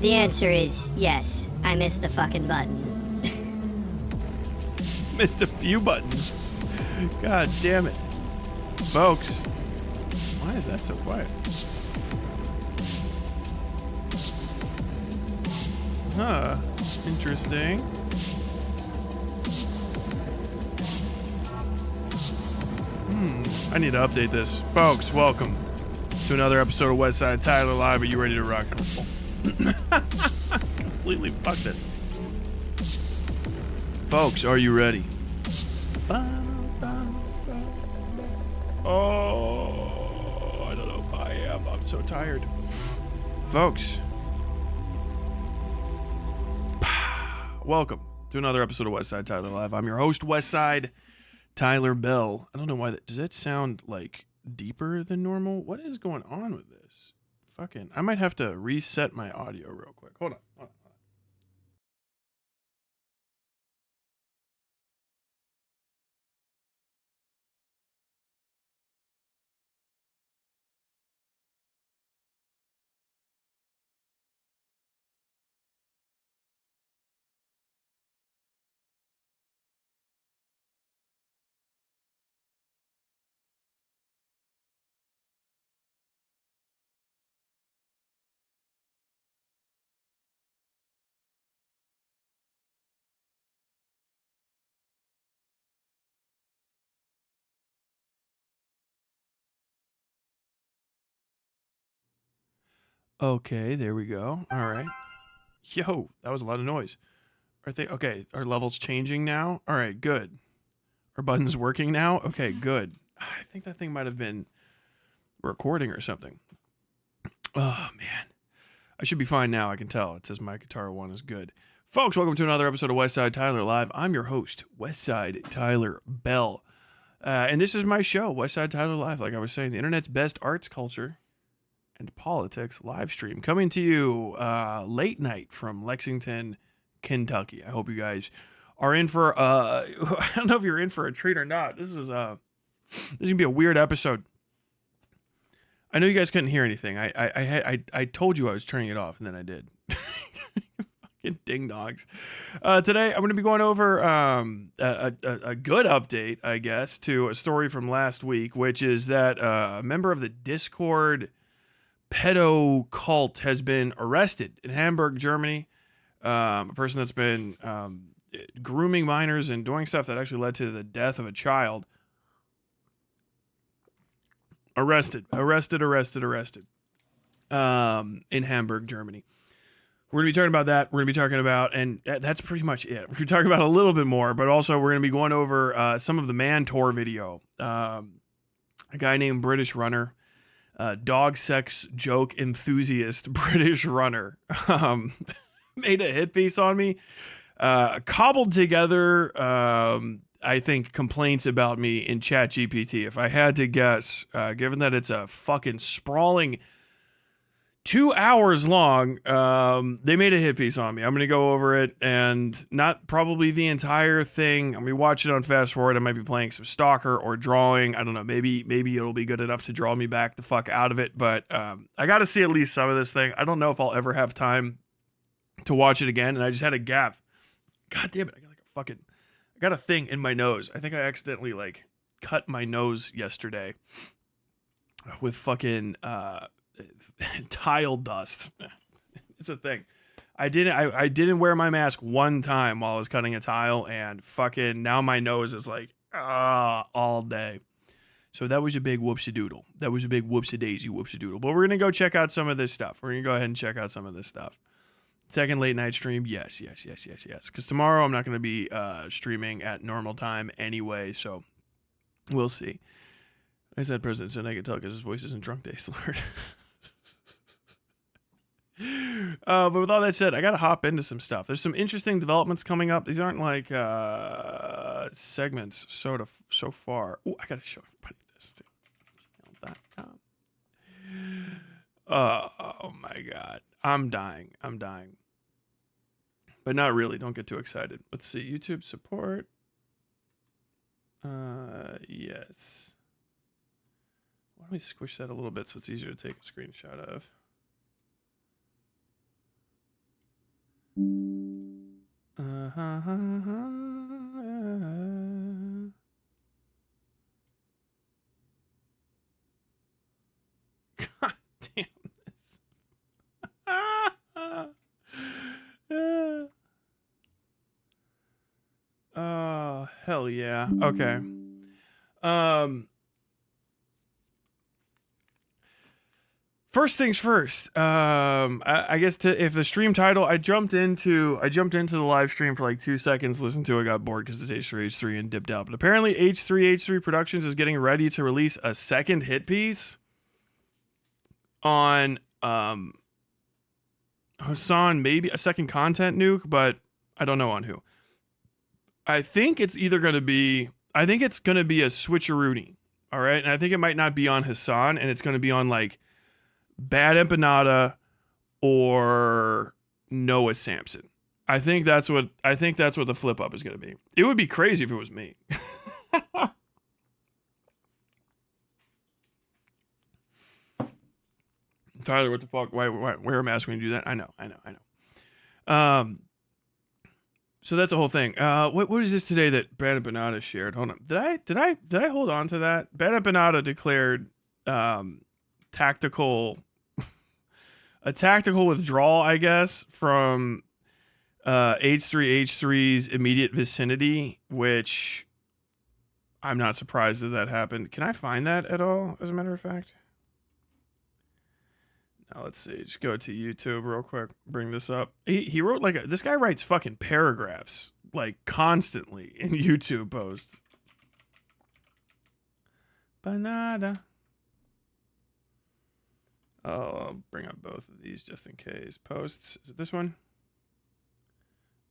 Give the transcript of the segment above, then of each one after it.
The answer is yes. I missed the fucking button. Missed a few buttons. God damn it. Folks, why is that so quiet? Huh. Interesting. I need to update this. Folks, welcome to another episode of Westside Tyler Live. Are you ready to rock and roll? Completely fucked it. Folks, are you ready? Oh, I don't know if I am. I'm so tired. Folks, welcome to another episode of Westside Tyler Live. I'm your host, Westside Tyler Bell. I don't know why does that sound like deeper than normal? What is going on with this? Fucking, I might have to reset my audio real quick. Hold on. Okay, there we go. All right. Yo, that was a lot of noise. Okay, our level's changing now. All right, good. Our button's working now. Okay, good. I think that thing might have been recording or something. Oh, man. I should be fine now. I can tell. It says my guitar one is good. Folks, welcome to another episode of Westside Tyler Live. I'm your host, Westside Tyler Bell. And this is my show, Westside Tyler Live. Like I was saying, the internet's best arts, culture, and politics live stream. Coming to you late night from Lexington, Kentucky. I hope you guys are in for, I don't know if you're in for a treat or not. This is going to be a weird episode. I know you guys couldn't hear anything. I told you I was turning it off, and then I did. Fucking ding dogs. Today, I'm going to be going over a good update, I guess, to a story from last week, which is that a member of the Discord pedo cult has been arrested in Hamburg, Germany. A person that's been grooming minors and doing stuff that actually led to the death of a child. Arrested in Hamburg, Germany. We're going to be talking about that. We're going to be talking about, and that's pretty much it. We're talking about a little bit more, but also we're going to be going over some of the man TOR video. A guy named British Runner, dog sex joke enthusiast British Runner, made a hit piece on me, cobbled together, I think, complaints about me in ChatGPT. If I had to guess, given that it's a fucking sprawling 2 hours long, they made a hit piece on me. I'm going to go over it, and not probably the entire thing. I'm going to watch it on fast forward. I might be playing some Stalker or drawing. I don't know. Maybe it'll be good enough to draw me back the fuck out of it, but I got to see at least some of this thing. I don't know if I'll ever have time to watch it again, and I just had a gap. God damn it. I got a thing in my nose. I think I accidentally, cut my nose yesterday with fucking tile dust. It's a thing. I didn't wear my mask one time while I was cutting a tile, and fucking now my nose is all day. So that was a big whoopsie-doodle. That was a big whoopsie-daisy whoopsie-doodle. But we're going to go check out some of this stuff. We're going to go ahead and check out some of this stuff. Second late night stream, yes. Because tomorrow I'm not going to be streaming at normal time anyway, so we'll see. I said President said I could tell because his voice isn't drunk day slurred. But with all that said, I got to hop into some stuff. There's some interesting developments coming up. These aren't segments so far. Ooh, I got to show everybody this too. Oh my God. I'm dying. But not really. Don't get too excited. Let's see. YouTube support. Yes. Why don't we squish that a little bit so it's easier to take a screenshot of? God damn this. Oh, hell yeah. Okay. First things first. I guess if the stream title, I jumped into the live stream for like 2 seconds, listened to it, got bored because it's H3H3 and dipped out. But apparently H3H3 Productions is getting ready to release a second hit piece on Hassan, maybe a second content nuke, but I don't know on who. I think it's going to be a switcheroonie. All right, and I think it might not be on Hassan, and it's going to be on like Bad Empanada or Noah Sampson. I think that's what the flip up is going to be. It would be crazy if it was me. Tyler, what the fuck? Why am I asking you to do that? I know. So that's the whole thing. What is this today that Bad Empanada shared? Hold on. Did I hold on to that? Bad Empanada declared tactical withdrawal, I guess, from H3H3's immediate vicinity, which I'm not surprised that happened. Can I find that at all, as a matter of fact? Now, let's see. Just go to YouTube real quick. Bring this up. He wrote this guy writes fucking paragraphs, like, constantly in YouTube posts. Banana. Oh, I'll bring up both of these just in case. Posts. Is it this one?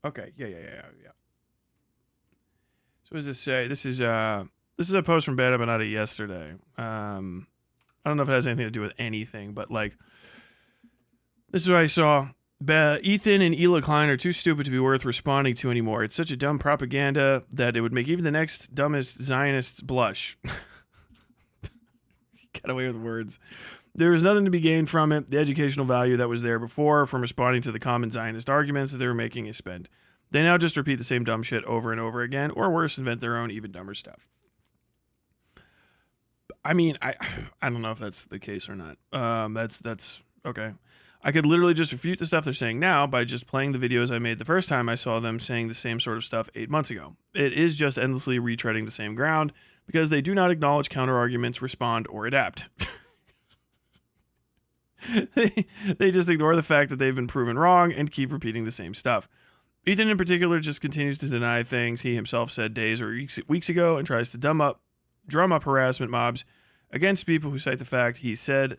Okay. Yeah. So what does this say? This is a post from Bad Empanada yesterday. I don't know if it has anything to do with anything, but like, this is what I saw. Ethan and Ela Klein are too stupid to be worth responding to anymore. It's such a dumb propaganda that it would make even the next dumbest Zionists blush. Get away with words. There was nothing to be gained from it. The educational value that was there before from responding to the common Zionist arguments that they were making is spent. They now just repeat the same dumb shit over and over again, or worse, invent their own even dumber stuff. I mean, I don't know if that's the case or not. That's okay. I could literally just refute the stuff they're saying now by just playing the videos I made the first time I saw them saying the same sort of stuff 8 months ago. It is just endlessly retreading the same ground because they do not acknowledge counter-arguments, respond, or adapt. They just ignore the fact that they've been proven wrong and keep repeating the same stuff. Ethan in particular just continues to deny things he himself said days or weeks ago and tries to drum up harassment mobs against people who cite the fact he said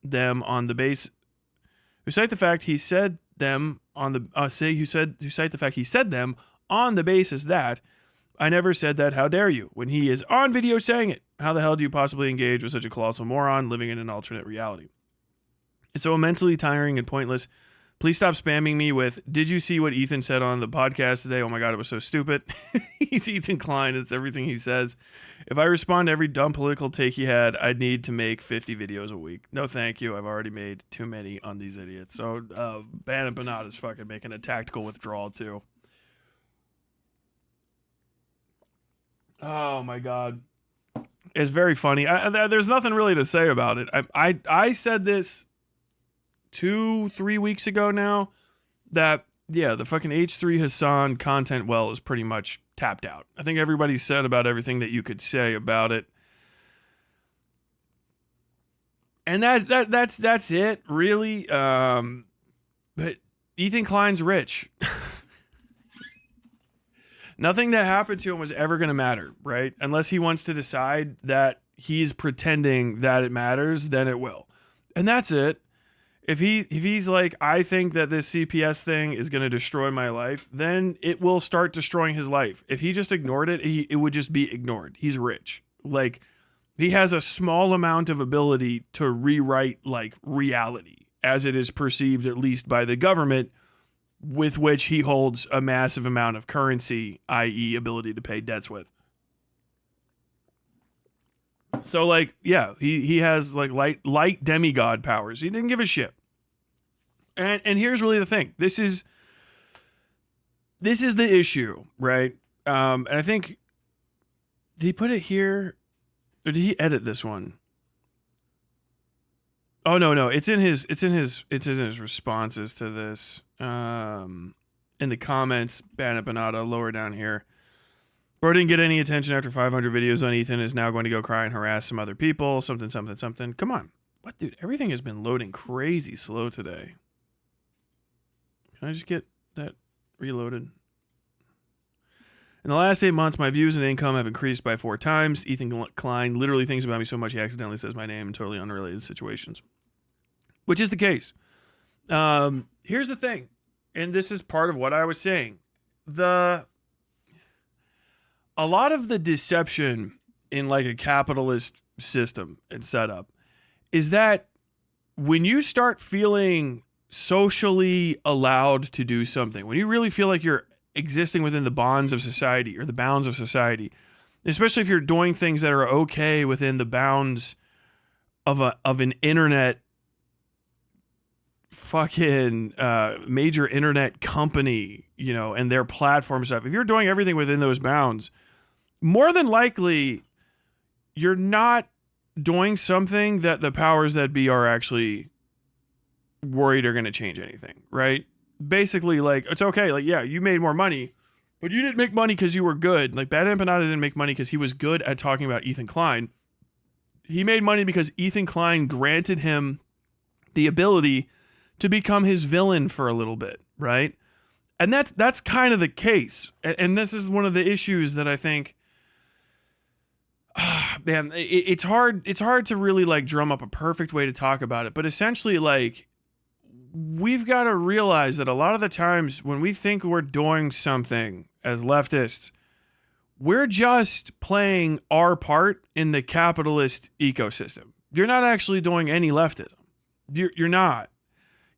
them on the base who cite the fact he said them on the who cite the fact he said them on the basis that I never said that, how dare you, when he is on video saying it. How the hell do you possibly engage with such a colossal moron living in an alternate reality? It's so immensely tiring and pointless. Please stop spamming me with, did you see what Ethan said on the podcast today? Oh my God, it was so stupid. He's Ethan Klein. It's everything he says. If I respond to every dumb political take he had, I'd need to make 50 videos a week. No, thank you. I've already made too many on these idiots. So, Bad Empanada is fucking making a tactical withdrawal too. Oh my God. It's very funny. There's nothing really to say about it. I said this 2-3 weeks ago now that, yeah, the fucking H3 Hassan content well is pretty much tapped out. I think everybody said about everything that you could say about it. And that's it, really. But Ethan Klein's rich. Nothing that happened to him was ever going to matter, right? Unless he wants to decide that he's pretending that it matters, then it will. And that's it. If he's like, I think that this CPS thing is going to destroy my life, then it will start destroying his life. If he just ignored it, it would just be ignored. He's rich. Like, he has a small amount of ability to rewrite, like, reality as it is perceived, at least by the government, with which he holds a massive amount of currency, i.e. ability to pay debts with. So, like, yeah, he has, like, light demigod powers. He didn't give a shit. And here's really the thing. This is this is the issue, right? And I think, did he put it here, or did he edit this one? Oh no, it's in his responses to this. In the comments, Bannapanada, lower down here. Bro didn't get any attention after 500 videos on Ethan, is now going to go cry and harass some other people. Something. Come on. What, dude? Everything has been loading crazy slow today. Can I just get that reloaded? In the last 8 months, my views and income have increased by 4 times. Ethan Klein literally thinks about me so much he accidentally says my name in totally unrelated situations. Which is the case. Here's the thing, and this is part of what I was saying. A lot of the deception in like a capitalist system and setup is that when you start feeling socially allowed to do something, when you really feel like you're existing within the bonds of society or the bounds of society, especially if you're doing things that are okay within the bounds of an internet fucking major internet company, you know, and their platform stuff. If you're doing everything within those bounds, more than likely you're not doing something that the powers that be are actually worried are going to change anything, right? Basically, like, it's okay. Like, yeah, you made more money, but you didn't make money because you were good. Like, Bad Empanada didn't make money because he was good at talking about Ethan Klein. He made money because Ethan Klein granted him the ability to become his villain for a little bit, right? And that's kind of the case. And this is one of the issues that I think, man, it's hard to really like drum up a perfect way to talk about it. But essentially, like, we've got to realize that a lot of the times when we think we're doing something as leftists, we're just playing our part in the capitalist ecosystem. You're not actually doing any leftism. You're not.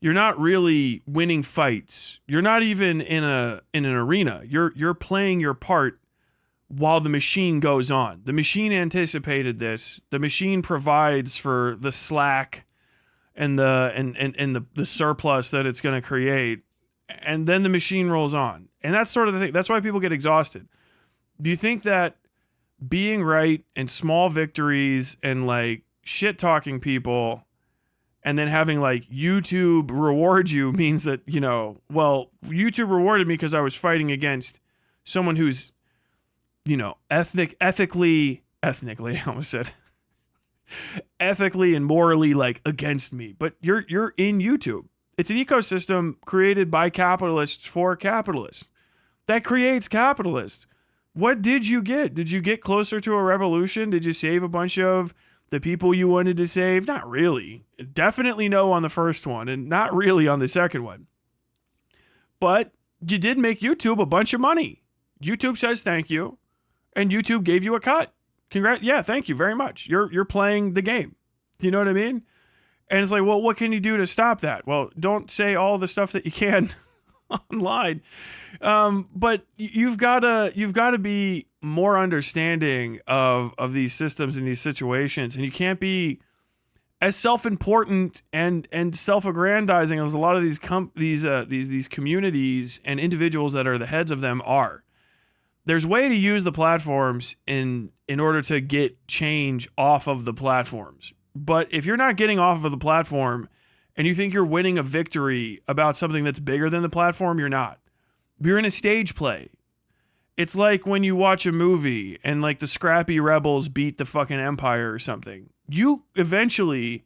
You're not really winning fights. You're not even in an arena. You're playing your part while the machine goes on. The machine anticipated this. The machine provides for the slack and the surplus that it's going to create, and then the machine rolls on. And that's sort of the thing. That's why people get exhausted. Do you think that being right and small victories and like shit talking people and then having like YouTube reward you means that, you know, well, YouTube rewarded me because I was fighting against someone who's, you know, ethically, I almost said, ethically and morally like against me. But you're in YouTube. It's an ecosystem created by capitalists for capitalists that creates capitalists. What did you get? Did you get closer to a revolution? Did you save a bunch of the people you wanted to save? Not really. Definitely no on the first one, and not really on the second one. But you did make YouTube a bunch of money. YouTube says thank you, and YouTube gave you a cut. Yeah, thank you very much. You're playing the game. Do you know what I mean? And it's like, well, what can you do to stop that? Well, don't say all the stuff that you can online. But you've got to be more understanding of these systems and these situations, and you can't be as self-important and self-aggrandizing as a lot of these communities and individuals that are the heads of them are. There's a way to use the platforms in order to get change off of the platforms. But if you're not getting off of the platform and you think you're winning a victory about something that's bigger than the platform, you're not. You're in a stage play. It's like when you watch a movie and like the scrappy rebels beat the fucking empire or something. You eventually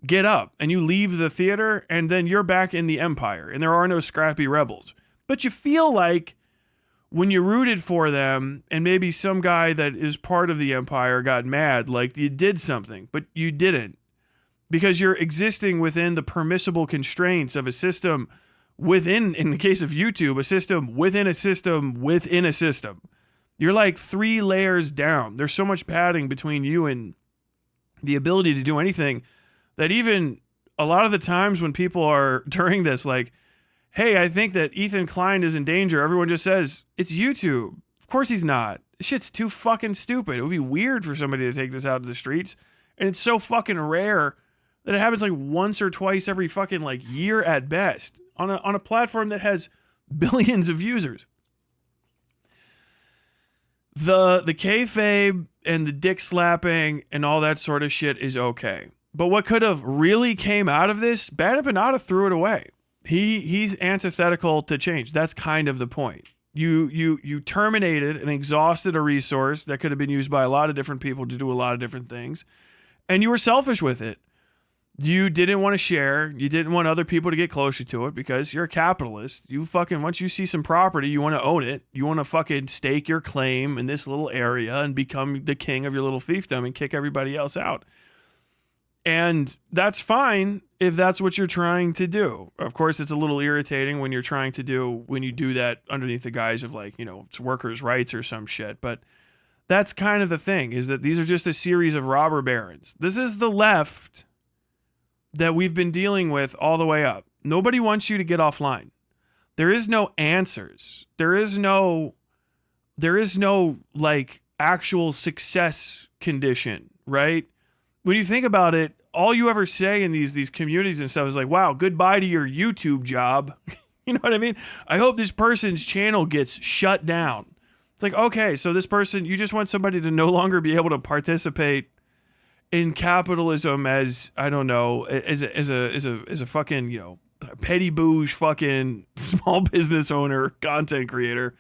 get up and you leave the theater and then you're back in the empire and there are no scrappy rebels. But you feel like when you rooted for them and maybe some guy that is part of the empire got mad, like you did something, but you didn't. Because you're existing within the permissible constraints of a system within, in the case of YouTube, a system within a system within a system. You're like 3 layers down. There's so much padding between you and the ability to do anything that even a lot of the times when people are during this, like, hey, I think that Ethan Klein is in danger, everyone just says, it's YouTube. Of course he's not. This shit's too fucking stupid. It would be weird for somebody to take this out of the streets. And it's so fucking rare that it happens like once or twice every fucking like year at best on a platform that has billions of users. the kayfabe and the dick slapping and all that sort of shit is okay. But what could have really came out of this, Bad Empanada threw it away. He's antithetical to change. That's kind of the point. You terminated and exhausted a resource that could have been used by a lot of different people to do a lot of different things, and you were selfish with it. You didn't want to share. You didn't want other people to get closer to it because you're a capitalist. You fucking, once you see some property, you want to own it. You want to fucking stake your claim in this little area and become the king of your little fiefdom and kick everybody else out. And that's fine if that's what you're trying to do. Of course, it's a little irritating when you do that underneath the guise of like, it's workers' rights or some shit. But that's kind of the thing, is that these are just a series of robber barons. This is the left that we've been dealing with all the way up. Nobody wants you to get offline. There is no answers. There is no like actual success condition, right? When you think about it, all you ever say in these communities and stuff is like, wow, goodbye to your YouTube job. You know what I mean? I hope this person's channel gets shut down. It's like, okay, so this person, you just want somebody to no longer be able to participate in capitalism as, I don't know, as a fucking, petty bouge fucking small business owner, content creator.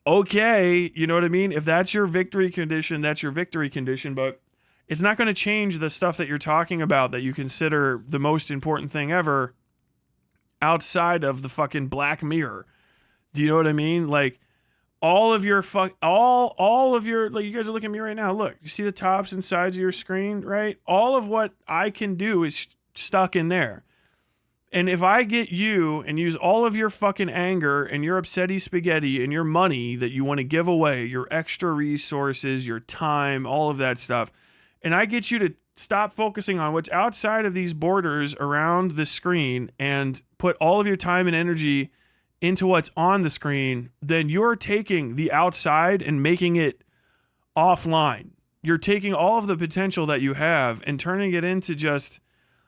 Okay, you know what I mean? If that's your victory condition, that's your victory condition, but it's not going to change the stuff that you're talking about that you consider the most important thing ever outside of the fucking Black Mirror. Do you know what I mean? Like, all of your, like, you guys are looking at me right now. Look, you see the tops and sides of your screen, right? All of what I can do is stuck in there. And if I get you and use all of your fucking anger and your upsetty spaghetti and your money that you want to give away, your extra resources, your time, all of that stuff, and I get you to stop focusing on what's outside of these borders around the screen and put all of your time and energy into what's on the screen, then you're taking the outside and making it offline. You're taking all of the potential that you have and turning it into just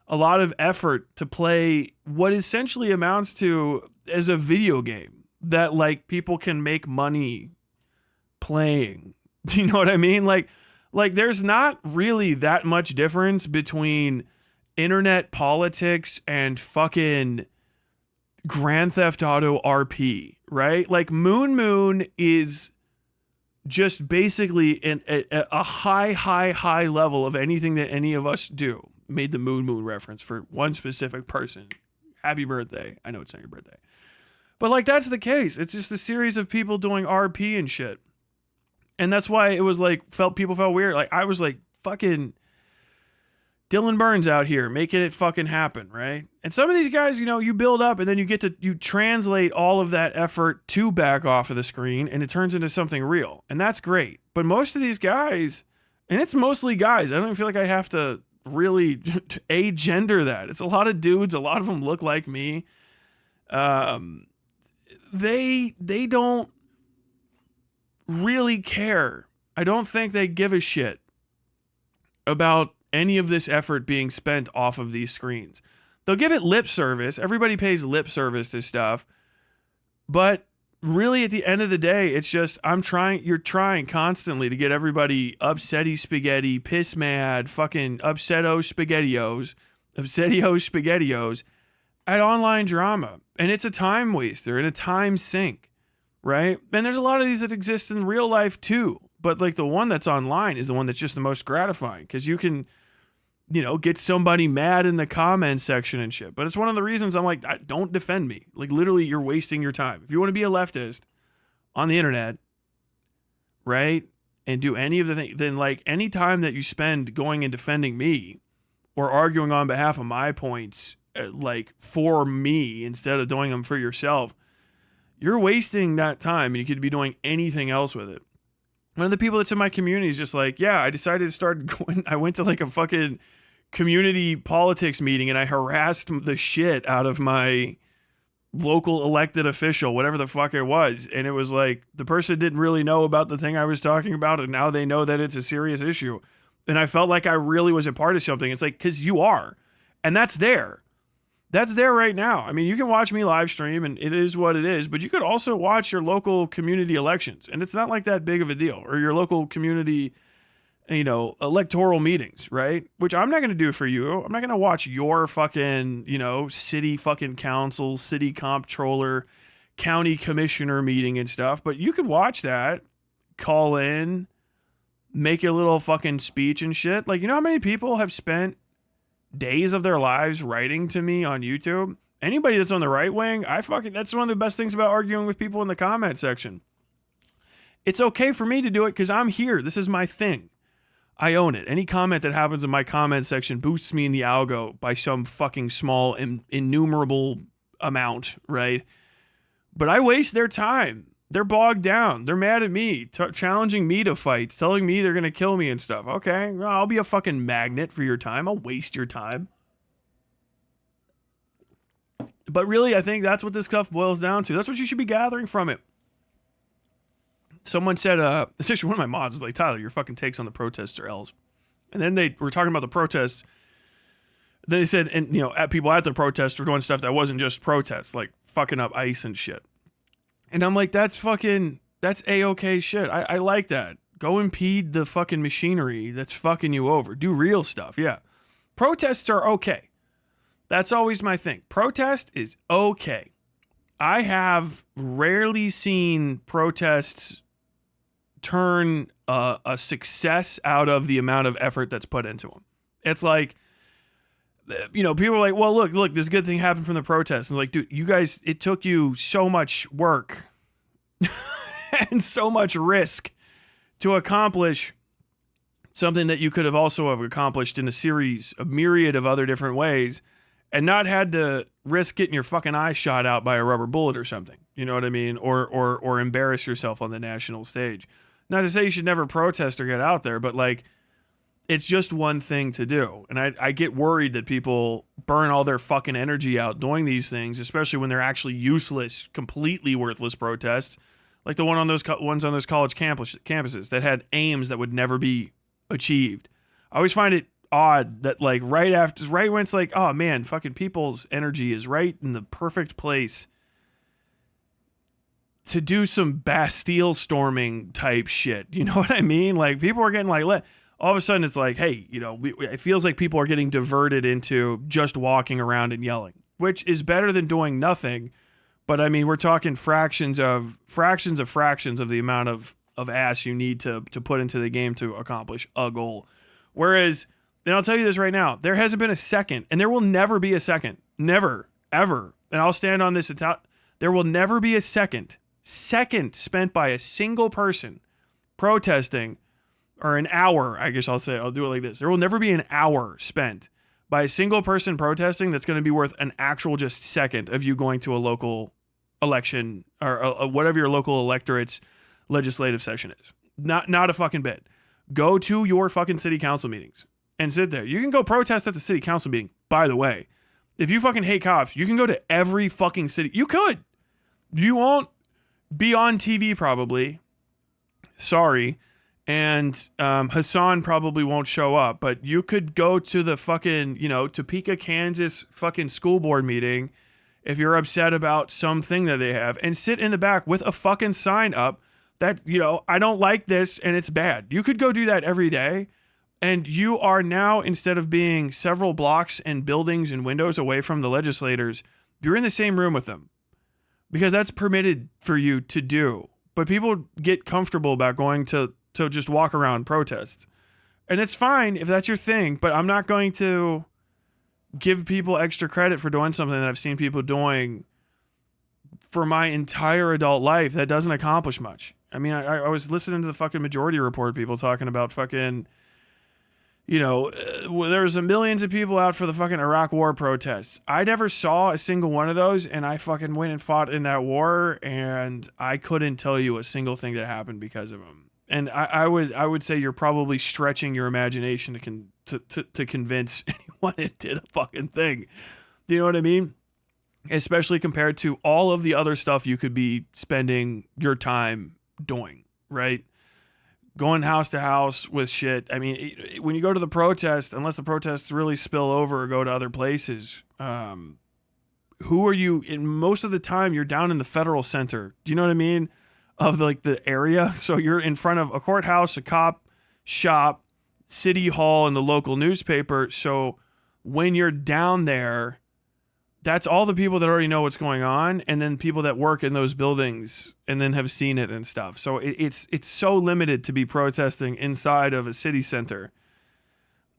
a lot of effort to play what essentially amounts to as a video game that like people can make money playing. Do you know what I mean? Like there's not really that much difference between internet politics and fucking Grand Theft Auto RP, right? Like Moon is just basically a high level of anything that any of us do. Made the Moon reference for one specific person. Happy birthday. I know it's not your birthday. But like that's the case. It's just a series of people doing RP and shit. And that's why it was like people felt weird. Like I was like fucking Dylan Burns out here making it fucking happen, right? And some of these guys, you build up and then you translate all of that effort to back off of the screen and it turns into something real. And that's great. But most of these guys, and it's mostly guys, I don't even feel like I have to really agender that. It's a lot of dudes. A lot of them look like me. They don't really care. I don't think they give a shit about any of this effort being spent off of these screens. They'll give it lip service. Everybody pays lip service to stuff. But really at the end of the day, it's just you're trying constantly to get everybody upsetty spaghetti, piss mad, fucking upsetto spaghettios at online drama. And it's a time waster and a time sink, right? And there's a lot of these that exist in real life too. But like the one that's online is the one that's just the most gratifying because you can, get somebody mad in the comments section and shit. But it's one of the reasons I'm like, don't defend me. Like literally you're wasting your time. If you want to be a leftist on the internet, right? And do any of the things, then like any time that you spend going and defending me or arguing on behalf of my points, like for me instead of doing them for yourself, you're wasting that time and you could be doing anything else with it. One of the people that's in my community is just like, yeah, I decided to start going. I went to like a fucking community politics meeting and I harassed the shit out of my local elected official, whatever the fuck it was. And it was like the person didn't really know about the thing I was talking about. And now they know that it's a serious issue. And I felt like I really was a part of something. It's like, because you are. And that's there. That's there right now. I mean, you can watch me live stream and it is what it is, but you could also watch your local community elections and it's not like that big of a deal, or your local community, electoral meetings, right? Which I'm not going to do for you. I'm not going to watch your fucking, city fucking council, city comptroller, county commissioner meeting and stuff, but you could watch that, call in, make a little fucking speech and shit. Like, you know how many people have spent days of their lives writing to me on YouTube? Anybody that's on the right wing, that's one of the best things about arguing with people in the comment section. It's okay for me to do it because I'm here. This is my thing. I own it. Any comment that happens in my comment section boosts me in the algo by some fucking small innumerable amount, right? But I waste their time. They're bogged down. They're mad at me, challenging me to fights, telling me they're going to kill me and stuff. Okay, well, I'll be a fucking magnet for your time. I'll waste your time. But really, I think that's what this stuff boils down to. That's what you should be gathering from it. Someone said, especially one of my mods was like, Tyler, your fucking takes on the protests are L's. And then they were talking about the protests. Then they said, and people at the protests were doing stuff that wasn't just protests, like fucking up ICE and shit. And I'm like, that's A-okay shit. I like that. Go impede the fucking machinery that's fucking you over. Do real stuff, yeah. Protests are okay. That's always my thing. Protest is okay. I have rarely seen protests turn a success out of the amount of effort that's put into them. It's like, people are like, well, look, this good thing happened from the protests. And it's like, dude, you guys, it took you so much work and so much risk to accomplish something that you could have also have accomplished in a myriad of other different ways, and not had to risk getting your fucking eye shot out by a rubber bullet or something. You know what I mean? Or embarrass yourself on the national stage. Not to say you should never protest or get out there, but like, it's just one thing to do. And I get worried that people burn all their fucking energy out doing these things, especially when they're actually useless, completely worthless protests, like the ones on those college campuses that had aims that would never be achieved. I always find it odd that like right when it's like, oh man, fucking people's energy is right in the perfect place to do some Bastille storming type shit. You know what I mean? Like, people are getting like all of a sudden it's like, hey, it feels like people are getting diverted into just walking around and yelling, which is better than doing nothing. But I mean, we're talking fractions of the amount of ass you need to put into the game to accomplish a goal. Whereas, and I'll tell you this right now, there hasn't been a second, and there will never be a second, never, ever. And I'll stand on this. There will never be a second spent by a single person protesting, or an hour, I guess I'll do it like this. There will never be an hour spent by a single person protesting that's going to be worth an actual just second of you going to a local election or whatever your local electorate's legislative session is. Not a fucking bit. Go to your fucking city council meetings and sit there. You can go protest at the city council meeting, by the way. If you fucking hate cops, you can go to every fucking city. You could. You won't be on TV probably. Sorry. And Hassan probably won't show up, but you could go to the fucking, Topeka, Kansas fucking school board meeting if you're upset about something that they have, and sit in the back with a fucking sign up that, I don't like this and it's bad. You could go do that every day, and you are now, instead of being several blocks and buildings and windows away from the legislators, you're in the same room with them, because that's permitted for you to do. But people get comfortable about going to just walk around protests. And it's fine if that's your thing, but I'm not going to give people extra credit for doing something that I've seen people doing for my entire adult life that doesn't accomplish much. I mean, I was listening to the fucking Majority Report people talking about fucking, there's millions of people out for the fucking Iraq war protests. I never saw a single one of those, and I fucking went and fought in that war, and I couldn't tell you a single thing that happened because of them. And I would say you're probably stretching your imagination to convince anyone it did a fucking thing. Do you know what I mean? Especially compared to all of the other stuff you could be spending your time doing, right? Going house to house with shit. I mean, when you go to the protest, unless the protests really spill over or go to other places, who are you? And most of the time, you're down in the federal center. Do you know what I mean? Of like the area. So you're in front of a courthouse, a cop shop, city hall, and the local newspaper. So when you're down there, that's all the people that already know what's going on, and then people that work in those buildings and then have seen it and stuff. So it's so limited to be protesting inside of a city center.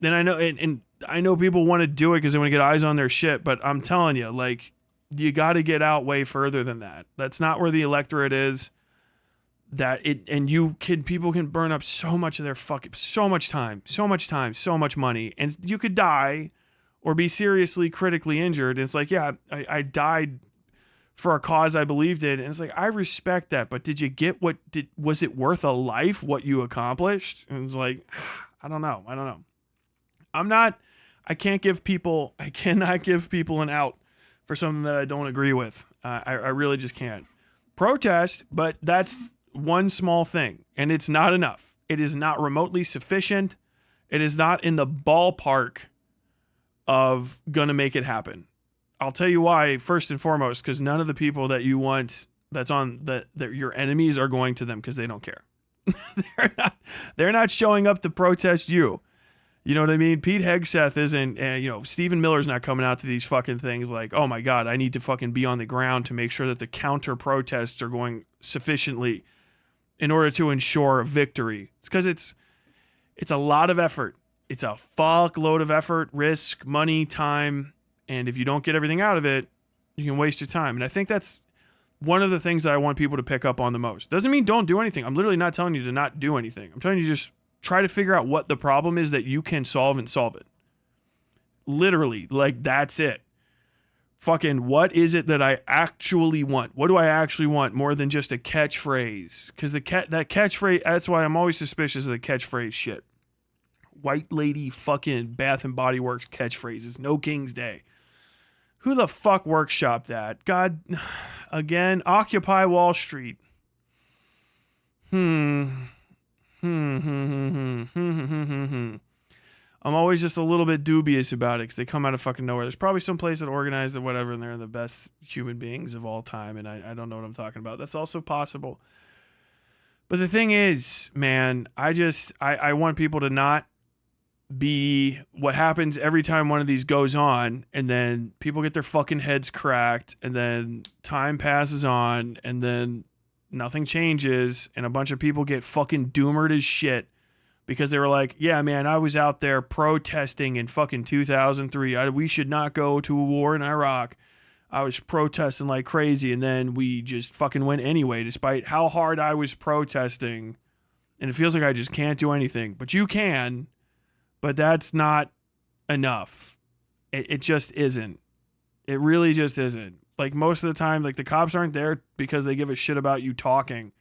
Then I know, and I know people want to do it because they want to get eyes on their shit, but I'm telling you, like, you got to get out way further than that. That's not where the electorate is. People can burn up so much of their so much time, so much money, and you could die or be seriously critically injured. And it's like, yeah, I died for a cause I believed in. And it's like, I respect that, but did you get was it worth a life, what you accomplished? And it's like, I don't know. I cannot give people an out for something that I don't agree with. I really just can't. Protest, but that's one small thing, and it's not enough. It is not remotely sufficient. It is not in the ballpark of gonna make it happen. I'll tell you why, first and foremost, because none of the people that you want that's on that your enemies are going to them because they don't care. they're not showing up to protest you. You know what I mean? Pete Hegseth isn't, Stephen Miller's not coming out to these fucking things like, oh my God, I need to fucking be on the ground to make sure that the counter protests are going sufficiently in order to ensure a victory. It's because it's a lot of effort. It's a fuckload of effort, risk, money, time. And if you don't get everything out of it, you can waste your time. And I think that's one of the things that I want people to pick up on the most. Doesn't mean don't do anything. I'm literally not telling you to not do anything. I'm telling you just try to figure out what the problem is that you can solve and solve it. Literally, like that's it. Fucking what is it that I actually want? What do I actually want more than just a catchphrase? Because that catchphrase, that's why I'm always suspicious of the catchphrase shit. White lady fucking Bath and Body Works catchphrases. No King's Day. Who the fuck workshopped that? God, again, Occupy Wall Street. I'm always just a little bit dubious about it because they come out of fucking nowhere. There's probably some place that organized it, whatever, and they're the best human beings of all time, and I don't know what I'm talking about. That's also possible. But the thing is, man, I want people to not be what happens every time one of these goes on, and then people get their fucking heads cracked, and then time passes on, and then nothing changes, and a bunch of people get fucking doomered as shit because they were like, yeah, man, I was out there protesting in fucking 2003. We should not go to a war in Iraq. I was protesting like crazy, and then we just fucking went anyway, despite how hard I was protesting. And it feels like I just can't do anything. But you can, but that's not enough. It just isn't. It really just isn't. Like most of the time, like the cops aren't there because they give a shit about you talking.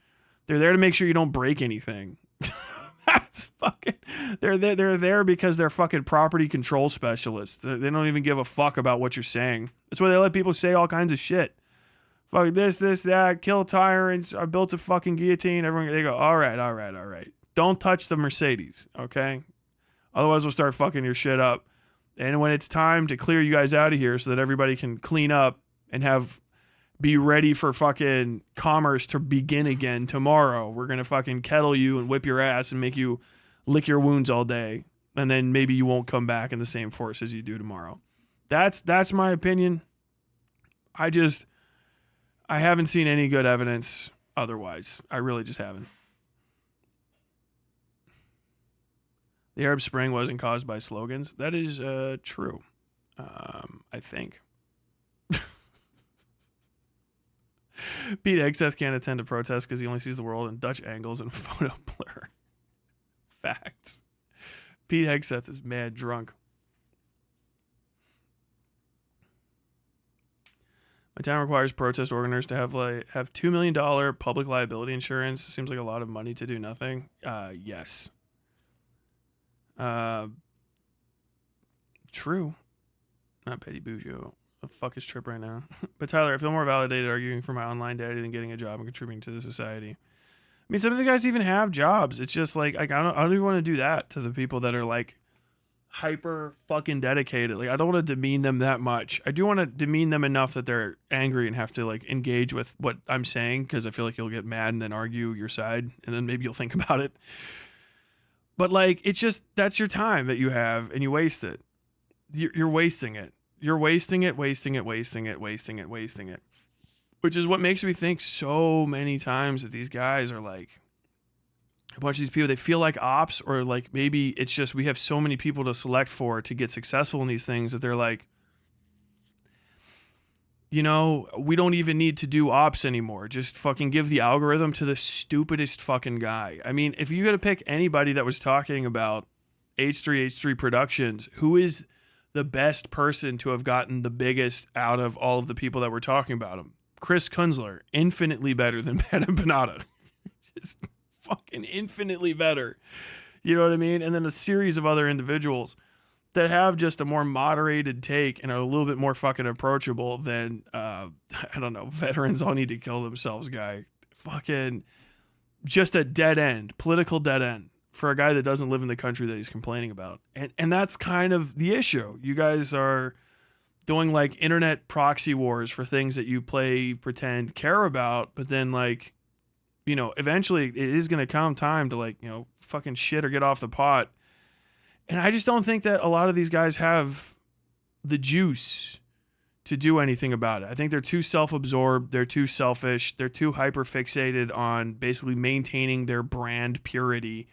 They're there to make sure you don't break anything. That's fucking. They're there because they're fucking property control specialists. They don't even give a fuck about what you're saying. That's why they let people say all kinds of shit. Fuck this, that, kill tyrants. I built a fucking guillotine. Everyone, they go, all right. Don't touch the Mercedes, okay? Otherwise, we'll start fucking your shit up. And when it's time to clear you guys out of here so that everybody can clean up and be ready for fucking commerce to begin again tomorrow, we're going to fucking kettle you and whip your ass and make you lick your wounds all day. And then maybe you won't come back in the same force as you do tomorrow. That's my opinion. I haven't seen any good evidence otherwise. I really just haven't. The Arab Spring wasn't caused by slogans. That is true. I think. Pete Hegseth can't attend a protest because he only sees the world in Dutch angles and photo blur. Facts. Pete Hegseth is mad drunk. My town requires protest organizers to have $2 million public liability insurance. Seems like a lot of money to do nothing. Yes. True. Not Petty Bujo. The fuck is Trip right now? But Tyler, I feel more validated arguing for my online daddy than getting a job and contributing to the society. I mean, some of the guys even have jobs. It's just like I don't even want to do that to the people that are like hyper fucking dedicated. Like, I don't want to demean them that much. I do want to demean them enough that they're angry and have to like engage with what I'm saying, because I feel like you'll get mad and then argue your side, and then maybe you'll think about it. But like, it's just, that's your time that you have, and you waste it. You're wasting it. You're wasting it, wasting it, wasting it, wasting it, wasting it. Which is what makes me think so many times that these guys are like, a bunch of these people, they feel like ops, or like maybe it's just we have so many people to select for to get successful in these things that they're like, you know, we don't even need to do ops anymore. Just fucking give the algorithm to the stupidest fucking guy. I mean, if you got to pick anybody that was talking about H3 Productions, who is the best person to have gotten the biggest out of all of the people that were talking about him? Chris Kunzler, infinitely better than Pat Empanada. Just fucking infinitely better. You know what I mean? And then a series of other individuals that have just a more moderated take and are a little bit more fucking approachable than, I don't know, veterans all need to kill themselves guy. Fucking just a dead end, political dead end for a guy that doesn't live in the country that he's complaining about. And that's kind of the issue. You guys are doing like internet proxy wars for things that you pretend care about, but then like, you know, eventually it is going to come time to like, you know, fucking shit or get off the pot. And I just don't think that a lot of these guys have the juice to do anything about it. I think they're too self-absorbed. They're too selfish. They're too hyper-fixated on basically maintaining their brand purity.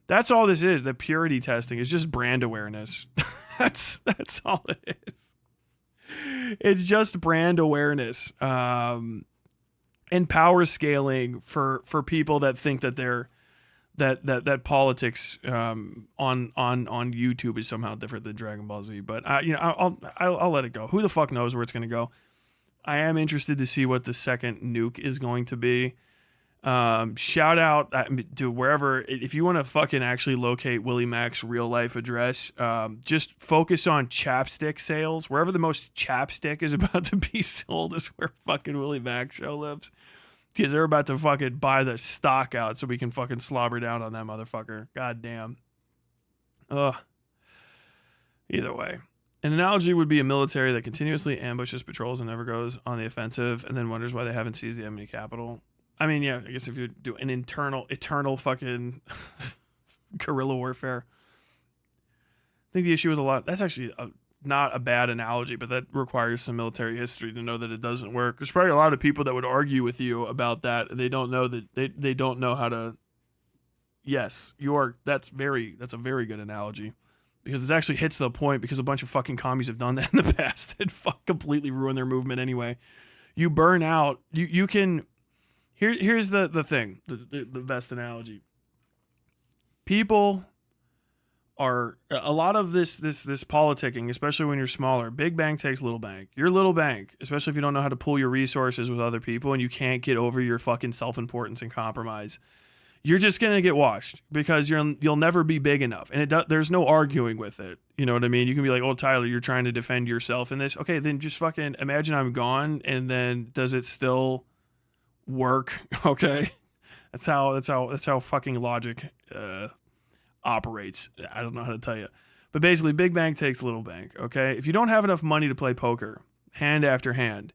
That's all this is. The purity testing is just brand awareness. That's all it is. It's just brand awareness. And power scaling for people that think that they're that politics on YouTube is somehow different than Dragon Ball Z. But I'll let it go. Who the fuck knows where it's gonna go? I am interested to see what the second nuke is going to be. Shout out to wherever, if you want to fucking actually locate Willie Mack's real life address, just focus on chapstick sales. Wherever the most chapstick is about to be sold is where fucking Willie Mack show lives. Because they're about to fucking buy the stock out so we can fucking slobber down on that motherfucker. God damn. Ugh. Either way. An analogy would be a military that continuously ambushes patrols and never goes on the offensive and then wonders why they haven't seized the enemy capital. I mean, yeah, I guess if you do an eternal fucking guerrilla warfare. I think the issue with a lot, that's actually not a bad analogy, but that requires some military history to know that it doesn't work. There's probably a lot of people that would argue with you about that. They don't know that they don't know how to. Yes, that's a very good analogy, because it actually hits the point, because a bunch of fucking commies have done that in the past and completely ruin their movement anyway. You burn out. You can. Here's the thing, the best analogy. People are, a lot of this politicking, especially when you're smaller. Big bank takes little bank. You're little bank, especially if you don't know how to pool your resources with other people and you can't get over your fucking self-importance and compromise. You're just gonna get washed, because you'll never be big enough, and there's no arguing with it. You know what I mean? You can be like, "Oh, Tyler, you're trying to defend yourself in this." Okay, then just fucking imagine I'm gone, and then does it still work? Okay, that's how fucking logic operates. I don't know how to tell you, but basically, big bank takes little bank. Okay, if you don't have enough money to play poker, hand after hand,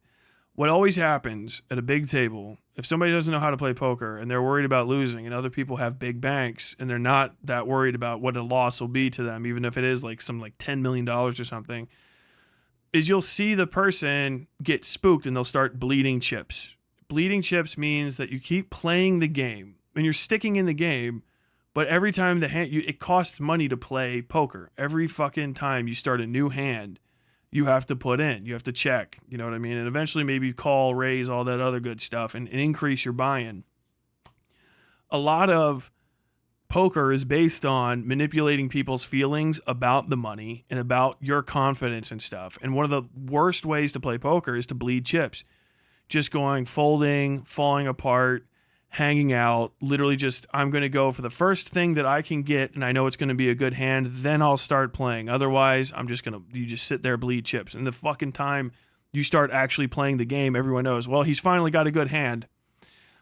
what always happens at a big table, if somebody doesn't know how to play poker and they're worried about losing, and other people have big banks and they're not that worried about what a loss will be to them, even if it is like some like $10 million or something, is you'll see the person get spooked and they'll start bleeding chips. Bleeding chips means that you keep playing the game and you're sticking in the game, but every time it costs money to play poker. Every fucking time you start a new hand, you have to put in, you have to check, you know what I mean? And eventually maybe call, raise, all that other good stuff, and increase your buy-in. A lot of poker is based on manipulating people's feelings about the money and about your confidence and stuff. And one of the worst ways to play poker is to bleed chips. Just going, folding, falling apart, hanging out, literally just, I'm going to go for the first thing that I can get, and I know it's going to be a good hand, then I'll start playing. Otherwise, you just sit there, bleed chips. And the fucking time you start actually playing the game, everyone knows, well, he's finally got a good hand.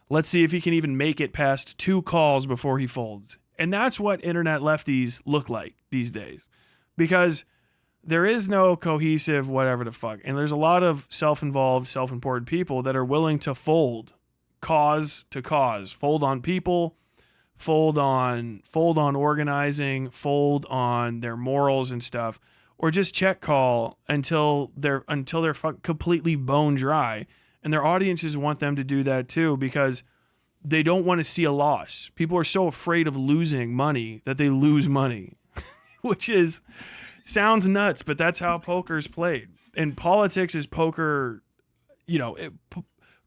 Let's see if he can even make it past 2 calls before he folds. And that's what internet lefties look like these days. because there is no cohesive whatever the fuck. And there's a lot of self-involved, self-important people that are willing to fold cause to cause, fold on people, fold on organizing, fold on their morals and stuff, or just check call until they're completely bone dry. And their audiences want them to do that too, because they don't want to see a loss. People are so afraid of losing money that they lose money, which sounds nuts, but that's how poker's played. And politics is poker,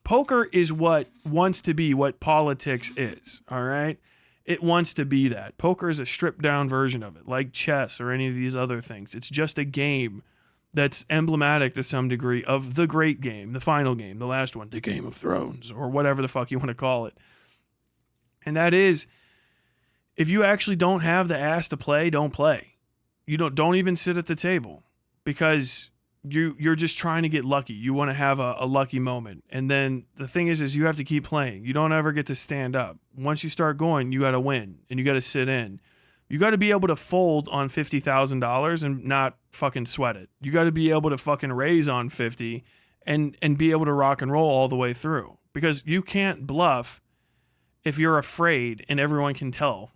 poker is what wants to be what politics is, all right? It wants to be that. Poker is a stripped down version of it, like chess or any of these other things. It's just a game that's emblematic to some degree of the great game, the final game, the last one, the Game of Thrones, or whatever the fuck you want to call it. And that is, if you actually don't have the ass to play, don't play. You don't even sit at the table, because you're just trying to get lucky. You want to have a lucky moment. And then the thing is you have to keep playing. You don't ever get to stand up. Once you start going, you got to win, and you got to sit in. You got to be able to fold on $50,000 and not fucking sweat it. You got to be able to fucking raise on 50 and be able to rock and roll all the way through, because you can't bluff if you're afraid and everyone can tell.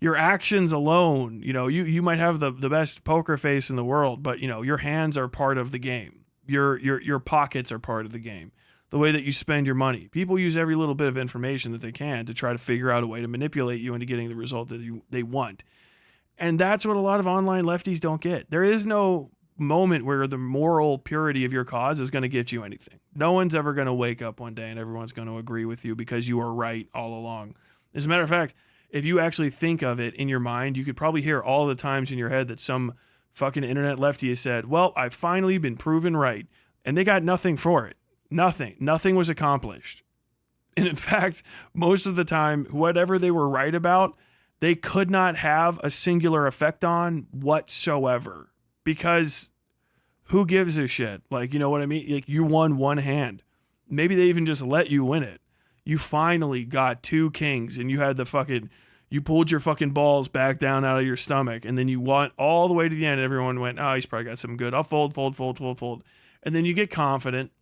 Your actions alone, you might have the best poker face in the world, but your hands are part of the game. Your pockets are part of the game. The way that you spend your money. People use every little bit of information that they can to try to figure out a way to manipulate you into getting the result that they want. And that's what a lot of online lefties don't get. There is no moment where the moral purity of your cause is going to get you anything. No one's ever going to wake up one day and everyone's going to agree with you because you are right all along. As a matter of fact, if you actually think of it in your mind, you could probably hear all the times in your head that some fucking internet lefty has said, well, I've finally been proven right. And they got nothing for it. Nothing was accomplished. And in fact, most of the time, whatever they were right about, they could not have a singular effect on whatsoever. Because who gives a shit? Like, you know what I mean? Like, you won one hand. Maybe they even just let you win it. You finally got two kings and you had you pulled your fucking balls back down out of your stomach, and then you won all the way to the end. Everyone went, oh, he's probably got something good. I'll fold. And then you get confident.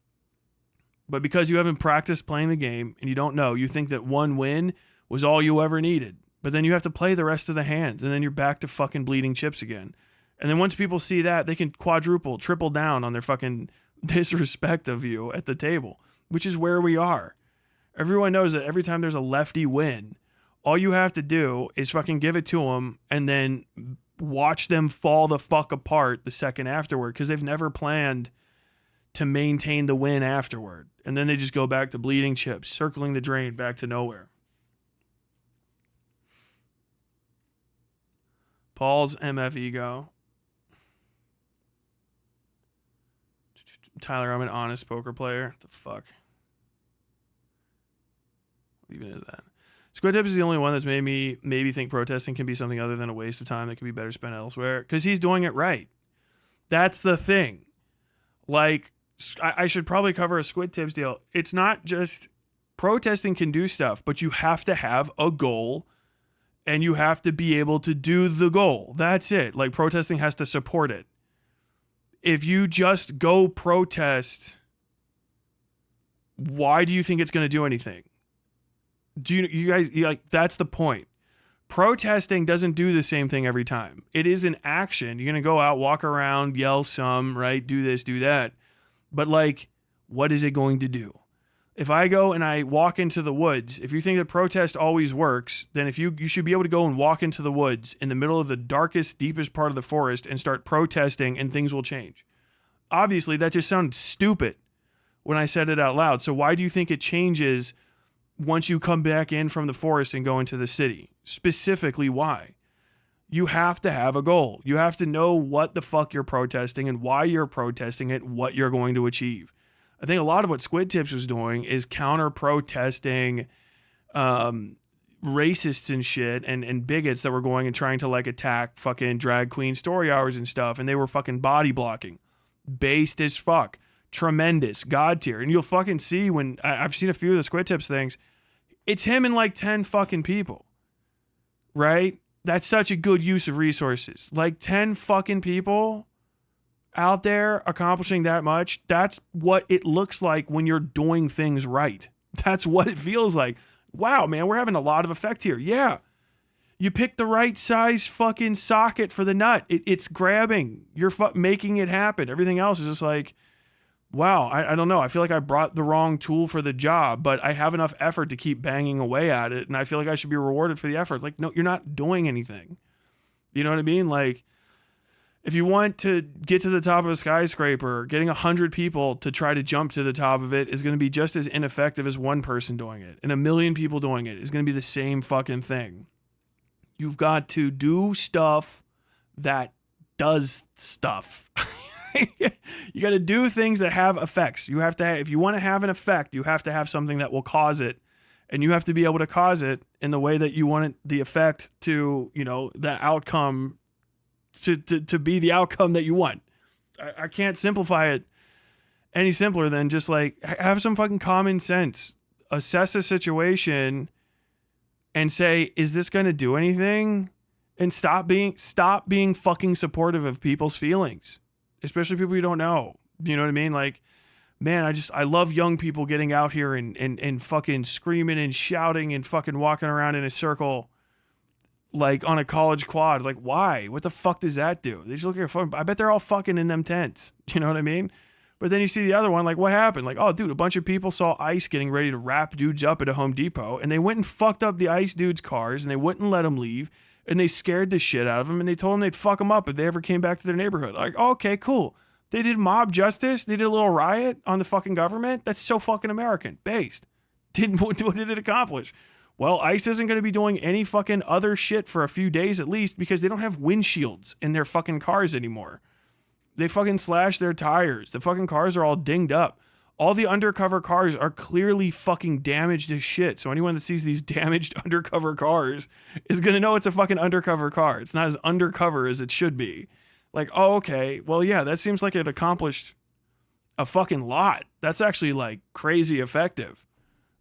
But because you haven't practiced playing the game and you don't know, you think that one win was all you ever needed. But then you have to play the rest of the hands, and then you're back to fucking bleeding chips again. And then once people see that, they can quadruple, triple down on their fucking disrespect of you at the table, which is where we are. Everyone knows that every time there's a lefty win, all you have to do is fucking give it to them and then watch them fall the fuck apart the second afterward, because they've never planned to maintain the win afterward. And then they just go back to bleeding chips, circling the drain back to nowhere. Paul's MF ego. Tyler, I'm an honest poker player. What the fuck? What even is that? Squid Tips is the only one that's made me maybe think protesting can be something other than a waste of time that can be better spent elsewhere. Because he's doing it right. That's the thing. Like, I should probably cover a Squid Tips deal. It's not just protesting can do stuff, but you have to have a goal and you have to be able to do the goal. That's it. Like, protesting has to support it. If you just go protest, why do you think it's going to do anything? Do you guys, like, that's the point. Protesting doesn't do the same thing every time. It is an action. You're going to go out, walk around, yell some, right? Do this, do that. But, like, what is it going to do? If I go and I walk into the woods, if you think that protest always works, then if you should be able to go and walk into the woods in the middle of the darkest, deepest part of the forest and start protesting and things will change. Obviously, that just sounded stupid when I said it out loud. So why do you think it changes once you come back in from the forest and go into the city? Specifically, why? You have to have a goal. You have to know what the fuck you're protesting and why you're protesting it, what you're going to achieve. I think a lot of what Squid Tips was doing is counter-protesting racists and shit and bigots that were going and trying to, like, attack fucking drag queen story hours and stuff, and they were fucking body blocking. Based as fuck. Tremendous. God tier. And you'll fucking see when I've seen a few of the Squid Tips things, it's him and like 10 fucking people. Right? That's such a good use of resources. Like 10 fucking people out there accomplishing that much. That's what it looks like when you're doing things right. That's what it feels like. Wow, man, we're having a lot of effect here. Yeah. You picked the right size fucking socket for the nut. It's grabbing. You're making it happen. Everything else is just like, wow, I don't know. I feel like I brought the wrong tool for the job, but I have enough effort to keep banging away at it, and I feel like I should be rewarded for the effort. Like, no, you're not doing anything. You know what I mean? Like, if you want to get to the top of a skyscraper, getting 100 people to try to jump to the top of it is going to be just as ineffective as one person doing it. And 1 million people doing it is going to be the same fucking thing. You've got to do stuff that does stuff. You got to do things that have effects. You have to if you want to have an effect, you have to have something that will cause it. And you have to be able to cause it in the way that you want the effect to, the outcome to be the outcome that you want. I can't simplify it any simpler than just like have some fucking common sense. Assess a situation and say, is this going to do anything? And stop being fucking supportive of people's feelings, especially people you don't know. You know what I mean? Like, man, I love young people getting out here and fucking screaming and shouting and fucking walking around in a circle like on a college quad. Like, why? What the fuck does that do? They just look at your phone. I bet they're all fucking in them tents. You know what I mean? But then you see the other one, like, what happened? Like, oh, dude, a bunch of people saw ICE getting ready to wrap dudes up at a Home Depot, and they went and fucked up the ICE dudes' cars, and they wouldn't let them leave, and they scared the shit out of them, and they told them they'd fuck them up if they ever came back to their neighborhood. Like, oh, okay, cool. They did mob justice. They did a little riot on the fucking government. That's so fucking American-based. What did it accomplish? Well, ICE isn't going to be doing any fucking other shit for a few days at least because they don't have windshields in their fucking cars anymore. They fucking slashed their tires. The fucking cars are all dinged up. All the undercover cars are clearly fucking damaged as shit. So anyone that sees these damaged undercover cars is going to know it's a fucking undercover car. It's not as undercover as it should be. Like, oh, okay. Well, yeah, that seems like it accomplished a fucking lot. That's actually like crazy effective.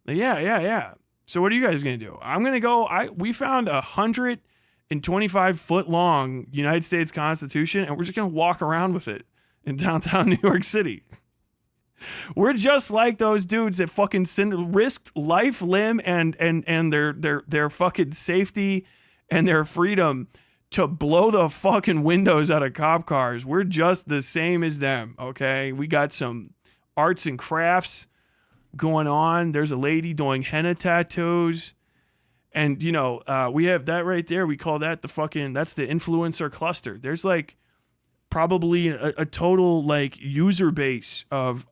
Yeah. So what are you guys going to do? I'm going to go. We found 125 foot long United States Constitution, and we're just going to walk around with it in downtown New York City. We're just like those dudes that fucking risked life, limb, and their fucking safety and their freedom to blow the fucking windows out of cop cars. We're just the same as them, okay? We got some arts and crafts going on. There's a lady doing henna tattoos. And, we have that right there. We call that that's the influencer cluster. There's like probably a total like user base of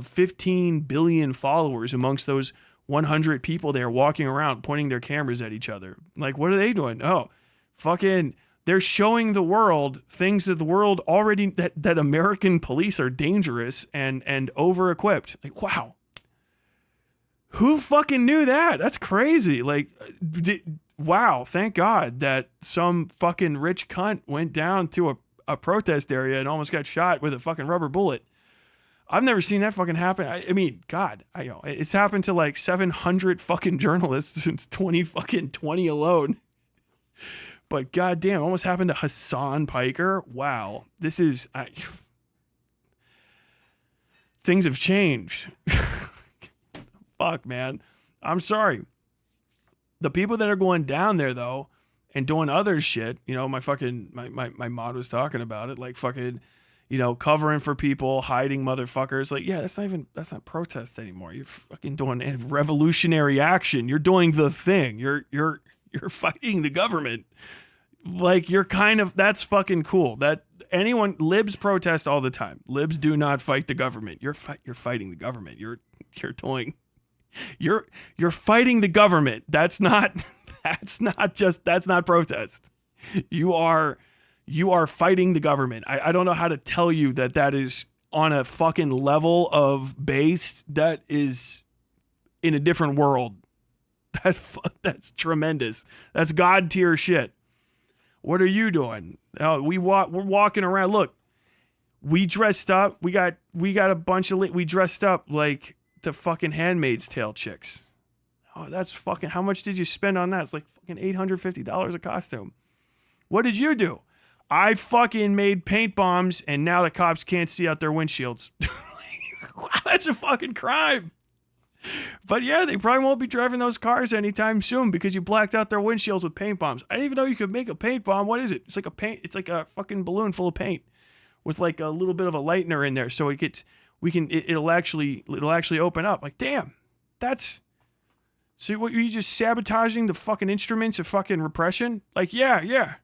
15 billion followers amongst those 100 people there walking around pointing their cameras at each other. Like, what are they doing? Oh, fucking, they're showing the world things that the world already, that American police are dangerous and over-equipped. Like, wow. Who fucking knew that? That's crazy. Like, wow, thank God that some fucking rich cunt went down to a protest area and almost got shot with a fucking rubber bullet. I've never seen that fucking happen. I mean, God, I know it's happened to like 700 fucking journalists since 2020 alone. But goddamn, it almost happened to Hassan Piker. Wow, this is things have changed. Fuck, man. I'm sorry. The people that are going down there though and doing other shit, my mod was talking about it, like fucking, covering for people, hiding motherfuckers. Like, yeah, that's not protest anymore. You're fucking doing revolutionary action. You're doing the thing. You're fighting the government. Like, that's fucking cool. That libs protest all the time. Libs do not fight the government. You're fighting the government. You're fighting the government. That's not protest. You are fighting the government. I don't know how to tell you that is on a fucking level of base that is in a different world. That's tremendous. That's God tier shit. What are you doing? Oh, we're walking around. Look, we dressed up. We got a bunch of we dressed up like the fucking Handmaid's Tale chicks. Oh, that's fucking, how much did you spend on that? It's like fucking $850 a costume. What did you do? I fucking made paint bombs and now the cops can't see out their windshields. Wow, that's a fucking crime. But yeah, they probably won't be driving those cars anytime soon because you blacked out their windshields with paint bombs. I didn't even know you could make a paint bomb. What is it? It's like a fucking balloon full of paint with like a little bit of a lightener in there, so it'll actually open up. Like, damn, that's so. What, you just sabotaging the fucking instruments of fucking repression? Like, yeah.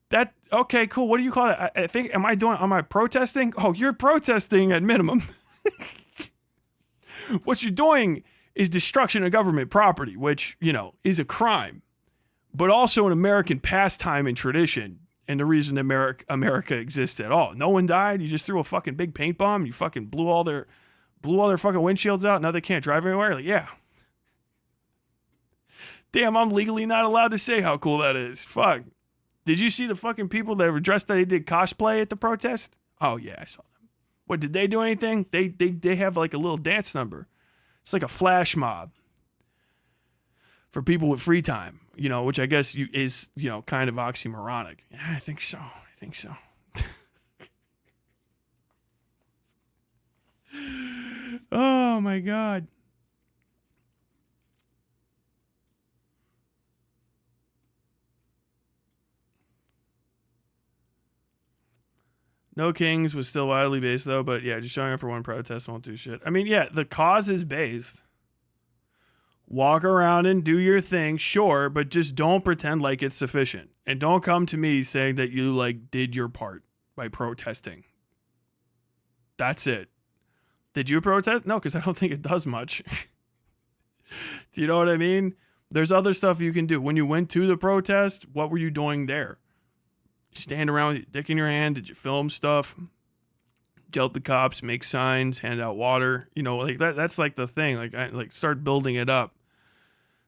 That okay, cool. What do you call it? I think am I protesting? Oh, you're protesting at minimum. What you're doing is destruction of government property, which, you know, is a crime, but also an American pastime and tradition, and the reason America exists at all. No one died. You just threw a fucking big paint bomb. You fucking blew all their fucking windshields out. Now they can't drive anywhere. Like, yeah. Damn, I'm legally not allowed to say how cool that is. Fuck. Did you see the fucking people that were dressed that they did cosplay at the protest? Oh yeah, I saw them. What, did they do anything? They have like a little dance number. It's like a flash mob for people with free time, you know, which I guess is, you know, kind of oxymoronic. Yeah, I think so. Oh my God. No Kings was still widely based, though, but yeah, just showing up for one protest won't do shit. I mean, yeah, the cause is based. Walk around and do your thing, sure, but just don't pretend like it's sufficient. And don't come to me saying that you, like, did your part by protesting. That's it. Did you protest? No, because I don't think it does much. Do you know what I mean? There's other stuff you can do. When you went to the protest, what were you doing there? Stand around with your dick in your hand? Did you film stuff? Yell at the cops, make signs, hand out water? You know, like that's like the thing. Like start building it up.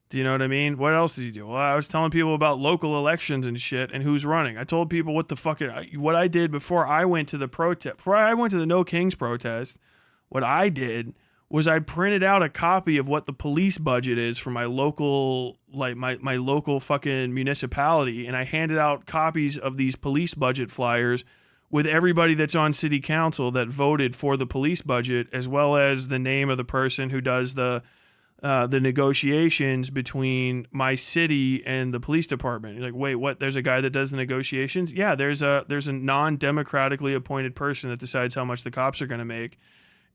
Do you know what I mean? What else did you do? Well, I was telling people about local elections and shit and who's running. I told people what I did before I went to the protest. Before I went to the No Kings protest, what I did was I printed out a copy of what the police budget is for my local, like my local fucking municipality, and I handed out copies of these police budget flyers with everybody that's on city council that voted for the police budget, as well as the name of the person who does the negotiations between my city and the police department. You're like, wait, what? There's a guy that does the negotiations? Yeah, there's a non-democratically appointed person that decides how much the cops are going to make.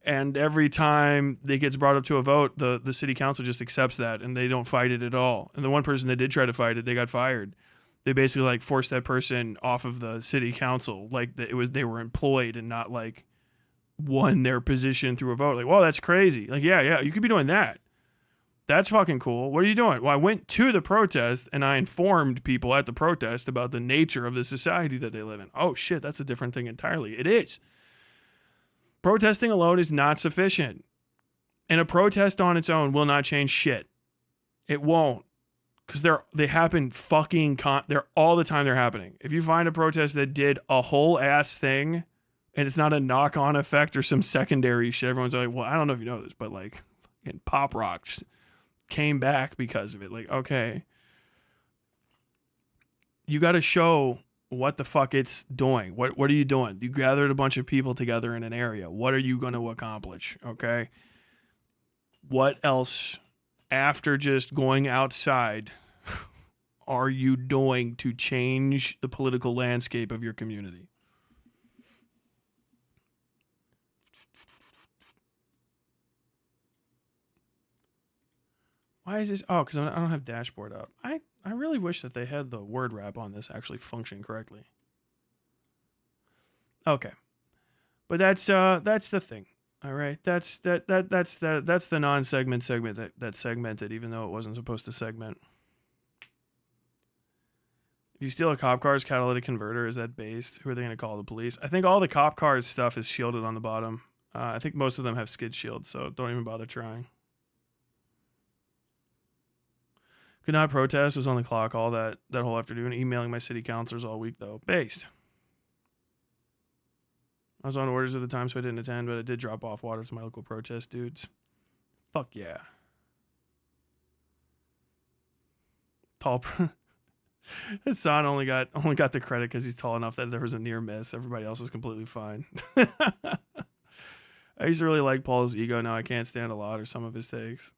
And every time it gets brought up to a vote, the city council just accepts that, and they don't fight it at all. And the one person that did try to fight it, they got fired. They basically like forced that person off of the city council, like they were employed and not like won their position through a vote. Like, whoa, that's crazy. Like, yeah, you could be doing that. That's fucking cool. What are you doing? Well, I went to the protest and I informed people at the protest about the nature of the society that they live in. Oh shit, that's a different thing entirely. It is. Protesting alone is not sufficient. And a protest on its own will not change shit. It won't. Because they happen they're all the time they're happening. If you find a protest that did a whole ass thing and it's not a knock-on effect or some secondary shit, everyone's like, well, I don't know if you know this, but like in pop rocks came back because of it. Like, okay. You got to show what the fuck it's doing. What are you doing? You gathered a bunch of people together in an area. What are you going to accomplish? Okay. What else after just going outside are you doing to change the political landscape of your community? Why is this? Oh, because I don't have dashboard up. I really wish that they had the word wrap on this actually function correctly. Okay, but that's the thing. All right, that's the non-segment segment that segmented, even though it wasn't supposed to segment. If you steal a cop car's catalytic converter, is that based? Who are they going to call? The police? I think all the cop cars stuff is shielded on the bottom. I think most of them have skid shields, so don't even bother trying. Could not protest, was on the clock all that whole afternoon, emailing my city councilors all week, though. Based. I was on orders at the time, so I didn't attend, but I did drop off water to my local protest dudes. Fuck yeah. Hassan only got the credit because he's tall enough that there was a near miss. Everybody else was completely fine. I used to really like Paul's ego. Now I can't stand a lot or some of his takes.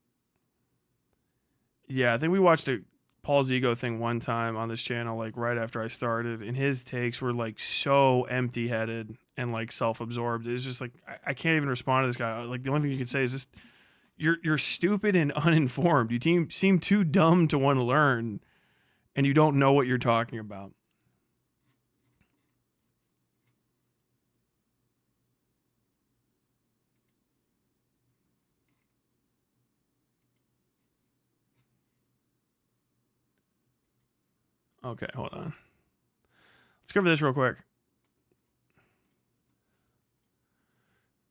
Yeah, I think we watched a Paul's ego thing one time on this channel, like right after I started, and his takes were like so empty-headed and like self-absorbed. It's just like I can't even respond to this guy. Like the only thing you could say is just you're stupid and uninformed. You seem too dumb to want to learn, and you don't know what you're talking about. Okay, hold on. Let's cover this real quick.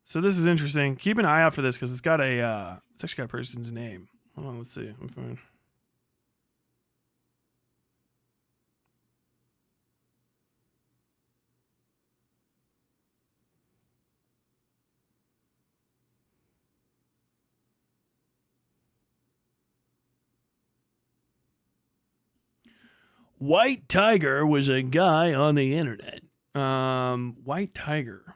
So this is interesting. Keep an eye out for this because it's got a it's actually got a person's name. Hold on, let's see. I'm fine. White Tiger was a guy on the internet. White Tiger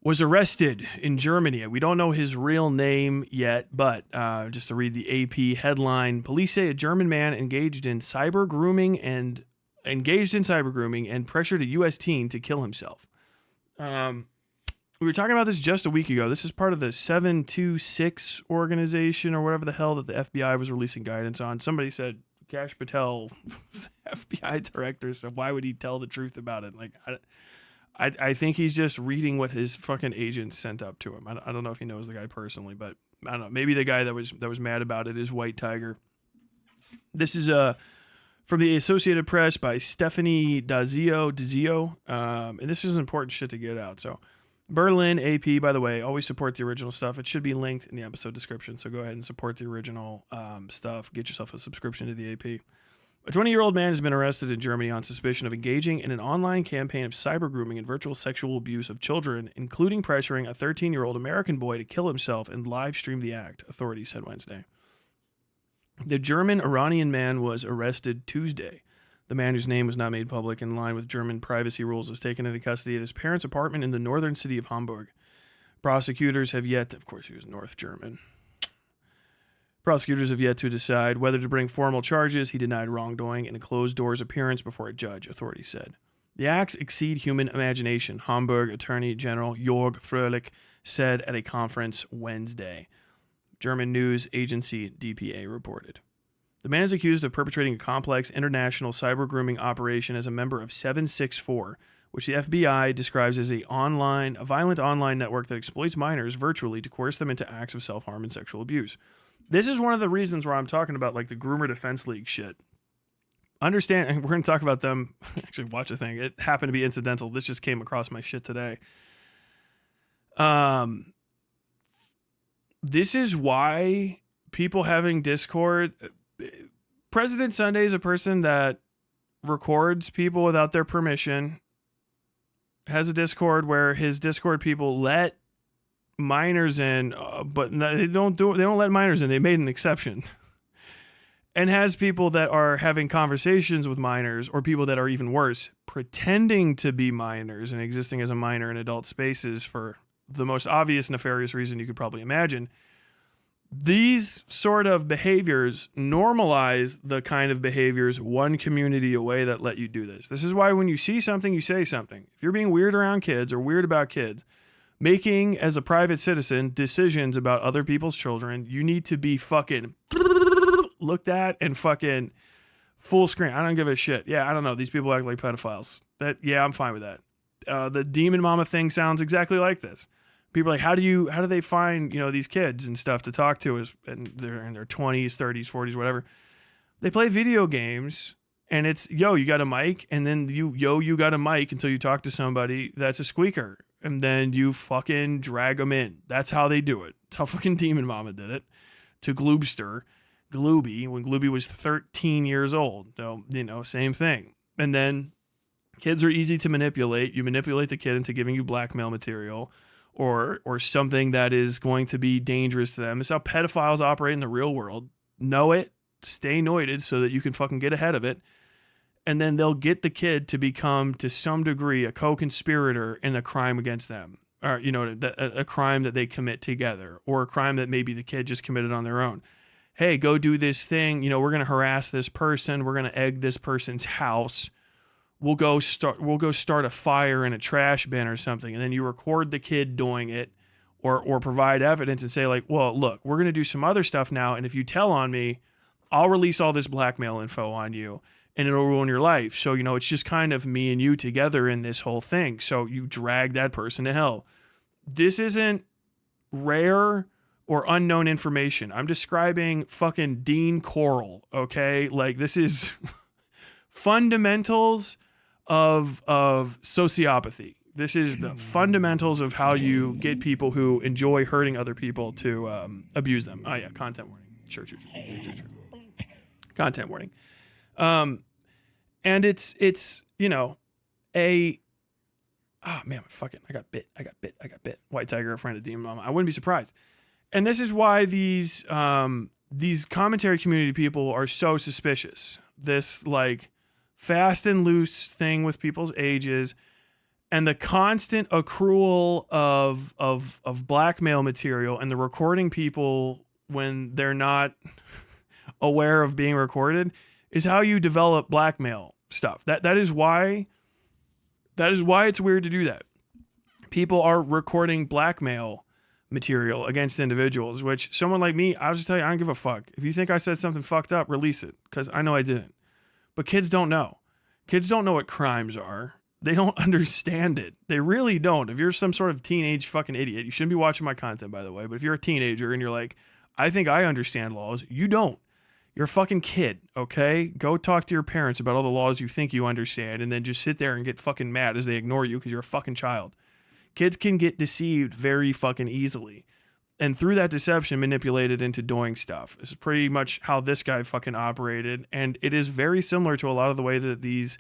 was arrested in Germany. We don't know his real name yet, but just to read the AP headline, police say a German man engaged in cyber grooming and pressured a U.S. teen to kill himself. We were talking about this just a week ago. This is part of the 726 organization or whatever the hell that the FBI was releasing guidance on. Somebody said Kash Patel, FBI director, so why would he tell the truth about it? Like, I think he's just reading what his fucking agents sent up to him. I don't know if he knows the guy personally, but I don't know. Maybe the guy that was mad about it is White Tiger. This is from the Associated Press by Stephanie Dazio, and this is important shit to get out. So, Berlin AP, by the way, always support the original stuff. It should be linked in the episode description, so go ahead and support the original stuff. Get yourself a subscription to the AP. A 20-year-old man has been arrested in Germany on suspicion of engaging in an online campaign of cyber grooming and virtual sexual abuse of children, including pressuring a 13-year-old American boy to kill himself and live stream the act, authorities said Wednesday. The German-Iranian man was arrested Tuesday. The man, whose name was not made public in line with German privacy rules, was taken into custody at his parents' apartment in the northern city of Hamburg. Prosecutors have yet, of course, he was North German. Prosecutors have yet to decide whether to bring formal charges. He denied wrongdoing in a closed-doors appearance before a judge, authorities said. The acts exceed human imagination, Hamburg Attorney General Jörg Fröhlich said at a conference Wednesday. German news agency DPA reported. The man is accused of perpetrating a complex international cyber grooming operation as a member of 764, which the FBI describes as a violent online network that exploits minors virtually to coerce them into acts of self-harm and sexual abuse. This is one of the reasons where I'm talking about like the Groomer Defense League shit. Understand, and we're going to talk about them. Actually, watch a thing. It happened to be incidental. This just came across my shit today. This is why people having Discord. President Sunday is a person that records people without their permission. Has a Discord where his Discord people let minors in, but they don't let minors in. They made an exception. And has people that are having conversations with minors, or people that are even worse, pretending to be minors and existing as a minor in adult spaces for the most obvious nefarious reason you could probably imagine. These sort of behaviors normalize the kind of behaviors one community away that let you do this. This is why when you see something, you say something. If you're being weird around kids or weird about kids, making, as a private citizen, decisions about other people's children, you need to be fucking looked at and fucking full screen. I don't give a shit. Yeah, I don't know. These people act like pedophiles. I'm fine with that. The demon mama thing sounds exactly like this. People are like, how do they find, these kids and stuff to talk to and they're in their 20s, 30s, 40s, whatever. They play video games and it's, you got a mic, and then you got a mic until you talk to somebody that's a squeaker. And then you fucking drag them in. That's how they do it. That's how fucking Demon Mama did it to Glooby, when Glooby was 13 years old. So, same thing. And then kids are easy to manipulate. You manipulate the kid into giving you blackmail material or something that is going to be dangerous to them. It's how pedophiles operate in the real world. Know it, stay noited so that you can fucking get ahead of it. And then they'll get the kid to become, to some degree, a co-conspirator in a crime against them. Or, you know, a crime that they commit together. Or a crime that maybe the kid just committed on their own. Hey, go do this thing. You know, we're going to harass this person. We're going to egg this person's house. We'll go start a fire in a trash bin or something. And then you record the kid doing it. Or provide evidence and say, like, well, look, we're going to do some other stuff now. And if you tell on me, I'll release all this blackmail info on you. And it'll ruin your life. So, you know, it's just kind of me and you together in this whole thing. So you drag that person to hell. This isn't rare or unknown information. I'm describing fucking Dean Coral, okay? Like, this is fundamentals of sociopathy. This is the fundamentals of how you get people who enjoy hurting other people to abuse them. Oh, yeah, content warning. Sure. Content warning. And it's you know, I got bit. White tiger, a friend of Demon Mama. I wouldn't be surprised. And this is why these commentary community people are so suspicious. This like fast and loose thing with people's ages and the constant accrual of blackmail material and the recording people when they're not aware of being recorded is how you develop blackmail stuff. That is why it's weird to do that. People are recording blackmail material against individuals, which someone like me, I'll just tell you, I don't give a fuck. If you think I said something fucked up, release it, because I know I didn't. But kids don't know. Kids don't know what crimes are. They don't understand it. They really don't. If you're some sort of teenage fucking idiot, you shouldn't be watching my content, by the way, but if you're a teenager and you're like, I think I understand laws, you don't. You're a fucking kid, okay? Go talk to your parents about all the laws you think you understand and then just sit there and get fucking mad as they ignore you because you're a fucking child. Kids can get deceived very fucking easily. And through that deception, manipulated into doing stuff. This is pretty much how this guy fucking operated. And it is very similar to a lot of the way that these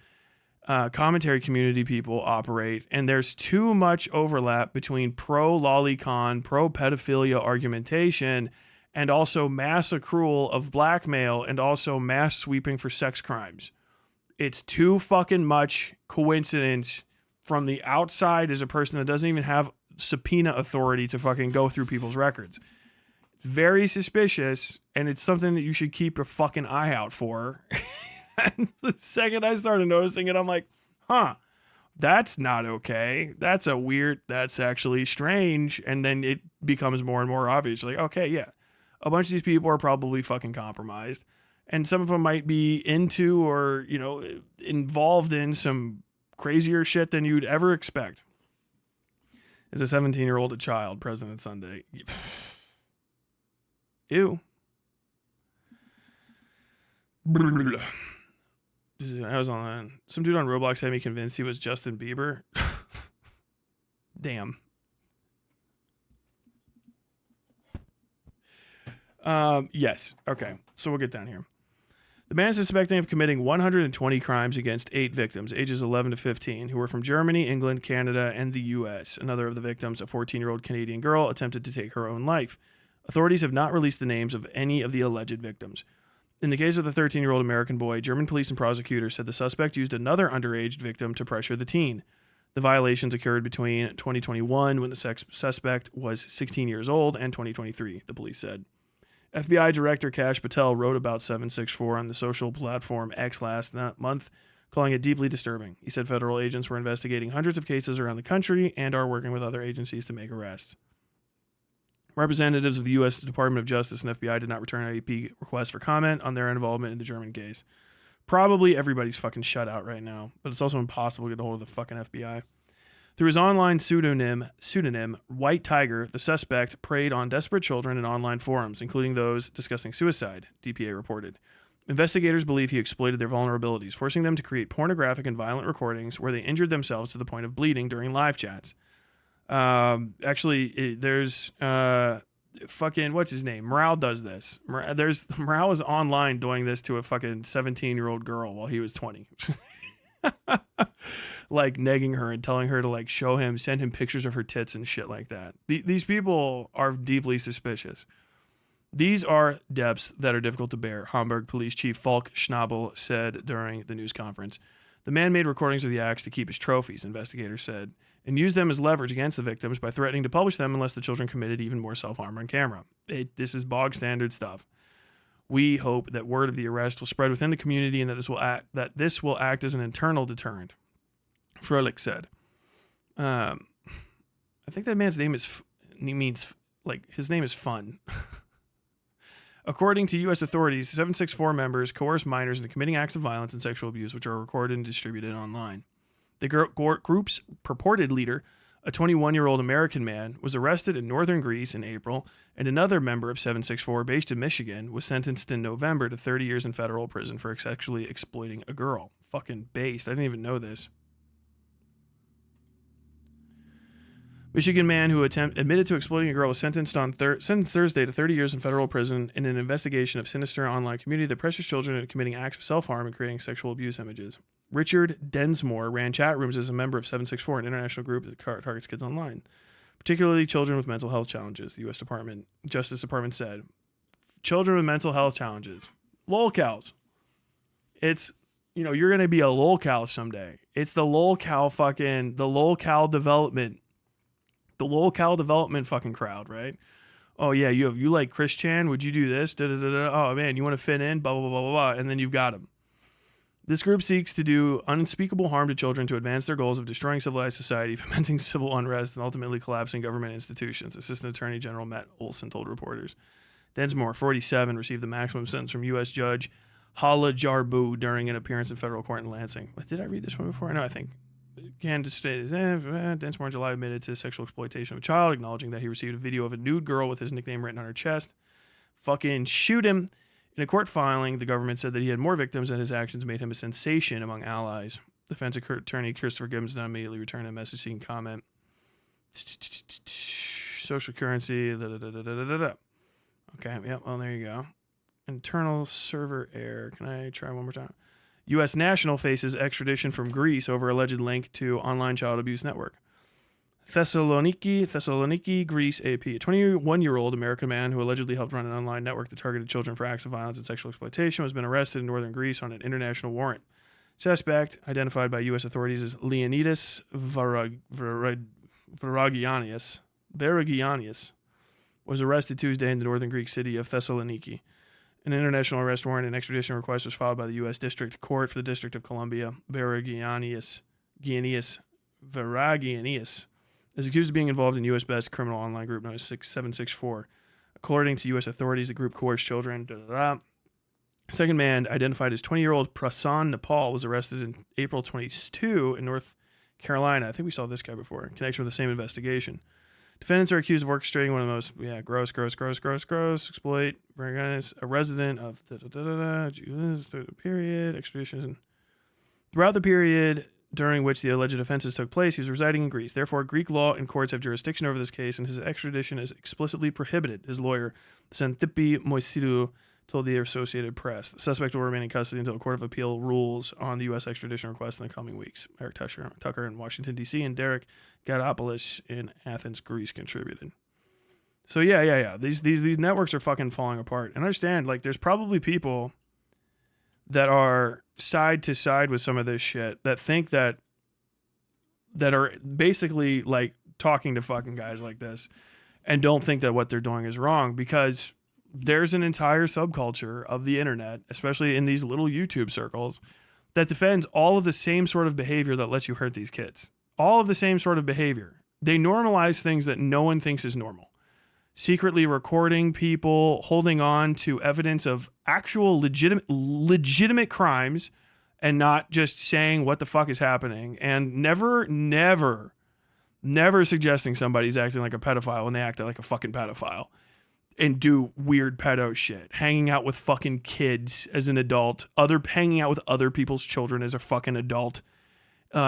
commentary community people operate. And there's too much overlap between pro-lolicon, pro-pedophilia argumentation and also mass accrual of blackmail and also mass sweeping for sex crimes. It's too fucking much coincidence from the outside as a person that doesn't even have subpoena authority to fucking go through people's records. It's very suspicious, and it's something that you should keep your fucking eye out for. And the second I started noticing it, I'm like, that's not okay. That's that's actually strange. And then it becomes more and more obvious. Like, okay, yeah. A bunch of these people are probably fucking compromised. And some of them might be into or, you know, involved in some crazier shit than you'd ever expect. Is a 17-year-old a child? President Sunday. Ew. I was on some dude on Roblox had me convinced he was Justin Bieber. Damn. Yes. Okay. So we'll get down here. The man is suspected of committing 120 crimes against 8 victims, ages 11 to 15, who were from Germany, England, Canada, and the U.S. Another of the victims, a 14-year-old Canadian girl, attempted to take her own life. Authorities have not released the names of any of the alleged victims. In the case of the 13-year-old American boy, German police and prosecutors said the suspect used another underage victim to pressure the teen. The violations occurred between 2021, when the suspect was 16 years old, and 2023, the police said. FBI Director Kash Patel wrote about 764 on the social platform X last month, calling it deeply disturbing. He said federal agents were investigating hundreds of cases around the country and are working with other agencies to make arrests. Representatives of the U.S. Department of Justice and FBI did not return IEP requests for comment on their involvement in the German case. Probably everybody's fucking shut out right now, but it's also impossible to get a hold of the fucking FBI. Through his online pseudonym, White Tiger, the suspect preyed on desperate children in online forums, including those discussing suicide, DPA reported. Investigators believe he exploited their vulnerabilities, forcing them to create pornographic and violent recordings where they injured themselves to the point of bleeding during live chats. There's fucking, what's his name? Morale does this. Morale is online doing this to a fucking 17-year-old girl while he was 20. Like negging her and telling her to like send him pictures of her tits and shit like that. These people are deeply suspicious. These are depths that are difficult to bear, Hamburg Police Chief Falk Schnabel said during the news conference. The man made recordings of the acts to keep his trophies, investigators said, and used them as leverage against the victims by threatening to publish them unless the children committed even more self-harm on camera. This is bog standard stuff. We hope that word of the arrest will spread within the community and that this will act as an internal deterrent, Froelich said. I think that man's name his name is fun. According to U.S. authorities, 764 members coerced minors into committing acts of violence and sexual abuse, which are recorded and distributed online. The group's purported leader, a 21-year-old American man, was arrested in northern Greece in April, and another member of 764, based in Michigan, was sentenced in November to 30 years in federal prison for sexually exploiting a girl. Fucking based. I didn't even know this. Michigan man who admitted to exploiting a girl was sentenced Thursday to 30 years in federal prison in an investigation of sinister online community that pressures children into committing acts of self-harm and creating sexual abuse images. Richard Densmore ran chat rooms as a member of 764, an international group that targets kids online, particularly children with mental health challenges, the U.S. Justice Department said. Children with mental health challenges. Lolcows. It's, you're going to be a lolcow someday. It's the lolcow development. The lolcow development fucking crowd, right? Oh yeah, you like Chris Chan? Would you do this? Da, da, da, da. Oh man, you want to fit in? Blah blah blah blah blah. And then you've got them. This group seeks to do unspeakable harm to children to advance their goals of destroying civilized society, fomenting civil unrest, and ultimately collapsing government institutions. Assistant Attorney General Matt Olson told reporters. Densmore, 47, received the maximum sentence from U.S. Judge Hala Jarbu during an appearance in federal court in Lansing. Did I read this one before? No, I think. Kansas State. Densmore in July admitted to sexual exploitation of a child, acknowledging that he received a video of a nude girl with his nickname written on her chest. Fucking shoot him. In a court filing, the government said that he had more victims and his actions made him a sensation among allies. Defense attorney Christopher Gibbons now immediately returned a message seeking comment. Social currency. Okay, yeah, well, there you go. Internal server error. Can I try one more time? U.S. national faces extradition from Greece over alleged link to online child abuse network. Thessaloniki, Greece, AP. A 21-year-old American man who allegedly helped run an online network that targeted children for acts of violence and sexual exploitation has been arrested in northern Greece on an international warrant. Suspect, identified by U.S. authorities as Leonidas Varagianias, was arrested Tuesday in the northern Greek city of Thessaloniki. An international arrest warrant and extradition request was filed by the U.S. District Court for the District of Columbia. Varagianias is accused of being involved in U.S.-based criminal online group known as 764. According to U.S. authorities, the group coerced children. Second man, identified as 20-year-old Prasan Nepal, was arrested in April 22 in North Carolina. I think we saw this guy before in connection with the same investigation. Defendants are accused of orchestrating one of the most gross exploit. A resident of period extradition. Throughout the period during which the alleged offenses took place, he was residing in Greece. Therefore, Greek law and courts have jurisdiction over this case, and his extradition is explicitly prohibited. His lawyer, Xanthippe Moisidou, told the Associated Press. The suspect will remain in custody until a court of appeal rules on the U.S. extradition request in the coming weeks. Eric Tucker in Washington, D.C., and Derek Gadopoulos in Athens, Greece contributed. So yeah. These networks are fucking falling apart. And I understand, there's probably people that are side to side with some of this shit that think that are basically talking to fucking guys like this and don't think that what they're doing is wrong, because there's an entire subculture of the internet, especially in these little YouTube circles, that defends all of the same sort of behavior that lets you hurt these kids. All of the same sort of behavior. They normalize things that no one thinks is normal. Secretly recording people, holding on to evidence of actual legitimate crimes and not just saying what the fuck is happening, and never suggesting somebody's acting like a pedophile when they act like a fucking pedophile and do weird pedo shit. Hanging out with fucking kids as an adult, hanging out with other people's children as a fucking adult,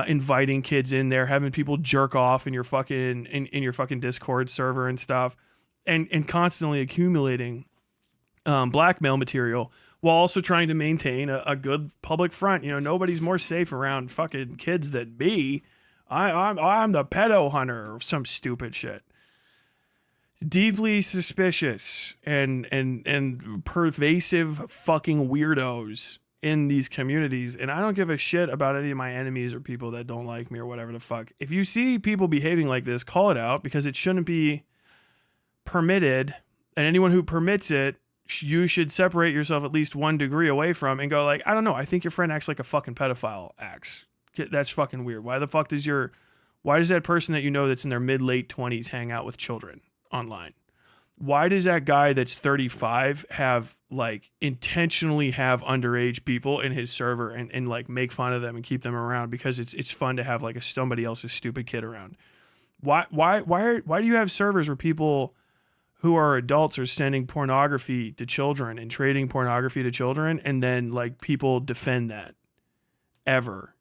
inviting kids in there, having people jerk off in your fucking in your fucking Discord server and stuff, and constantly accumulating blackmail material while also trying to maintain a good public front. Nobody's more safe around fucking kids than me. I'm the pedo hunter or some stupid shit. deeply suspicious and pervasive fucking weirdos in these communities. And I don't give a shit about any of my enemies or people that don't like me or whatever the fuck. If you see people behaving like this, call it out, because it shouldn't be permitted. And anyone who permits it, you should separate yourself at least 1 degree away from and go like, I don't know, I think your friend acts like a fucking pedophile acts. That's fucking weird. Why does that person that you know that's in their mid-late 20s hang out with children online? Why does that guy that's 35 have like intentionally have underage people in his server and like make fun of them and keep them around because it's fun to have like somebody else's stupid kid around? Why do you have servers where people who are adults are sending pornography to children and trading pornography to children, and then like people defend that ever?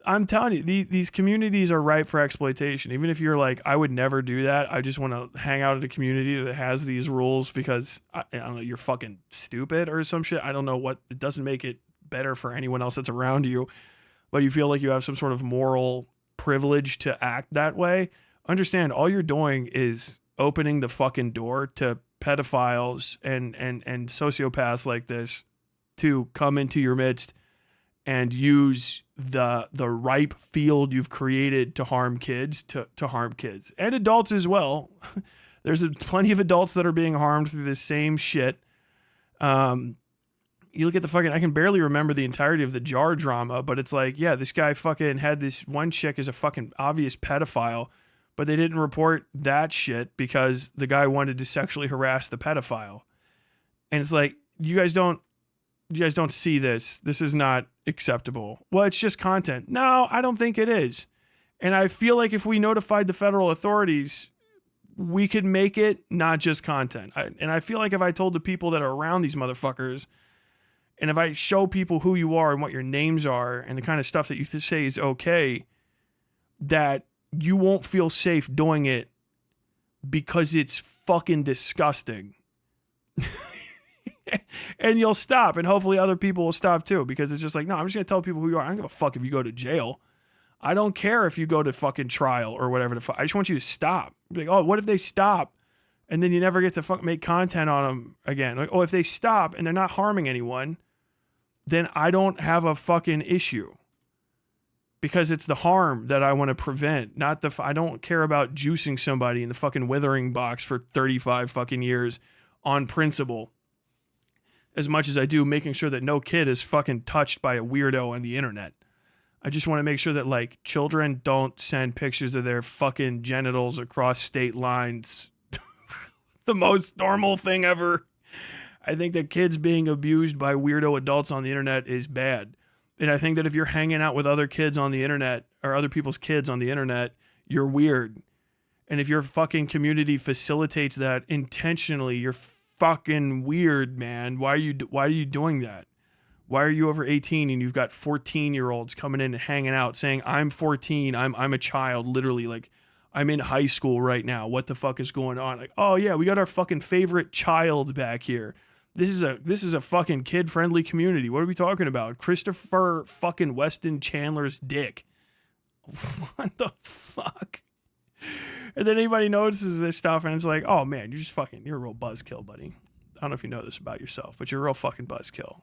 I'm telling you, these communities are ripe for exploitation. Even if you're like, I would never do that, I just want to hang out at a community that has these rules because I don't know, you're fucking stupid or some shit. I don't know what, it doesn't make it better for anyone else that's around you, but you feel like you have some sort of moral privilege to act that way. Understand, all you're doing is opening the fucking door to pedophiles and sociopaths like this to come into your midst and use the ripe field you've created to harm kids, to harm kids and adults as well. There's plenty of adults that are being harmed through this same shit. You look at the fucking, I can barely remember the entirety of the jar drama, but it's like, yeah, this guy fucking had this one chick as a fucking obvious pedophile, but they didn't report that shit because the guy wanted to sexually harass the pedophile. And it's like, you guys don't see this. This is not acceptable. Well, it's just content. No, I don't think it is. And I feel like if we notified the federal authorities, we could make it not just content. And I feel like if I told the people that are around these motherfuckers, and if I show people who you are and what your names are and the kind of stuff that you say is okay, that you won't feel safe doing it because it's fucking disgusting. And you'll stop, and hopefully other people will stop too, because it's just like, no, I'm just going to tell people who you are. I don't give a fuck if you go to jail. I don't care if you go to fucking trial or whatever the fuck. I just want you to stop. Like, oh, what if they stop and then you never get to make content on them again? Like, oh, if they stop and they're not harming anyone, then I don't have a fucking issue, because it's the harm that I want to prevent, not I don't care about juicing somebody in the fucking withering box for 35 fucking years on principle, as much as I do making sure that no kid is fucking touched by a weirdo on the internet. I just want to make sure that like children don't send pictures of their fucking genitals across state lines. The most normal thing ever. I think that kids being abused by weirdo adults on the internet is bad. And I think that if you're hanging out with other kids on the internet or other people's kids on the internet, you're weird. And if your fucking community facilitates that intentionally, you're fucking weird, man. Why are you doing that? Why are you over 18 and you've got 14-year-olds coming in and hanging out saying, I'm 14, I'm a child, literally, like I'm in high school right now. What the fuck is going on? Like, oh yeah, we got our fucking favorite child back here. This is a fucking kid-friendly community. What are we talking about? Christopher fucking Weston Chandler's dick. What the fuck? And then anybody notices this stuff and it's like, oh man, you're a real buzzkill, buddy. I don't know if you know this about yourself, but you're a real fucking buzzkill.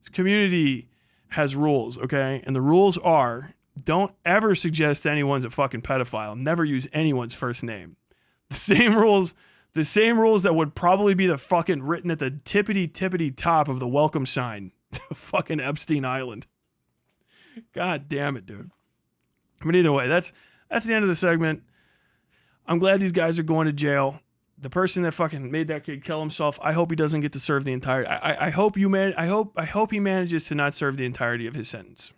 This community has rules, okay? And the rules are, don't ever suggest anyone's a fucking pedophile. Never use anyone's first name. The same rules that would probably be the fucking written at the tippity top of the welcome sign to fucking Epstein Island. God damn it, dude. But either way, that's the end of the segment. I'm glad these guys are going to jail. The person that fucking made that kid kill himself, I hope he doesn't get to serve the entire. I hope he manages to not serve the entirety of his sentence.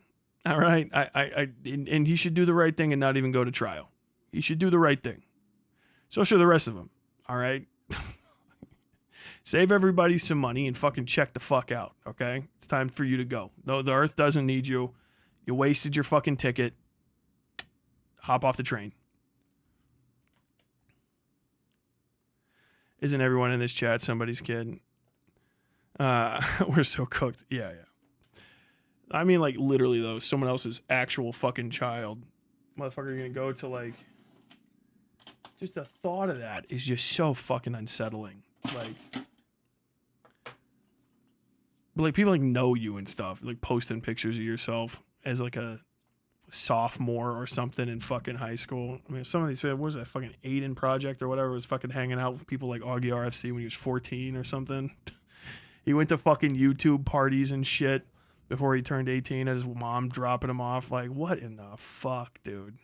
All right, and he should do the right thing and not even go to trial. He should do the right thing. So should the rest of them. All right. Save everybody some money and fucking check the fuck out. Okay, it's time for you to go. No, the earth doesn't need you. You wasted your fucking ticket. Hop off the train. Isn't everyone in this chat somebody's kid? We're so cooked. Yeah. I mean, like, literally, though, someone else's actual fucking child. Motherfucker, you're gonna go to, like, Just the thought of that is just so fucking unsettling. Like people like know you and stuff, like posting pictures of yourself as like a sophomore or something in fucking high school. I mean, some of these, what was that fucking Aiden Project or whatever, was fucking hanging out with people like Augie RFC when he was 14 or something. He went to fucking YouTube parties and shit before he turned 18, as his mom dropping him off. Like, what in the fuck, dude?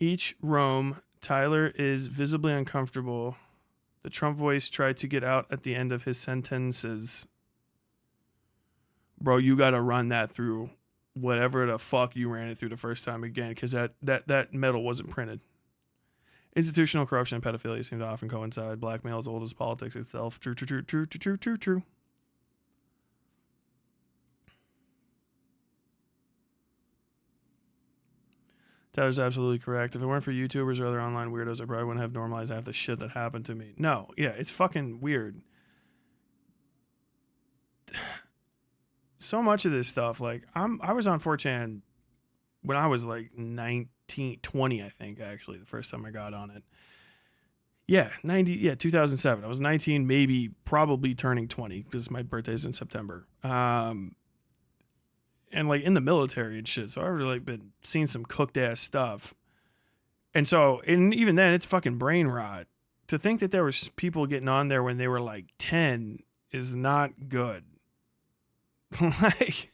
Each roam, Tyler is visibly uncomfortable. The Trump voice tried to get out at the end of his sentences. Bro, you gotta run that through whatever the fuck you ran it through the first time again, because that metal wasn't printed. Institutional corruption and pedophilia seem to often coincide. Blackmail is old as politics itself. True. Tyler's absolutely correct. If it weren't for YouTubers or other online weirdos, I probably wouldn't have normalized half the shit that happened to me. No, yeah, it's fucking weird. So much of this stuff, like I was on 4chan when I was like 19, 20, I think, actually, the first time I got on it. Yeah, 2007. I was 19, maybe, probably turning 20, because my birthday's in September. And like in the military and shit, so I've really like been seeing some cooked ass stuff. And so, and even then, it's fucking brain rot. To think that there was people getting on there when they were like 10 is not good. Like,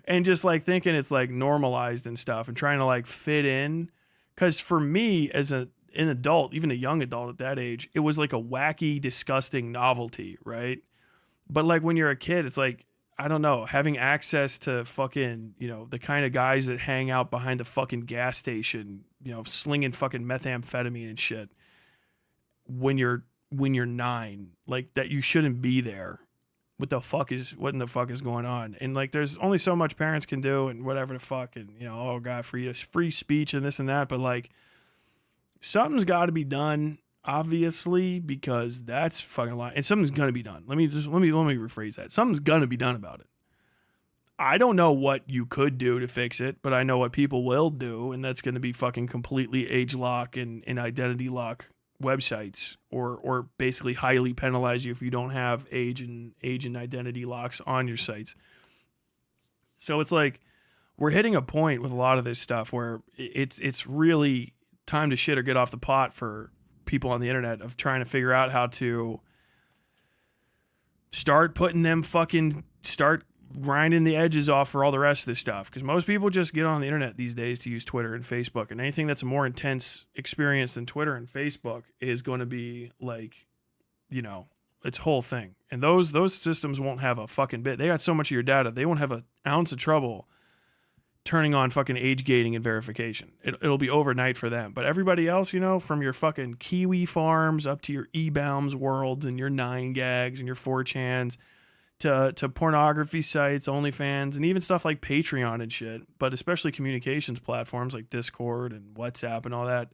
and just like thinking it's like normalized and stuff and trying to like fit in. Because for me, as an adult, even a young adult at that age, it was like a wacky, disgusting novelty, right? But like when you're a kid, it's like, I don't know, having access to fucking, you know, the kind of guys that hang out behind the fucking gas station, you know, slinging fucking methamphetamine and shit when you're 9, like that you shouldn't be there. What in the fuck is going on? And like, there's only so much parents can do and whatever the fuck, and you know, oh God, free speech and this and that. But like, something's got to be done, obviously, because that's fucking a lot, and something's gonna be done. Let me rephrase that. Something's gonna be done about it. I don't know what you could do to fix it, but I know what people will do, and that's gonna be fucking completely age lock and identity lock websites, or basically highly penalize you if you don't have age and identity locks on your sites. So it's like we're hitting a point with a lot of this stuff where it's really time to shit or get off the pot for people on the internet, of trying to figure out how to start grinding the edges off for all the rest of this stuff. Because most people just get on the internet these days to use Twitter and Facebook, and anything that's a more intense experience than Twitter and Facebook is going to be like, you know, its whole thing. And those systems won't have a fucking bit. They got so much of your data, they won't have an ounce of trouble turning on fucking age gating and verification. It'll be overnight for them. But everybody else, you know, from your fucking Kiwi farms up to your eBaums worlds and your 9gags and your 4chans to pornography sites, OnlyFans, and even stuff like Patreon and shit, but especially communications platforms like Discord and WhatsApp and all that.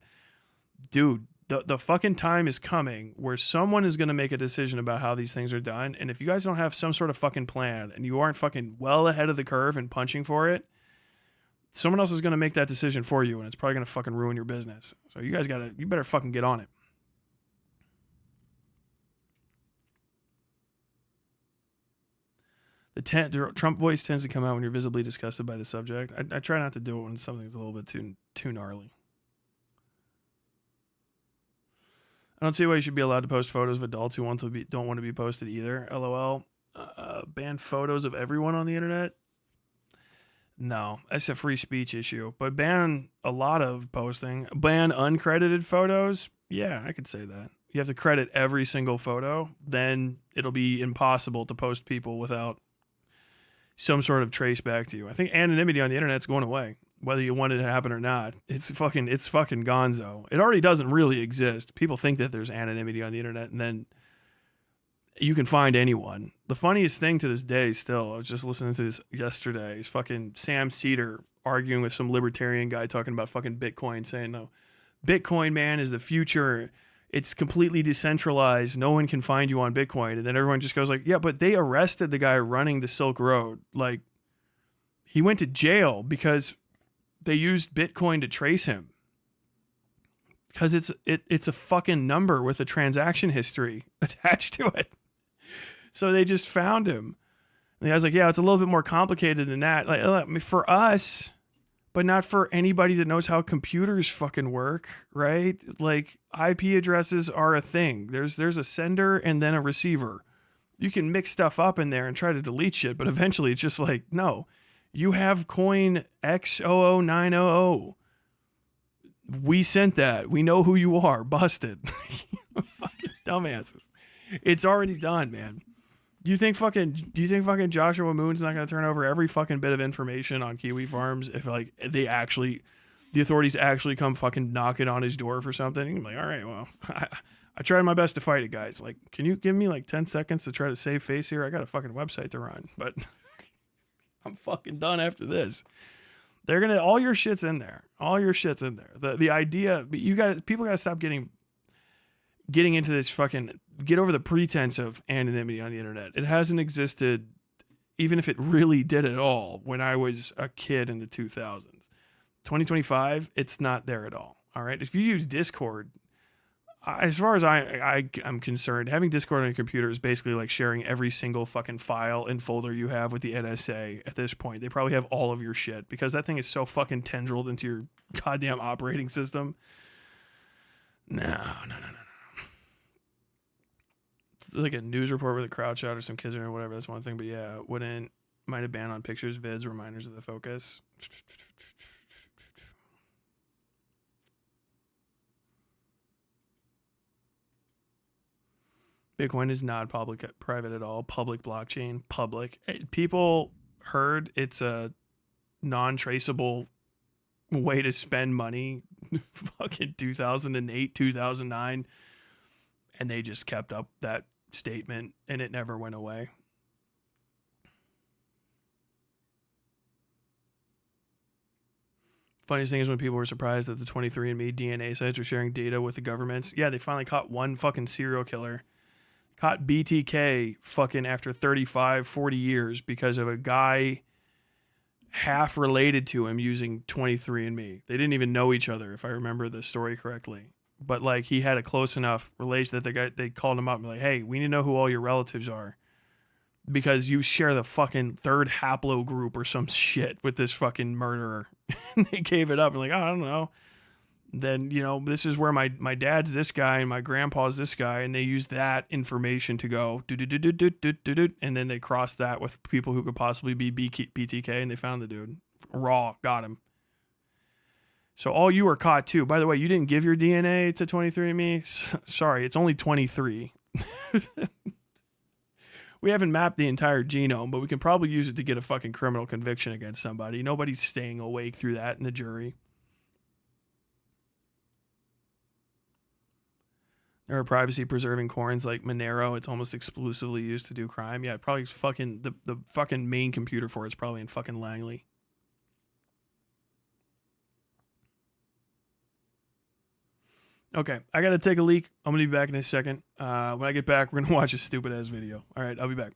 Dude, the fucking time is coming where someone is going to make a decision about how these things are done. And if you guys don't have some sort of fucking plan and you aren't fucking well ahead of the curve and punching for it, someone else is going to make that decision for you, and it's probably going to fucking ruin your business. So you better fucking get on it. The Trump voice tends to come out when you're visibly disgusted by the subject. I try not to do it when something's a little bit too gnarly. I don't see why you should be allowed to post photos of adults who don't want to be posted either. LOL. Ban photos of everyone on the internet? No, that's a free speech issue. But ban a lot of posting. Ban uncredited photos? Yeah, I could say that. You have to credit every single photo. Then it'll be impossible to post people without some sort of trace back to you. I think anonymity on the internet's going away, whether you want it to happen or not. It's fucking gonzo. It already doesn't really exist. People think that there's anonymity on the internet, and then you can find anyone. The funniest thing to this day still, I was just listening to this yesterday, is fucking Sam Cedar arguing with some libertarian guy talking about fucking Bitcoin, saying, no, Bitcoin, man, is the future. it's completely decentralized. No one can find you on Bitcoin. And then everyone just goes like, yeah, but they arrested the guy running the Silk Road. Like, he went to jail because they used Bitcoin to trace him. Because it's a fucking number with a transaction history attached to it. So they just found him. And the guy's like, yeah, it's a little bit more complicated than that. Like, for us, but not for anybody that knows how computers fucking work, right? Like, IP addresses are a thing. There's a sender and then a receiver. You can mix stuff up in there and try to delete shit, but eventually it's just like, no, you have coin X00900. We sent that. We know who you are. Busted. Fucking dumbasses. It's already done, man. Do you think fucking Joshua Moon's not going to turn over every fucking bit of information on Kiwi Farms if like the authorities actually come fucking knocking on his door for something? I'm like, all right, well, I tried my best to fight it, guys. Like, can you give me like 10 seconds to try to save face here? I got a fucking website to run, but I'm fucking done after this. They're gonna all your shit's in there. All your shit's in there. The idea, people gotta stop getting into this fucking, get over the pretense of anonymity on the internet. It hasn't existed, even if it really did at all, when I was a kid in the 2000s. 2025, it's not there at all. All right. If you use Discord, as far as I'm concerned, having Discord on your computer is basically like sharing every single fucking file and folder you have with the NSA at this point. They probably have all of your shit because that thing is so fucking tendrilled into your goddamn operating system. No. It's like a news report with a crowd shot or some kids or whatever. That's one thing. But yeah, might have banned on pictures, vids, reminders of the focus. Bitcoin is not private at all. Public blockchain, public. People heard it's a non-traceable way to spend money fucking 2008, 2009, and they just kept up that statement and it never went away. Funniest thing is when people were surprised that the 23andMe DNA sites were sharing data with the governments. Yeah, they finally caught one fucking serial killer. Caught BTK fucking after 35, 40 years because of a guy half related to him using 23andMe. They didn't even know each other, if I remember the story correctly. But like, he had a close enough relation that they called him up and like, hey, we need to know who all your relatives are because you share the fucking third haplogroup or some shit with this fucking murderer. They gave it up and like, oh, I don't know. Then, this is where my dad's this guy and my grandpa's this guy, and they used that information to go and then they crossed that with people who could possibly be BTK, and they found the dude. Raw, got him. So all you were caught too. By the way, you didn't give your DNA to 23andMe? Sorry, it's only 23. We haven't mapped the entire genome, but we can probably use it to get a fucking criminal conviction against somebody. Nobody's staying awake through that in the jury. There are privacy-preserving coins like Monero. It's almost exclusively used to do crime. Yeah, probably fucking the fucking main computer for it's probably in fucking Langley. Okay, I gotta take a leak. I'm gonna be back in a second. When I get back, we're gonna watch a stupid-ass video. All right, I'll be back.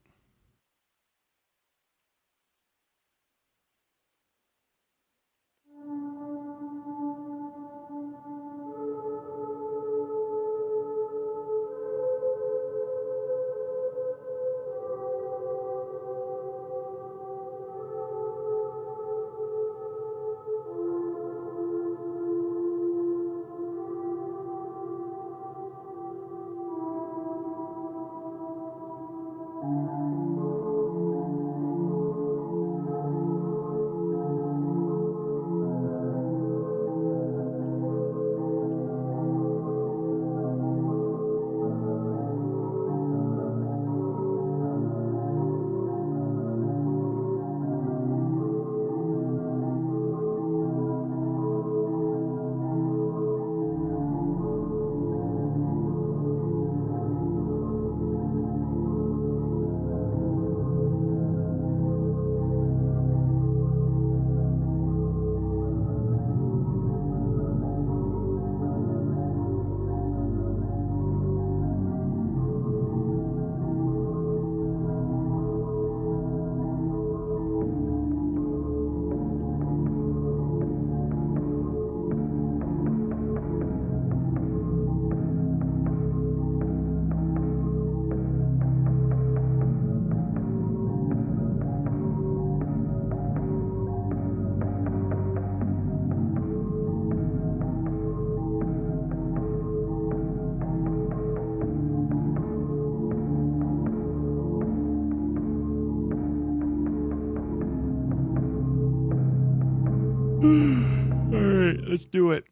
right, let's do it.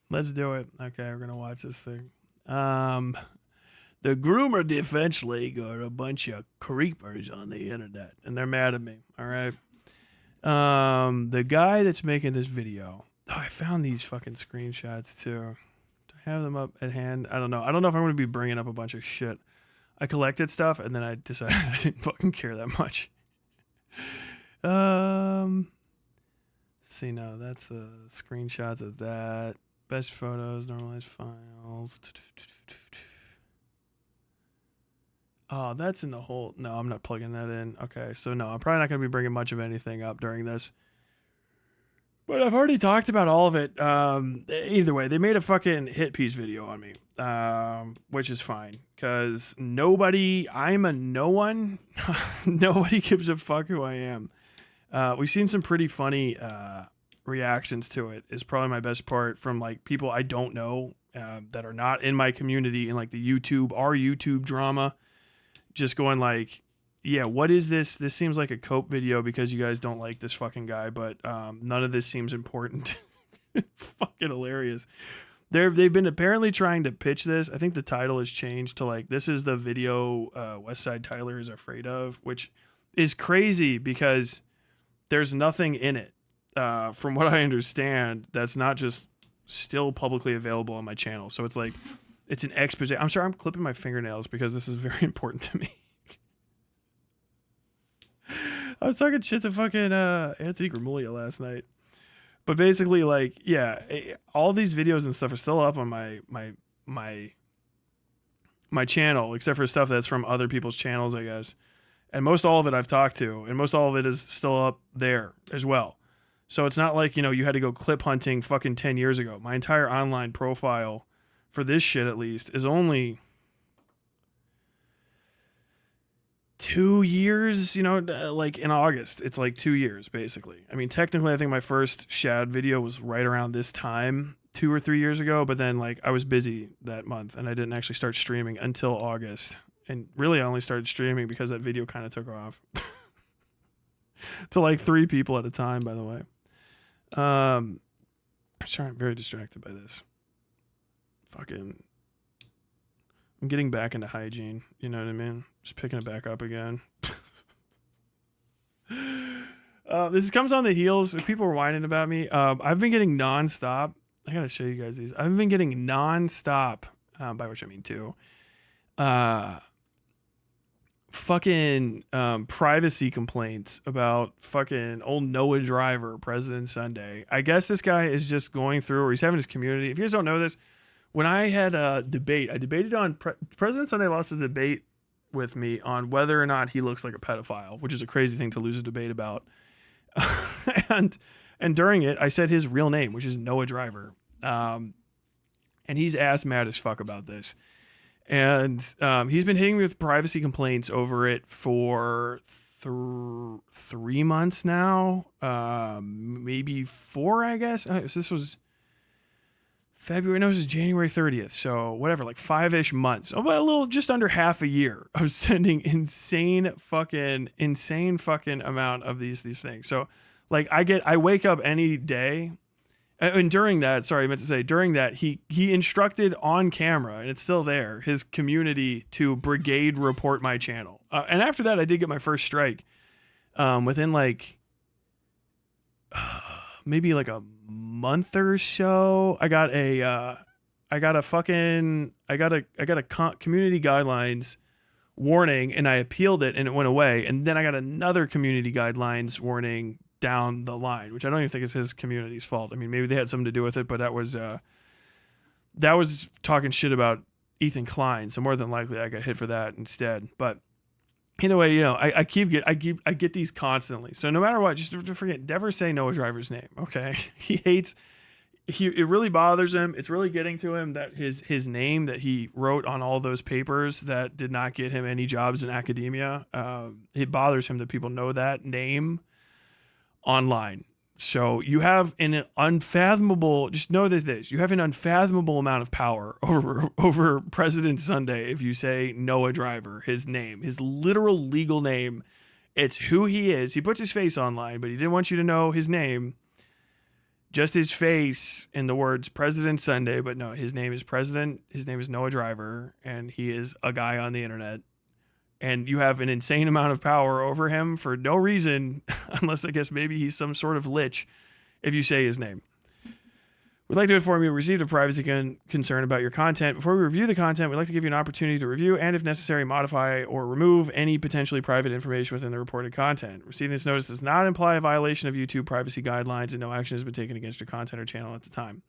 Okay, we're gonna watch this thing. The Groomer Defense League are a bunch of creepers on the internet, and they're mad at me. All right. The guy that's making this video. Oh, I found these fucking screenshots too. Do I have them up at hand? I don't know. I don't know if I'm gonna be bringing up a bunch of shit. I collected stuff, and then I decided I didn't fucking care that much. Let's see, no, that's the screenshots of that. Best photos, normalized files. Oh, that's in the whole... No, I'm not plugging that in. Okay, so no, I'm probably not going to be bringing much of anything up during this. But I've already talked about all of it. Either way, they made a fucking hit piece video on me, which is fine. Because I'm a no one. Nobody gives a fuck who I am. We've seen some pretty funny reactions to it. Is probably my best part from like people I don't know that are not in my community in like the our YouTube drama. Just going like, yeah, what is this? This seems like a cope video because you guys don't like this fucking guy, but none of this seems important. Fucking hilarious. They've been apparently trying to pitch this. I think the title has changed to like, this is the video West Side Tyler is afraid of, which is crazy because there's nothing in it. From what I understand, that's not just still publicly available on my channel. So it's like, it's an expose. I'm sorry, I'm clipping my fingernails because this is very important to me. I was talking shit to fucking Anthony Gramuglia last night. But basically, like, yeah, all these videos and stuff are still up on my channel, except for stuff that's from other people's channels, I guess. And most all of it I've talked to, and most all of it is still up there as well. So it's not like, you had to go clip hunting fucking 10 years ago. My entire online profile, for this shit at least, is only 2 years, like in August. It's like 2 years, basically. I mean, technically, I think my first Shad video was right around this time, 2 or 3 years ago, but then like I was busy that month and I didn't actually start streaming until August. And really, I only started streaming because that video kind of took off. To like 3 people at a time, by the way. I'm sorry, I'm very distracted by this. I'm getting back into hygiene. You know what I mean? Just picking it back up again. This comes on the heels. People were whining about me. I've been getting nonstop. I gotta show you guys these. I've been getting nonstop, by which I mean 2. Fucking privacy complaints about fucking old Noah Driver, President Sunday. I guess this guy is just going through, or he's having his community. If you guys don't know this, when I had a debate, I debated on President Sunday lost a debate with me on whether or not he looks like a pedophile, which is a crazy thing to lose a debate about. and during it, I said his real name, which is Noah Driver. And he's ass mad as fuck about this. And he's been hitting me with privacy complaints over it for 3 months now, maybe 4, I guess. So this was February. No, this is January 30th. So whatever, like 5-ish months. Oh, but a little, just under half a year of sending insane fucking amount of these things. So like I wake up any day. And during that, he instructed on camera, and it's still there, his community to brigade report my channel. And after that, I did get my first strike. Within like maybe like a month or so, I got a community guidelines warning, and I appealed it, and it went away. And then I got another community guidelines warning down the line, which I don't even think is his community's fault. I mean, maybe they had something to do with it, but that was talking shit about Ethan Klein, so more than likely I got hit for that instead. But either way, I get these constantly. So no matter what, just forget, never say Noah Driver's name. Okay, it really bothers him. It's really getting to him that his name that he wrote on all those papers that did not get him any jobs in academia. It bothers him that people know that name online. So you have an unfathomable, just know this, you have an unfathomable amount of power over President Sunday if you say Noah Driver, his name, his literal legal name. It's who he is. He puts his face online, but he didn't want you to know his name. just his face in the words President Sunday, but no, his name is President. His name is Noah Driver, and he is a guy on the internet. And you have an insane amount of power over him for no reason, unless I guess maybe he's some sort of lich, if you say his name. We'd like to inform you we received a privacy concern about your content. Before we review the content, we'd like to give you an opportunity to review and, if necessary, modify or remove any potentially private information within the reported content. Receiving this notice does not imply a violation of YouTube privacy guidelines, and no action has been taken against your content or channel at the time.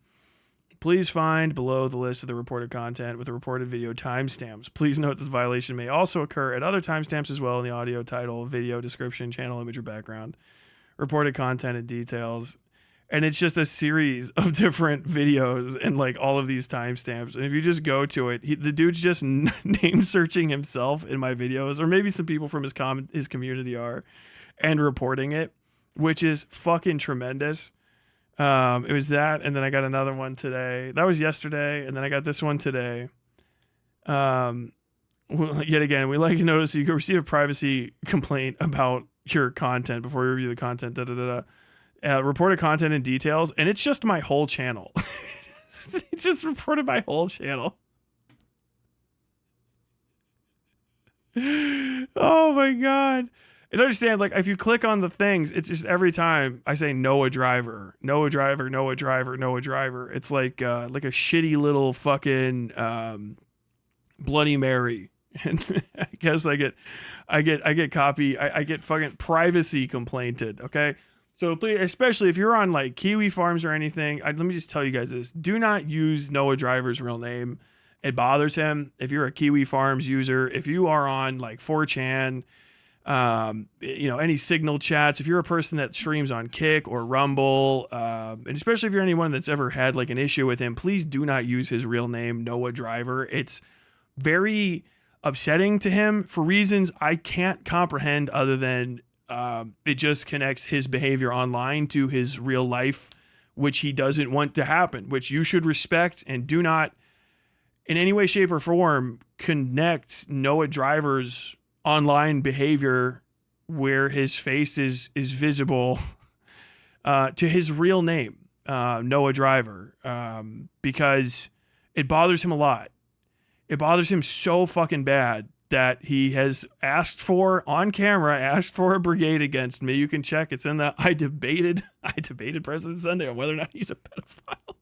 Please find below the list of the reported content with the reported video timestamps. Please note that the violation may also occur at other timestamps as well in the audio, title, video, description, channel image, or background. Reported content and details. And it's just a series of different videos and like all of these timestamps. And if you just go to it, the dude's just name searching himself in my videos, or maybe some people from his community are, and reporting it, which is fucking tremendous. It was that, and then I got another one today. That was yesterday, and then I got this one today. Yet again, we like to notice you can receive a privacy complaint about your content before you review the content. Reported content and details, and it's just my whole channel. It just reported my whole channel. Oh my god. And understand, like, if you click on the things, it's just every time I say Noah Driver, Noah Driver, Noah Driver, Noah Driver. It's like a shitty little fucking Bloody Mary. And I guess I get fucking privacy complainted, okay? So please, especially if you're on like Kiwi Farms or anything, let me just tell you guys this. Do not use Noah Driver's real name. It bothers him. If you're a Kiwi Farms user, if you are on like 4chan, any signal chats, if you're a person that streams on Kick or Rumble, and especially if you're anyone that's ever had like an issue with him, please do not use his real name, Noah Driver. It's very upsetting to him for reasons I can't comprehend other than it just connects his behavior online to his real life, which he doesn't want to happen, which you should respect, and do not in any way, shape, or form connect Noah Driver's online behavior where his face is visible to his real name, Noah Driver, because it bothers him a lot. It bothers him so fucking bad that he has asked for a brigade against me. You can check. It's in the I debated President Sunday on whether or not he's a pedophile.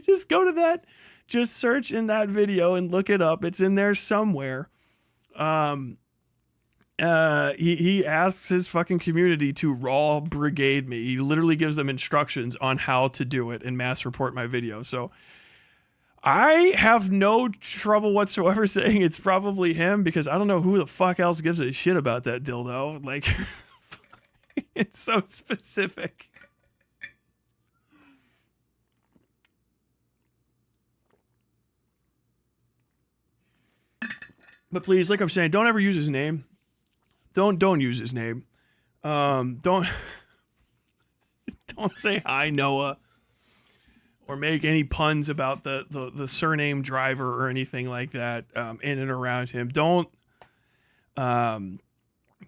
Just go to that. Just search in that video and look it up. It's in there somewhere. He asks his fucking community to raw brigade me. He literally gives them instructions on how to do it and mass report my video. So I have no trouble whatsoever saying it's probably him, because I don't know who the fuck else gives a shit about that dildo. Like, it's so specific. But please, like I'm saying, don't ever use his name. Don't use his name. Don't say hi, Noah, or make any puns about the surname Driver or anything like that in and around him. Don't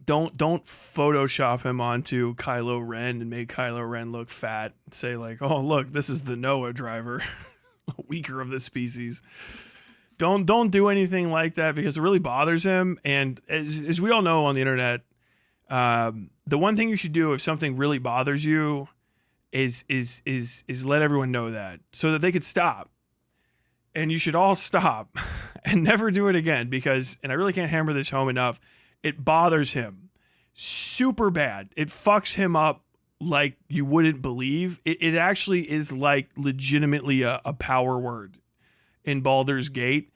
Photoshop him onto Kylo Ren and make Kylo Ren look fat. Say like, oh look, this is the Noah Driver, weaker of the species. Don't do anything like that, because it really bothers him. And as we all know on the internet, the one thing you should do if something really bothers you is let everyone know that, so that they could stop. And you should all stop and never do it again, because, and I really can't hammer this home enough, it bothers him super bad. It fucks him up like you wouldn't believe. It actually is like legitimately a power word in Baldur's Gate.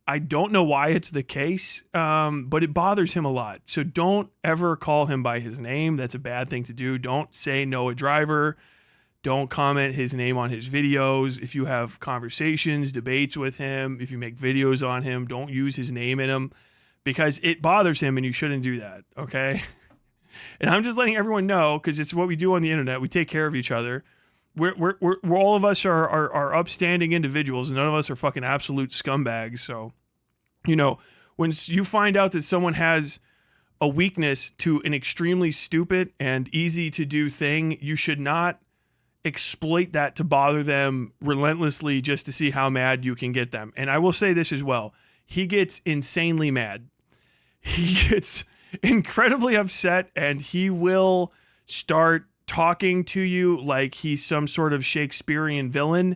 I don't know why it's the case, but it bothers him a lot. So don't ever call him by his name. That's a bad thing to do. Don't say Noah Driver. Don't comment his name on his videos. If you have conversations, debates with him, if you make videos on him, don't use his name in them, because it bothers him and you shouldn't do that, okay? And I'm just letting everyone know, because it's what we do on the internet. We take care of each other. We're all of us are upstanding individuals, and none of us are fucking absolute scumbags. So, when you find out that someone has a weakness to an extremely stupid and easy to do thing, you should not exploit that to bother them relentlessly just to see how mad you can get them. And I will say this as well. He gets insanely mad. He gets incredibly upset, and he will start talking to you like he's some sort of Shakespearean villain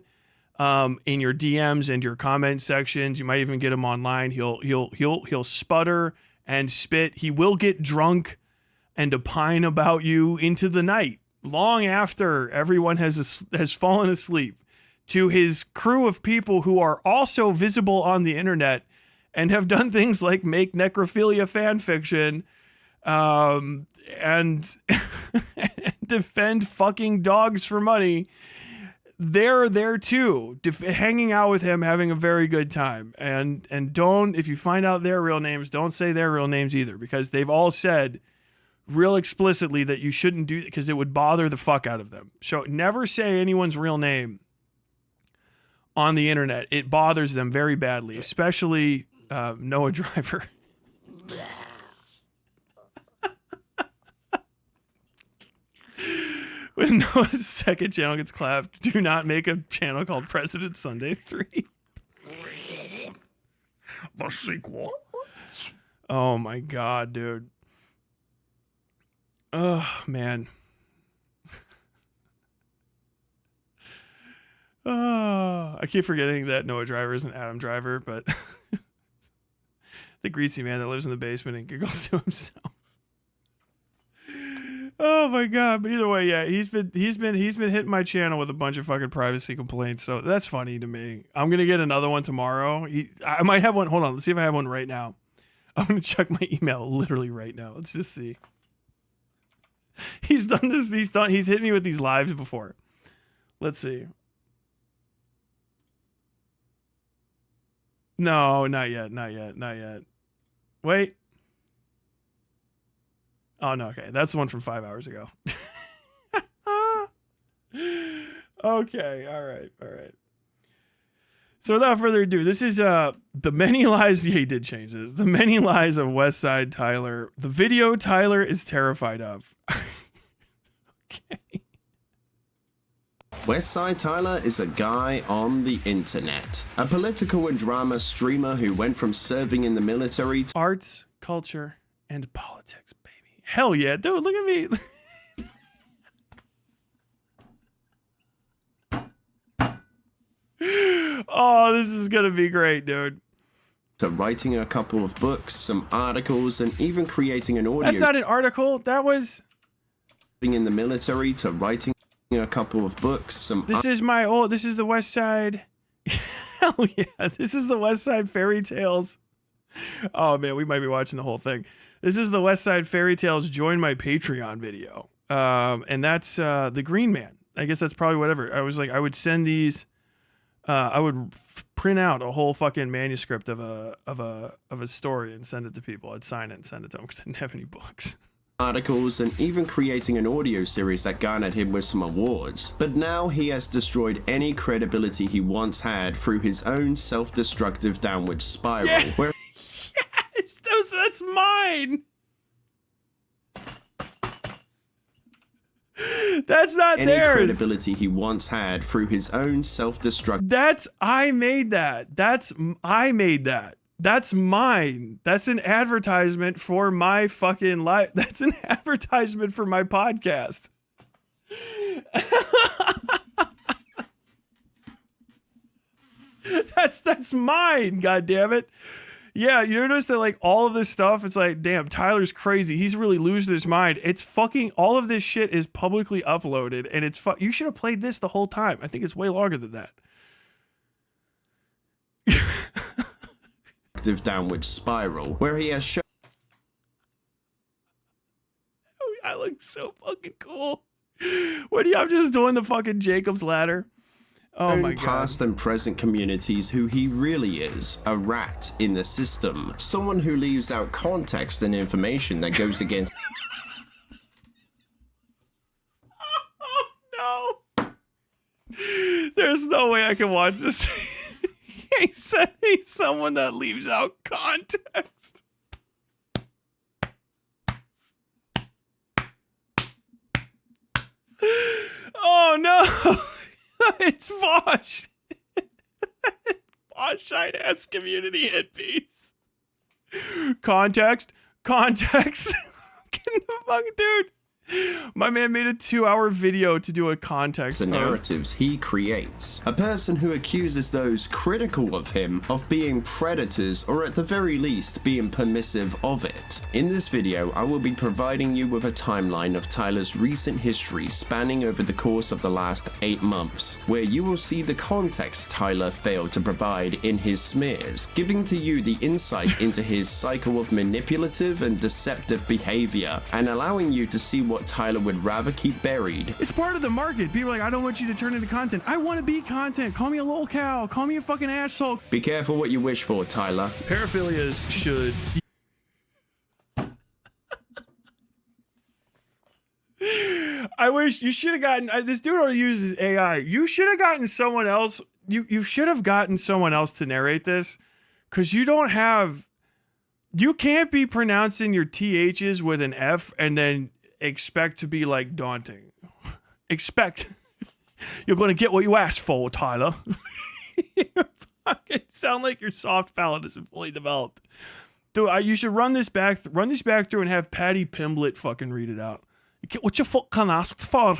in your DMs and your comment sections. You might even get him online. He'll sputter and spit. He will get drunk and opine about you into the night, long after everyone has fallen asleep, to his crew of people who are also visible on the internet and have done things like make necrophilia fan fiction and defend fucking dogs for money. They're there too, hanging out with him, having a very good time. And don't, if you find out their real names, don't say their real names either, because they've all said real explicitly that you shouldn't do it because it would bother the fuck out of them. So never say anyone's real name on the internet. It bothers them very badly, especially Noah Driver. When Noah's second channel gets clapped, do not make a channel called President Sunday 3. The sequel. Oh my god, dude. Oh, man. Oh, I keep forgetting that Noah Driver isn't Adam Driver, but the greasy man that lives in the basement and giggles to himself. Oh my god! But either way, yeah, he's been hitting my channel with a bunch of fucking privacy complaints, so that's funny to me. I'm gonna get another one tomorrow. I might have one. Hold on, let's see if I have one right now. I'm gonna check my email literally right now. Let's just see. He's done this. He's hit me with these lives before. Let's see. No, not yet. Wait. Oh, no, okay. That's the one from 5 hours ago. Okay, all right. So without further ado, this is the many lies. Yeah, he did change this. The many lies of Westside Tyler. The video Tyler is terrified of. Okay. Westside Tyler is a guy on the internet. A political and drama streamer who went from serving in the military to Arts, culture, and politics, baby. Hell yeah, dude, look at me. Oh, this is gonna be great, dude. writing a couple of books, some articles, and even creating an audio. That's not an article. That was being in the military to writing a couple of books, some This is my old, this is the West Side. Hell yeah, this is the West Side Fairy Tales. Oh man, we might be watching the whole thing. This is the West Side Fairy Tales join my Patreon video. And that's the Green Man. I guess that's probably whatever. I was like, I would send these I would print out a whole fucking manuscript of a story and send it to people. I'd sign it and send it to them because I didn't have any books. Articles, and even creating an audio series that garnered him with some awards. But now he has destroyed any credibility he once had through his own self-destructive downward spiral. Yeah. Where Yes, that's mine. That's not any theirs. credibility he once had through his own self-destructive. I made that. I made that. That's mine. That's an advertisement for my fucking life. That's an advertisement for my podcast. That's mine. God damn it. Yeah, you notice that like all of this stuff, it's like, damn, Tyler's crazy. He's really losing his mind. It's fucking, all of this shit is publicly uploaded, and it's you should have played this the whole time. I think it's way longer than that. Downward spiral where he has shown I look so fucking cool. I'm just doing the fucking Jacob's ladder. Oh my god. Past and present communities who he really is, a rat in the system, someone who leaves out context and information that goes against Oh no. There's no way I can watch this. He said he's someone that leaves out context. Oh no! It's Vosh. Vosh shine ass community headpiece. Context. Get the fuck, dude. My man made a 2-hour video to do a context The post. narratives he creates. A person who accuses those critical of him of being predators, or at the very least being permissive of it. In this video, I will be providing you with a timeline of Tyler's recent history spanning over the course of the last 8 months, where you will see the context Tyler failed to provide in his smears, giving to you the insight into his cycle of manipulative and deceptive behavior, and allowing you to see what Tyler would rather keep buried. It's part of the market. People are like, I don't want you to turn into content. I want to be content. Call me a lol cow. Call me a fucking asshole. Be careful what you wish for, Tyler. Paraphilias should. I wish you should have gotten this dude already uses AI. You should have gotten someone else. You should have gotten someone else to narrate this, because you can't be pronouncing your THs with an F and then expect to be like daunting. You're going to get what you asked for, Tyler. You fucking sound like your soft palate isn't fully developed. Dude, you should run this back through and have Patty Pimblett fucking read it out. What you fucking asked for?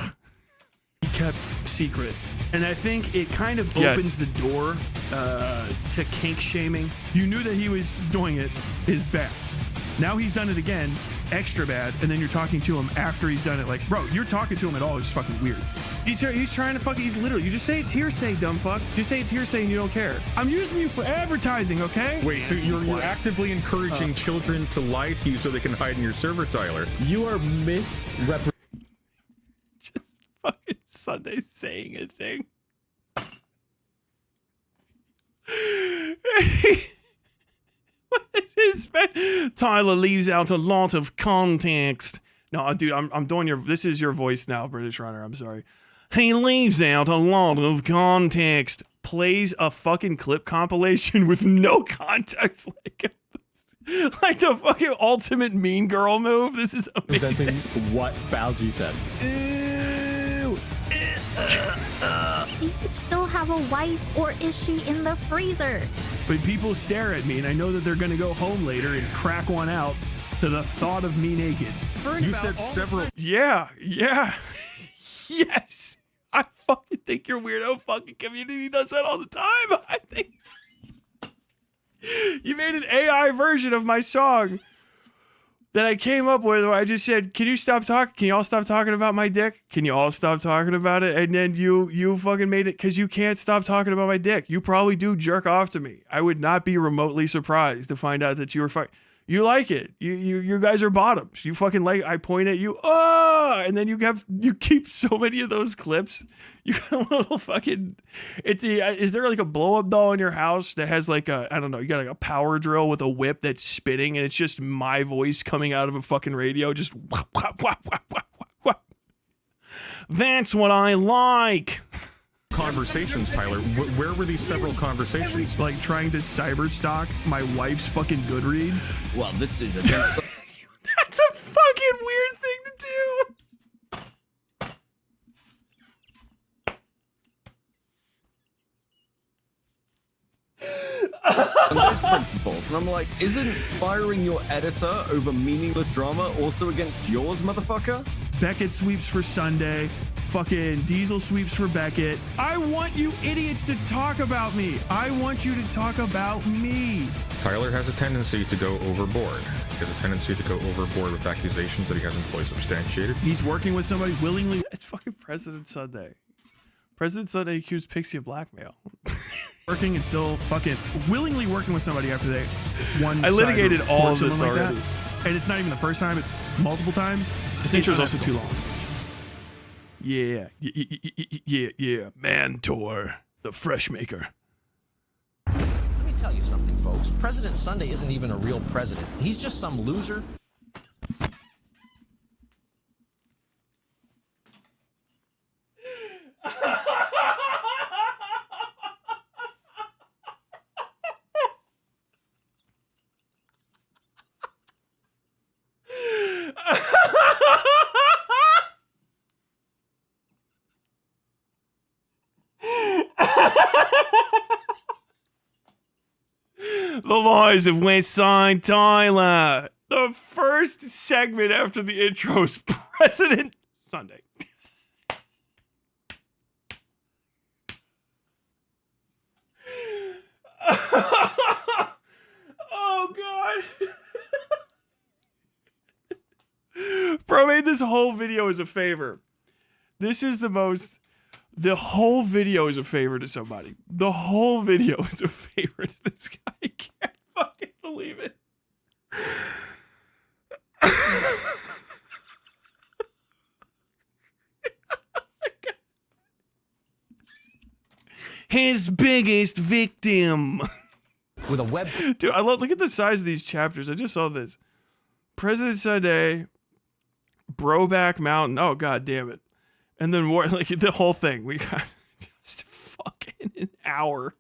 He kept secret. And I think it kind of opens the door to kink shaming. You knew that he was doing it is bad. Now he's done it again, extra bad, and then you're talking to him after he's done it. Like, bro, you're talking to him at all is fucking weird. He's trying to fucking, he's literally, you just say it's hearsay, dumb fuck. Just say it's hearsay and you don't care. I'm using you for advertising, okay? Wait, so you're actively encouraging children to lie to you so they can hide in your server, Tyler? You are misrepresenting. Just fucking Sunday saying a thing. What is his Tyler leaves out a lot of context. No, dude, I'm doing this is your voice now, British Runner. I'm sorry. He leaves out a lot of context. Plays a fucking clip compilation with no context, like the fucking ultimate mean girl move. This is amazing. Presenting what Balji said. Ew. Do you still have a wife, or is she in the freezer? But people stare at me, and I know that they're going to go home later and crack one out to the thought of me naked. You said several. Yeah. Yes. I fucking think your weirdo fucking community does that all the time. I think you made an AI version of my song that I came up with where I just said, can you stop talking? Can you all stop talking about my dick? Can you all stop talking about it? And then you fucking made it because you can't stop talking about my dick. You probably do jerk off to me. I would not be remotely surprised to find out that you were you like it. You guys are bottoms. You fucking like, I point at you, and then you keep so many of those clips. You got a little fucking, is there like a blow up doll in your house that has like I don't know, you got like a power drill with a whip that's spinning and it's just my voice coming out of a fucking radio, just wah, wah, wah, wah, wah, wah. That's what I like. Conversations, Tyler. Where were these several conversations? Like trying to cyberstalk my wife's fucking Goodreads. Well, this is a That's a fucking weird thing to do. those principles, and I'm like, isn't firing your editor over meaningless drama also against yours, motherfucker? Beckett sweeps for Sunday. Fucking Diesel sweeps for Beckett. I want you idiots to talk about me. I want you to talk about me. Tyler has a tendency to go overboard. He has a tendency to go overboard with accusations that he hasn't fully substantiated. He's working with somebody willingly. It's fucking President Sunday. President Sunday accused Pixie of blackmail. Working and still fucking willingly working with somebody after they won. I litigated all of this already. And it's not even the first time, it's multiple times. This intro is also too long. Yeah. Man TOR, the fresh maker. Let me tell you something, folks. President Sunday isn't even a real president. He's just some loser. The Lies of West Side Tyler. The first segment after the intro is President Sunday. Oh, God. Bro made this whole video as a favor. This is the whole video is a favor to somebody. The whole video is a favor to this guy. I can't fucking believe it. His biggest victim. With a web. Dude, look at the size of these chapters. I just saw this. President Sunday, Broback Mountain. Oh, God damn it. And then like the whole thing. We got just fucking an hour.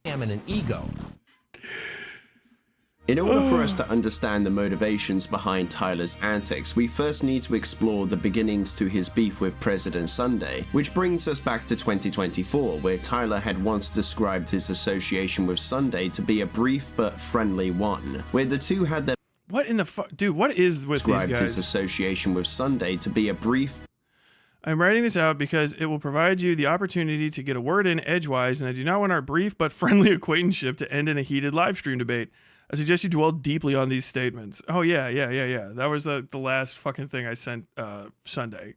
And an ego. In order for us to understand the motivations behind Tyler's antics, we first need to explore the beginnings to his beef with President Sunday, which brings us back to 2024, where Tyler had once described his association with Sunday to be a brief but friendly one, where the two had their What in the fuck? Dude, what is with these described guys? his association with Sunday to be a brief I'm writing this out because it will provide you the opportunity to get a word in edgewise, and I do not want our brief but friendly acquaintanceship to end in a heated live stream debate. I suggest you dwell deeply on these statements. Oh, yeah. That was the last fucking thing I sent Sunday.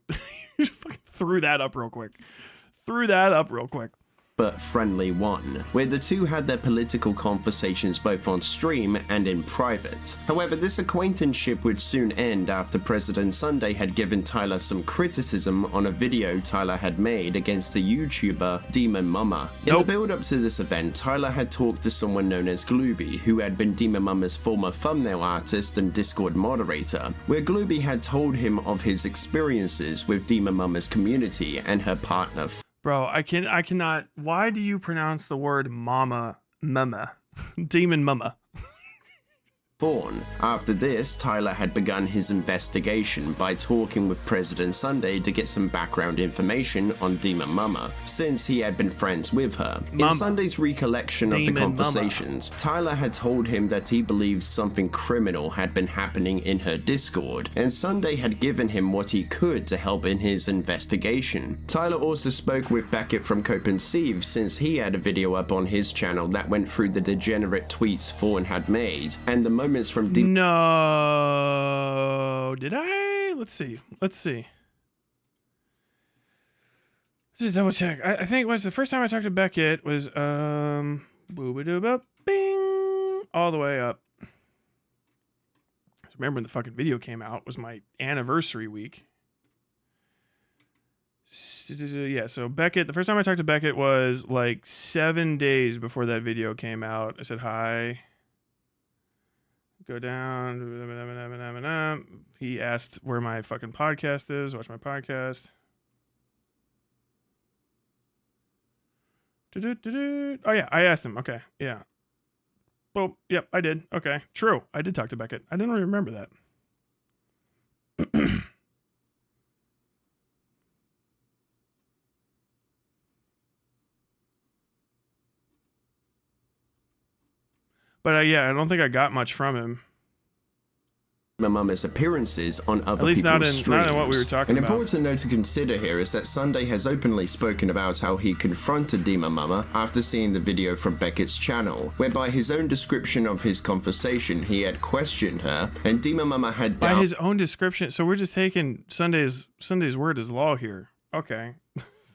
Just fucking threw that up real quick. but friendly one, where the two had their political conversations both on stream and in private. However, this acquaintanceship would soon end after President Sunday had given Tyler some criticism on a video Tyler had made against the YouTuber Demon Mama. In the build-up to this event, Tyler had talked to someone known as Glooby, who had been Demon Mama's former thumbnail artist and Discord moderator, where Glooby had told him of his experiences with Demon Mama's community and her partner. Bro, I cannot. Why do you pronounce the word mama? Demon Mama. Thorn. After this, Tyler had begun his investigation by talking with President Sunday to get some background information on Demon Mama, since he had been friends with her. In Sunday's recollection of the conversations, Tyler had told him that he believes something criminal had been happening in her Discord, and Sunday had given him what he could to help in his investigation. Tyler also spoke with Beckett from Cope and Sieve, since he had a video up on his channel that went through the degenerate tweets Thorn had made, and the from No, did I? Let's see. Just double check. I think it was the first time I talked to Beckett was bing all the way up. Remember when the fucking video came out was my anniversary week. Yeah, so Beckett, the first time I talked to Beckett was like 7 days before that video came out. I said hi. Go down. He asked where my fucking podcast is. Watch my podcast. Oh, yeah. I asked him. Okay. Yeah. Well, yep, I did. Okay. True. I did talk to Beckett. I didn't really remember that. But yeah, I don't think I got much from him. Mama's appearances on other At least people's not in streams. what we were talking An about. important note to consider here is that Sunday has openly spoken about how he confronted Demon Mama after seeing the video from Beckett's channel, where by his own description of his conversation, he had questioned her, and Demon Mama had by his own description. So we're just taking Sunday's word as law here. Okay.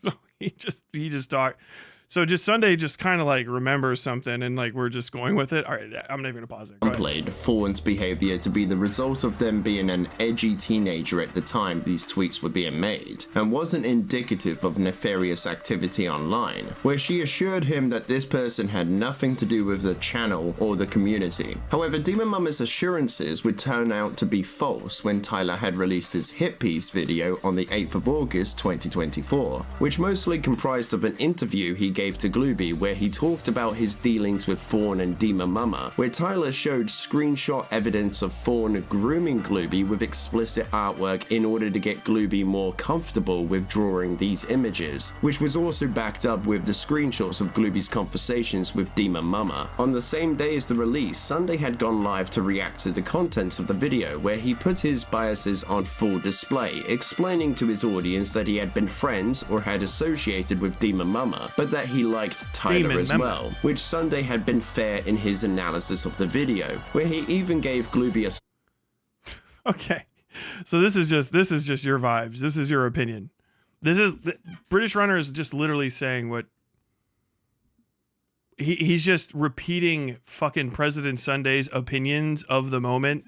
So he just talked. So just Sunday just kind of like remembers something and like we're just going with it. All right, I'm not even gonna pause it. Downplayed Thorn's behavior to be the result of them being an edgy teenager at the time these tweets were being made, and wasn't indicative of nefarious activity online, where she assured him that this person had nothing to do with the channel or the community. However, Demon Mama's assurances would turn out to be false when Tyler had released his hit piece video on the 8th of August 2024, which mostly comprised of an interview he gave to Glooby where he talked about his dealings with Fawn and Demon Mama, where Tyler showed screenshot evidence of Fawn grooming Glooby with explicit artwork in order to get Glooby more comfortable with drawing these images, which was also backed up with the screenshots of Glooby's conversations with Demon Mama. On the same day as the release, Sunday had gone live to react to the contents of the video, where he put his biases on full display, explaining to his audience that he had been friends or had associated with Demon Mama, but that he liked Tyler as well, which Sunday had been fair in his analysis of the video, where he even gave Glooby a... Okay, so this is just your vibes. This is your opinion. British Runner is just literally saying what he's just repeating fucking President Sunday's opinions of the moment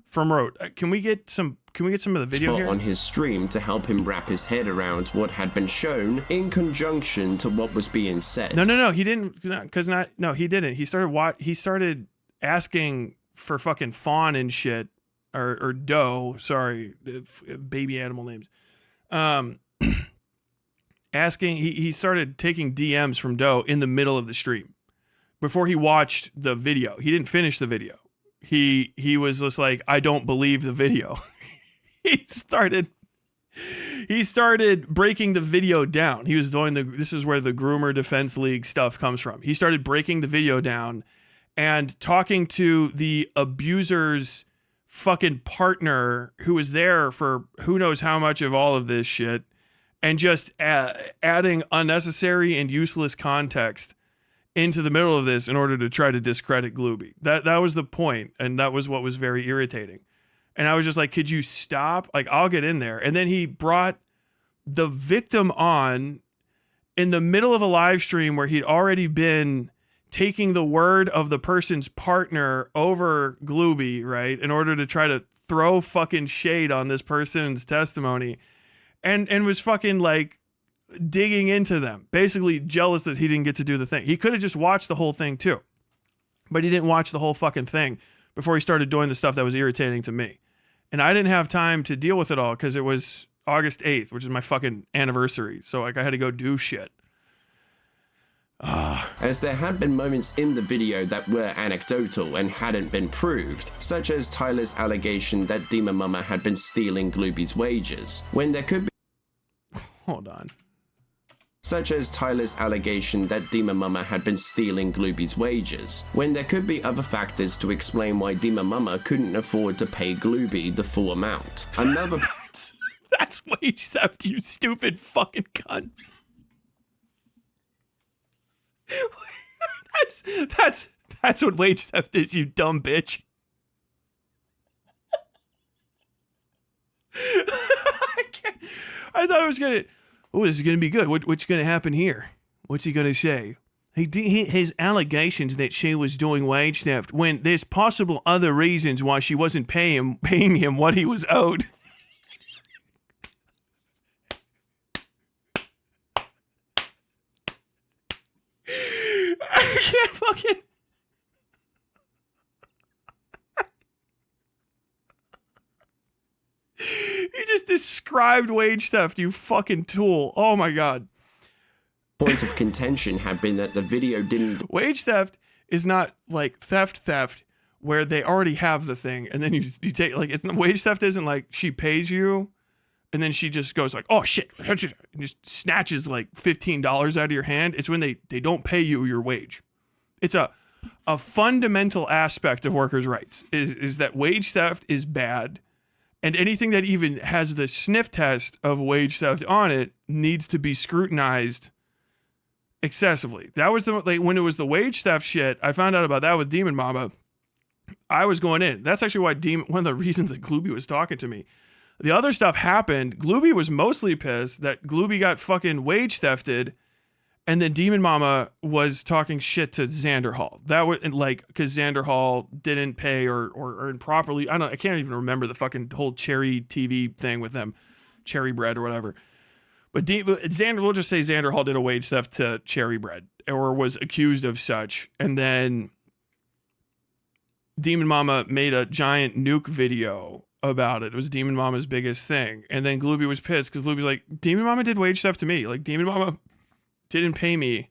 from Road. Can we get some of the video here? On his stream to help him wrap his head around what had been shown in conjunction to what was being said. No, he didn't. He didn't. He started asking for fucking fawn and shit, or doe. Sorry, baby animal names. Asking. He started taking DMs from doe in the middle of the stream before he watched the video. He didn't finish the video. He was just like, I don't believe the video. He started breaking the video down. He was doing this is where the Groomer Defense League stuff comes from. He started breaking the video down and talking to the abuser's fucking partner who was there for who knows how much of all of this shit, and just adding unnecessary and useless context into the middle of this in order to try to discredit Glooby. That was the point, and that was what was very irritating. And I was just like, could you stop? Like, I'll get in there. And then he brought the victim on in the middle of a live stream where he'd already been taking the word of the person's partner over Glooby, right, in order to try to throw fucking shade on this person's testimony, and was fucking like digging into them, basically jealous that he didn't get to do the thing. He could have just watched the whole thing too, but he didn't watch the whole fucking thing before he started doing the stuff that was irritating to me. And I didn't have time to deal with it all because it was August 8th, which is my fucking anniversary. So like I had to go do shit. As there had been moments in the video that were anecdotal and hadn't been proved, such as Tyler's allegation that Demon Mama had been stealing Glooby's wages, when there could be... Hold on. Such as Tyler's allegation that Demon Mama had been stealing Glooby's wages, when there could be other factors to explain why Demon Mama couldn't afford to pay Glooby the full amount. Another... That's wage theft, you stupid fucking cunt. That's what wage theft is, you dumb bitch. I thought it was gonna... Oh, this is going to be good. What's going to happen here? What's he going to say? His allegations that she was doing wage theft when there's possible other reasons why she wasn't paying him what he was owed. I can't fucking... You just described wage theft, you fucking tool. Oh my god. Point of contention had been that the video didn't... Wage theft is not like theft where they already have the thing and then you take, like, wage theft isn't like she pays you and then she just goes like, oh shit, and just snatches like $15 out of your hand. It's when they don't pay you your wage. It's a fundamental aspect of workers' rights is that wage theft is bad. And anything that even has the sniff test of wage theft on it needs to be scrutinized excessively. That was when it was the wage theft shit. I found out about that with Demon Mama. I was going in. That's actually why one of the reasons that Glooby was talking to me. The other stuff happened. Glooby was mostly pissed that Glooby got fucking wage thefted, and then Demon Mama was talking shit to Xander Hall. That was like because Xander Hall didn't pay or improperly. I can't even remember the fucking whole Cherry TV thing with them, Cherry Bread or whatever. But we'll just say Xander Hall did a wage theft to Cherry Bread or was accused of such, and then Demon Mama made a giant nuke video about it. It was Demon Mama's biggest thing, and then Glooby was pissed because Glooby's like, Demon Mama did wage theft to me. Like Demon Mama didn't pay me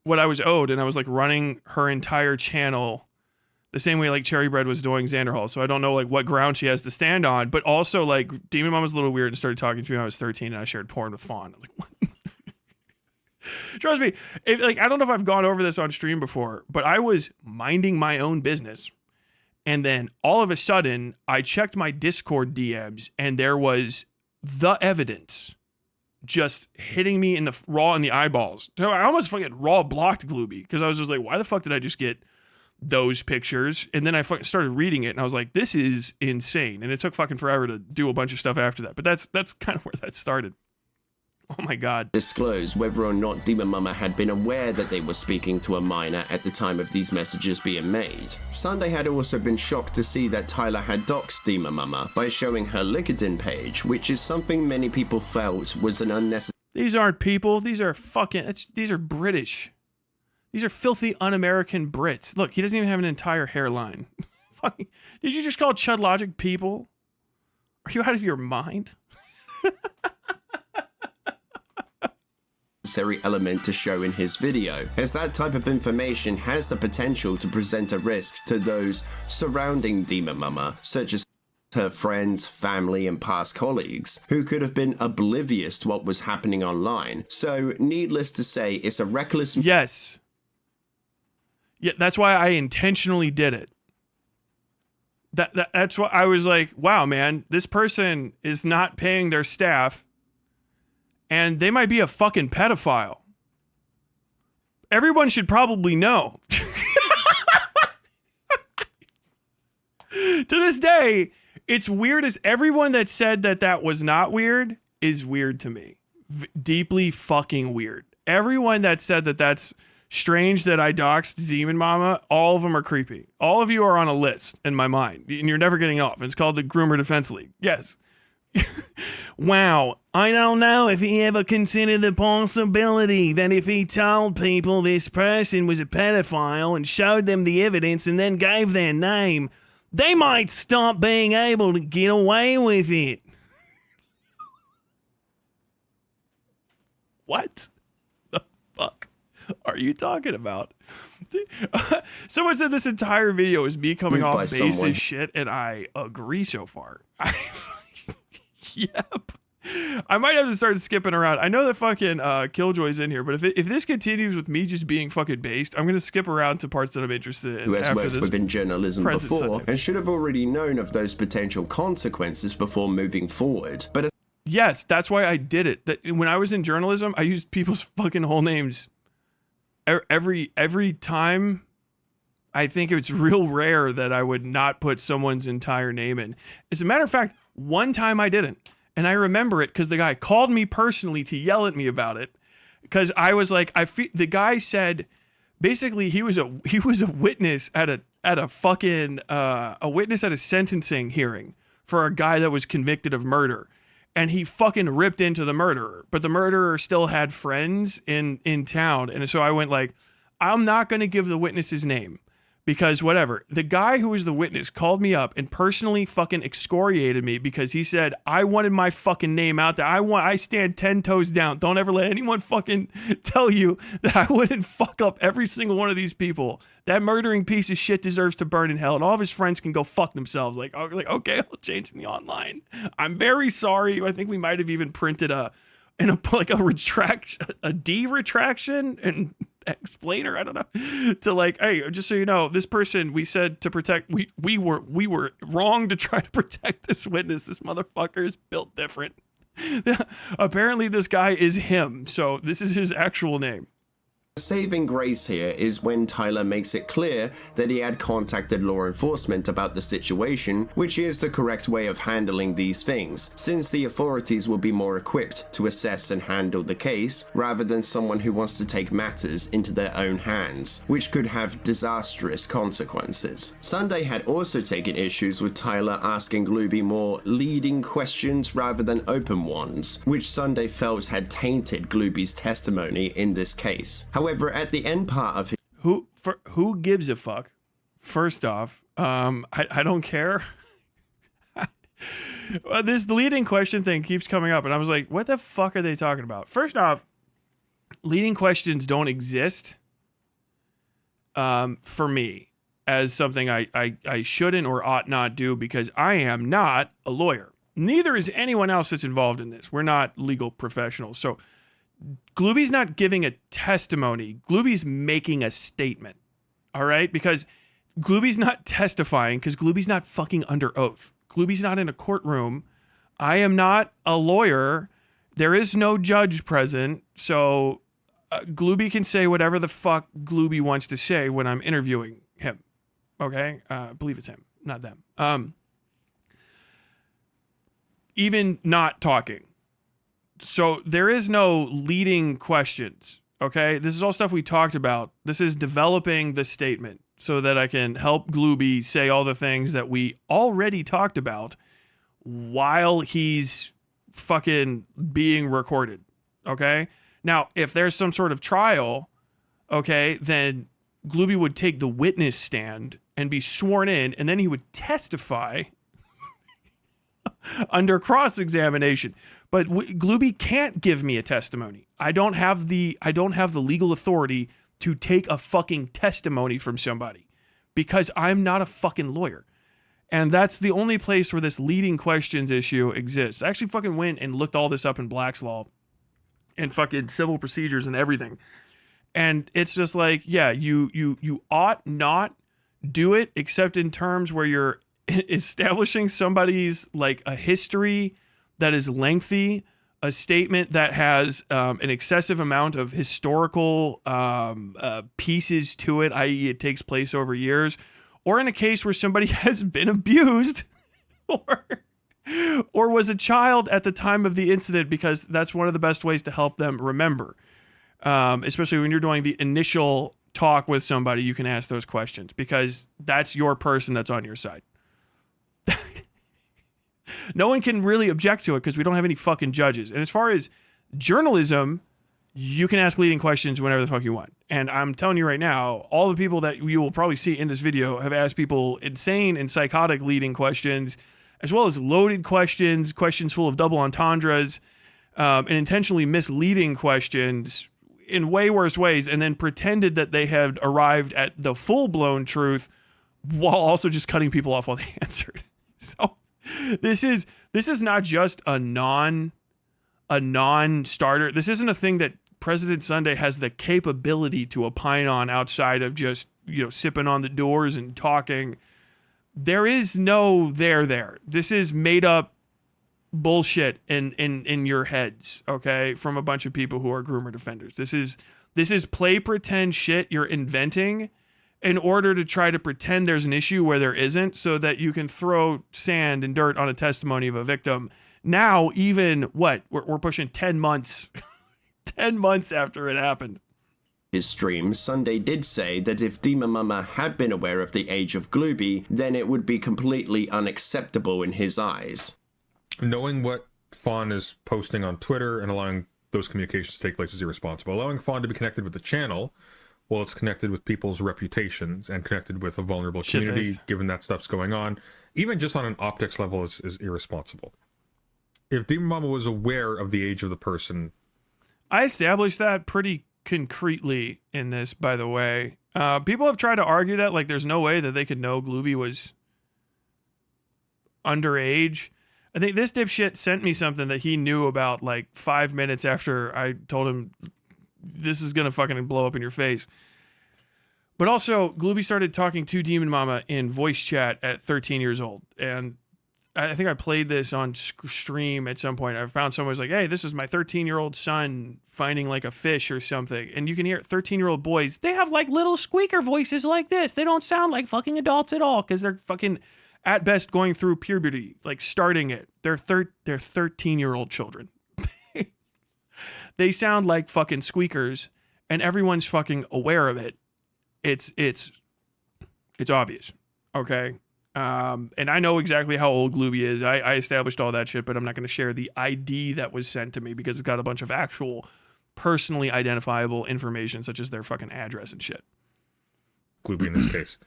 what I was owed, and I was like running her entire channel the same way like Cherry Bread was doing Xander Hall. So I don't know like what ground she has to stand on, but also like Demon Mom was a little weird and started talking to me when I was 13 and I shared porn with Fawn. I'm like, what? Trust me, like I don't know if I've gone over this on stream before, but I was minding my own business. And then all of a sudden I checked my Discord DMs and there was the evidence just hitting me in the raw in the eyeballs. So I almost fucking raw blocked Glooby because I was just like, why the fuck did I just get those pictures? And then I fucking started reading it and I was like, this is insane. And it took fucking forever to do a bunch of stuff after that. But that's kind of where that started. Oh my God. Disclose whether or not Demon Mama had been aware that they were speaking to a minor at the time of these messages being made. Sunday had also been shocked to see that Tyler had doxed Demon Mama by showing her LinkedIn page, which is something many people felt was an unnecessary. These aren't people. These are fucking, these are British. These are filthy un-American Brits. Look, he doesn't even have an entire hairline. Fucking, did you just call Chud Logic people? Are you out of your mind? Element to show in his video, as that type of information has the potential to present a risk to those surrounding Demon Mama, such as her friends, family, and past colleagues, who could have been oblivious to what was happening online. So, needless to say, it's a reckless... Yes. Yeah, that's why I intentionally did it. That's what I was like, wow, man, this person is not paying their staff and they might be a fucking pedophile. Everyone should probably know. To this day, it's weird as everyone that said that that was not weird is weird to me. Deeply fucking weird. Everyone that said that that's strange that I doxed Demon Mama, all of them are creepy. All of you are on a list in my mind, and you're never getting off. It's called the Groomer Defense League. Yes. Wow, I don't know if he ever considered the possibility that if he told people this person was a pedophile and showed them the evidence and then gave their name, they might stop being able to get away with it. What the fuck are you talking about? Someone said this entire video is me coming off based as shit, and I agree so far. Yep. I might have to start skipping around. I know that fucking Killjoy's in here, but if this continues with me just being fucking based, I'm going to skip around to parts that I'm interested in. Who has worked within journalism before Sunday. And should have already known of those potential consequences before moving forward. But yes, that's why I did it. That when I was in journalism, I used people's fucking whole names every time. I think it's real rare that I would not put someone's entire name in. As a matter of fact, one time I didn't. And I remember it because the guy called me personally to yell at me about it. Because I was like, the guy said, basically he was a witness at a fucking a witness at a sentencing hearing for a guy that was convicted of murder. And he fucking ripped into the murderer. But the murderer still had friends in town. And so I went like, I'm not going to give the witness his name. Because whatever, the guy who was the witness called me up and personally fucking excoriated me because he said, I wanted my fucking name out there. I stand 10 toes down. Don't ever let anyone fucking tell you that I wouldn't fuck up every single one of these people. That murdering piece of shit deserves to burn in hell, and all of his friends can go fuck themselves. Like okay, I'll change in the online. I'm very sorry. I think we might have even printed a D retraction and explainer, I don't know, to like, hey, just so you know, this person we said to protect, we were wrong to try to protect this witness. This motherfucker is built different. Apparently this guy is him, so this is his actual name. The saving grace here is when Tyler makes it clear that he had contacted law enforcement about the situation, which is the correct way of handling these things, since the authorities will be more equipped to assess and handle the case, rather than someone who wants to take matters into their own hands, which could have disastrous consequences. Sunday had also taken issues with Tyler asking Glooby more leading questions rather than open ones, which Sunday felt had tainted Glooby's testimony in this case. However, at the end part of his... Who gives a fuck? First off, I don't care. The leading question thing keeps coming up, and I was like, what the fuck are they talking about? First off, leading questions don't exist for me as something I shouldn't or ought not do because I am not a lawyer. Neither is anyone else that's involved in this. We're not legal professionals. So Glooby's not giving a testimony. Glooby's making a statement. All right? Because Glooby's not testifying because Glooby's not fucking under oath. Glooby's not in a courtroom. I am not a lawyer. There is no judge present. So Glooby can say whatever the fuck Glooby wants to say when I'm interviewing him. Okay? I believe it's him, not them. Even not talking. So there is no leading questions. Okay? This is all stuff we talked about. This is developing the statement so that I can help Glooby say all the things that we already talked about while he's fucking being recorded. Okay? Now, if there's some sort of trial, okay, then Glooby would take the witness stand and be sworn in, and then he would testify under cross-examination. But Glooby can't give me a testimony. I don't have the legal authority to take a fucking testimony from somebody because I'm not a fucking lawyer. And that's the only place where this leading questions issue exists. I actually fucking went and looked all this up in Black's Law and fucking civil procedures and everything. And it's just like, yeah, you ought not do it except in terms where you're establishing somebody's like a history that is lengthy, a statement that has an excessive amount of historical pieces to it, i.e. it takes place over years, or in a case where somebody has been abused or was a child at the time of the incident, because that's one of the best ways to help them remember. Especially when you're doing the initial talk with somebody, you can ask those questions because that's your person that's on your side. No one can really object to it because we don't have any fucking judges. And as far as journalism, you can ask leading questions whenever the fuck you want. And I'm telling you right now, all the people that you will probably see in this video have asked people insane and psychotic leading questions, as well as loaded questions, questions full of double entendres, and intentionally misleading questions in way worse ways, and then pretended that they had arrived at the full-blown truth while also just cutting people off while they answered. So this is not just a non-starter. This isn't a thing that President Sunday has the capability to opine on outside of just, sipping on the doors and talking. There is no there. This is made up bullshit in your heads, okay, from a bunch of people who are groomer defenders. This is play pretend shit you're inventing in order to try to pretend there's an issue where there isn't, so that you can throw sand and dirt on a testimony of a victim. Now, even we're pushing 10 months 10 months after it happened. His stream, Sunday did say that if Demon Mama had been aware of the age of Glooby, then it would be completely unacceptable in his eyes. Knowing what Fawn is posting on Twitter and allowing those communications to take place is irresponsible. Allowing Fawn to be connected with the channel, well, it's connected with people's reputations and connected with a vulnerable community, given that stuff's going on, even just on an optics level, is irresponsible. If Demon Mama was aware of the age of the person... I established that pretty concretely in this, by the way. People have tried to argue that, like, there's no way that they could know Glooby was underage. I think this dipshit sent me something that he knew about, like, 5 minutes after I told him this is gonna fucking blow up in your face. But also, Glooby started talking to Demon Mama in voice chat at 13 years old. And I think I played this on stream at some point. I found someone was like, hey, this is my 13-year-old son finding like a fish or something. And you can hear 13-year-old boys, they have like little squeaker voices like this. They don't sound like fucking adults at all because they're fucking, at best, going through puberty, like starting it. They're 13-year-old children. They sound like fucking squeakers, and everyone's fucking aware of it. It's obvious, okay? And I know exactly how old Glooby is. I established all that shit, but I'm not going to share the ID that was sent to me because it's got a bunch of actual personally identifiable information, such as their fucking address and shit. Glooby in this case,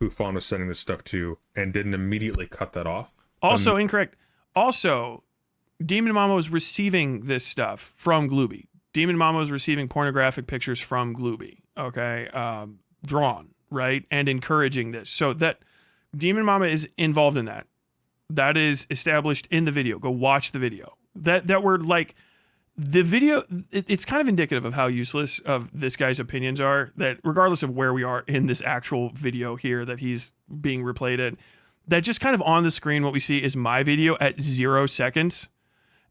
who Fawn was sending this stuff to and didn't immediately cut that off. Also incorrect. Also, Demon Mama was receiving this stuff from Glooby. Demon Mama was receiving pornographic pictures from Glooby, okay? Drawn. right? And encouraging this. So that Demon Mama is involved in that. That is established in the video. Go watch the video. That we're like, the video, it's kind of indicative of how useless of this guy's opinions are, that regardless of where we are in this actual video here that he's being replayed in, that just kind of on the screen, what we see is my video at 0 seconds.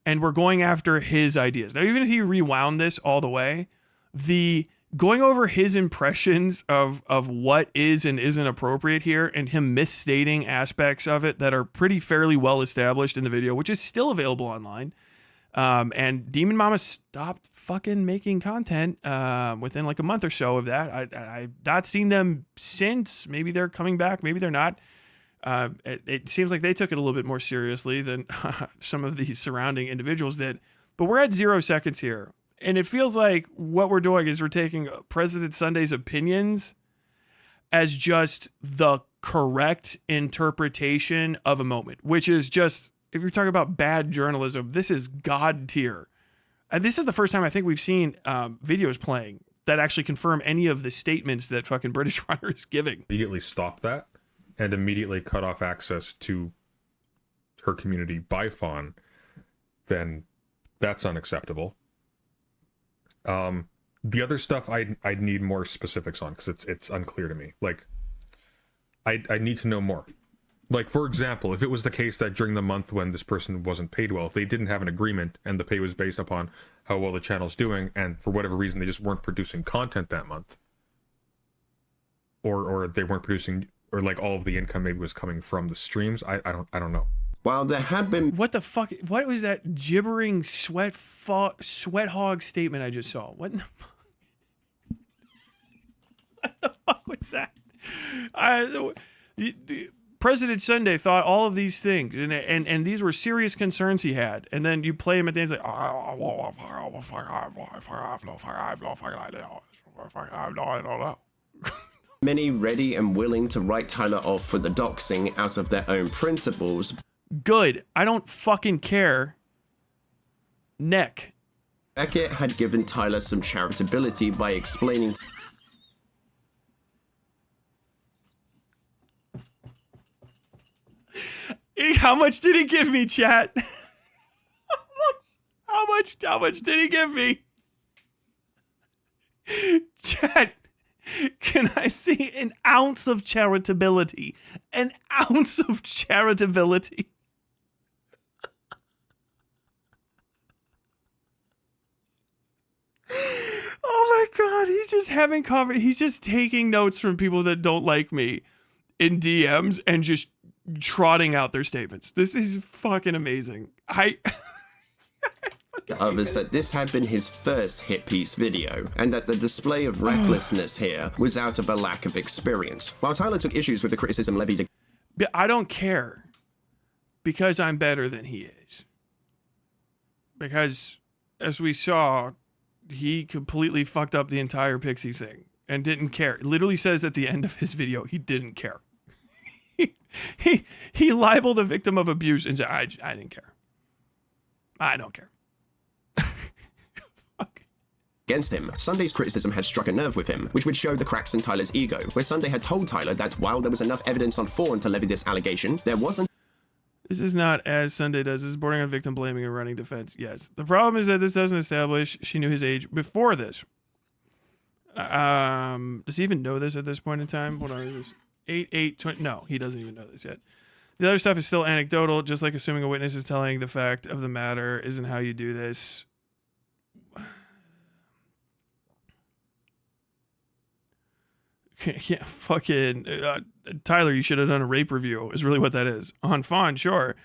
And we're going after his ideas. Now, even if he rewound this all the way, the going over his impressions of what is and isn't appropriate here, and him misstating aspects of it that are pretty fairly well established in the video, which is still available online. And Demon Mama stopped fucking making content within like a month or so of that. I've not seen them since. Maybe they're coming back. Maybe they're not. It seems like they took it a little bit more seriously than some of the surrounding individuals did. But we're at 0 seconds here. And it feels like what we're doing is we're taking President Sunday's opinions as just the correct interpretation of a moment, which is just, if you're talking about bad journalism, this is God tier. And this is the first time I think we've seen videos playing that actually confirm any of the statements that fucking British Runner is giving. Immediately stop that and immediately cut off access to her community by Fawn, then that's unacceptable. The other stuff I'd need more specifics on, because it's unclear to me. Like, I need to know more. Like, for example, if it was the case that during the month when this person wasn't paid well, if they didn't have an agreement and the pay was based upon how well the channel's doing, and for whatever reason they just weren't producing content that month, or they weren't producing, or like all of the income maybe was coming from the streams, I don't know. While there had been... What the fuck? What was that gibbering sweat hog statement I just saw? What in the fuck? What the fuck was that? President Sunday thought all of these things, and these were serious concerns he had. And then you play him at the end, like, many ready and willing to write Tyler off for the doxing out of their own principles. Good. I don't fucking care. Neck. Beckett had given Tyler some charitability by explaining How much did he give me, chat? How much did he give me? Chat, can I see an ounce of charitability? An ounce of charitability. Oh my god, he's just having he's just taking notes from people that don't like me in DMs and just trotting out their statements. This is fucking amazing. Others that this had been his first hit piece video, and that the display of recklessness here was out of a lack of experience. While Tyler took issues with the criticism levied, I don't care, because I'm better than he is. Because, as we saw, he completely fucked up the entire Pixie thing and didn't care. It literally says at the end of his video, he didn't care. He libeled a victim of abuse and said, I didn't care. I don't care. against him. Sunday's criticism had struck a nerve with him, which would show the cracks in Tyler's ego, where Sunday had told Tyler that while there was enough evidence on Fawn to levy this allegation, there wasn't. This is not as Sunday does. This is bordering on victim blaming and running defense. Yes. The problem is that this doesn't establish she knew his age before this. Does he even know this at this point in time? Hold on. Is this 8/8/20? No, he doesn't even know this yet. The other stuff is still anecdotal, just like assuming a witness is telling the fact of the matter isn't how you do this. Yeah, fucking Tyler, you should have done a rape review is really what that is. On Fawn, sure.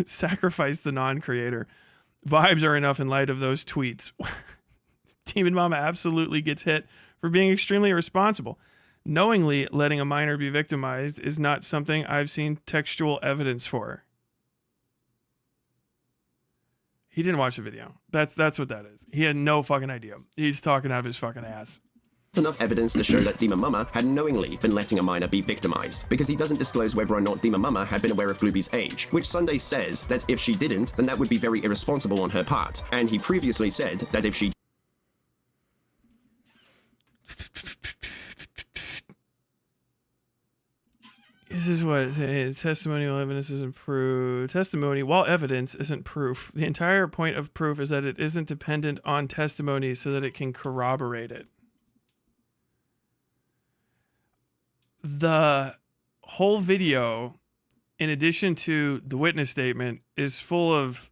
Sacrifice the non-creator. Vibes are enough in light of those tweets. Demon Mama absolutely gets hit for being extremely irresponsible. Knowingly letting a minor be victimized is not something I've seen textual evidence for. He didn't watch the video. That's what that is. He had no fucking idea. He's talking out of his fucking ass. Enough evidence to show that Demon Mama had knowingly been letting a minor be victimized, because he doesn't disclose whether or not Demon Mama had been aware of Glooby's age, which Sunday says that if she didn't, then that would be very irresponsible on her part, and he previously said that if she... This is what it says. Testimonial evidence isn't proof. Testimony, while evidence isn't proof, the entire point of proof is that it isn't dependent on testimony so that it can corroborate it. The whole video, in addition to the witness statement, is full of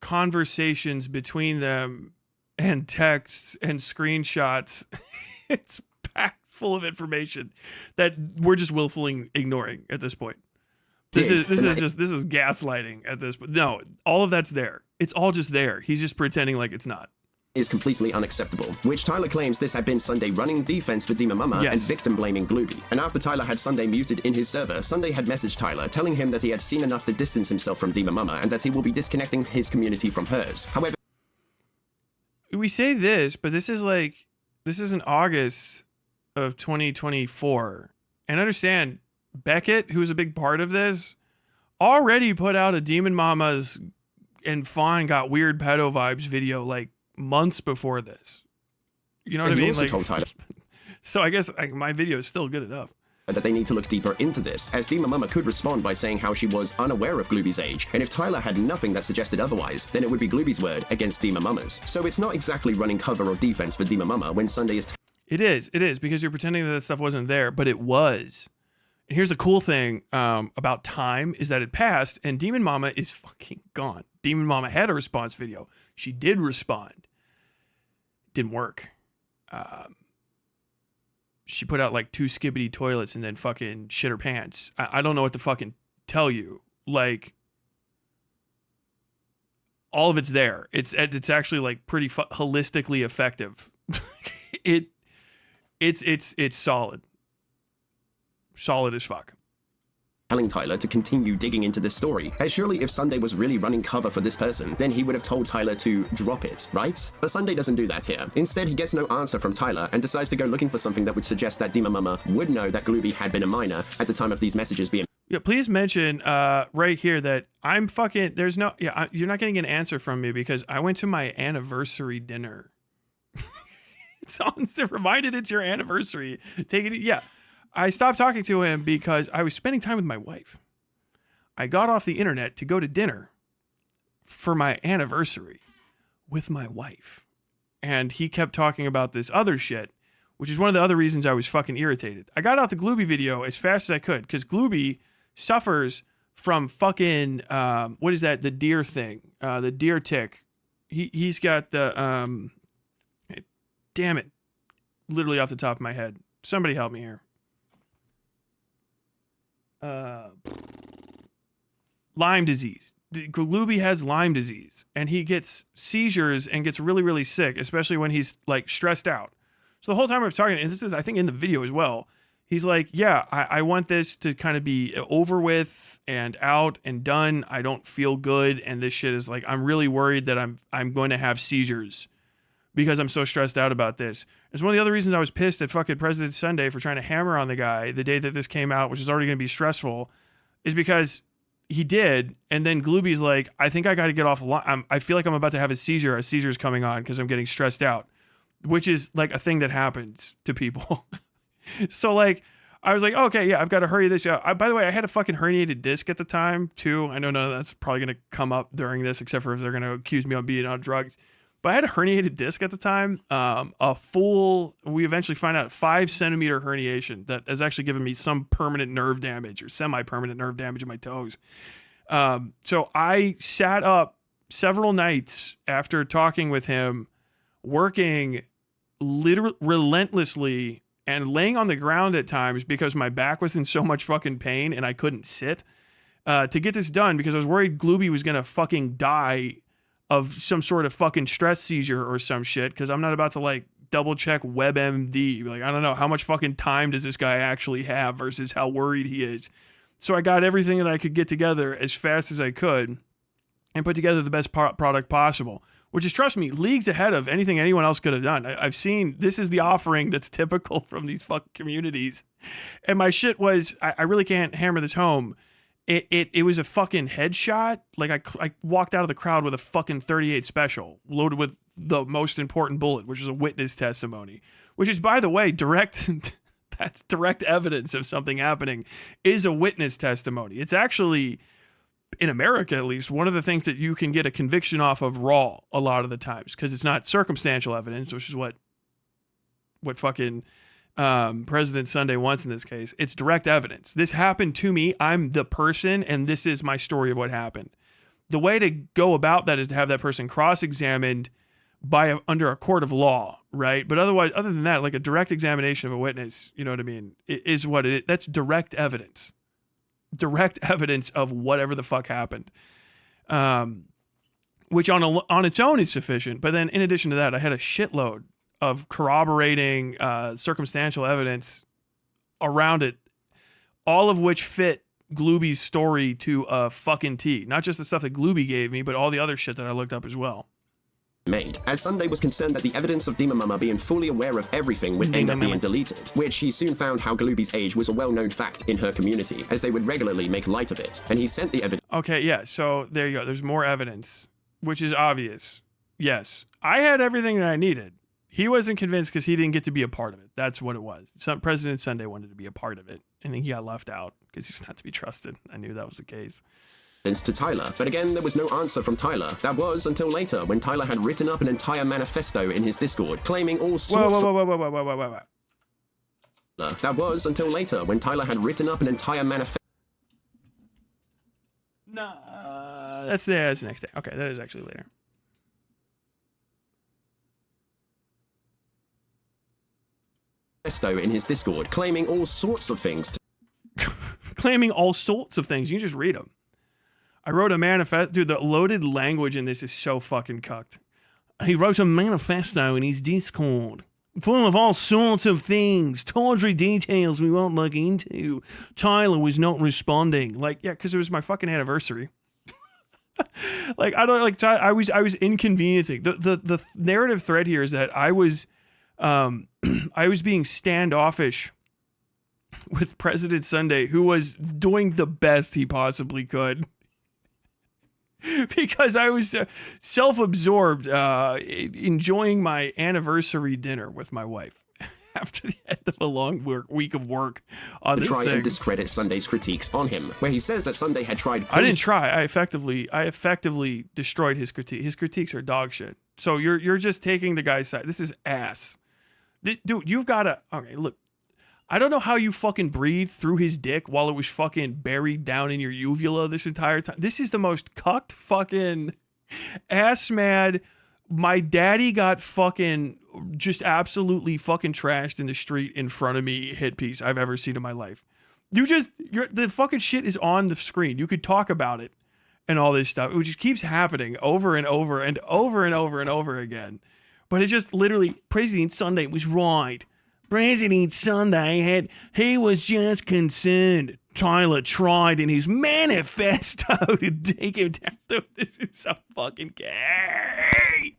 conversations between them and texts and screenshots. It's packed full of information that we're just willfully ignoring at this point. This is gaslighting at this point. No, all of that's there. It's all just there. He's just pretending like it's not. Is completely unacceptable, which Tyler claims this had been Sunday running defense for Demon Mama and victim blaming Glooby. And after Tyler had Sunday muted in his server, Sunday had messaged Tyler telling him that he had seen enough to distance himself from Demon Mama and that he will be disconnecting his community from hers. However, we say this, but this is in August of 2024. And understand, Beckett, who's a big part of this, already put out a Demon Mama's and Fawn got weird pedo vibes video like months before this. You know what I mean? Also told Tyler. So I guess my video is still good enough. That they need to look deeper into this, as Demon Mama could respond by saying how she was unaware of Glooby's age, and if Tyler had nothing that suggested otherwise, then it would be Glooby's word against Demon Mama's. So it's not exactly running cover or defense for Demon Mama when Sunday is... It is, because you're pretending that stuff wasn't there, but it was. And here's the cool thing about time is that it passed, and Demon Mama is fucking gone. Demon Mama had a response video. She did respond. Didn't work. She put out like 2 skibbity toilets and then fucking shit her pants. I don't know what to fucking tell you. Like, all of it's there. It's actually like pretty holistically effective. It's solid. Solid as fuck. Telling Tyler to continue digging into this story, as surely if Sunday was really running cover for this person, then he would have told Tyler to drop it, right? But Sunday doesn't do that here. Instead, he gets no answer from Tyler and decides to go looking for something that would suggest that Demon Mama would know that Glooby had been a minor at the time of these messages being... Yeah, please mention right here that I'm fucking... There's no... Yeah, you're not getting an answer from me because I went to my anniversary dinner. It's reminded it's your anniversary. Take it... Yeah. I stopped talking to him because I was spending time with my wife. I got off the internet to go to dinner for my anniversary with my wife. And he kept talking about this other shit, which is one of the other reasons I was fucking irritated. I got out the Glooby video as fast as I could because Glooby suffers from fucking, what is that? The deer thing, the deer tick. He's got the, damn it, literally off the top of my head. Somebody help me here. Lyme disease. Glooby has Lyme disease and he gets seizures and gets really, really sick, especially when he's like stressed out. So the whole time I was talking, and this is, I think, in the video as well, he's like, yeah, I want this to kind of be over with and out and done. I don't feel good. And this shit is like, I'm really worried that I'm going to have seizures because I'm so stressed out about this. It's one of the other reasons I was pissed at fucking President Sunday for trying to hammer on the guy the day that this came out, which is already going to be stressful, is because he did. And then Glooby's like, I think I got to get off. I feel like I'm about to have a seizure. A seizure's coming on because I'm getting stressed out, which is like a thing that happens to people. So like, I was like, okay, yeah, I've got to hurry this out. By the way, I had a fucking herniated disc at the time too. I know none of that's probably going to come up during this, except for if they're going to accuse me of being on drugs. But I had a herniated disc at the time, we eventually find out 5 centimeter herniation that has actually given me some permanent nerve damage or semi-permanent nerve damage in my toes. So I sat up several nights after talking with him, working literally relentlessly and laying on the ground at times because my back was in so much fucking pain and I couldn't sit to get this done because I was worried Glooby was going to fucking die of some sort of fucking stress seizure or some shit, because I'm not about to like double check WebMD. Like, I don't know how much fucking time does this guy actually have versus how worried he is. So I got everything that I could get together as fast as I could and put together the best product possible, which is, trust me, leagues ahead of anything anyone else could have done. I've seen, this is the offering that's typical from these fucking communities. And my shit was, I really can't hammer this home. It was a fucking headshot. Like I walked out of the crowd with a fucking 38 special loaded with the most important bullet, which is a witness testimony, which is, by the way, direct. That's direct evidence of something happening, is a witness testimony. It's actually, in America at least, one of the things that you can get a conviction off of raw a lot of the times, because it's not circumstantial evidence, which is what fucking President Sunday wants in this case. It's direct evidence. This happened to me. I'm the person, and this is my story of what happened. The way to go about that is to have that person cross-examined under a court of law, right? But otherwise, other than that, like a direct examination of a witness, you know what I mean, is what it is. That's direct evidence. Direct evidence of whatever the fuck happened. Which on its own is sufficient. But then in addition to that, I had a shitload of corroborating circumstantial evidence around it, all of which fit Glooby's story to a fucking T. Not just the stuff that Glooby gave me, but all the other shit that I looked up as well. Made, as Sunday was concerned that the evidence of Demon Mama being fully aware of everything would end up being deleted, which he soon found how Glooby's age was a well-known fact in her community, as they would regularly make light of it, and he sent the evidence. Okay, yeah, so there you go. There's more evidence, which is obvious. Yes, I had everything that I needed. He wasn't convinced because he didn't get to be a part of it. That's what it was. President Sunday wanted to be a part of it, and he got left out because he's not to be trusted. I knew that was the case. To Tyler, but again there was no answer from Tyler. That was until later, when Tyler had written up an entire manifesto in his Discord, claiming all sorts Whoa. That was until later, when Tyler had written up an entire manifesto. No, that's the next day. Okay, that is actually later. In his Discord, claiming all sorts of things. Claiming all sorts of things. You can just read them. I wrote a manifesto. Dude, the loaded language in this is so fucking cucked. He wrote a manifesto in his Discord, full of all sorts of things, tawdry details we won't look into. Tyler was not responding. Like, yeah, because it was my fucking anniversary. Like, I don't like. I was inconveniencing. The narrative thread here is that I was being standoffish with President Sunday, who was doing the best he possibly could. Because I was self-absorbed enjoying my anniversary dinner with my wife after the end of a long week of work on this try thing. And discredit Sunday's critiques on him, where he says that Sunday had tried. I didn't try. I effectively destroyed his critique. His critiques are dog shit. So you're just taking the guy's side. This is ass. Dude, you've got to. Okay, look. I don't know how you fucking breathed through his dick while it was fucking buried down in your uvula this entire time. This is the most cucked fucking ass mad. My daddy got fucking just absolutely fucking trashed in the street in front of me hit piece I've ever seen in my life. The fucking shit is on the screen. You could talk about it and all this stuff. It just keeps happening over and over and over and over and over again. But it's just literally, President Sunday was right. President Sunday he was just concerned. Tyler tried in his manifesto to take him down. Dude, this is so fucking gay.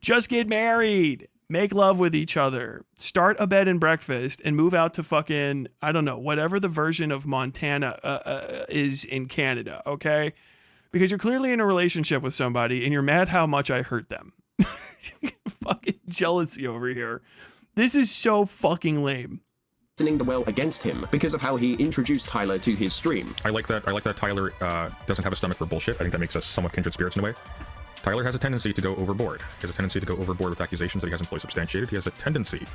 Just get married. Make love with each other. Start a bed and breakfast and move out to fucking, I don't know, whatever the version of Montana is in Canada, okay? Because you're clearly in a relationship with somebody and you're mad how much I hurt them. Fucking jealousy over here. This is so fucking lame. The well against him because of how he introduced Tyler to his stream. I like that Tyler doesn't have a stomach for bullshit. I think that makes us somewhat kindred spirits in a way. Tyler has a tendency to go overboard. He has a tendency to go overboard with accusations that he hasn't fully substantiated. He has a tendency.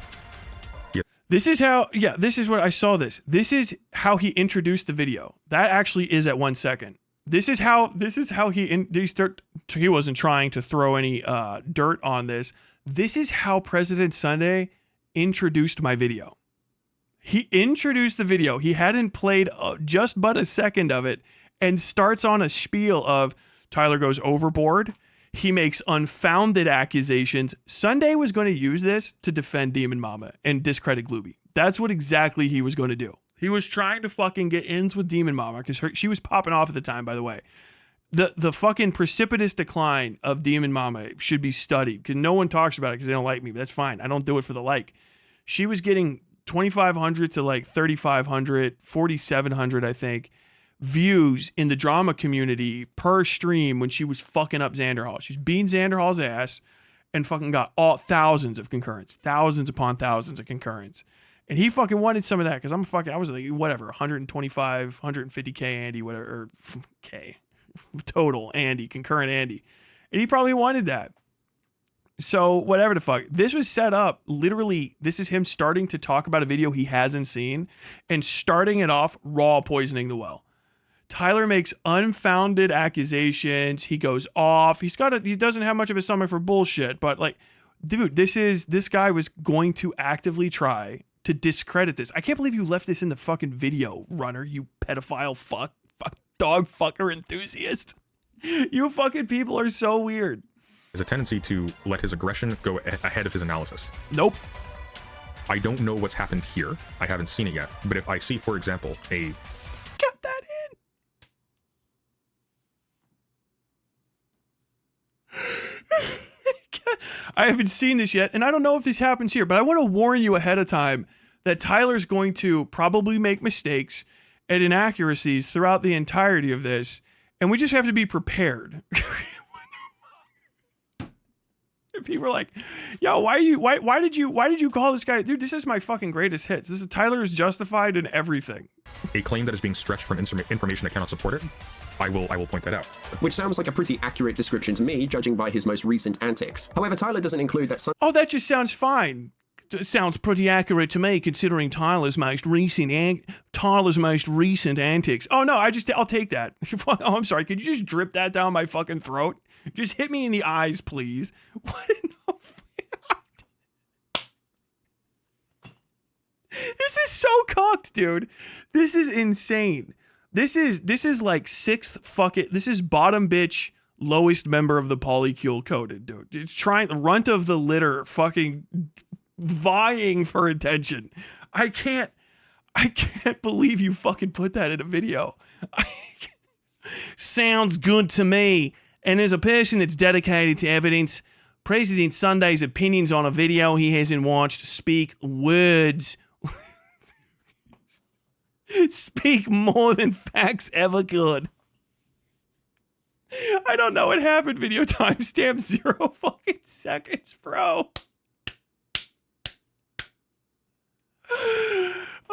This is how, this is what I saw this. This is how he introduced the video. That actually is at 1 second. This is how he wasn't trying to throw any dirt on this. This is how President Sunday introduced my video. He introduced the video. He hadn't played just but a second of it and starts on a spiel of Tyler goes overboard. He makes unfounded accusations. Sunday was going to use this to defend Demon Mama and discredit Glooby. That's what exactly he was going to do. He was trying to fucking get ins with Demon Mama because she was popping off at the time, by the way. The fucking precipitous decline of Demon Mama should be studied because no one talks about it because they don't like me. But that's fine. I don't do it for the like. She was getting 2,500 to like 3,500, 4,700, I think, views in the drama community per stream when she was fucking up Xander Hall. She's beating Xander Hall's ass and fucking got thousands of concurrents, thousands upon thousands of concurrents. And he fucking wanted some of that because I was like, whatever, 125, 150K Andy, whatever, or K total Andy, concurrent Andy. And he probably wanted that. So whatever the fuck. This was set up, literally, this is him starting to talk about a video he hasn't seen and starting it off raw poisoning the well. Tyler makes unfounded accusations. He goes off. He doesn't have much of a stomach for bullshit, but like, dude, this guy was going to actively try to discredit this. I can't believe you left this in the fucking video, Runner, you pedophile fuck dog fucker enthusiast. You fucking people are so weird. There's a tendency to let his aggression go ahead of his analysis. Nope. I don't know what's happened here. I haven't seen it yet. But if I see, for example, Get that in. I haven't seen this yet, and I don't know if this happens here, but I want to warn you ahead of time that Tyler's going to probably make mistakes and inaccuracies throughout the entirety of this, and we just have to be prepared. People are like, yo, why did you call this guy? Dude, this is my fucking greatest hits. This is Tyler is justified in everything. a claim that is being stretched from information that cannot support it, I will point that out. Which sounds like a pretty accurate description to me, judging by his most recent antics. However, Tyler doesn't include that some— Oh, that just sounds fine. It sounds pretty accurate to me, considering Tyler's most recent antics. Oh no, I'll take that. Oh, I'm sorry. Could you just drip that down my fucking throat? Just hit me in the eyes, please. What in the This is so cocked, dude. This is insane. This is like this is bottom bitch, lowest member of the polycule coded, dude. It's trying the runt of the litter, fucking vying for attention. I can't believe you fucking put that in a video. Sounds good to me. And as a person that's dedicated to evidence, President Sunday's opinions on a video he hasn't watched speak words. Speak more than facts ever could. I don't know what happened. Video timestamp 0 fucking seconds, bro.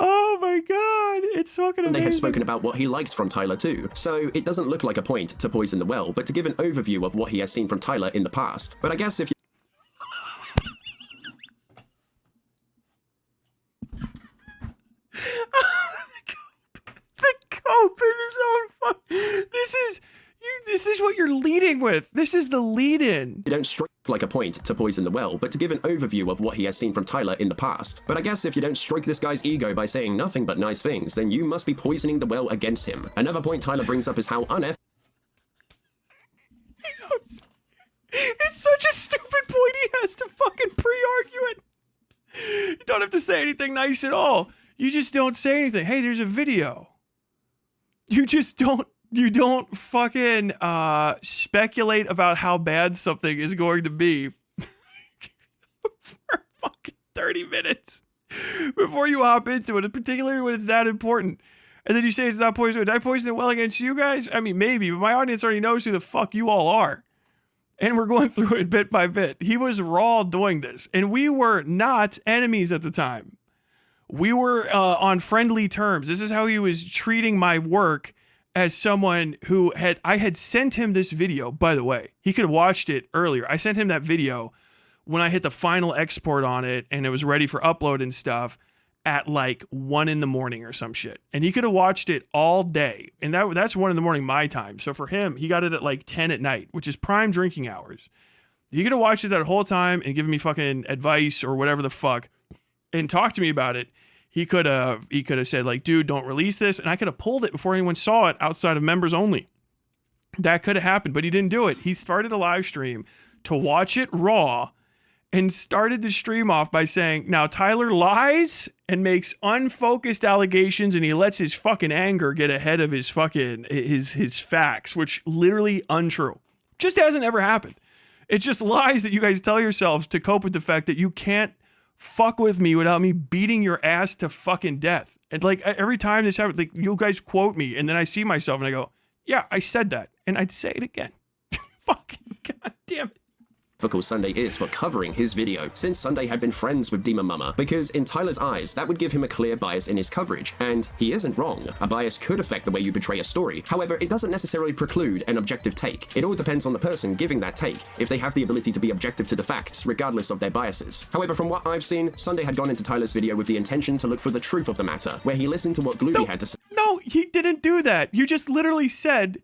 Oh my god, it's fucking amazing. They have spoken about what he liked from Tyler too, so it doesn't look like a point to poison the well, but to give an overview of what he has seen from Tyler in the past. But I guess if you— the cope in his own fuck. This is what you're leading with. This is the lead-in. You don't strike like a point to poison the well, but to give an overview of what he has seen from Tyler in the past. But I guess if you don't strike this guy's ego by saying nothing but nice things, then you must be poisoning the well against him. Another point Tyler brings up is how It's such a stupid point he has to fucking pre-argue it. You don't have to say anything nice at all. You just don't say anything. Hey, there's a video. You don't fucking speculate about how bad something is going to be for fucking 30 minutes before you hop into it, particularly when it's that important. And then you say it's not poison. Did I poison it well against you guys? I mean, maybe, but my audience already knows who the fuck you all are. And we're going through it bit by bit. He was raw doing this, and we were not enemies at the time. We were on friendly terms. This is how he was treating my work as someone who I had sent him this video, by the way. He could have watched it earlier. I sent him that video when I hit the final export on it and it was ready for upload and stuff at like 1 a.m. or some shit. And he could have watched it all day. And that's 1 a.m. my time. So for him, he got it at like 10 at night, which is prime drinking hours. He could have watched it that whole time and given me fucking advice or whatever the fuck and talked to me about it. He could have said like, dude, don't release this. And I could have pulled it before anyone saw it outside of members only. That could have happened, but he didn't do it. He started a live stream to watch it raw and started the stream off by saying, now Tyler lies and makes unfocused allegations and he lets his fucking anger get ahead of his fucking, his facts, which literally untrue. Just hasn't ever happened. It's just lies that you guys tell yourselves to cope with the fact that you can't fuck with me without me beating your ass to fucking death. And like every time this happens, like you guys quote me and then I see myself and I go, yeah, I said that. And I'd say it again. Fucking god damn it. difficult Sunday is for covering his video, since Sunday had been friends with Demon Mama, because in Tyler's eyes, that would give him a clear bias in his coverage, and he isn't wrong. A bias could affect the way you portray a story, however, it doesn't necessarily preclude an objective take. It all depends on the person giving that take, if they have the ability to be objective to the facts, regardless of their biases. However, from what I've seen, Sunday had gone into Tyler's video with the intention to look for the truth of the matter, where he listened to what Glooby had to say. No, he didn't do that. You just literally said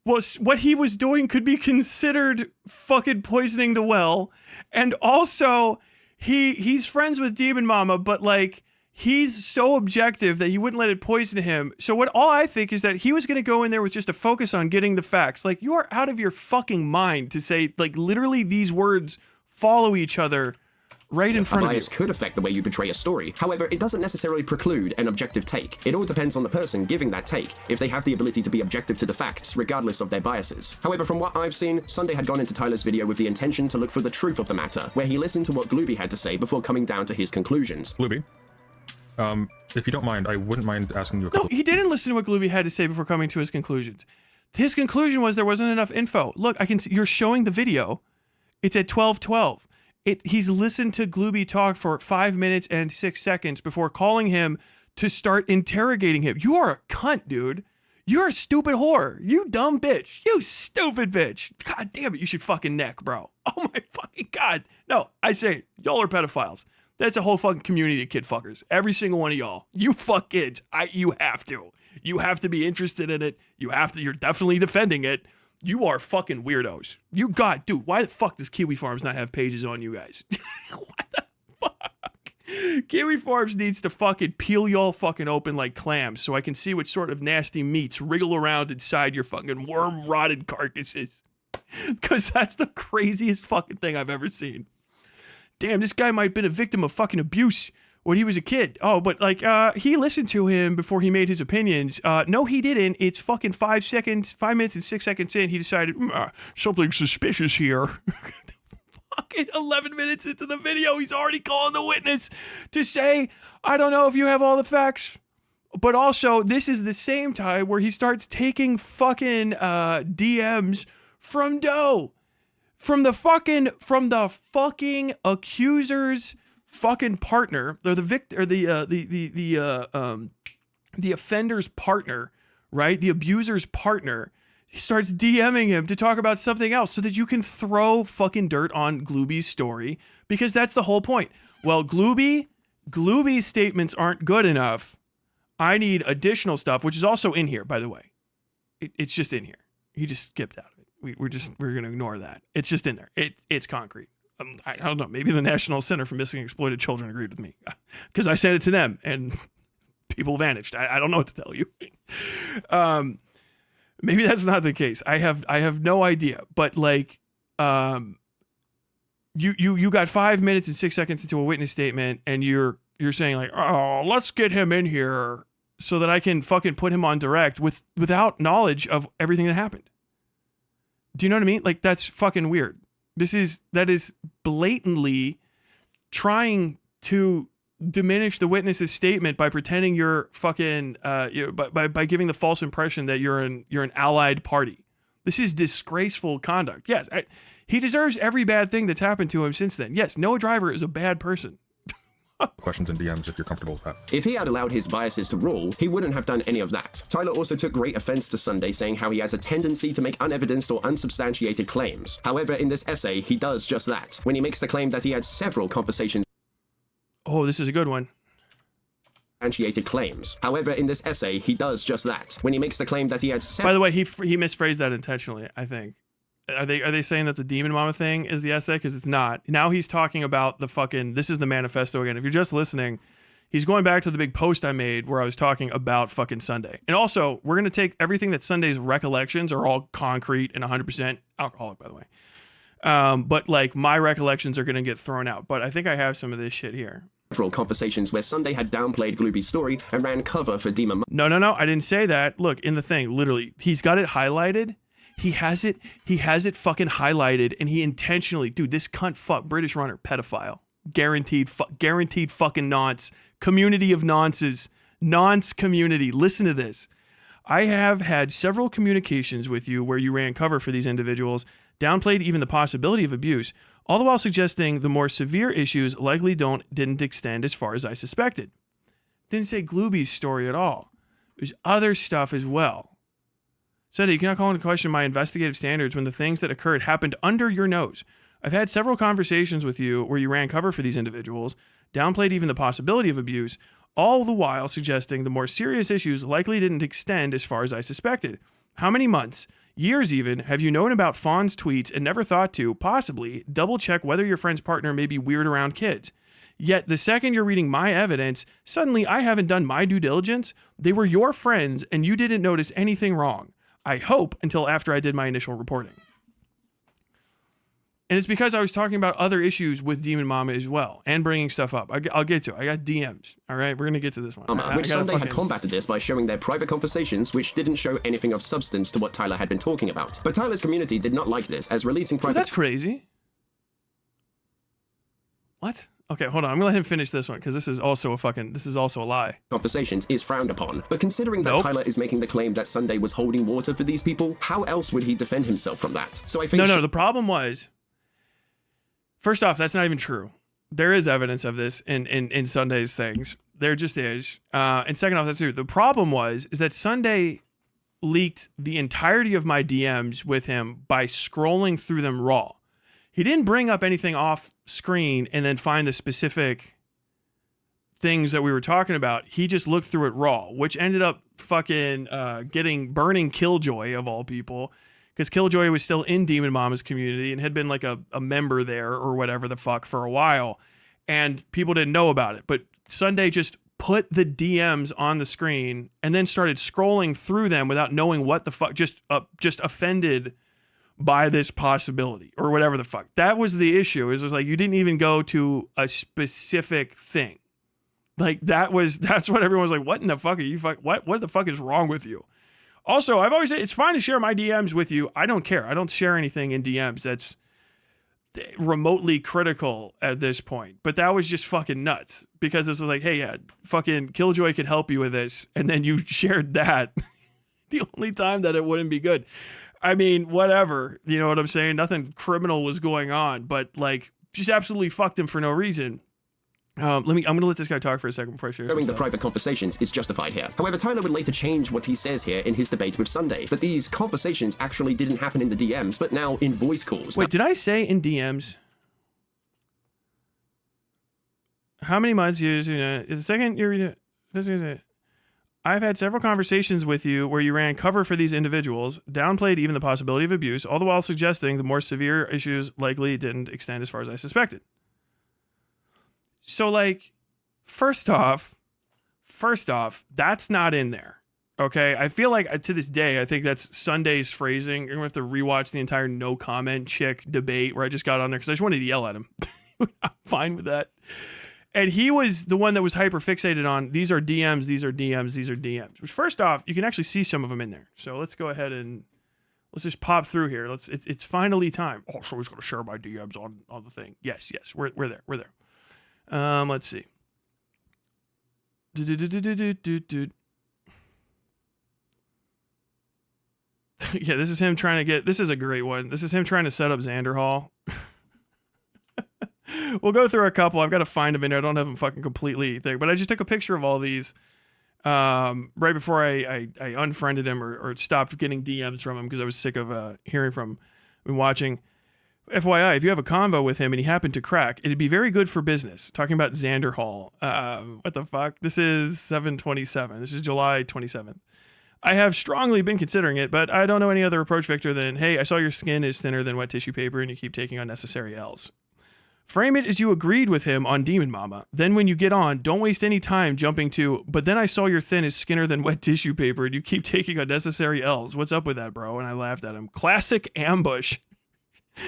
what he was doing could be considered fucking poisoning the well, and also he's friends with Demon Mama, but like he's so objective that he wouldn't let it poison him. So all I think is that he was gonna go in there with just a focus on getting the facts. Like, you are out of your fucking mind to say like literally these words follow each other right in front of you. Bias could affect the way you portray a story. However, it doesn't necessarily preclude an objective take. It all depends on the person giving that take, if they have the ability to be objective to the facts, regardless of their biases. However, from what I've seen, Sunday had gone into Tyler's video with the intention to look for the truth of the matter, where he listened to what Glooby had to say before coming down to his conclusions. Glooby, if you don't mind, I wouldn't mind asking you a couple. No, he didn't listen to what Glooby had to say before coming to his conclusions. His conclusion was there wasn't enough info. Look, I can see you're showing the video. It's at 12:12. He's listened to Glooby talk for 5 minutes and 6 seconds before calling him to start interrogating him. You are a cunt, dude. You're a stupid whore. You dumb bitch. You stupid bitch. God damn it, you should fucking neck, bro. Oh my fucking God. No, I say, y'all are pedophiles. That's a whole fucking community of kid fuckers. Every single one of y'all. You fuck kids. You have to. You have to be interested in it. You're definitely defending it. You are fucking weirdos. Dude, why the fuck does Kiwi Farms not have pages on you guys? What the fuck? Kiwi Farms needs to fucking peel y'all fucking open like clams so I can see what sort of nasty meats wriggle around inside your fucking worm-rotted carcasses. Because that's the craziest fucking thing I've ever seen. Damn, this guy might have been a victim of fucking abuse when he was a kid. Oh, but like, he listened to him before he made his opinions. No, he didn't. It's fucking 5 minutes and 6 seconds in, he decided, something suspicious here. Fucking 11 minutes into the video, he's already calling the witness to say, I don't know if you have all the facts. But also, this is the same time where he starts taking fucking DMs from Doe. From the fucking accuser's fucking partner, or the offender's partner, right? The abuser's partner. He starts DMing him to talk about something else so that you can throw fucking dirt on Glooby's story, because that's the whole point. Well, Glooby's statements aren't good enough. I need additional stuff, which is also in here, by the way. It's just in here. He just skipped out of it. We're gonna ignore that. It's just in there. It's concrete. I don't know. Maybe the National Center for Missing and Exploited Children agreed with me, because I said it to them and people vanished. I don't know what to tell you. Maybe that's not the case. I have no idea. But like, you got 5 minutes and 6 seconds into a witness statement, and you're saying like, oh, let's get him in here so that I can fucking put him on direct without knowledge of everything that happened. Do you know what I mean? Like, that's fucking weird. That is blatantly trying to diminish the witness's statement by pretending you're fucking by giving the false impression that you're an allied party. This is disgraceful conduct. Yes, he deserves every bad thing that's happened to him since then. Yes, Noah Driver is a bad person. Questions and DMs if you're comfortable with that. If he had allowed his biases to rule, he wouldn't have done any of that. Tyler also took great offense to Sunday saying how he has a tendency to make unevidenced or unsubstantiated claims. However, in this essay, he does just that, when he makes the claim that he had several conversations. Oh, this is a good one. Substantiated claims. However, in this essay, he does just that, when he makes the claim that he had By the way, he misphrased that intentionally, I think. Are they saying that the Demon Mama thing is the essay? Because it's not. Now he's talking about the fucking, this is the manifesto again. If you're just listening, he's going back to the big post I made where I was talking about fucking Sunday. And also, we're going to take everything that Sunday's recollections are all concrete and 100% alcoholic, by the way. But like, my recollections are going to get thrown out. But I think I have some of this shit here. Several conversations where Sunday had downplayed Glooby's story and ran cover for Demon Mama. No, I didn't say that. Look, in the thing, literally, he's got it highlighted. He has it fucking highlighted, and he intentionally, dude, this cunt fuck British runner, pedophile, guaranteed fucking nonce, community of nonces, nonce community. Listen to this. I have had several communications with you where you ran cover for these individuals. downplayed even the possibility of abuse, all the while suggesting the more severe issues likely didn't extend as far as I suspected. Didn't say Glooby's story at all. There's other stuff as well. Said you cannot call into question my investigative standards when the things that occurred happened under your nose. I've had several conversations with you where you ran cover for these individuals, downplayed even the possibility of abuse, all the while suggesting the more serious issues likely didn't extend as far as I suspected. How many months, years even, have you known about Fawn's tweets and never thought to, possibly, double check whether your friend's partner may be weird around kids? Yet the second you're reading my evidence, suddenly I haven't done my due diligence. They were your friends and you didn't notice anything wrong. I hope until after I did my initial reporting. And it's because I was talking about other issues with Demon Mama as well, and bringing stuff up. I'll get to it. I got DMs. All right, we're going to get to this one. Which Sunday had combated this by showing their private conversations, which didn't show anything of substance to what Tyler had been talking about. But Tyler's community did not like this, as releasing private... Well, that's crazy. What? Okay, hold on. I'm going to let him finish this one, because this is also a lie. Conversations is frowned upon. But considering that Tyler is making the claim that Sunday was holding water for these people, how else would he defend himself from that? So I think... No, the problem was... First off, that's not even true. There is evidence of this in Sunday's things. There just is. And second off, that's true. The problem is that Sunday leaked the entirety of my DMs with him by scrolling through them raw. He didn't bring up anything off screen and then find the specific things that we were talking about. He just looked through it raw, which ended up fucking burning Killjoy of all people. Because Killjoy was still in Demon Mama's community and had been like a member there or whatever the fuck for a while. And people didn't know about it. But Sunday just put the DMs on the screen and then started scrolling through them without knowing what the fuck, just offended by this possibility or whatever the fuck. That was the issue. It was just like, you didn't even go to a specific thing. Like that's what everyone was like, what in the fuck are you what the fuck is wrong with you? Also, I've always said it's fine to share my DMs with you. I don't care. I don't share anything in DMs that's remotely critical at this point. But that was just fucking nuts because it was like, hey, yeah, fucking Killjoy could help you with this. And then you shared that the only time that it wouldn't be good. I mean, whatever. You know what I'm saying? Nothing criminal was going on, but like just absolutely fucked him for no reason. I'm going to let this guy talk for a second before I share. Showing the private conversations is justified here. However, Tyler would later change what he says here in his debate with Sunday, that these conversations actually didn't happen in the DMs, but now in voice calls. Wait, did I say in DMs? How many months is the second you're I've had several conversations with you where you ran cover for these individuals, downplayed even the possibility of abuse, all the while suggesting the more severe issues likely didn't extend as far as I suspected. So, like, first off, that's not in there, okay? I feel like, to this day, I think that's Sunday's phrasing. You're going to have to rewatch the entire no-comment chick debate where I just got on there because I just wanted to yell at him. I'm fine with that. And he was the one that was hyper-fixated on, these are DMs, these are DMs, these are DMs. Which, first off, you can actually see some of them in there. So let's go ahead and let's just pop through here. It's finally time. Oh, so he's going to share my DMs on the thing. Yes, we're there. Let's see. Yeah, this is him trying to get... This is a great one. This is him trying to set up Xander Hall. We'll go through a couple. I've got to find them in there. I don't have them fucking completely thing. But I just took a picture of all these right before I unfriended him or stopped getting DMs from him because I was sick of hearing from him watching. FYI, if you have a convo with him and he happened to crack, it'd be very good for business. Talking about Xander Hall. What the fuck? This is 7/27. This is July 27th. I have strongly been considering it, but I don't know any other approach, Victor, than, hey, I saw your skin is thinner than wet tissue paper and you keep taking unnecessary L's. Frame it as you agreed with him on Demon Mama. Then when you get on, don't waste any time jumping to, but then I saw your thin is skinner than wet tissue paper and you keep taking unnecessary L's. What's up with that, bro? And I laughed at him. Classic ambush.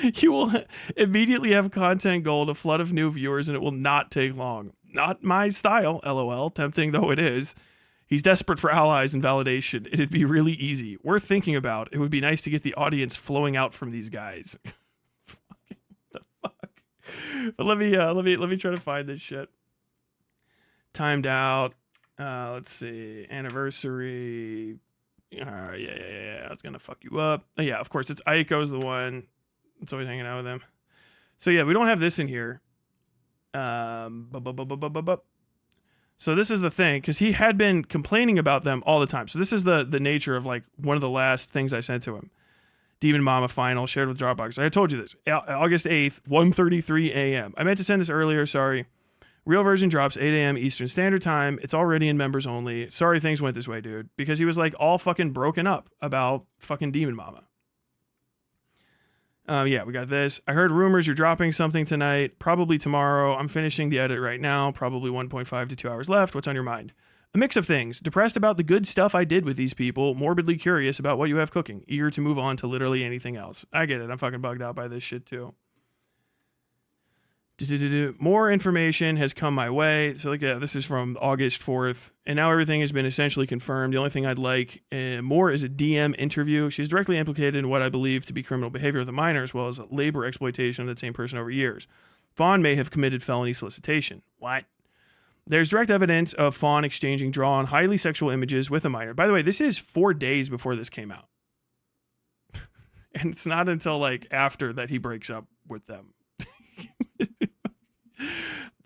You will immediately have content gold, a flood of new viewers, and it will not take long. Not my style, LOL, tempting though it is. He's desperate for allies and validation. It'd be really easy. Worth thinking about. It would be nice to get the audience flowing out from these guys. The fuck? But let me try to find this shit. Timed out. Let's see. Anniversary. Yeah. I was gonna fuck you up. Yeah, of course, it's Aiko's the one. It's always hanging out with him. So yeah, we don't have this in here. So this is the thing, because he had been complaining about them all the time. So this is the nature of like one of the last things I sent to him. Demon Mama final shared with Dropbox. I told you this. August 8th, 1:33 a.m. I meant to send this earlier, sorry. Real version drops 8 a.m. Eastern Standard Time. It's already in members only. Sorry things went this way, dude. Because he was like all fucking broken up about fucking Demon Mama. Yeah, we got this. I heard rumors you're dropping something tonight, probably tomorrow. I'm finishing the edit right now, probably 1.5 to 2 hours left. What's on your mind? A mix of things. Depressed about the good stuff I did with these people, morbidly curious about what you have cooking, eager to move on to literally anything else. I get it. I'm fucking bugged out by this shit too. More information has come my way. So like, yeah, this is from August 4th. And now everything has been essentially confirmed. The only thing I'd like more is a DM interview. She's directly implicated in what I believe to be criminal behavior with a minor, as well as labor exploitation of that same person over years. Fawn may have committed felony solicitation. What? There's direct evidence of Fawn exchanging drawn, highly sexual images with a minor. By the way, this is 4 days before this came out. And it's not until like after that he breaks up with them.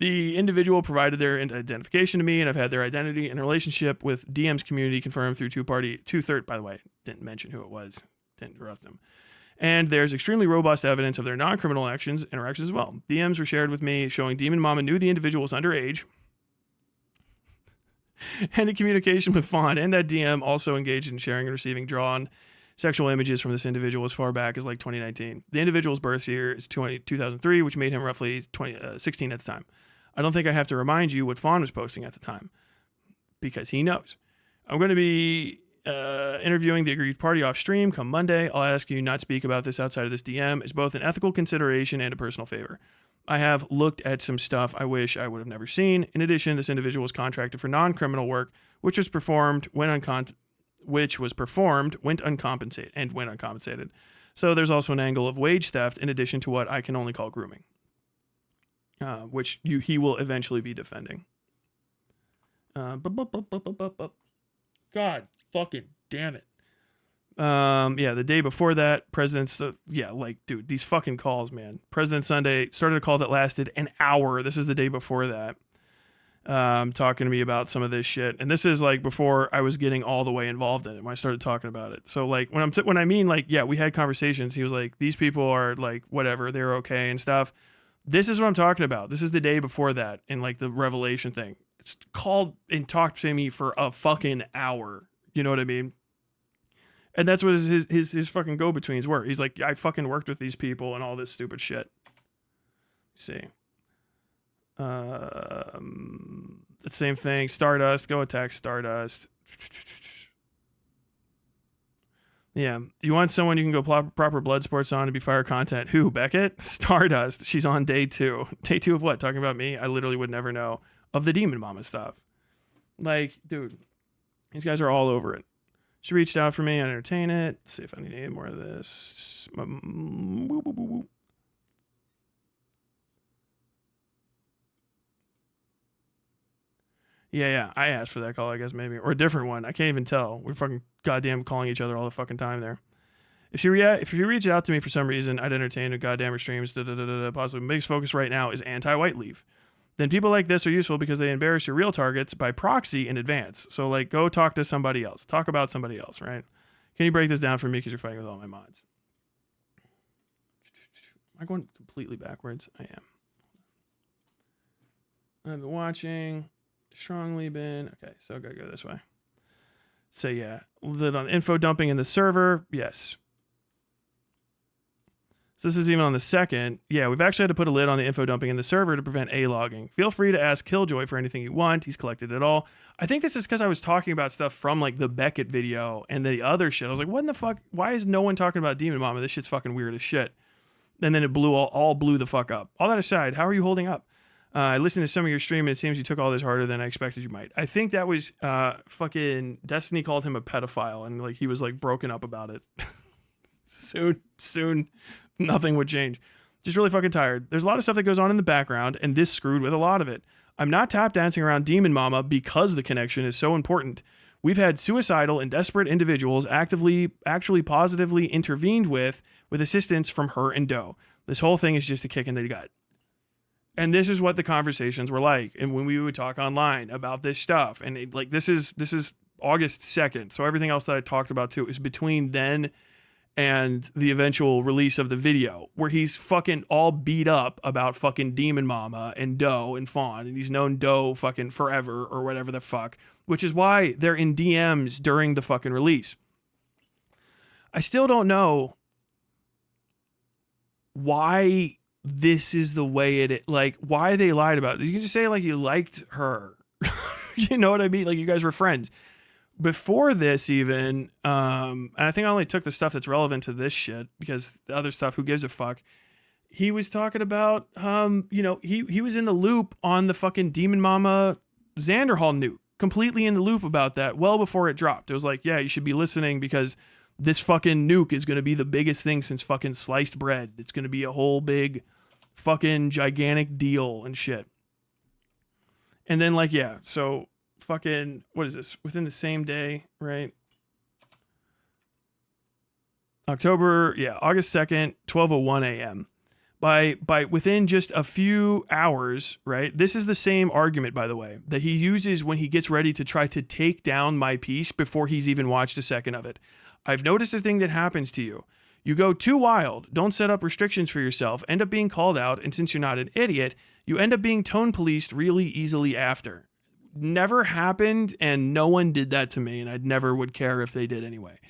The individual provided their identification to me, and I've had their identity and relationship with DM's community confirmed through two-third, by the way, didn't mention who it was, didn't trust them. And there's extremely robust evidence of their non-criminal interactions as well. DMs were shared with me showing Demon Mama knew the individual was underage. And the communication with Fawn and that DM also engaged in sharing and receiving drawn sexual images from this individual as far back as like 2019. The individual's birth year is 2003, which made him roughly 16 at the time. I don't think I have to remind you what Fawn was posting at the time, because he knows. I'm going to be interviewing the aggrieved party off stream come Monday. I'll ask you not speak about this outside of this DM. It's both an ethical consideration and a personal favor. I have looked at some stuff I wish I would have never seen. In addition, this individual was contracted for non-criminal work, which was performed went uncompensated. So there's also an angle of wage theft in addition to what I can only call grooming, which he will eventually be defending. God fucking damn it. Yeah, the day before that, dude, these fucking calls, man. President Sunday started a call that lasted an hour. This is the day before that. Talking to me about some of this shit. And this is like before I was getting all the way involved in it when I started talking about it. So like when I mean like, yeah, we had conversations. He was like, these people are like, whatever, they're okay and stuff. This is what I'm talking about. This is the day before that. And like the revelation thing. It's called and talked to me for a fucking hour. You know what I mean? And that's what his fucking go-betweens were. He's like, I fucking worked with these people and all this stupid shit. Let's see. The same thing. Stardust. Go attack Stardust. Yeah. You want someone you can go proper blood sports on to be fire content. Who? Beckett? Stardust. She's on day 2. Day 2 of what? Talking about me? I literally would never know. Of the Demon Mama stuff. Like, dude. These guys are all over it. She reached out for me. I entertain it. Let's see if I need any more of this. Yeah. I asked for that call, I guess, maybe. Or a different one. I can't even tell. We're fucking goddamn calling each other all the fucking time there. If you reach out to me for some reason, I'd entertain a goddamn streams. Possibly. My biggest focus right now is anti-white leave. Then people like this are useful because they embarrass your real targets by proxy in advance. So, like, go talk to somebody else. Talk about somebody else, right? Can you break this down for me because you're fighting with all my mods? Am I going completely backwards? I am. I've been watching. Strongly been. Okay, so I gotta go this way. So, yeah. Lid on info dumping in the server. Yes. So this is even on the second. Yeah, we've actually had to put a lid on the info dumping in the server to prevent A-logging. Feel free to ask Killjoy for anything you want. He's collected it all. I think this is because I was talking about stuff from like the Beckett video and the other shit. I was like, what in the fuck? Why is no one talking about Demon Mama? This shit's fucking weird as shit. And then it all blew the fuck up. All that aside, how are you holding up? I listened to some of your stream and it seems you took all this harder than I expected you might. I think that was fucking Destiny called him a pedophile and like he was like broken up about it. Soon. Nothing would change. Just really fucking tired. There's a lot of stuff that goes on in the background, and this screwed with a lot of it. I'm not tap dancing around Demon Mama because the connection is so important. We've had suicidal and desperate individuals actually positively intervened with assistance from her and Doe. This whole thing is just a kick in the gut. And this is what the conversations were like. And when we would talk online about this stuff, and this is August 2nd. So everything else that I talked about too is between then and the eventual release of the video, where he's fucking all beat up about fucking Demon Mama and Doe and Fawn, and he's known Doe fucking forever or whatever the fuck, which is why they're in DMs during the fucking release. I still don't know why this is the way it, like, why they lied about it. You can just say, like, you liked her. You know what I mean? Like, you guys were friends. Before this even, and I think I only took the stuff that's relevant to this shit, because the other stuff, who gives a fuck? He was talking about, he was in the loop on the fucking Demon Mama Xanderhal nuke. Completely in the loop about that well before it dropped. It was like, yeah, you should be listening because this fucking nuke is going to be the biggest thing since fucking sliced bread. It's going to be a whole big fucking gigantic deal and shit. And then, like, yeah, so fucking, what is this? Within the same day, right? August 2nd, 12:01 a.m. By within just a few hours, right? This is the same argument, by the way, that he uses when he gets ready to try to take down my piece before he's even watched a second of it. I've noticed a thing that happens to you. You go too wild, don't set up restrictions for yourself, end up being called out, and since you're not an idiot, you end up being tone policed really easily after. Never happened, and no one did that to me, and I never would care if they did anyway.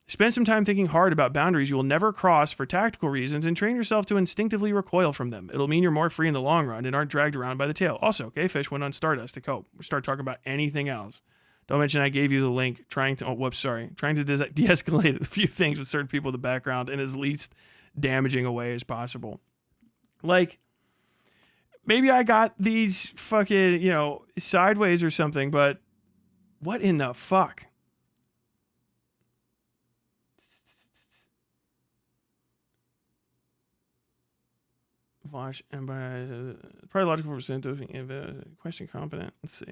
Spend some time thinking hard about boundaries you will never cross for tactical reasons, and train yourself to instinctively recoil from them. It'll mean you're more free in the long run and aren't dragged around by the tail. Also, Gayfish went on Stardust to cope. We'll start talking about anything else. Don't mention I gave you the link trying to de-escalate a few things with certain people in the background in as least damaging a way as possible. Like, maybe I got these fucking, sideways or something, but what in the fuck? Wash and by probably logical percent of question competent. Let's see.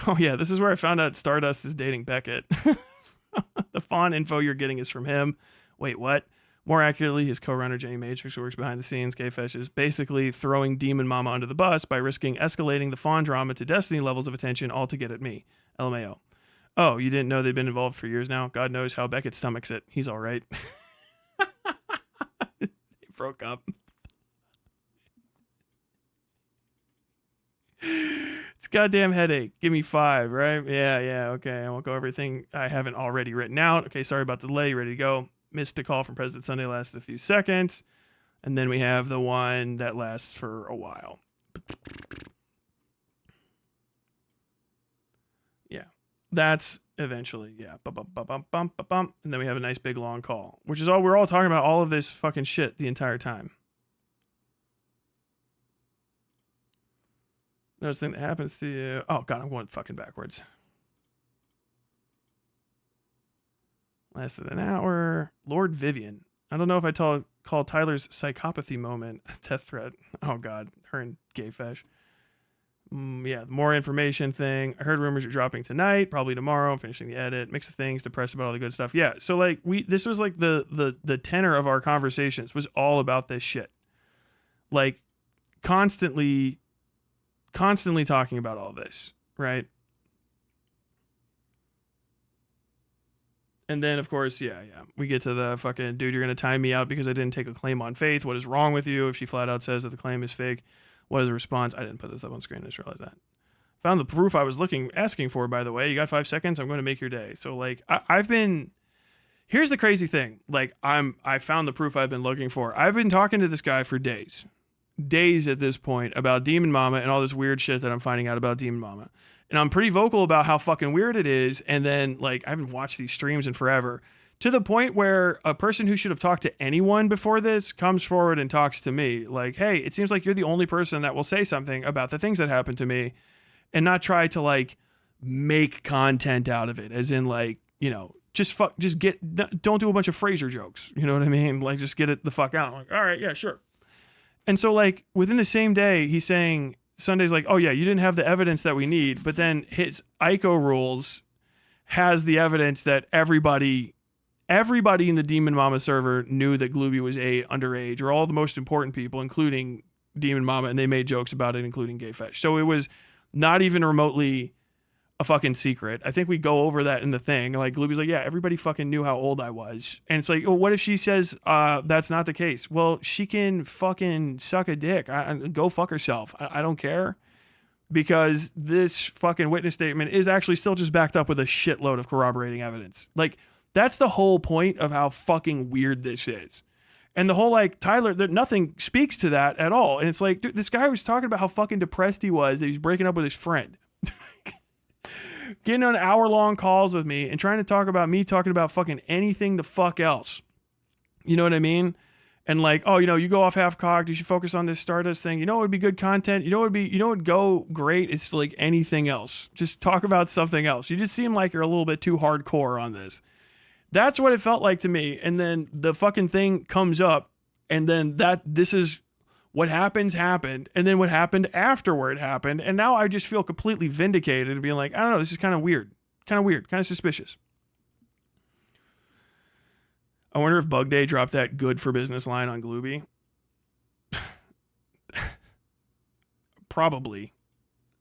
Oh yeah, this is where I found out Stardust is dating Beckett. The fawn info you're getting is from him. Wait, what? More accurately, his co-runner Jenny Matrix, who works behind the scenes, K-Fesh, is basically throwing Demon Mama under the bus by risking escalating the fawn drama to Destiny levels of attention all to get at me. LMAO. Oh, you didn't know they've been involved for years now? God knows how Beckett stomachs it. He's all right. They broke up. It's a goddamn headache. Give me 5, right? Yeah, okay. I won't go everything I haven't already written out. Okay, sorry about the delay. You ready to go? Missed a call from President Sunday, lasted a few seconds. And then we have the one that lasts for a while. Yeah, that's eventually, yeah. And then we have a nice big long call, which is all we're all talking about, all of this fucking shit the entire time. Notice thing that happens to you. Oh, God, I'm going fucking backwards. Lasted an hour. Lord Vivian. I don't know if I call Tyler's psychopathy moment a death threat. Oh, God. Her and Gayfesh. Yeah, more information thing. I heard rumors you're dropping tonight, probably tomorrow. I'm finishing the edit. Mix of things, depressed about all the good stuff. Yeah, so like this was like the tenor of our conversations was all about this shit. Like constantly talking about all this, right? And then, of course, yeah, we get to the fucking, dude, you're going to time me out because I didn't take a claim on Faith. What is wrong with you? If she flat out says that the claim is fake, what is the response? I didn't put this up on screen. I just realized that. Found the proof I was asking for, by the way. You got 5 seconds? I'm going to make your day. So, like, I've been... Here's the crazy thing. Like, I found the proof I've been looking for. I've been talking to this guy for days. Days at this point about Demon Mama and all this weird shit that I'm finding out about Demon Mama. And I'm pretty vocal about how fucking weird it is. And then, like, I haven't watched these streams in forever. To the point where a person who should have talked to anyone before this comes forward and talks to me. Like, hey, it seems like you're the only person that will say something about the things that happened to me and not try to, like, make content out of it. As in, like, you know, don't do a bunch of Frasier jokes. You know what I mean? Like, just get it the fuck out. I'm like, all right, yeah, sure. And so, like, within the same day, he's saying Sunday's like, oh yeah, you didn't have the evidence that we need, but then his ICO rules has the evidence that everybody in the Demon Mama server knew that Glooby was underage, or all the most important people, including Demon Mama, and they made jokes about it, including Gay Fetch. So it was not even remotely a fucking secret. I think we go over that in the thing. Like, Glooby's like, yeah, everybody fucking knew how old I was. And it's like, well, what if she says that's not the case? Well, she can fucking suck a dick. Go fuck herself. I don't care. Because this fucking witness statement is actually still just backed up with a shitload of corroborating evidence. Like, that's the whole point of how fucking weird this is. And the whole, like, Tyler, nothing speaks to that at all. And it's like, dude, this guy was talking about how fucking depressed he was that he's breaking up with his friend. Getting on hour-long calls with me and trying to talk about me talking about fucking anything the fuck else. You know what I mean? And like, oh, you go off half-cocked, you should focus on this Stardust thing. You know what would be good content? You know what would go great? It's like anything else. Just talk about something else. You just seem like you're a little bit too hardcore on this. That's what it felt like to me. And then the fucking thing comes up, and then this is what happened, and then what happened afterward happened, and now I just feel completely vindicated and being like, I don't know, this is kind of weird, kind of suspicious. I wonder if Bug Day dropped that good for business line on Glooby. Probably.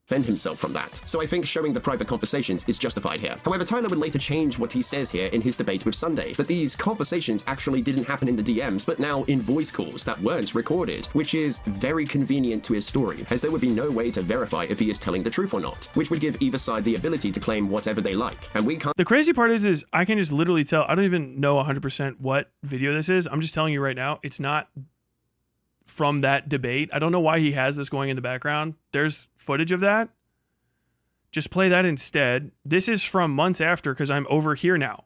Defend himself from that. So I think showing the private conversations is justified here. However, Tyler would later change what he says here in his debate with Sunday, that these conversations actually didn't happen in the DMs, but now in voice calls that weren't recorded, which is very convenient to his story, as there would be no way to verify if he is telling the truth or not, which would give either side the ability to claim whatever they like. And we can't. The crazy part is I can just literally tell, I don't even know 100% what video this is. I'm just telling you right now, it's not from that debate. I don't know why he has this going in the background. There's footage of that. Just play that instead. This is from months after, because I'm over here now.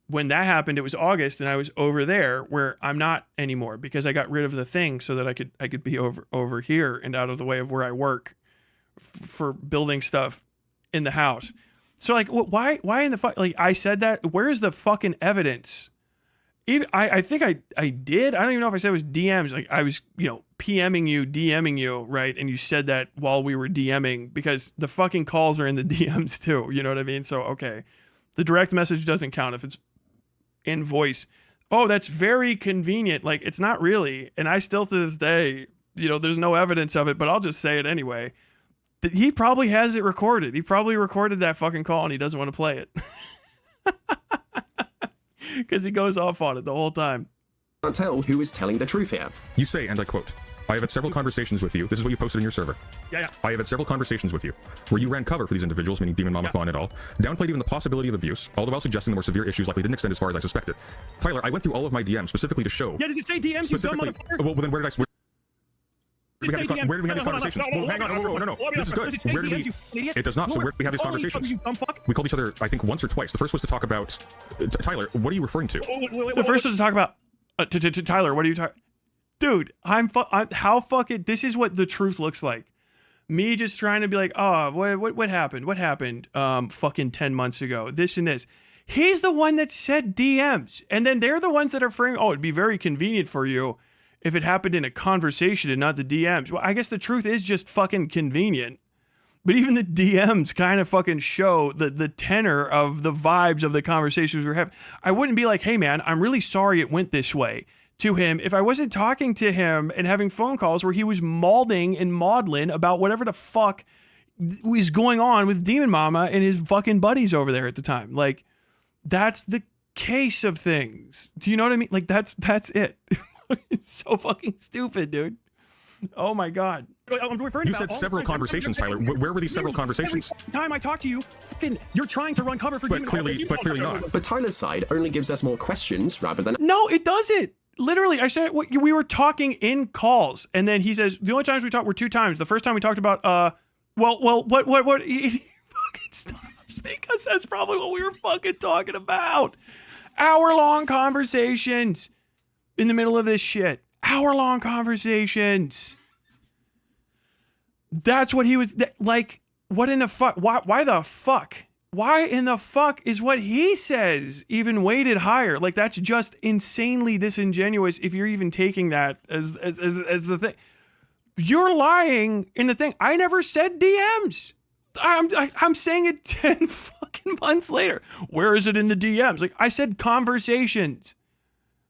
When that happened, it was August, and I was over there where I'm not anymore because I got rid of the thing so that I could be over here and out of the way of where I work for building stuff in the house. So like, why in the fuck? Like, I said that. Where is the fucking evidence? Even I think I did. I don't even know if I said it was DMs. Like, I was, DMing you, right? And you said that while we were DMing, because the fucking calls are in the DMs too. You know what I mean? So, okay. The direct message doesn't count if it's in voice. Oh, that's very convenient. Like, it's not really. And I still to this day, there's no evidence of it, but I'll just say it anyway. He probably has it recorded. He probably recorded that fucking call and he doesn't want to play it. Because he goes off on it the whole time. Can't tell who is telling the truth here. You say, and I quote, I have had several conversations with you. This is what you posted in your server. Yeah. I have had several conversations with you where you ran cover for these individuals, meaning Demon Mama Fawn et al., downplayed even the possibility of abuse, all the while suggesting the more severe issues likely didn't extend as far as I suspected. Tyler, I went through all of my DMs specifically to show. Yeah, does it say DMs, you dumb motherfucker? Well, then where did we have these conversations? Well, hang on, no. This is good. Where did we? It does not. So where did we have these conversations? We called each other, I think, once or twice. The first was to talk about Tyler. What are you referring to? The first was to talk about Tyler. What are you talking? Dude, I'm how fucking. This is what the truth looks like. Me just trying to be like, oh, what happened? What happened? Fucking 10 months ago. This and this. He's the one that said DMs, and then they're the ones that are framing. Oh, it'd be very convenient for you if it happened in a conversation and not the DMs. Well, I guess the truth is just fucking convenient. But even the DMs kind of fucking show the tenor of the vibes of the conversations we're having. I wouldn't be like, hey man, I'm really sorry it went this way to him if I wasn't talking to him and having phone calls where he was maudling and maudlin about whatever the fuck was going on with Demon Mama and his fucking buddies over there at the time. Like, that's the case of things. Do you know what I mean? Like, that's it. It's so fucking stupid, dude. Oh my god. You said several conversations, Tyler. Where were these several conversations? Every time I talk to you, fucking, you're trying to run cover for But clearly not. But Tyler's side only gives us more questions rather than. No, it doesn't. Literally, I said we were talking in calls, and then he says the only times we talked were 2 times. The first time we talked about what he fucking stops because that's probably what we were fucking talking about. Hour-long conversations in the middle of this shit. Hour-long conversations. That's what he was like. What in the fuck? Why the fuck? Why in the fuck is what he says even weighted higher? Like, that's just insanely disingenuous if you're even taking that as the thing. You're lying in the thing. I never said DMs. I'm saying it 10 fucking months later. Where is it in the DMs? Like, I said conversations.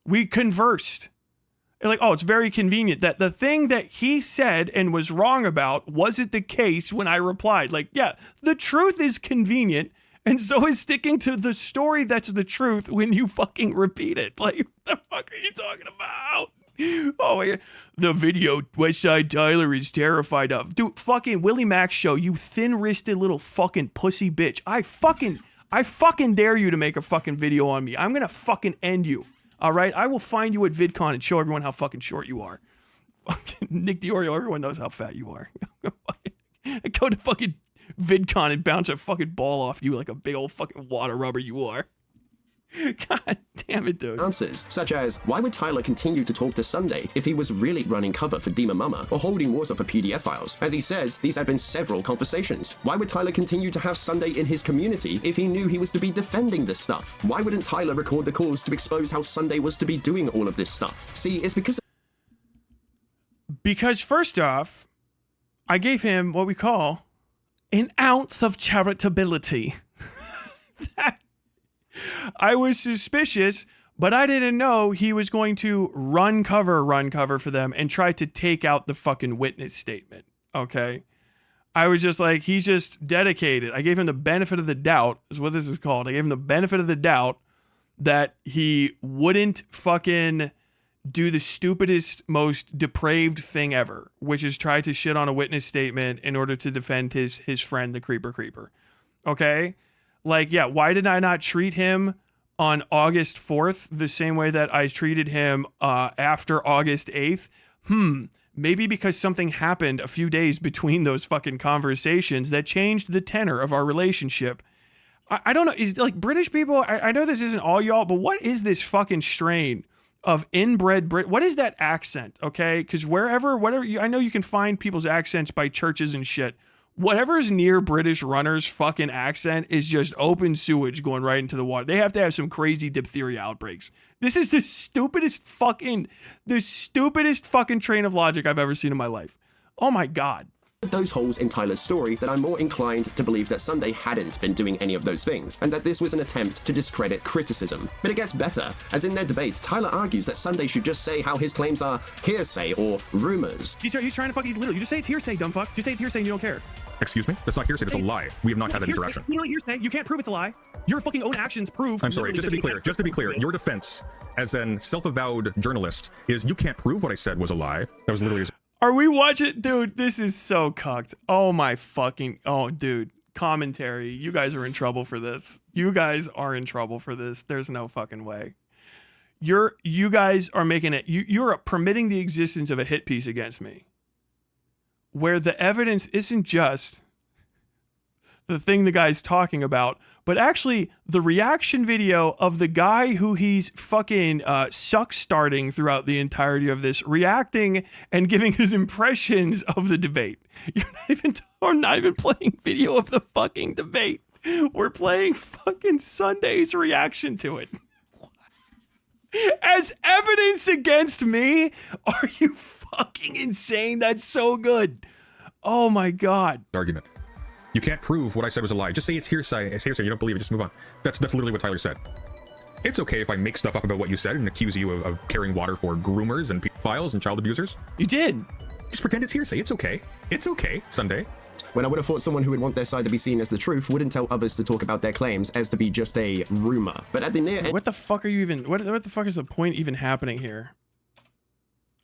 We conversed. And like, oh, it's very convenient that the thing that he said and was wrong about wasn't the case when I replied. Like, yeah, the truth is convenient, and so is sticking to the story that's the truth when you fucking repeat it. Like, what the fuck are you talking about? Oh my God. The video Westside Tyler is terrified of. Dude, fucking Willie Mac show, you thin-wristed little fucking pussy bitch. I fucking dare you to make a fucking video on me. I'm gonna fucking end you. All right? I will find you at VidCon and show everyone how fucking short you are. Fucking Nick DiOrio, everyone knows how fat you are. I go to fucking VidCon and bounce a fucking ball off you like a big old fucking water rubber you are. God damn it, dude. Answers, such as, why would Tyler continue to talk to Sunday if he was really running cover for Demon Mama or holding water for PDF files? As he says, these had been several conversations. Why would Tyler continue to have Sunday in his community if he knew he was to be defending this stuff? Why wouldn't Tyler record the calls to expose how Sunday was to be doing all of this stuff? See, it's because first off, I gave him what we call an ounce of charitability. I was suspicious, but I didn't know he was going to run cover for them and try to take out the fucking witness statement. Okay. I was just like, he's just dedicated. I gave him the benefit of the doubt, is what this is called. I gave him the benefit of the doubt that he wouldn't fucking do the stupidest, most depraved thing ever, which is try to shit on a witness statement in order to defend his friend, the Creeper. Okay? Like, yeah, why did I not treat him on August 4th the same way that I treated him after August 8th? Maybe because something happened a few days between those fucking conversations that changed the tenor of our relationship. I don't know. Is like British people, I know this isn't all y'all, but what is this fucking strain of inbred Brit? What is that accent? Okay. Because whatever, I know you can find people's accents by churches and shit. Whatever's near British runners' fucking accent is just open sewage going right into the water. They have to have some crazy diphtheria outbreaks. This is the stupidest fucking train of logic I've ever seen in my life. Oh my God. those holes in Tyler's story that I'm more inclined to believe that Sunday hadn't been doing any of those things, and that this was an attempt to discredit criticism. But it gets better, as in their debate, Tyler argues that Sunday should just say how his claims are hearsay or rumors. He's trying to fucking literally, you just say it's hearsay, dumb fuck. Just say it's hearsay and you don't care. Excuse me? That's not hearsay, that's a lie. We have not had that interaction. You know what hearsay? You can't prove it's a lie. Your fucking own actions prove. I'm sorry, just to be clear, your defense as an self-avowed journalist is you can't prove what I said was a lie. That was literally... Are we watching? Dude, this is so cucked. Oh my fucking... Oh, dude. Commentary. You guys are in trouble for this. You guys are in trouble for this. There's no fucking way. You guys are making it... You're permitting the existence of a hit piece against me. Where the evidence isn't just the thing the guy's talking about, but actually the reaction video of the guy who he's fucking suck-starting throughout the entirety of this, reacting and giving his impressions of the debate. We're not even playing video of the fucking debate. We're playing fucking Sunday's reaction to it. As evidence against me? Are you fucking insane? That's so good. Oh my God. Argument. You can't prove what I said was a lie. Just say it's hearsay. It's hearsay. You don't believe it. Just move on. That's literally what Tyler said. It's okay if I make stuff up about what you said and accuse you of carrying water for groomers and pedophiles and child abusers. You did. Just pretend it's hearsay. It's okay. It's okay, Sunday. When I would have thought someone who would want their side to be seen as the truth wouldn't tell others to talk about their claims as to be just a rumor. But at the near end... What the fuck are you even... What the fuck is the point even happening here?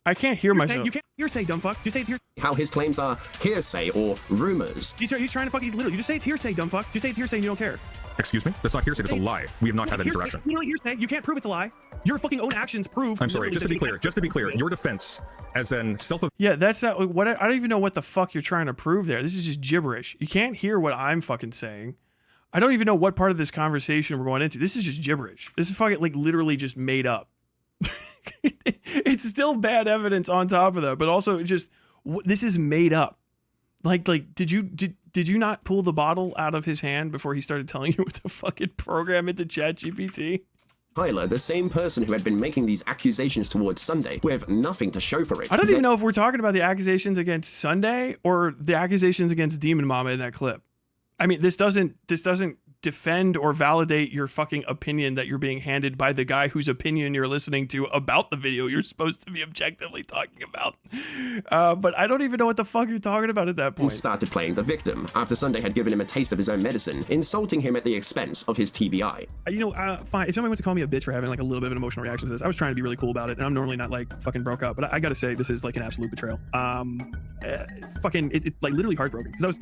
I can't hear myself. You can't hearsay, dumb fuck. You say it's hearsay. How his claims are hearsay or rumors. He's trying to fucking literally. You just say it's hearsay, dumb fuck. Just say it's hearsay and you don't care. Excuse me? That's not hearsay. That's a lie. We have not had that interaction. You know what hearsay? You can't prove it's a lie. Your fucking own actions prove. I'm sorry. Just to be clear, your defense as an Yeah, that's not what I don't even know what the fuck you're trying to prove there. This is just gibberish. You can't hear what I'm fucking saying. I don't even know what part of this conversation we're going into. This is just gibberish. This is fucking like literally just made up. It's still bad evidence on top of that, but also just this is made up. Like did you not pull the bottle out of his hand before he started telling you what to fucking program into ChatGPT? Tyler, the same person who had been making these accusations towards Sunday, with nothing to show for it. I don't even know if we're talking about the accusations against Sunday or the accusations against Demon Mama in that clip. I mean, this doesn't defend or validate your fucking opinion that you're being handed by the guy whose opinion you're listening to about the video you're supposed to be objectively talking about. But I don't even know what the fuck you're talking about at that point. Started playing the victim after Sunday had given him a taste of his own medicine, insulting him at the expense of his TBI. You know, fine. If somebody wants to call me a bitch for having like a little bit of an emotional reaction to this, I was trying to be really cool about it, and I'm normally not like fucking broke up, but I gotta say this is like an absolute betrayal. It's like literally heartbroken because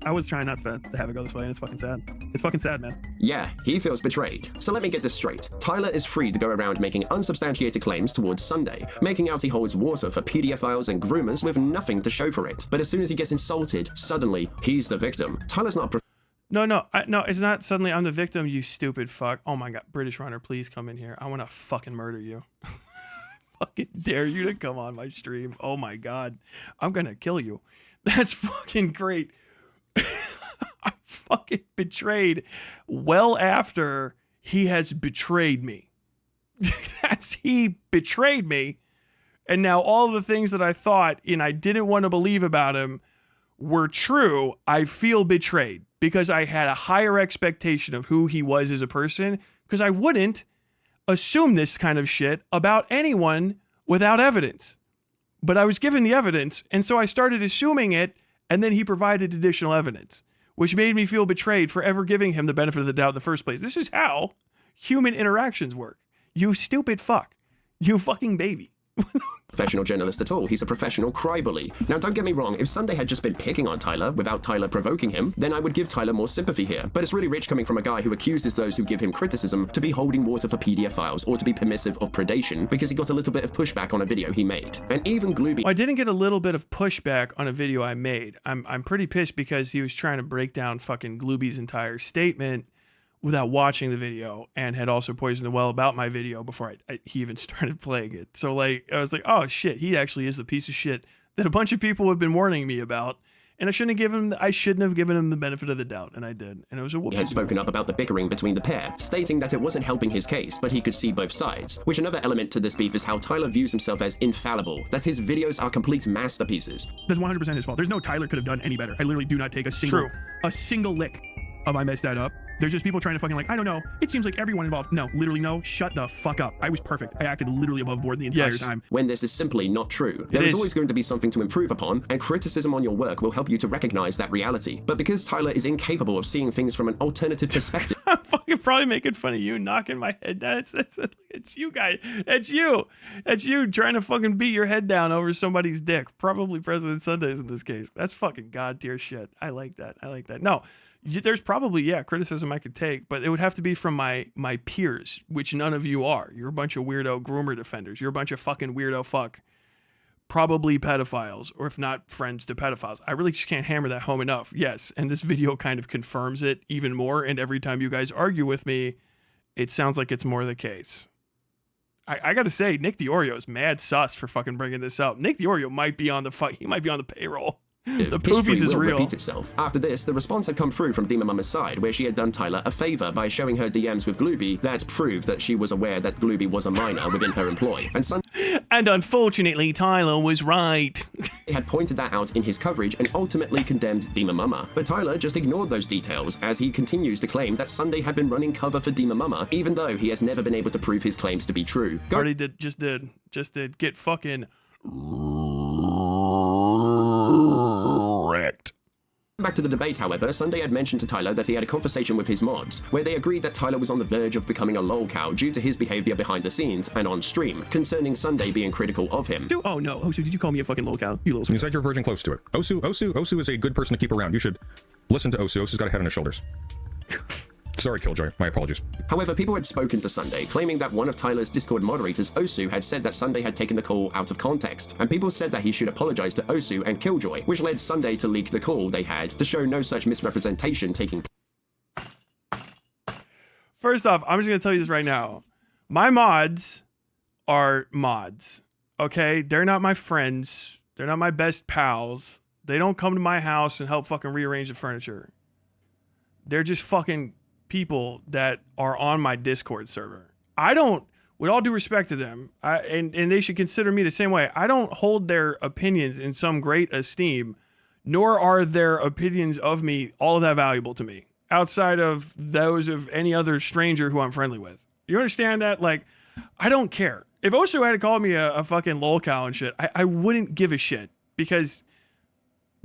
I was trying not to have it go this way, and it's fucking sad. It's fucking sad, man. Yeah, he feels betrayed. So let me get this straight. Tyler is free to go around making unsubstantiated claims towards Sunday, making out he holds water for pedophiles and groomers with nothing to show for it. But as soon as he gets insulted, suddenly he's the victim. Tyler's not No, it's not suddenly I'm the victim, you stupid fuck. Oh my god, British Runner, please come in here. I want to fucking murder you. Fucking dare you to come on my stream. Oh my god, I'm gonna kill you. That's fucking great. I'm fucking betrayed well after he has betrayed me. He betrayed me, and now all the things that I thought and I didn't want to believe about him were true. I feel betrayed because I had a higher expectation of who he was as a person, because I wouldn't assume this kind of shit about anyone without evidence. But I was given the evidence, and so I started assuming it. And then he provided additional evidence, which made me feel betrayed for ever giving him the benefit of the doubt in the first place. This is how human interactions work. You stupid fuck. You fucking baby. Professional journalist at all. He's a professional crybully. Now, don't get me wrong, if Sunday had just been picking on Tyler without Tyler provoking him, then I would give Tyler more sympathy here. But it's really rich coming from a guy who accuses those who give him criticism to be holding water for pedophiles or to be permissive of predation because he got a little bit of pushback on a video he made. And even Glooby... I didn't get a little bit of pushback on a video I made. I'm pretty pissed because he was trying to break down fucking Glooby's entire statement without watching the video, and had also poisoned the well about my video before he even started playing it. So like, I was like, oh shit, he actually is the piece of shit that a bunch of people have been warning me about, and I shouldn't have given him the benefit of the doubt, and I did. And it was a whoop. He had spoken up about the bickering between the pair, stating that it wasn't helping his case, but he could see both sides. Which another element to this beef is how Tyler views himself as infallible, that his videos are complete masterpieces. That's 100% his fault. There's no Tyler could have done any better. I literally do not take a single lick of I messed that up. There's just people trying to fucking like, I don't know. It seems like everyone involved. No, literally no. Shut the fuck up. I was perfect. I acted literally above board the entire time. When this is simply not true. There is always going to be something to improve upon, and criticism on your work will help you to recognize that reality. But because Tyler is incapable of seeing things from an alternative perspective... I'm fucking probably making fun of you, knocking my head down. It's you guys. It's you. It's you trying to fucking beat your head down over somebody's dick. Probably President Sundays in this case. That's fucking god tier shit. I like that. No. There's probably, criticism I could take, but it would have to be from my peers, which none of you are. You're a bunch of weirdo groomer defenders. You're a bunch of fucking weirdo fuck. Probably pedophiles, or if not, friends to pedophiles. I really just can't hammer that home enough. Yes, and this video kind of confirms it even more, and every time you guys argue with me, it sounds like it's more the case. I gotta say, Nick the Oreo is mad sus for fucking bringing this up. Nick the Oreo might be on the payroll. The poopies is real. Repeat itself. After this, the response had come through from Demon Mama's side, where she had done Tyler a favor by showing her DMs with Glooby that proved that she was aware that Glooby was a minor within her employ. And unfortunately, Tyler was right. He had pointed that out in his coverage and ultimately condemned Demon Mama. But Tyler just ignored those details as he continues to claim that Sunday had been running cover for Demon Mama, even though he has never been able to prove his claims to be true. Just did. Get fucking wrecked. Back to the debate, however, Sunday had mentioned to Tyler that he had a conversation with his mods, where they agreed that Tyler was on the verge of becoming a lolcow due to his behavior behind the scenes and on stream, concerning Sunday being critical of him. Oh no, Osu, did you call me a fucking lolcow? You said you're verging close to it. Osu is a good person to keep around. You should listen to Osu. Osu's got a head on his shoulders. Sorry, Killjoy. My apologies. However, people had spoken to Sunday, claiming that one of Tyler's Discord moderators, Osu, had said that Sunday had taken the call out of context, and people said that he should apologize to Osu and Killjoy, which led Sunday to leak the call they had to show no such misrepresentation taking place. First off, I'm just going to tell you this right now. My mods are mods, okay? They're not my friends. They're not my best pals. They don't come to my house and help fucking rearrange the furniture. They're just fucking people that are on my Discord server. I don't, with all due respect to them, and they should consider me the same way, I don't hold their opinions in some great esteem, nor are their opinions of me all that valuable to me, outside of those of any other stranger who I'm friendly with. You understand that? Like, I don't care. If Osho had called me a fucking lolcow and shit, I wouldn't give a shit, because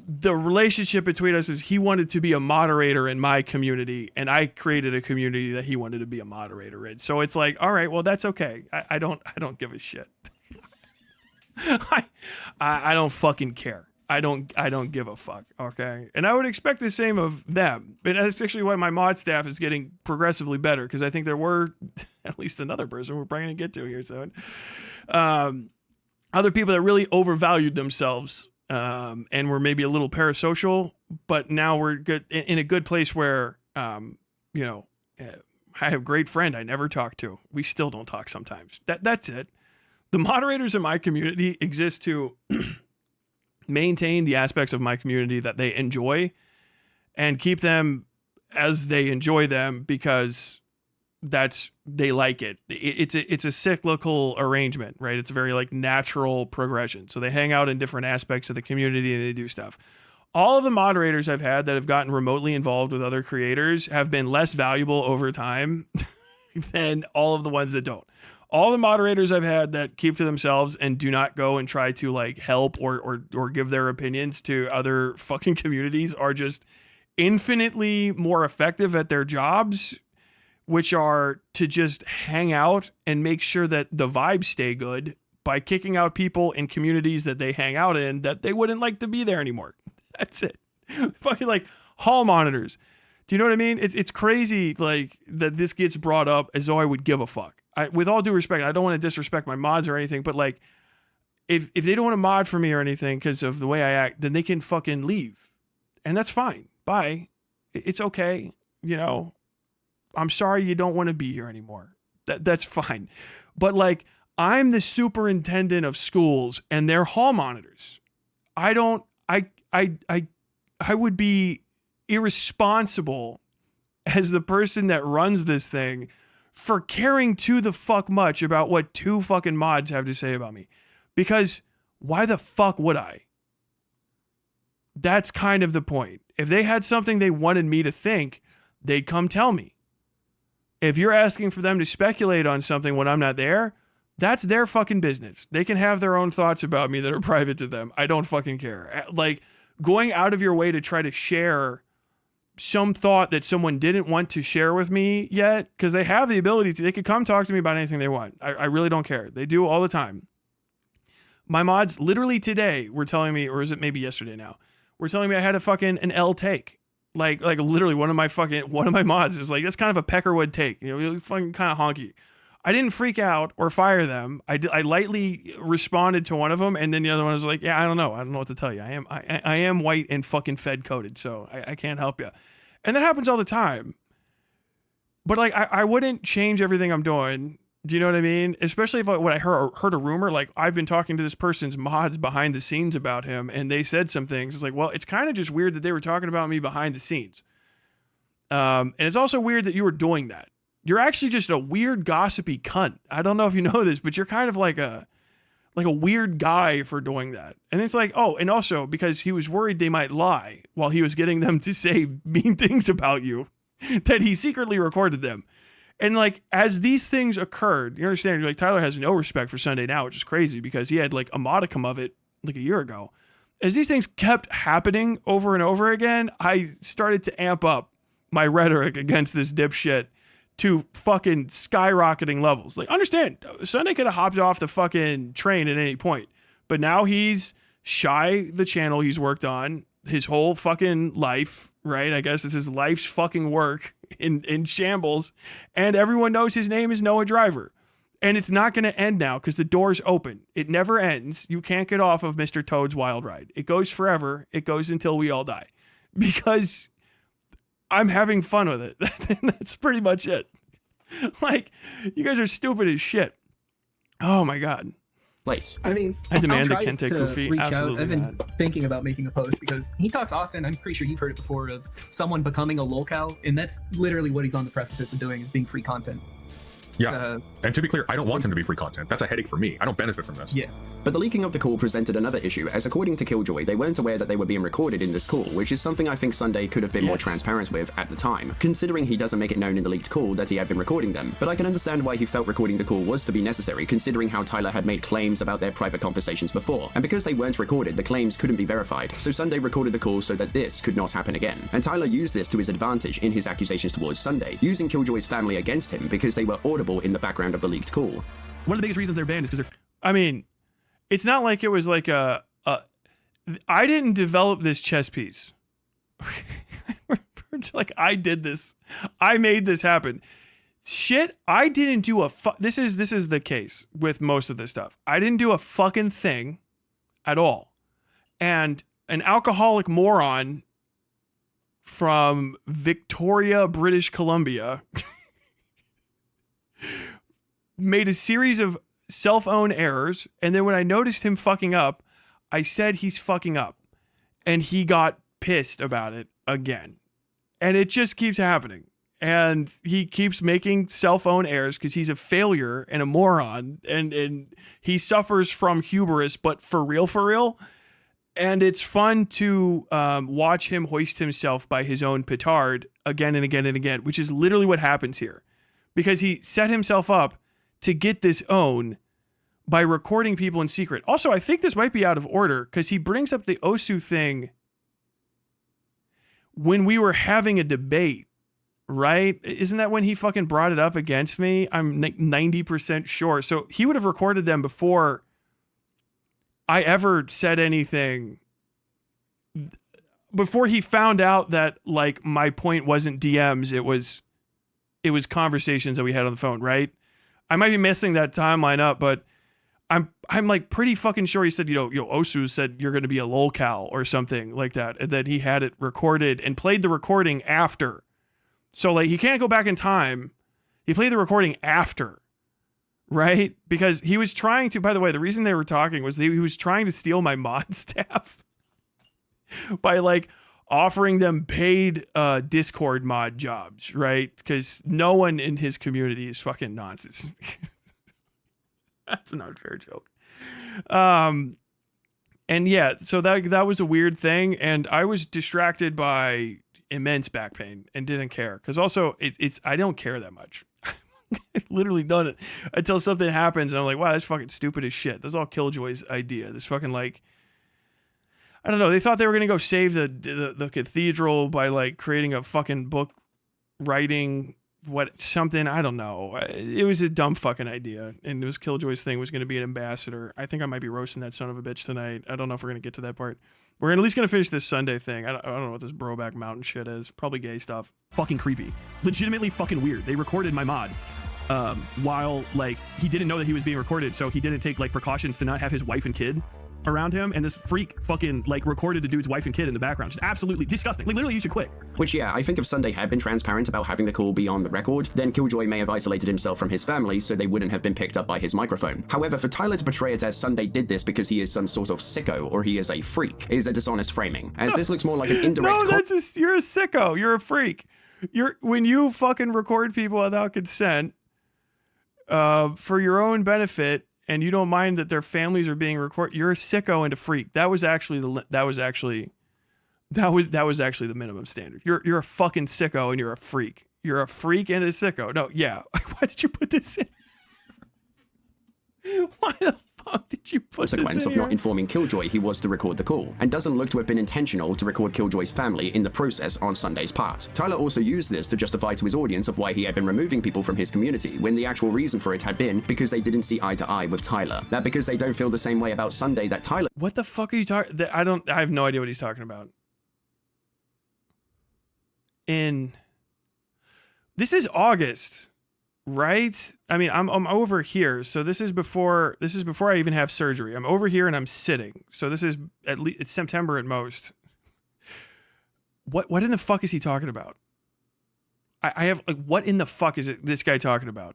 the relationship between us is he wanted to be a moderator in my community, and I created a community that he wanted to be a moderator in. So it's like, all right, well, that's okay. I don't give a shit. I don't fucking care. I don't give a fuck. Okay. And I would expect the same of them. But that's actually why my mod staff is getting progressively better, because I think there were at least another person we're probably going to get to here soon. Other people that really overvalued themselves, and were maybe a little parasocial, but now we're good in a good place where, I have a great friend I never talk to. We still don't talk sometimes. That's it. The moderators in my community exist to maintain the aspects of my community that they enjoy and keep them as they enjoy them, because they like it. It's a cyclical arrangement, right? It's a very like natural progression. So they hang out in different aspects of the community and they do stuff. All of the moderators I've had that have gotten remotely involved with other creators have been less valuable over time than all of the ones that don't. All the moderators I've had that keep to themselves and do not go and try to like help or give their opinions to other fucking communities are just infinitely more effective at their jobs, which are to just hang out and make sure that the vibes stay good by kicking out people in communities that they hang out in that they wouldn't like to be there anymore. That's it. Fucking like hall monitors. Do you know what I mean? It's crazy like that this gets brought up as though I would give a fuck. With all due respect, I don't want to disrespect my mods or anything, but like if they don't want to mod for me or anything because of the way I act, then they can fucking leave. And that's fine. Bye. It's okay. I'm sorry you don't want to be here anymore. That's fine. But like, I'm the superintendent of schools and they're hall monitors. I would be irresponsible as the person that runs this thing for caring too the fuck much about what two fucking mods have to say about me. Because why the fuck would I? That's kind of the point. If they had something they wanted me to think, they'd come tell me. If you're asking for them to speculate on something when I'm not there, that's their fucking business. They can have their own thoughts about me that are private to them. I don't fucking care. Like, going out of your way to try to share some thought that someone didn't want to share with me yet, because they have the ability to, they could come talk to me about anything they want. I really don't care. They do all the time. My mods literally today were telling me, or is it maybe yesterday now, were telling me I had an L take. Like literally one of my mods is like, that's kind of a Peckerwood take, really fucking kind of honky. I didn't freak out or fire them. I lightly responded to one of them, and then the other one was like, yeah, I don't know what to tell you. I am white and fucking Fed coded, so I can't help you. And that happens all the time. But like, I wouldn't change everything I'm doing. Do you know what I mean? Especially if when I heard a rumor, like I've been talking to this person's mods behind the scenes about him, and they said some things. It's like, well, it's kind of just weird that they were talking about me behind the scenes. And it's also weird that you were doing that. You're actually just a weird gossipy cunt. I don't know if you know this, but you're kind of like a weird guy for doing that. And it's like, oh, and also because he was worried they might lie while he was getting them to say mean things about you, that he secretly recorded them. And like, as these things occurred, you understand, like Tyler has no respect for Sunday Now, which is crazy because he had like a modicum of it like a year ago. As these things kept happening over and over again, I started to amp up my rhetoric against this dipshit to fucking skyrocketing levels. Like, understand, Sunday could have hopped off the fucking train at any point, but now he's shy the channel he's worked on his whole fucking life, right? I guess this is life's fucking work in shambles, and everyone knows his name is Noah Driver. And it's not going to end now because the door's open. It never ends. You can't get off of Mr. Toad's Wild Ride. It goes forever. It goes until we all die. Because I'm having fun with it. That's pretty much it. Like, you guys are stupid as shit. Oh my God. Place. I mean, I demand I'll a Kente Kufi. Reach Absolutely out. I've been not. thinking about making a post because he talks often, I'm pretty sure you've heard it before, of someone becoming a lolcow, and that's literally what he's on the precipice of doing, is being free content. Yeah. And to be clear, I don't want him to be free content. That's a headache for me. I don't benefit from this. Yeah. But the leaking of the call presented another issue, as according to Killjoy, they weren't aware that they were being recorded in this call, which is something I think Sunday could have been more transparent with at the time, considering he doesn't make it known in the leaked call that he had been recording them. But I can understand why he felt recording the call was to be necessary, considering how Tyler had made claims about their private conversations before. And because they weren't recorded, the claims couldn't be verified, so Sunday recorded the call so that this could not happen again. And Tyler used this to his advantage in his accusations towards Sunday, using Killjoy's family against him because they were audible in the background of the leaked call. One of the biggest reasons they're banned is because they're... I mean, it's not like it was like I didn't develop this chess piece. Like, I did this. I made this happen. Shit, I didn't do a this is the case with most of this stuff. I didn't do a fucking thing at all. And an alcoholic moron from Victoria, British Columbia made a series of self-owned errors, and then when I noticed him fucking up, I said he's fucking up, and he got pissed about it again. And it just keeps happening. And he keeps making self-owned errors because he's a failure and a moron, and he suffers from hubris, but for real. And it's fun to watch him hoist himself by his own petard again and again and again, which is literally what happens here. Because he set himself up to get this own by recording people in secret. Also, I think this might be out of order because he brings up the Osu thing when we were having a debate, right? Isn't that when he fucking brought it up against me? I'm 90% sure. So he would have recorded them before I ever said anything, before he found out that, like, my point wasn't DMs, it was conversations that we had on the phone, right? I might be messing that timeline up, but I'm like pretty fucking sure he said, Osu said you're going to be a lolcow or something like that, and that he had it recorded and played the recording after. So, like, he can't go back in time. He played the recording after, right? Because he was trying to, by the way, the reason they were talking was he was trying to steal my mod staff by, like, offering them paid Discord mod jobs, right? Because no one in his community is fucking nonsense. That's an unfair joke. And yeah, so that was a weird thing, and I was distracted by immense back pain and didn't care. Because also, I don't care that much. I literally done it until something happens, and I'm like, wow, that's fucking stupid as shit. That's all Killjoy's idea. This fucking, like, I don't know. They thought they were gonna go save the cathedral by, like, creating a fucking book, writing something. I don't know. It was a dumb fucking idea, and it was Killjoy's thing was gonna be an ambassador. I think I might be roasting that son of a bitch tonight. I don't know if we're gonna get to that part. We're at least gonna finish this Sunday thing. I don't know what this Broback Mountain shit is. Probably gay stuff. Fucking creepy. Legitimately fucking weird. They recorded my mod while, like, he didn't know that he was being recorded, so he didn't take, like, precautions to not have his wife and kid around him, and this freak fucking, like, recorded the dude's wife and kid in the background. Just absolutely disgusting. Like, literally, you should quit. Which, yeah, I think if Sunday had been transparent about having the call be on the record, then Killjoy may have isolated himself from his family so they wouldn't have been picked up by his microphone. However, for Tyler to portray it as Sunday did this because he is some sort of sicko or he is a freak is a dishonest framing, as this looks more like an indirect... No, that's just, you're a sicko. You're a freak. When you fucking record people without consent for your own benefit, and you don't mind that their families are being recorded, you're a sicko and a freak. That was actually the minimum standard. You're a fucking sicko and you're a freak. You're a freak and a sicko. No, yeah. Why did you put this in? Why the fuck did you put this in consequence of here? not informing Killjoy he was to record the call, and doesn't look to have been intentional to record Killjoy's family in the process on Sunday's part. Tyler also used this to justify to his audience of why he had been removing people from his community, when the actual reason for it had been because they didn't see eye to eye with Tyler. That because they don't feel the same way about Sunday that Tyler... What the fuck are you talking... I have no idea what he's talking about. This is August, right? I mean, I'm over here, so this is before I even have surgery. I'm over here and I'm sitting, so this is at least it's September at most. What in the fuck is he talking about? I have, like, what in the fuck is this guy talking about?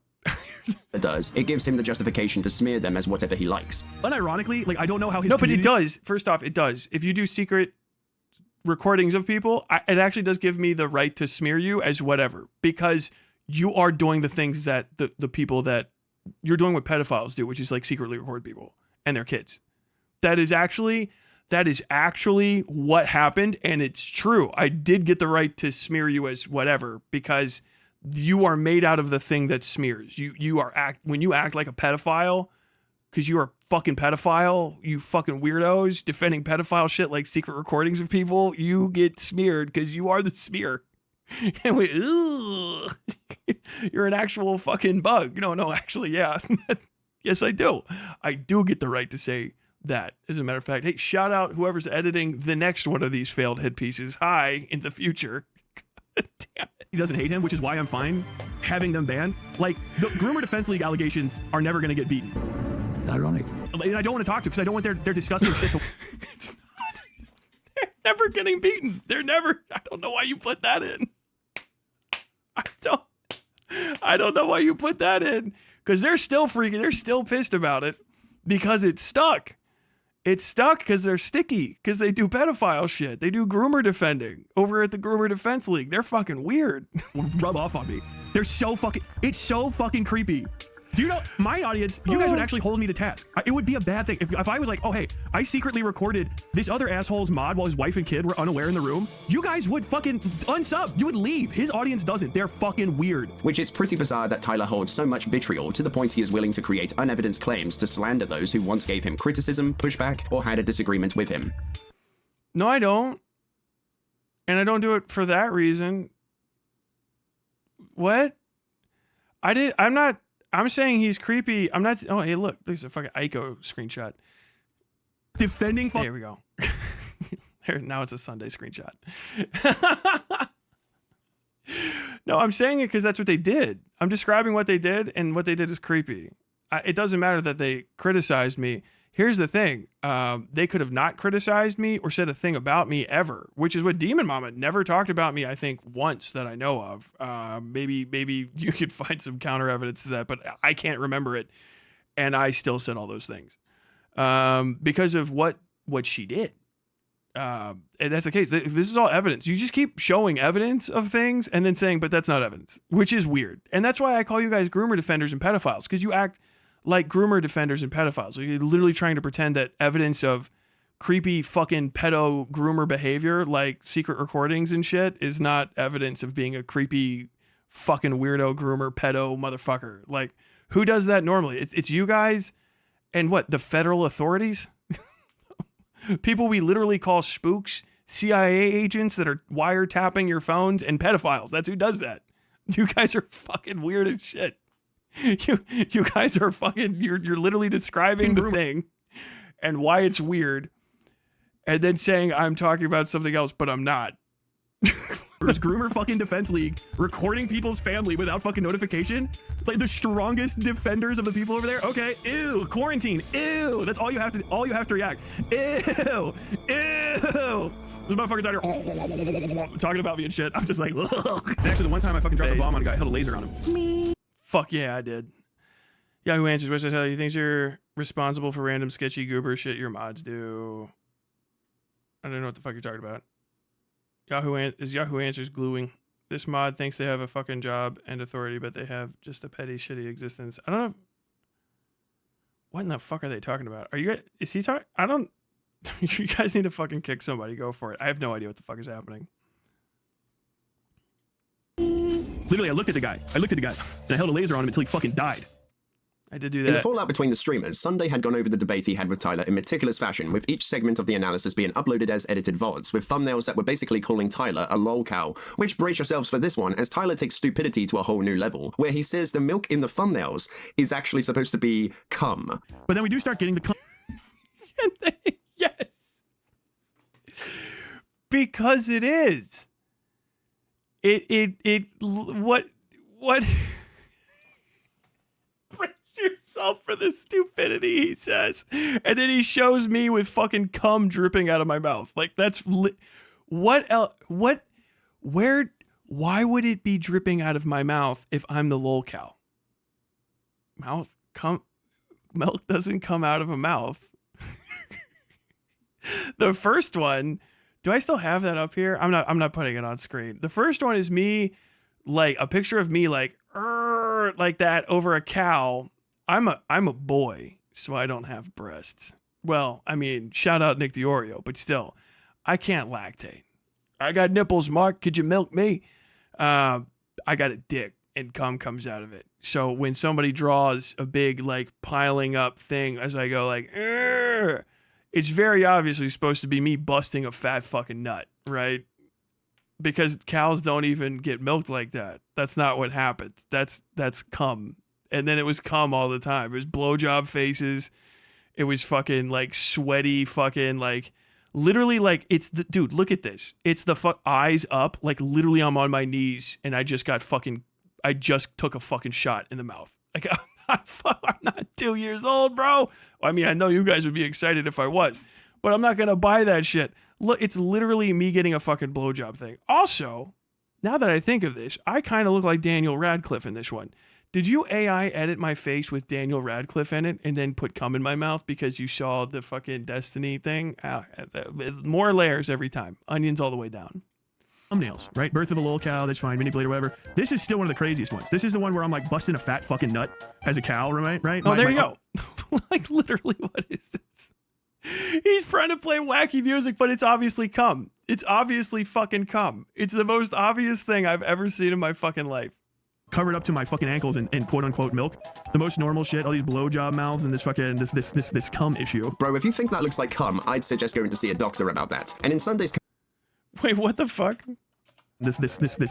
It gives him the justification to smear them as whatever he likes. Unironically, like, I don't know how his No, but it does. First off, it does. If you do secret recordings of people, it actually does give me the right to smear you as whatever, because you are doing the things that the people that you're doing what pedophiles do, which is like secretly record people and their kids. That is actually what happened, and it's true. I did get the right to smear you as whatever because you are made out of the thing that smears. When you act like a pedophile, because you are a fucking pedophile, you fucking weirdos defending pedophile shit like secret recordings of people, you get smeared because you are the smear. And you're an actual fucking bug. No, actually, yeah. Yes, I do. I do get the right to say that. As a matter of fact, hey, shout out whoever's editing the next one of these failed hit pieces. Hi, in the future. Damn it. He doesn't hate him, which is why I'm fine having them banned. Like, the Groomer Defense League allegations are never going to get beaten. Ironic. And I don't want to talk to because I don't want their disgusting shit to... It's not. They're never getting beaten. I don't know why you put that in. I don't know why you put that in. Because they're still freaking, they're still pissed about it because it's stuck. It's stuck because they're sticky, because they do pedophile shit. They do groomer defending over at the Groomer Defense League. They're fucking weird. Rub off on me. It's so fucking creepy. Do you know, my audience, you guys would actually hold me to task. It would be a bad thing. If I was like, oh, hey, I secretly recorded this other asshole's mod while his wife and kid were unaware in the room, you guys would fucking unsub. You would leave. His audience doesn't. They're fucking weird. Which it's pretty bizarre that Tyler holds so much vitriol to the point he is willing to create unevidenced claims to slander those who once gave him criticism, pushback, or had a disagreement with him. No, I don't. And I don't do it for that reason. What? I'm saying he's creepy. I'm not. Oh, hey, look. There's a fucking Ico screenshot. Defending. There we go. Now it's a Sunday screenshot. No, I'm saying it because that's what they did. I'm describing what they did, and what they did is creepy. It doesn't matter that they criticized me. Here's the thing. They could have not criticized me or said a thing about me ever, which is what Demon Mama never talked about me, I think, once that I know of. Maybe you could find some counter evidence to that, but I can't remember it. And I still said all those things because of what she did. And that's the case. This is all evidence. You just keep showing evidence of things and then saying, but that's not evidence, which is weird. And that's why I call you guys groomer defenders and pedophiles, because you act like groomer defenders and pedophiles. You're literally trying to pretend that evidence of creepy fucking pedo groomer behavior, like secret recordings and shit, is not evidence of being a creepy fucking weirdo groomer pedo motherfucker. Like, who does that normally? It's you guys and what? The federal authorities? People we literally call spooks, CIA agents that are wiretapping your phones, and pedophiles. That's who does that. You guys are fucking weird as shit. You guys are fucking, you're literally describing the thing and why it's weird and then saying I'm talking about something else, but I'm not. There's Groomer fucking Defense League recording people's family without fucking notification. Like the strongest defenders of the people over there. Okay, ew, quarantine, ew. That's all you have to react. Ew, ew. Those motherfuckers out here talking about me and shit. I'm just like, ugh. Actually, the one time I fucking dropped a bomb on a guy, I held a laser on him. Fuck yeah, I did. Yahoo Answers, what's that tell you? Thinks you're responsible for random sketchy goober shit your mods do. I don't know what the fuck you're talking about. Yahoo Answers gluing. This mod thinks they have a fucking job and authority, but they have just a petty, shitty existence. I don't know. What in the fuck are they talking about? Are you guys, is he talking? I don't, you guys need to fucking kick somebody. Go for it. I have no idea what the fuck is happening. Literally, I looked at the guy, and I held a laser on him until he fucking died. I did do In the that. fallout between the streamers, Sunday had gone over the debate he had with Tyler in meticulous fashion, with each segment of the analysis being uploaded as edited VODs, with thumbnails that were basically calling Tyler a lol cow, which brace yourselves for this one, as Tyler takes stupidity to a whole new level, where he says the milk in the thumbnails is actually supposed to be cum. But then we do start getting the cum. Yes. Because it is. What brace yourself for the stupidity, he says. And then he shows me with fucking cum dripping out of my mouth. Like, that's what else? Why would it be dripping out of my mouth if I'm the lol cow? Milk doesn't come out of a mouth. The first one, do I still have that up here? I'm not putting it on screen. The first one is me like a picture of me like that over a cow. I'm a boy, so I don't have breasts. Well, I mean, shout out Nick the Oreo, but still, I can't lactate. I got nipples, Mark. Could you milk me? I got a dick, and cum comes out of it. So when somebody draws a big, like, piling up thing as I go, like, it's very obviously supposed to be me busting a fat fucking nut, right? Because cows don't even get milked like that. That's not what happens. That's cum. And then it was cum all the time. It was blowjob faces. It was fucking, like, sweaty fucking, like, literally, like, it's the, dude, look at this. It's the eyes up. Like, literally, I'm on my knees, and I just took a fucking shot in the mouth. Like, I'm not 2 years old, bro. I mean, I know you guys would be excited if I was, but I'm not going to buy that shit. Look, it's literally me getting a fucking blowjob thing. Also, now that I think of this, I kind of look like Daniel Radcliffe in this one. Did you AI edit my face with Daniel Radcliffe in it and then put cum in my mouth because you saw the fucking Destiny thing? More layers every time. Onions all the way down. Thumbnails, right? Birth of a little cow, that's fine, manipulate or whatever. This is still one of the craziest ones. This is the one where I'm like busting a fat fucking nut as a cow, right? Oh, there you go. Like, literally, what is this? He's trying to play wacky music, but it's obviously cum. It's obviously fucking cum. It's the most obvious thing I've ever seen in my fucking life. Covered up to my fucking ankles in quote unquote milk. The most normal shit, all these blowjob mouths and this fucking this cum issue. Bro, if you think that looks like cum, I'd suggest going to see a doctor about that. And in Sunday's Wait, what the fuck? This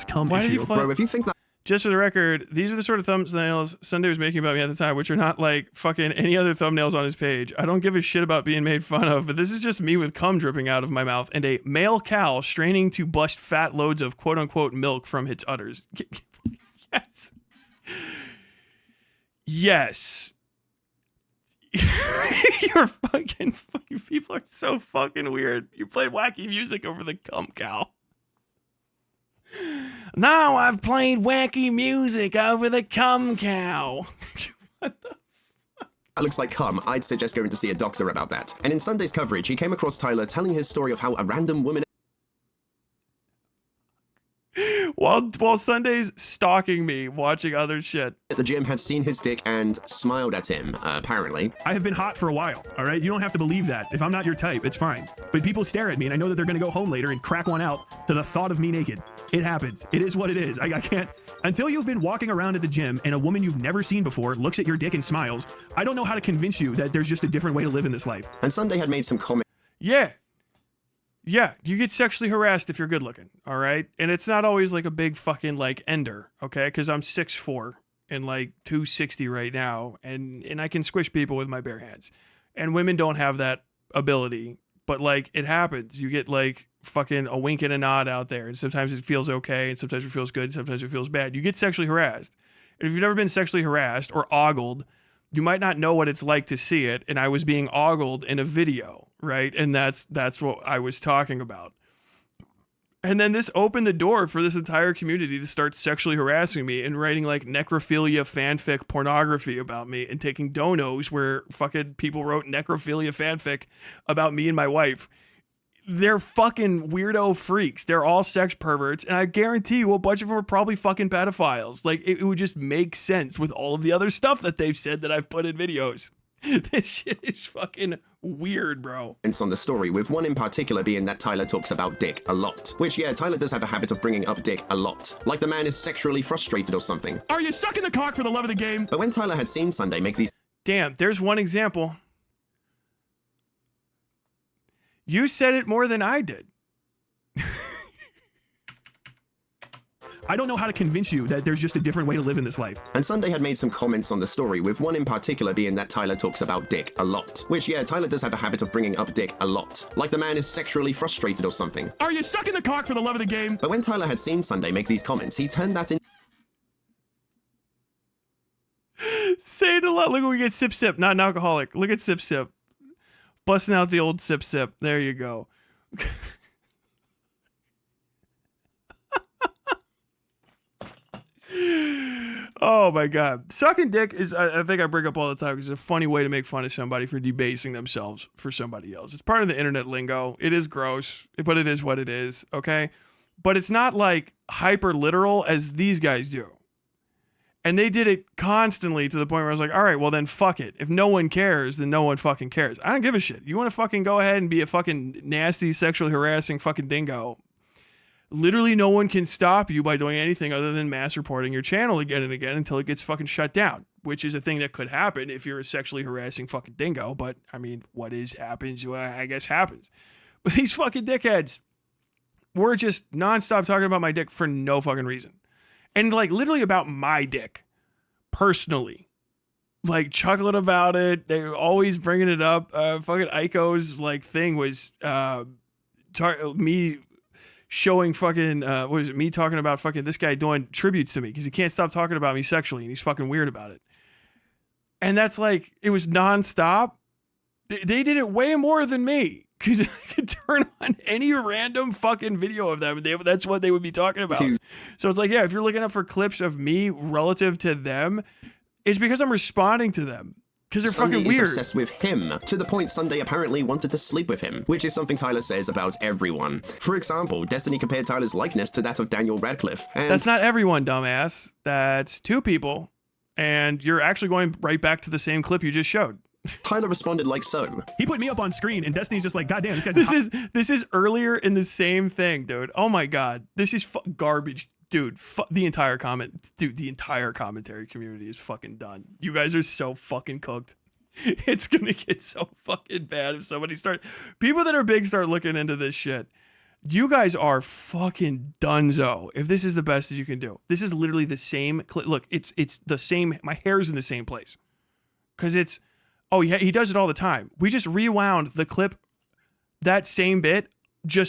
cum Why issue. did you Bro, if you think that Just for the record, these are the sort of thumbnails Sunday was making about me at the time, which are not like fucking any other thumbnails on his page. I don't give a shit about being made fun of, but this is just me with cum dripping out of my mouth and a male cow straining to bust fat loads of quote unquote milk from its udders. Yes. Yes. You're fucking people are so fucking weird. You played wacky music over the cum cow. Now I've played wacky music over the cum cow. What the that looks like cum, I'd suggest going to see a doctor about that. And in Sunday's coverage, he came across Tyler telling his story of how a random woman While Sunday's stalking me, watching other shit. at the gym had seen his dick and smiled at him, apparently. I have been hot for a while, all right? You don't have to believe that. If I'm not your type, it's fine. But people stare at me, and I know that they're going to go home later and crack one out to the thought of me naked. It happens. It is what it is. I can't... Until you've been walking around at the gym and a woman you've never seen before looks at your dick and smiles, I don't know how to convince you that there's just a different way to live in this life. And Sunday had made some comments. Yeah, you get sexually harassed if you're good looking, all right? And it's not always like a big fucking like ender, okay? Because I'm 6'4" and like 260 right now, and I can squish people with my bare hands. And women don't have that ability, but like it happens. You get like fucking a wink and a nod out there, and sometimes it feels okay, and sometimes it feels good, and sometimes it feels bad. You get sexually harassed. And if you've never been sexually harassed or ogled, you might not know what it's like to see it, and I was being ogled in a video, right? And that's what I was talking about. And then this opened the door for this entire community to start sexually harassing me and writing like necrophilia fanfic pornography about me and taking donos where fucking people wrote necrophilia fanfic about me and my wife. They're fucking weirdo freaks. They're all sex perverts. And I guarantee you a bunch of them are probably fucking pedophiles. Like, it would just make sense with all of the other stuff that they've said that I've put in videos. This shit is fucking weird, bro. On the story, with one in particular being that Tyler talks about dick a lot. Which, yeah, Tyler does have a habit of bringing up dick a lot. Like the man is sexually frustrated or something. Are you sucking the cock for the love of the game? But when Tyler had seen Sunday make these... Damn, there's one example. You said it more than I did. I don't know how to convince you that there's just a different way to live in this life. And Sunday had made some comments on the story, with one in particular being that Tyler talks about dick a lot. Which, yeah, Tyler does have a habit of bringing up dick a lot. Like the man is sexually frustrated or something. Are you sucking the cock for the love of the game? But when Tyler had seen Sunday make these comments, he turned that into... Say it a lot. Look, we get Sip Sip, not an alcoholic. Look at Sip Sip. Busting out the old Sip Sip. There you go. Oh my god. Sucking dick is, I think I bring up all the time because it's a funny way to make fun of somebody for debasing themselves for somebody else. It's part of the internet lingo. It is gross, but it is what it is, okay? but it's not like hyper literal as these guys do. And they did it constantly to the point where I was like, all right, well then fuck it. If no one cares, then no one fucking cares. I don't give a shit. You want to fucking go ahead and be a fucking nasty, sexually harassing fucking dingo. Literally no one can stop you by doing anything other than mass reporting your channel again and again until it gets fucking shut down, which is a thing that could happen if you're a sexually harassing fucking dingo. But I mean, what is happens, well, I guess happens. But these fucking dickheads were just nonstop talking about my dick for no fucking reason. And like literally about my dick personally, like chuckling about it. They were always bringing it up. Fucking Aiko's like thing was me showing fucking what was it? Me talking about fucking this guy doing tributes to me because he can't stop talking about me sexually and he's fucking weird about it. And that's like it was nonstop. They did it way more than me. Because I could turn on any random fucking video of them, and that's what they would be talking about. So it's like, yeah, if you're looking up for clips of me relative to them, it's because I'm responding to them. Because they're Sunday fucking weird. is obsessed with him, to the point Sunday apparently wanted to sleep with him, which is something Tyler says about everyone. For example, Destiny compared Tyler's likeness to that of Daniel Radcliffe. And that's not everyone, dumbass. That's 2 people, and you're actually going right back to the same clip you just showed. Tyler responded like so. He put me up on screen, and Destiny's just like, God damn, this guy's This is earlier in the same thing, dude. Oh my god, this is garbage, dude. The entire commentary community is fucking done. You guys are so fucking cooked. It's gonna get so fucking bad if people that are big start looking into this shit. You guys are fucking donezo if this is the best that you can do. This is literally the same clip. Look, it's the same. My hair's in the same place because it's. Oh, yeah, he does it all the time. We just rewound the clip, that same bit,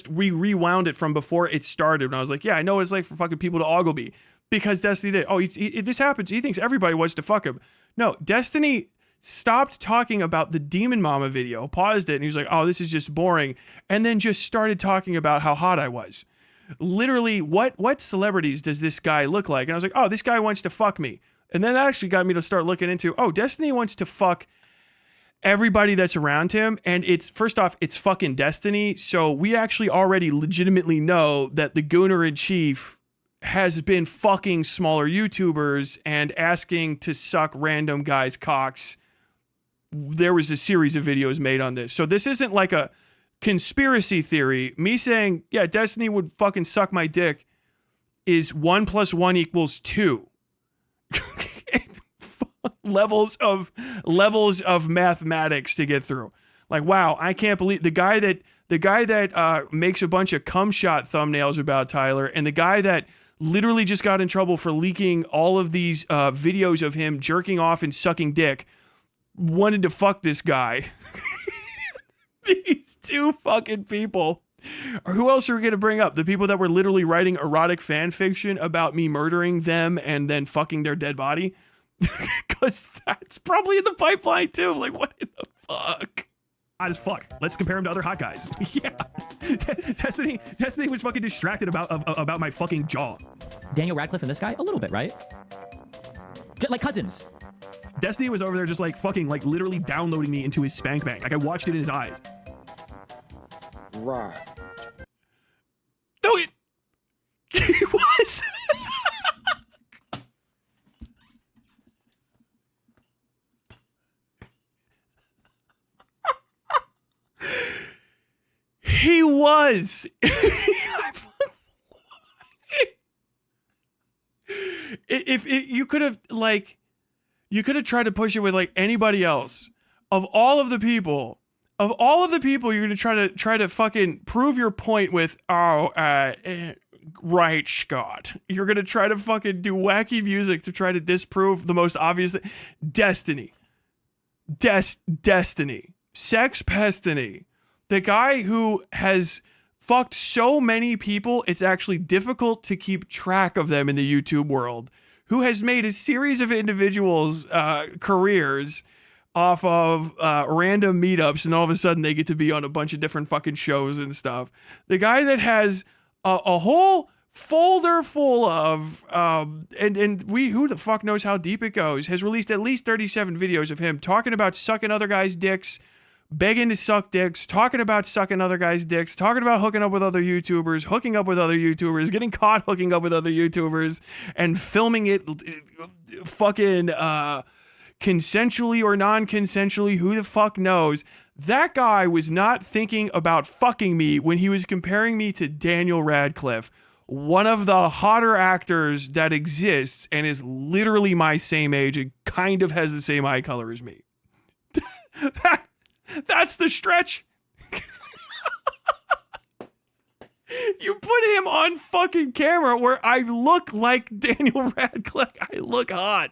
we rewound it from before it started. And I was like, yeah, I know what it's like for fucking people to ogle because Destiny did. Oh, this happens. He thinks everybody wants to fuck him. No, Destiny stopped talking about the Demon Mama video, paused it, and he was like, oh, this is just boring. And then just started talking about how hot I was. Literally, what celebrities does this guy look like? And I was like, oh, this guy wants to fuck me. And then that actually got me to start looking into, oh, Destiny wants to fuck everybody that's around him, and it's first off, it's fucking Destiny, so we actually already legitimately know that the Gooner in Chief has been fucking smaller YouTubers and asking to suck random guys' cocks. There was a series of videos made on this, so this isn't like a conspiracy theory. Me saying, yeah, Destiny would fucking suck my dick is 1 + 1 = 2. levels of mathematics to get through. Like, wow, I can't believe the guy that makes a bunch of cum shot thumbnails about Tyler, and the guy that literally just got in trouble for leaking all of these videos of him jerking off and sucking dick, wanted to fuck this guy. These 2 fucking people. Or who else are we going to bring up? The people that were literally writing erotic fan fiction about me murdering them and then fucking their dead body. Because that's probably in the pipeline too. Like, what in the fuck? Hot as fuck. Let's compare him to other hot guys. Yeah. Destiny was fucking distracted about my fucking jaw. Daniel Radcliffe and this guy? A little bit, right? Like cousins. Destiny was over there just like fucking like literally downloading me into his spank bank. Like I watched it in his eyes. Right. No, he was. He was. If you could have tried to push it with like anybody else. Of all of the people, you're gonna try to fucking prove your point with right, Scott. You're gonna try to fucking do wacky music to try to disprove the most obvious thing. Destiny. Destiny. Sex Pestiny. The guy who has fucked so many people, it's actually difficult to keep track of them in the YouTube world, who has made a series of individuals' careers off of random meetups, and all of a sudden they get to be on a bunch of different fucking shows and stuff. The guy that has a whole folder full of, who the fuck knows how deep it goes, has released at least 37 videos of him talking about sucking other guys' dicks, begging to suck dicks, talking about sucking other guys' dicks, talking about hooking up with other YouTubers, hooking up with other YouTubers, getting caught hooking up with other YouTubers, and filming it fucking consensually or non-consensually, who the fuck knows. That guy was not thinking about fucking me when he was comparing me to Daniel Radcliffe, one of the hotter actors that exists and is literally my same age and kind of has the same eye color as me. That's the stretch. You put him on fucking camera where I look like Daniel Radcliffe. I look hot.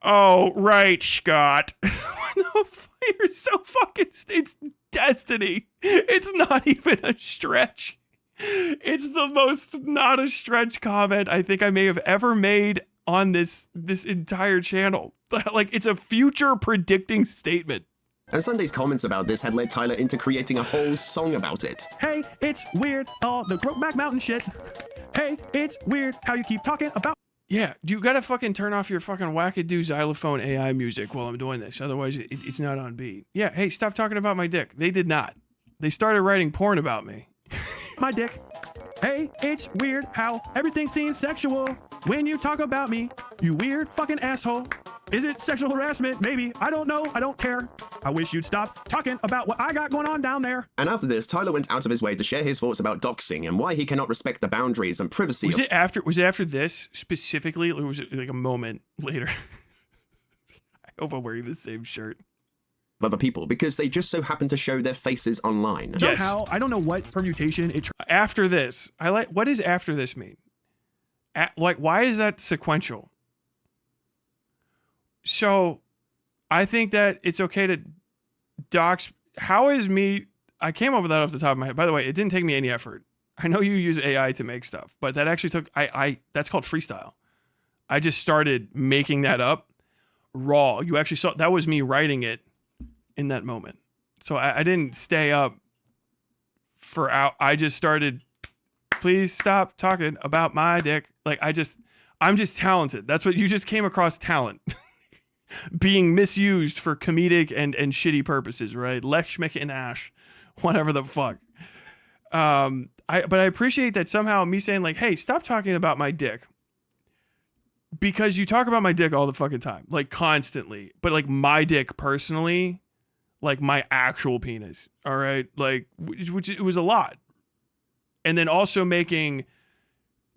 Oh, right, Scott. You're so fucking... It's destiny. It's not even a stretch. It's the most not a stretch comment I think I may have ever made on this entire channel. Like, it's a future predicting statement. And Sunday's comments about this had led Tyler into creating a whole song about it. Hey, it's weird, all the Brokeback Mountain shit. Hey, it's weird how you keep talking about... Yeah, you gotta fucking turn off your fucking wackadoo xylophone AI music while I'm doing this. Otherwise, it's not on beat. Yeah, hey, stop talking about my dick. They did not. They started writing porn about me. My dick. Hey, it's weird how everything seems sexual when you talk about me, you weird fucking asshole. Is it sexual harassment? Maybe. I don't know. I don't care. I wish you'd stop talking about what I got going on down there. And after this, Tyler went out of his way to share his thoughts about doxing and why he cannot respect the boundaries and privacy. Was it after this specifically, or was it like a moment later? I hope I'm wearing the same shirt. Other people, because they just so happen to show their faces online. Yes. Somehow, I don't know what permutation it... After this, what does after this mean? Like, why is that sequential? So, I think that it's okay to dox. How is me? I came up with that off the top of my head. By the way, it didn't take me any effort. I know you use AI to make stuff, but that actually took. That's called freestyle. I just started making that up raw. You actually saw that was me writing it in that moment. So I didn't stay up for out. I just started. Please stop talking about my dick. Like I'm just talented. That's what you just came across, talent. Being misused for comedic and shitty purposes, right? Lech, Schmick, and Ash, whatever the fuck. But I appreciate that somehow me saying like, hey, stop talking about my dick. Because you talk about my dick all the fucking time, like constantly. But like my dick personally, like my actual penis, all right? Like, which it was a lot. And then also making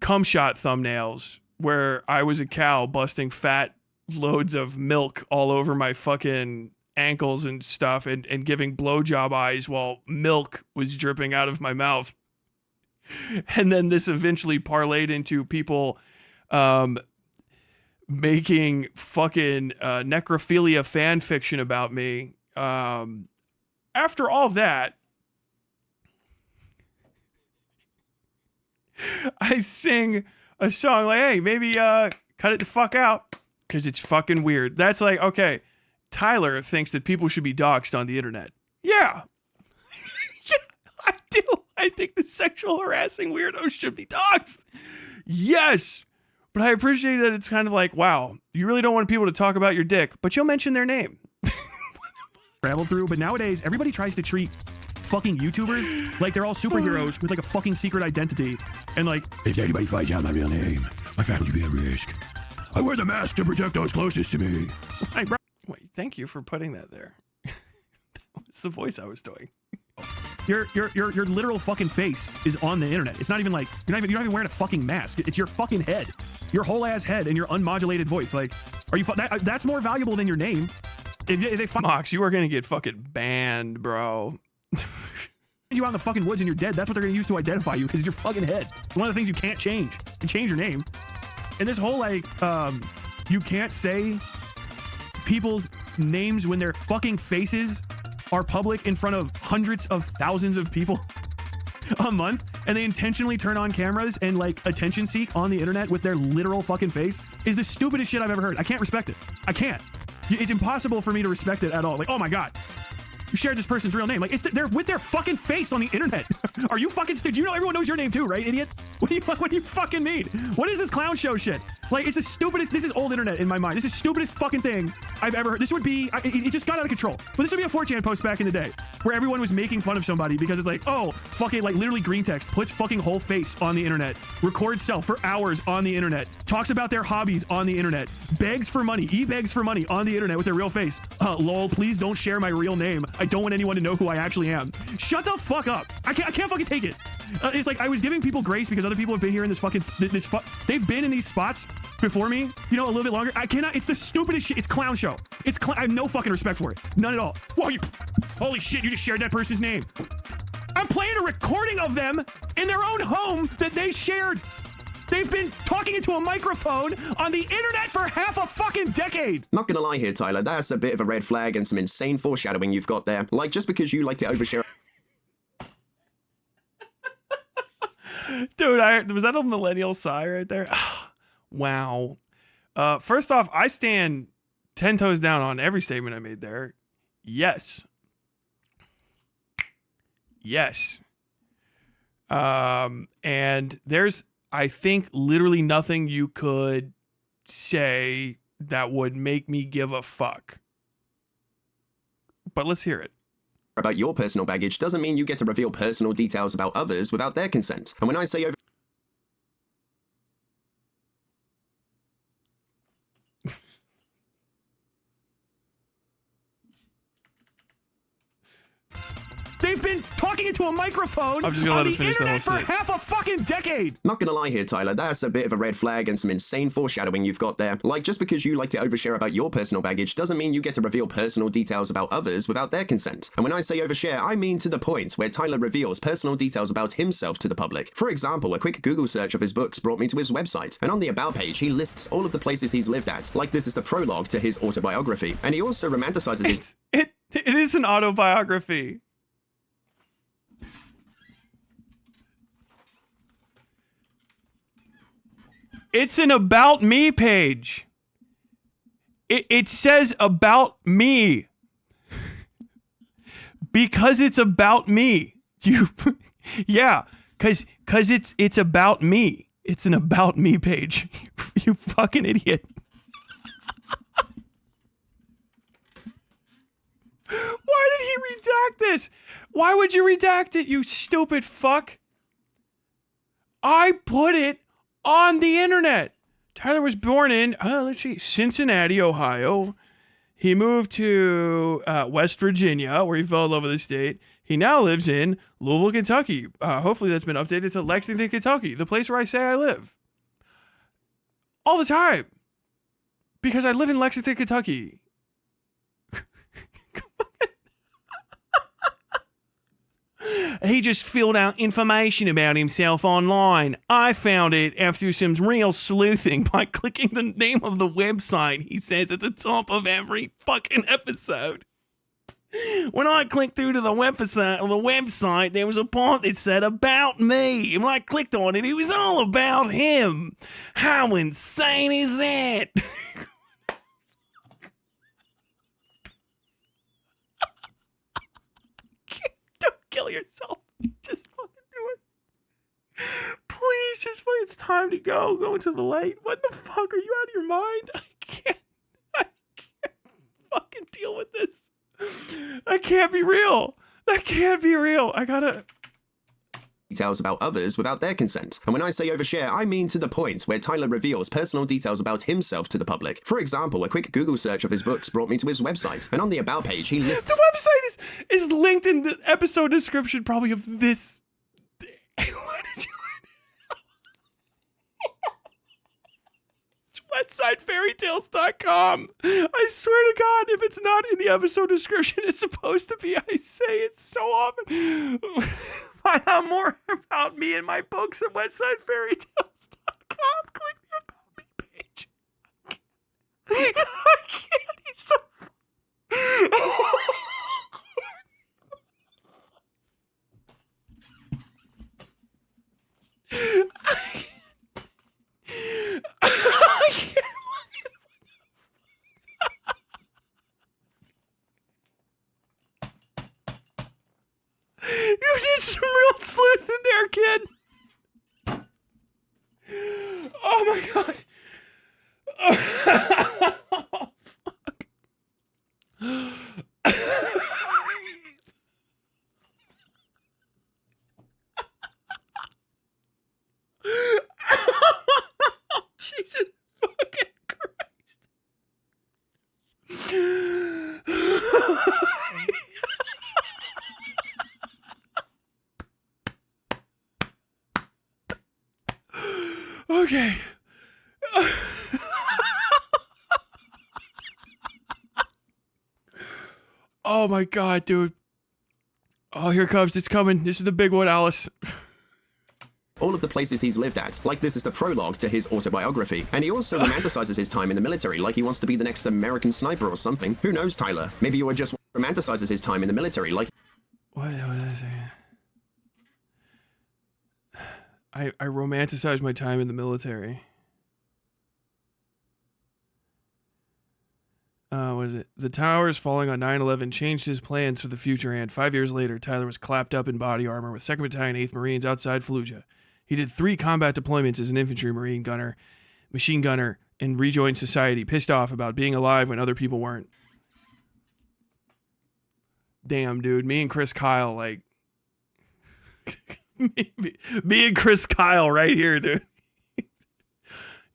cum shot thumbnails where I was a cow busting fat loads of milk all over my fucking ankles and stuff and giving blowjob eyes while milk was dripping out of my mouth. And then this eventually parlayed into people making fucking necrophilia fan fiction about me. After all that, I sing a song like, hey, maybe cut it the fuck out. Because it's fucking weird. That's like, okay, Tyler thinks that people should be doxxed on the internet. Yeah. Yeah, I do. I think the sexual harassing weirdos should be doxxed. Yes. But I appreciate that it's kind of like, wow, you really don't want people to talk about your dick, but you'll mention their name. Travel through, but nowadays, everybody tries to treat fucking YouTubers like they're all superheroes with like a fucking secret identity. And like, if anybody finds out my real name, my family will be at risk. I wear the mask to protect those closest to me. Wait, thank you for putting that there. That was the voice I was doing. Your literal fucking face is on the internet. It's not even like you're not even wearing a fucking mask. It's your fucking head, your whole ass head, and your unmodulated voice. Like, are you? That's more valuable than your name. If they Mox, you are gonna get fucking banned, bro. You out in the fucking woods and you're dead. That's what they're gonna use to identify you because your fucking head. It's one of the things you can't change. You can change your name. And this whole, like, you can't say people's names when their fucking faces are public in front of hundreds of thousands of people a month, and they intentionally turn on cameras and, like, attention seek on the internet with their literal fucking face is the stupidest shit I've ever heard. I can't respect it. I can't. It's impossible for me to respect it at all. Like, oh my God, you shared this person's real name. Like, they're with their fucking face on the internet. Are you fucking stupid? You know everyone knows your name too, right, idiot? What do you fucking mean? What is this clown show shit? Like, it's the stupidest, this is old internet in my mind. This is the stupidest fucking thing I've ever heard. This would be, it just got out of control. But this would be a 4chan post back in the day where everyone was making fun of somebody because it's like, oh, fucking, like, literally green text, puts fucking whole face on the internet, records self for hours on the internet, talks about their hobbies on the internet, begs for money, begs for money on the internet with their real face. Lol, please don't share my real name. I don't want anyone to know who I actually am. Shut the fuck up. I can't fucking take it. It's like I was giving people grace because other people have been here in this fucking, they've been in these spots before me, you know, a little bit longer. I cannot, it's the stupidest shit. It's clown show. I have no fucking respect for it. None at all. Whoa, holy shit, you just shared that person's name. I'm playing a recording of them in their own home that they shared. They've been talking into a microphone on the internet for half a fucking decade. Not gonna lie here, Tyler, that's a bit of a red flag and some insane foreshadowing you've got there. Like, just because you like to overshare... Dude, was that a millennial sigh right there? Wow. First off, I stand 10 toes down on every statement I made there. Yes. Yes. And there's, I think, literally nothing you could say that would make me give a fuck. But let's hear it. About your personal baggage doesn't mean you get to reveal personal details about others without their consent. And when I say over... They've been talking into a microphone I'm just gonna on let the him finish internet the whole for half a fucking decade. Not gonna lie here, Tyler, that's a bit of a red flag and some insane foreshadowing you've got there. Like, just because you like to overshare about your personal baggage doesn't mean you get to reveal personal details about others without their consent. And when I say overshare, I mean to the point where Tyler reveals personal details about himself to the public. For example, a quick Google search of his books brought me to his website, and on the About page, he lists all of the places he's lived at, like this is the prologue to his autobiography. And he also romanticizes his... It is an autobiography. It's an about me page. It says about me. Because it's about me. Yeah, cause it's about me. It's an about me page. You fucking idiot. Why did he redact this? Why would you redact it, you stupid fuck? I put it on the internet. Tyler was born in, let's see, Cincinnati, Ohio. He moved to West Virginia, where he fell in love with the state. He now lives in Louisville, Kentucky. Hopefully that's been updated to Lexington, Kentucky, the place where I say I live. All the time. Because I live in Lexington, Kentucky. He just filled out information about himself online. I found it after some real sleuthing by clicking the name of the website he says at the top of every fucking episode. When I clicked through to the website, there was a part that said about me. And when I clicked on it, it was all about him. How insane is that? Kill yourself. Just fucking do it. Please, just fucking, it's time to go. Go into the light. What the fuck? Are you out of your mind? I can't fucking deal with this. That can't be real. That can't be real. I gotta... details about others without their consent. And when I say overshare, I mean to the point where Tyler reveals personal details about himself to the public. For example, a quick Google search of his books brought me to his website, and on the About page, he lists... The website is linked in the episode description probably of this. Why did you... websitefairytales.com. I swear to God, if it's not in the episode description, it's supposed to be. I say it so often. Find out more about me and my books at websitefairytales.com. Click the About Me page. I can't. He's so... I can't. You did some real sleuth in there, kid. Oh my God. Jesus fucking Christ. Okay. Oh my god, dude. Oh, here it comes. It's coming. This is the big one, Alice. all of the places he's lived at, like this is the prologue to his autobiography. And he also romanticizes his time in the military, like he wants to be the next American sniper or something. Who knows, Tyler? Maybe you are just romanticizes his time in the military, like... What was I saying? I romanticize my time in the military. What is it? The towers falling on 9/11 changed his plans for the future, and 5 years later, Tyler was clapped up in body armor with 2nd Battalion, 8th Marines outside Fallujah. He did 3 combat deployments as an infantry marine gunner, machine gunner, and rejoined society, pissed off about being alive when other people weren't. Damn, dude. Me and Chris Kyle, like... me and Chris Kyle right here, dude.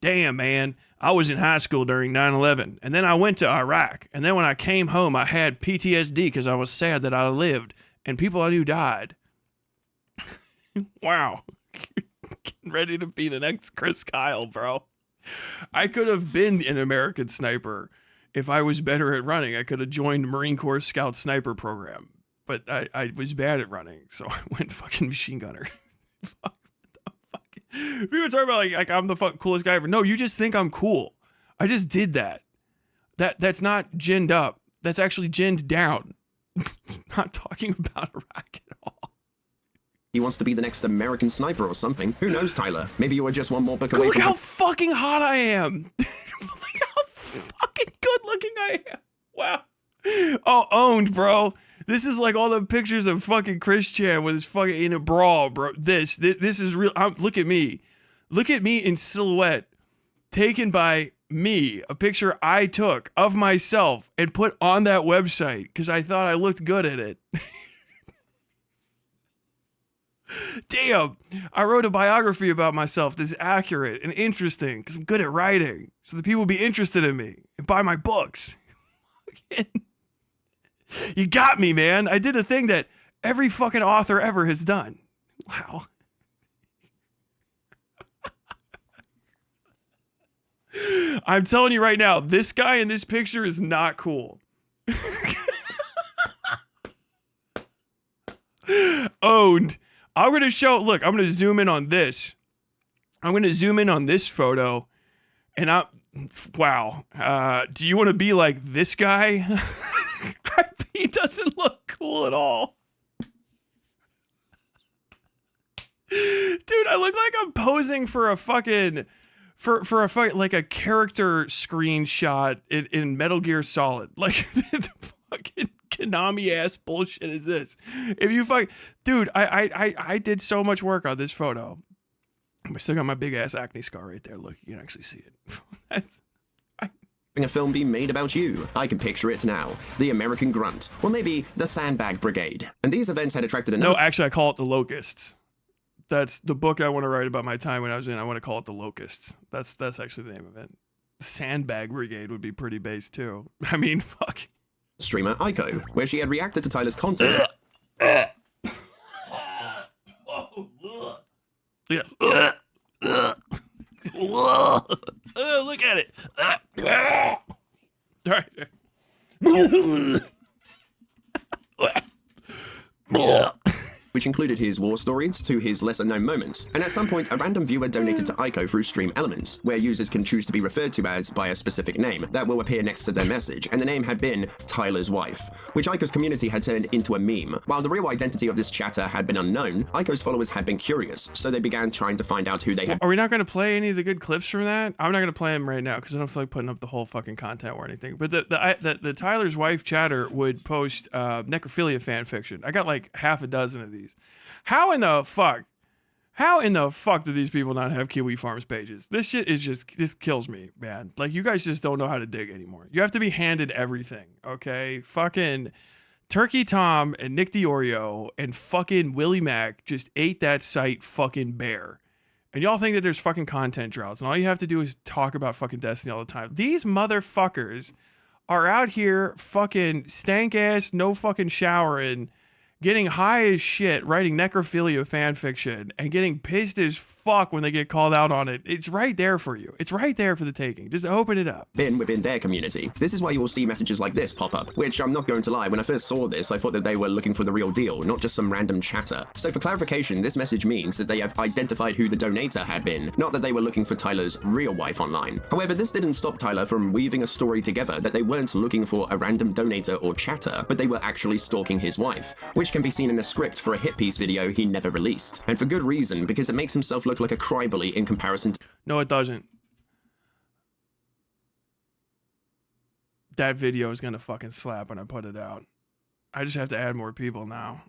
Damn, man. I was in high school during 9/11, and then I went to Iraq, and then when I came home, I had PTSD because I was sad that I lived, and people I knew died. Wow. Getting ready to be the next Chris Kyle, bro. I could have been an American sniper if I was better at running. I could have joined the Marine Corps Scout Sniper program, but I was bad at running, so I went fucking machine gunner. People talk about like I'm the coolest guy ever. No, you just think I'm cool. I just did that. That's not ginned up. That's actually ginned down. Not talking about Iraq at all. He wants to be the next American sniper or something. Who knows, Tyler? Maybe you are just one more book away Look from... how fucking hot I am. Look how fucking good looking I am. Wow. Oh, owned, bro. This is like all the pictures of fucking Chris Chan with his fucking in a bra, bro. This is real. Look at me. Look at me in silhouette, taken by me, a picture I took of myself and put on that website because I thought I looked good at it. Damn, I wrote a biography about myself that's accurate and interesting because I'm good at writing, so the people will be interested in me and buy my books. You got me, man. I did a thing that every fucking author ever has done. Wow. I'm telling you right now, this guy in this picture is not cool. Owned. I'm going to show, look, I'm going to zoom in on this. I'm going to zoom in on this photo. And wow. Do you want to be like this guy? He doesn't look cool at all. Dude, I look like I'm posing for a fucking... For a fight, like a character screenshot in Metal Gear Solid. Like, the fucking Konami-ass bullshit is this? If you dude, I did so much work on this photo. I still got my big-ass acne scar right there. Look, you can actually see it. A film be made about you. I can picture it now. The American Grunt. Or maybe the Sandbag Brigade. And these events had attracted No, actually, I call it the Locusts. That's the book I want to write about my time when I was in. I want to call it the Locusts. That's actually the name of it. Sandbag Brigade would be pretty base too. I mean, fuck. Streamer Aiko, where she had reacted to Tyler's content. Yeah. Look at it. All right. Which included his war stories to his lesser-known moments. And at some point, a random viewer donated to Aiko through Stream Elements, where users can choose to be referred to as by a specific name that will appear next to their message, and the name had been Tyler's wife, which Aiko's community had turned into a meme. While the real identity of this chatter had been unknown, Aiko's followers had been curious, so they began trying to find out who they had. Are we not going to play any of the good clips from that? I'm not going to play them right now because I don't feel like putting up the whole fucking content or anything. But the Tyler's wife chatter would post necrophilia fan fiction. I got like half a dozen of these. How in the fuck do these people not have Kiwi Farms pages? This shit is just, this kills me, man. Like, you guys just don't know how to dig anymore. You have to be handed everything, okay? Fucking Turkey Tom and Nick DiOrio and fucking Willie Mac just ate that site fucking bare. And y'all think that there's fucking content droughts, and all you have to do is talk about fucking Destiny all the time. These motherfuckers are out here fucking stank ass, no fucking showering, getting high as shit, writing necrophilia fan fiction, and getting pissed as fuck when they get called out on it. It's right there for you. It's right there for the taking. Just open it up. Within their community. This is why you will see messages like this pop up, which I'm not going to lie, when I first saw this, I thought that they were looking for the real deal, not just some random chatter. So for clarification, this message means that they have identified who the donator had been, not that they were looking for Tyler's real wife online. However, this didn't stop Tyler from weaving a story together that they weren't looking for a random donator or chatter, but they were actually stalking his wife, which can be seen in a script for a hit piece video he never released. And for good reason, because it makes himself look like a crybully in comparison to— No, it doesn't. That video is gonna fucking slap when I put it out. I just have to add more people now.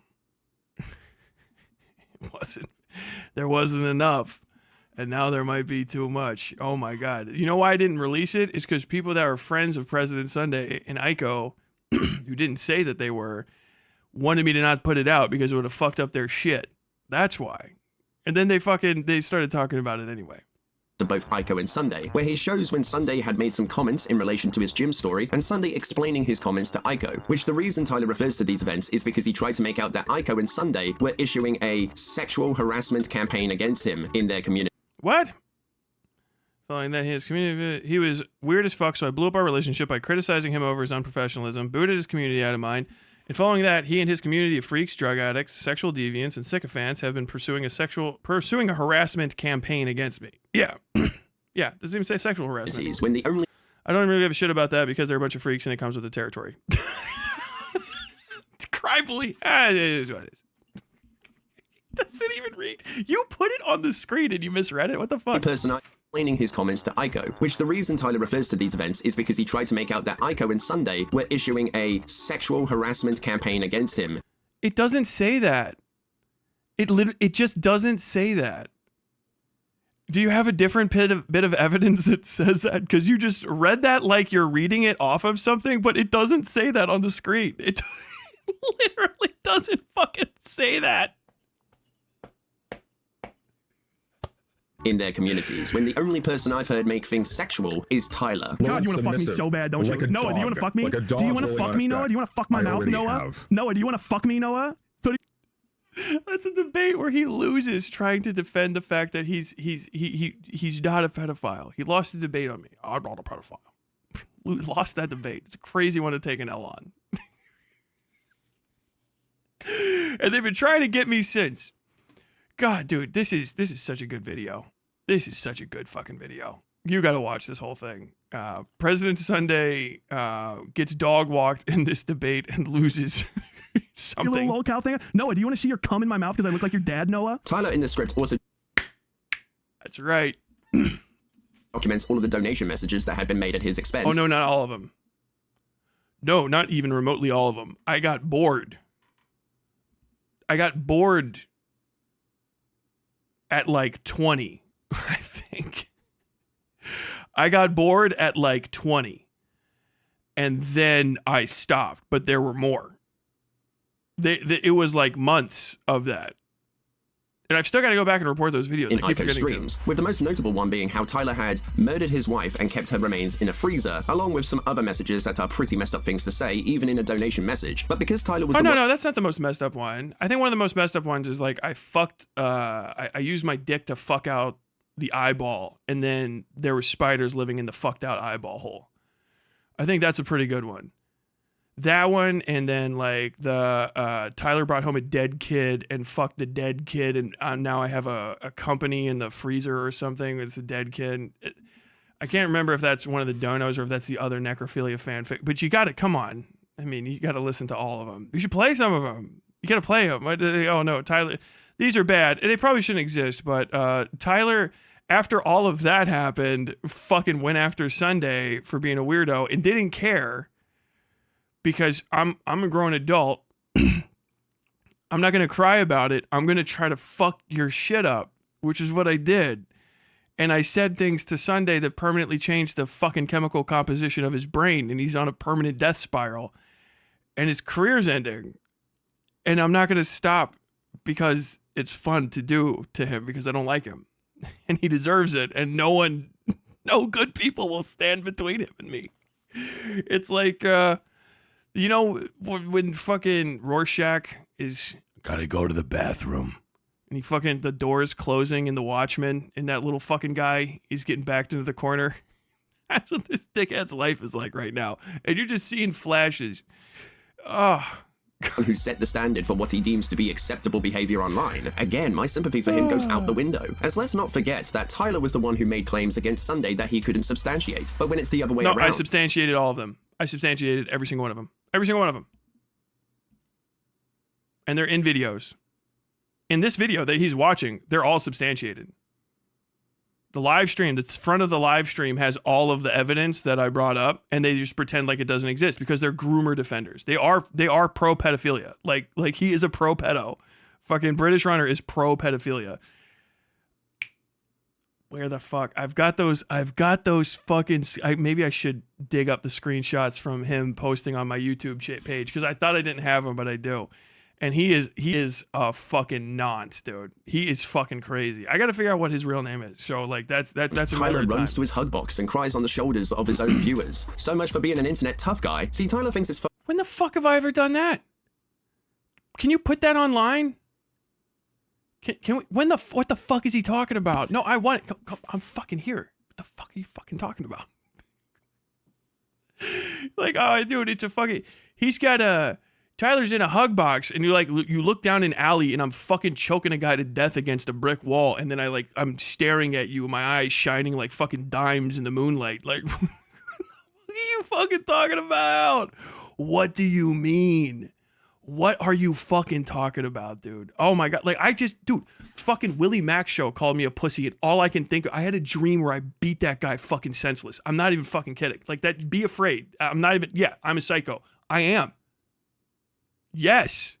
There wasn't enough. And now there might be too much. Oh my God. You know why I didn't release it? It's because people that are friends of President Sunday and Aiko, who didn't say that they were, wanted me to not put it out because it would have fucked up their shit. That's why. And then they started talking about it anyway. To both Aiko and Sunday, where he shows when Sunday had made some comments in relation to his gym story, and Sunday explaining his comments to Aiko, which the reason Tyler refers to these events is because he tried to make out that Aiko and Sunday were issuing a sexual harassment campaign against him in their community. What? Following that, his community, he was weird as fuck, so I blew up our relationship by criticizing him over his unprofessionalism, booted his community out of mine. And following that, he and his community of freaks, drug addicts, sexual deviants, and sycophants have been pursuing a harassment campaign against me. Yeah. Yeah, doesn't even say sexual harassment. When the only I don't really give a shit about that because they're a bunch of freaks and it comes with the territory. Crybully. It is what it is. Doesn't even read. You put it on the screen and you misread it. What the fuck? Person explaining his comments to Aiko, which the reason Tyler refers to these events is because he tried to make out that Aiko and Sunday were issuing a sexual harassment campaign against him. It doesn't say that. It just doesn't say that. Do you have a different bit of evidence that says that? Because you just read that like you're reading it off of something, but it doesn't say that on the screen. It literally doesn't fucking say that. In their communities, when the only person I've heard make things sexual is Tyler. God, you want to fuck me so bad, don't you? Noah, do you want to fuck me? Do you want to fuck me, Noah? Do you want to fuck my mouth, Noah? Noah, do you want to fuck me, Noah? That's a debate where he loses trying to defend the fact that he's not a pedophile. He lost the debate on me. I'm not a pedophile. Lost that debate. It's a crazy one to take an L on. And they've been trying to get me since. God, dude, this is such a good video. This is such a good fucking video. You got to watch this whole thing. President Sunday gets dog walked in this debate and loses something. Your little lolcow thing. Noah, do you want to see your cum in my mouth because I look like your dad, Noah? Tyler in the script also That's right. documents all of the donation messages that had been made at his expense. Oh, no, not all of them. No, not even remotely all of them. I got bored. At like 20, I think. I got bored at like 20. And then I stopped, but there were more. It was like months of that. And I've still got to go back and report those videos. In Aiko's streams, with the most notable one being how Tyler had murdered his wife and kept her remains in a freezer, along with some other messages that are pretty messed up things to say, even in a donation message. But because Tyler was no, that's not the most messed up one. I think one of the most messed up ones is like I used my dick to fuck out the eyeball, and then there were spiders living in the fucked out eyeball hole. I think that's a pretty good one. That one, and then like the Tyler brought home a dead kid and fucked the dead kid, and now I have a company in the freezer or something. It's a dead kid. I can't remember if that's one of the donos or if that's the other necrophilia fanfic. But you got to come on. I mean, you got to listen to all of them. You should play some of them. You got to play them. Oh no, Tyler, these are bad. They probably shouldn't exist. But Tyler, after all of that happened, fucking went after Sunday for being a weirdo and didn't care. Because I'm a grown adult. I'm not going to cry about it. I'm going to try to fuck your shit up, which is what I did. And I said things to Sunday that permanently changed the fucking chemical composition of his brain, and he's on a permanent death spiral. And his career's ending. And I'm not going to stop because it's fun to do to him because I don't like him. and he deserves it, and no good people will stand between him and me. It's like, you know, when fucking Rorschach is, gotta go to the bathroom, and the door is closing, and the watchman and that little fucking guy is getting backed into the corner. That's what this dickhead's life is like right now. And you're just seeing flashes. Oh, who set the standard for what he deems to be acceptable behavior online. Again, my sympathy for him goes out the window. As let's not forget that Tyler was the one who made claims against Sunday that he couldn't substantiate. But when it's the other way around... I substantiated all of them. I substantiated every single one of them. Every single one of them. And they're in videos. In this video that he's watching, they're all substantiated. The live stream, the front of the live stream has all of the evidence that I brought up, and they just pretend like it doesn't exist because they're groomer defenders. They are pro pedophilia. Like he is a pro pedo. Fucking British Runner is pro pedophilia. Where the fuck? I've got those fucking. Maybe I should dig up the screenshots from him posting on my YouTube page because I thought I didn't have them, but I do. And he is a fucking nonce, dude. He is fucking crazy. I got to figure out what his real name is. So like that's Tyler runs to his hug box and cries on the shoulders of his own viewers. So much for being an internet tough guy. See, Tyler thinks it's when the fuck have I ever done that? Can you put that online? Can we, what the fuck is he talking about? No, I want it. I'm fucking here. What the fuck are you fucking talking about? Like, oh, dude, it's a fucking. He's got a. Tyler's in a hug box, and you look down an alley, and I'm fucking choking a guy to death against a brick wall, and then I'm staring at you, my eyes shining like fucking dimes in the moonlight. Like, what are you fucking talking about? What do you mean? What are you fucking talking about, dude? Oh my god, dude, fucking Willie Mack show called me a pussy, and all I can think of, I had a dream where I beat that guy fucking senseless. I'm not even fucking kidding. Like that, be afraid. I'm a psycho. I am. Yes,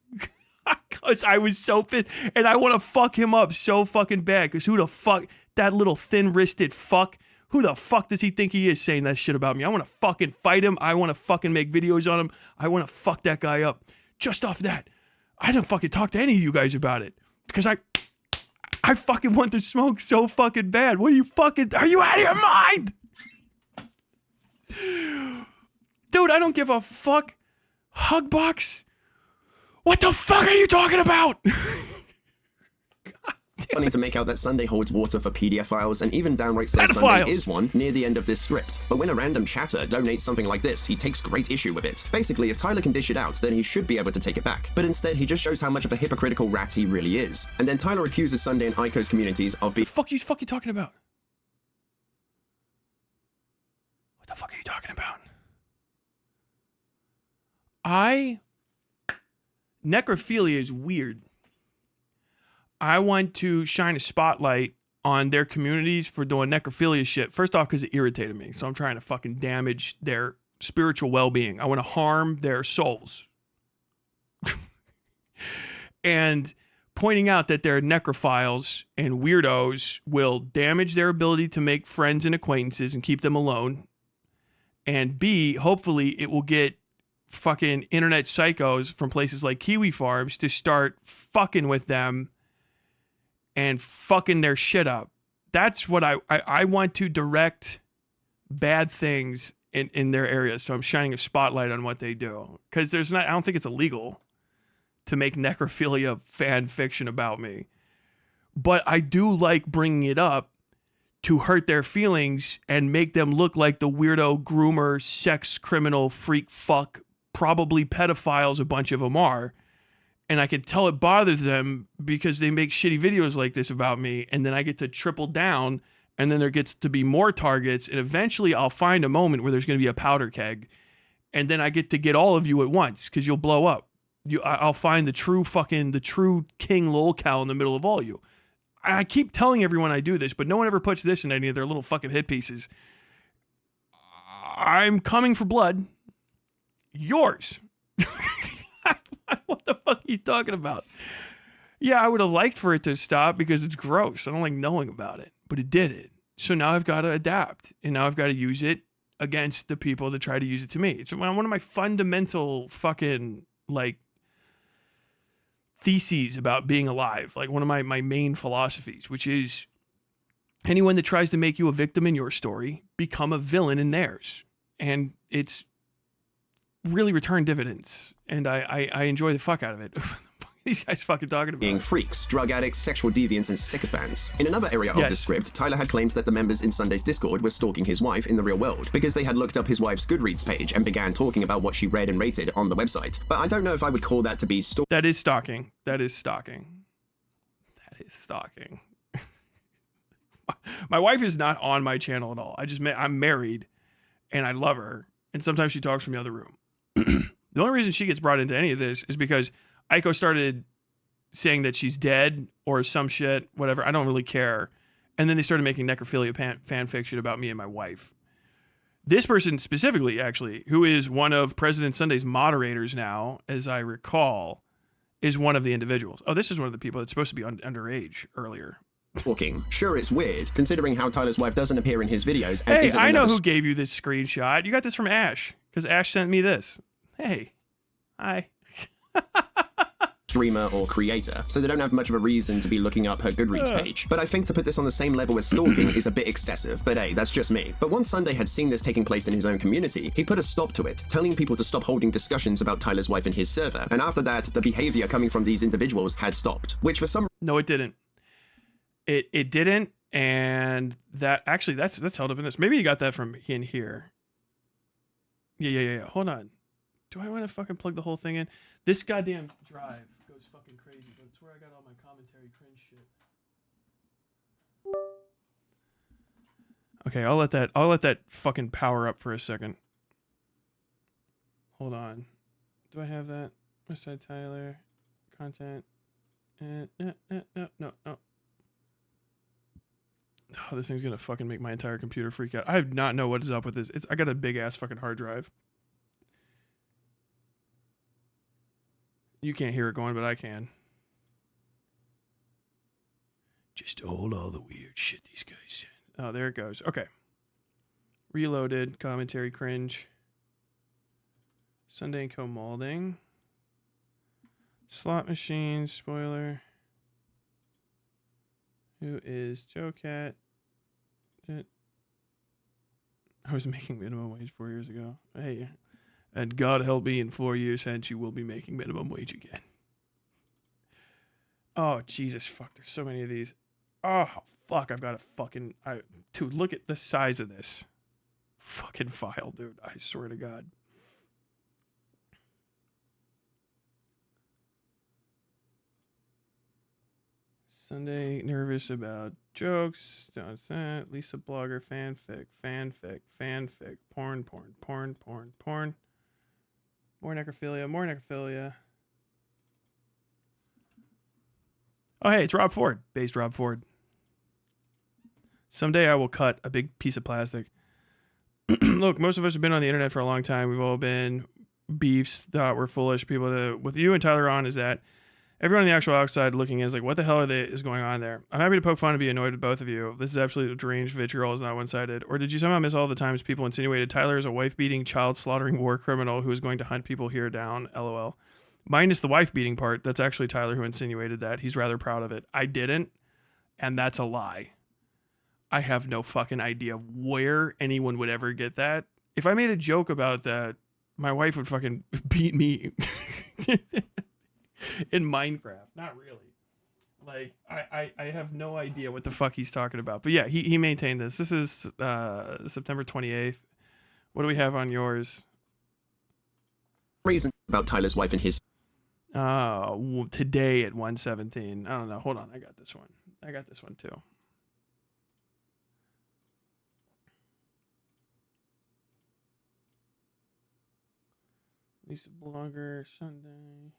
because I was so pissed, and I want to fuck him up so fucking bad, because who the fuck, that little thin-wristed fuck, who the fuck does he think he is saying that shit about me? I want to fucking fight him, I want to fucking make videos on him, I want to fuck that guy up. Just off that, I didn't fucking talk to any of you guys about it, because I fucking want to smoke so fucking bad. What are you out of your mind? Dude, I don't give a fuck. Hugbox? What the fuck are you talking about? Funny to make out that Sunday holds water for PDF files and even downright says Sunday is one near the end of this script. But when a random chatter donates something like this, he takes great issue with it. Basically, if Tyler can dish it out, then he should be able to take it back. But instead, he just shows how much of a hypocritical rat he really is. And then Tyler accuses Sunday and Aiko's communities of being— What the fuck are you talking about? What the fuck are you talking about? Necrophilia is weird. I want to shine a spotlight on their communities for doing necrophilia shit. First off, because it irritated me. So I'm trying to fucking damage their spiritual well-being. I want to harm their souls. And pointing out that their necrophiles and weirdos will damage their ability to make friends and acquaintances and keep them alone. And B, hopefully it will get fucking internet psychos from places like Kiwi Farms to start fucking with them and fucking their shit up. That's what I want to direct bad things in their areas. So I'm shining a spotlight on what they do. Because I don't think it's illegal to make necrophilia fan fiction about me. But I do like bringing it up to hurt their feelings and make them look like the weirdo groomer, sex criminal, freak fuck, probably pedophiles, a bunch of them are. And I can tell it bothers them because they make shitty videos like this about me, and then I get to triple down, and then there gets to be more targets, and eventually I'll find a moment where there's going to be a powder keg, and then I get to get all of you at once because you'll blow up. I'll find the true king lolcow in the middle of all you. I keep telling everyone I do this, but no one ever puts this in any of their little fucking hit pieces. I'm coming for blood. Yours. What the fuck are you talking about? Yeah, I would have liked for it to stop because it's gross. I don't like knowing about it, but it did it. So now I've got to adapt, and now I've got to use it against the people that try to use it to me. It's one of my fundamental fucking like theses about being alive, like one of my main philosophies, which is anyone that tries to make you a victim in your story become a villain in theirs. And it's really returned dividends. And I enjoy the fuck out of it. These guys fucking talking about being freaks, drug addicts, sexual deviants, and sycophants. In another area of the script, Tyler had claimed that the members in Sunday's Discord were stalking his wife in the real world because they had looked up his wife's Goodreads page and began talking about what she read and rated on the website. But I don't know if I would call that to be stalking. That is stalking. That is stalking. That is stalking. My wife is not on my channel at all. I'm married and I love her. And sometimes she talks from the other room. The only reason she gets brought into any of this is because Aiko started saying that she's dead or some shit, whatever. I don't really care. And then they started making necrophilia fan fiction about me and my wife. This person specifically, actually, who is one of President Sunday's moderators now, as I recall, is one of the individuals. Oh, this is one of the people that's supposed to be underage earlier. Talking. Sure, it's weird, considering how Tyler's wife doesn't appear in his videos. And hey, I know who gave you this screenshot. You got this from Ash, because Ash sent me this. Hey, hi. Streamer or creator, so they don't have much of a reason to be looking up her Goodreads page. But I think to put this on the same level as stalking is a bit excessive, but hey, that's just me. But once Sunday had seen this taking place in his own community, he put a stop to it, telling people to stop holding discussions about Tyler's wife in his server, and after that, the behavior coming from these individuals had stopped, which for some... No, it didn't. It didn't, and that, actually, that's held up in this. Maybe you got that from in here. Yeah. Hold on. Do I want to fucking plug the whole thing in? This goddamn drive goes fucking crazy, but it's where I got all my commentary cringe shit. Okay, I'll let that fucking power up for a second. Hold on. Do I have that? Westside Tyler content. No. Oh, this thing's gonna fucking make my entire computer freak out. I do not know what is up with this. I got a big ass fucking hard drive. You can't hear it going, but I can. Just hold all the weird shit these guys said. Oh, there it goes. Okay. Reloaded. Commentary cringe. Sunday & Co. molding. Slot machine. Spoiler. Who is Joe Cat? I was making minimum wage 4 years ago. Hey. And God help me, in 4 years hence, you will be making minimum wage again. Oh, Jesus, fuck. There's so many of these. Oh, fuck. I've got a fucking... Dude, look at the size of this fucking file, dude. I swear to God. Sunday, nervous about jokes. Don't that. Lisa Blogger, fanfic. Porn. More necrophilia. Oh, hey, it's Rob Ford. Based Rob Ford. Someday I will cut a big piece of plastic. Look, most of us have been on the internet for a long time. We've all been beefs, thought we're foolish people. With you and Tyler on is that everyone on the actual outside looking is like, what the hell is going on there? I'm happy to poke fun and be annoyed with both of you. This is absolutely deranged vitriol, is not one-sided. Or did you somehow miss all the times people insinuated Tyler is a wife-beating, child-slaughtering war criminal who is going to hunt people here down? LOL. Minus the wife-beating part, that's actually Tyler who insinuated that. He's rather proud of it. I didn't, and that's a lie. I have no fucking idea where anyone would ever get that. If I made a joke about that, my wife would fucking beat me. In Minecraft. Not really. Like, I have no idea what the fuck he's talking about. But yeah, he maintained this. This is September 28th. What do we have on yours? Reason about Tyler's wife and his... Today at 1:17. I don't know. Hold on. I got this one too. Lisa Blogger, Sunday.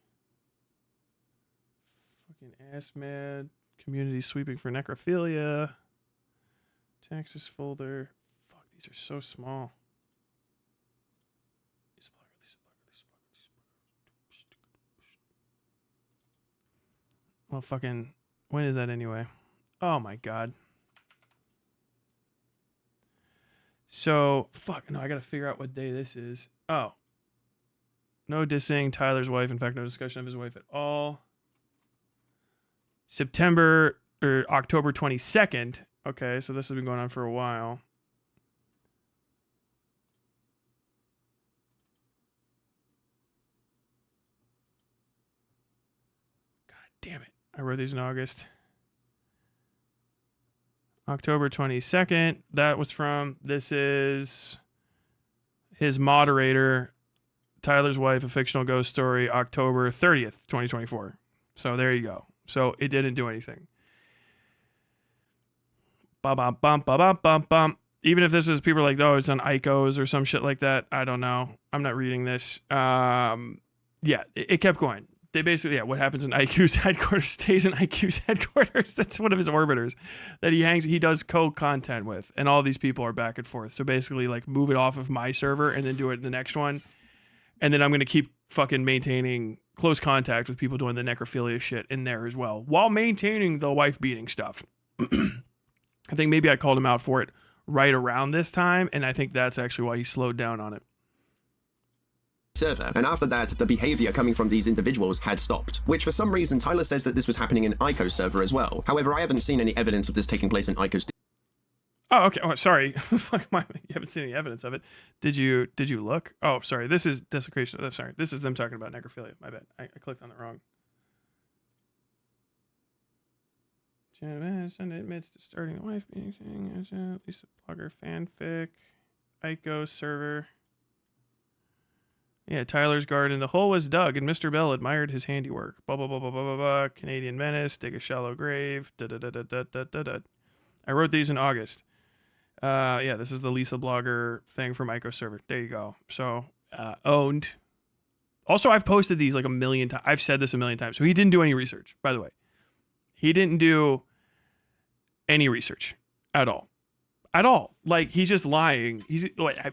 Fucking ass mad. Community sweeping for necrophilia. Texas folder. Fuck, these are so small. Lisa Blogger. Well, fucking, when is that anyway? Oh my God. So, fuck, no, I gotta figure out what day this is. Oh. No dissing Tyler's wife. In fact, no discussion of his wife at all. October 22nd. Okay, so this has been going on for a while. God damn it. I wrote these in August. October 22nd. That was from, this is his moderator, Tyler's Wife, A Fictional Ghost Story, October 30th, 2024. So there you go. So it didn't do anything. Bum, bum, bum, bum, bum. Even if this is people are like, oh, it's on ICOs or some shit like that. I don't know. I'm not reading this. Yeah, it kept going. They basically, what happens in IQ's headquarters stays in IQ's headquarters. That's one of his orbiters that he does co-content with. And all these people are back and forth. So basically, like, move it off of my server and then do it in the next one. And then I'm going to keep fucking maintaining close contact with people doing the necrophilia shit in there as well, while maintaining the wife beating stuff. I think maybe I called him out for it right around this time, and I think that's actually why he slowed down on it. Server, and after that, the behavior coming from these individuals had stopped, which for some reason Tyler says that this was happening in ICO's server as well. However, I haven't seen any evidence of this taking place in ICO's. Oh, okay. Oh, sorry. You haven't seen any evidence of it. Did you look? Oh, sorry. This is desecration. Oh, sorry. This is them talking about necrophilia. My bad. I clicked on it wrong. Sunday admits to starting a wife beating thing as a Lisa blogger fanfic. ICO server. Yeah, Tyler's garden. The hole was dug, and Mr. Bell admired his handiwork. Blah blah blah blah blah blah blah. Canadian menace. Dig a shallow grave. Da da da da da da da da. I wrote these in August. Yeah, this is the Lisa blogger thing from ICO server. There you go. So owned. Also, I've posted these like a million times. I've said this a million times. So he didn't do any research, by the way. He didn't do any research at all. At all. Like, he's just lying. He's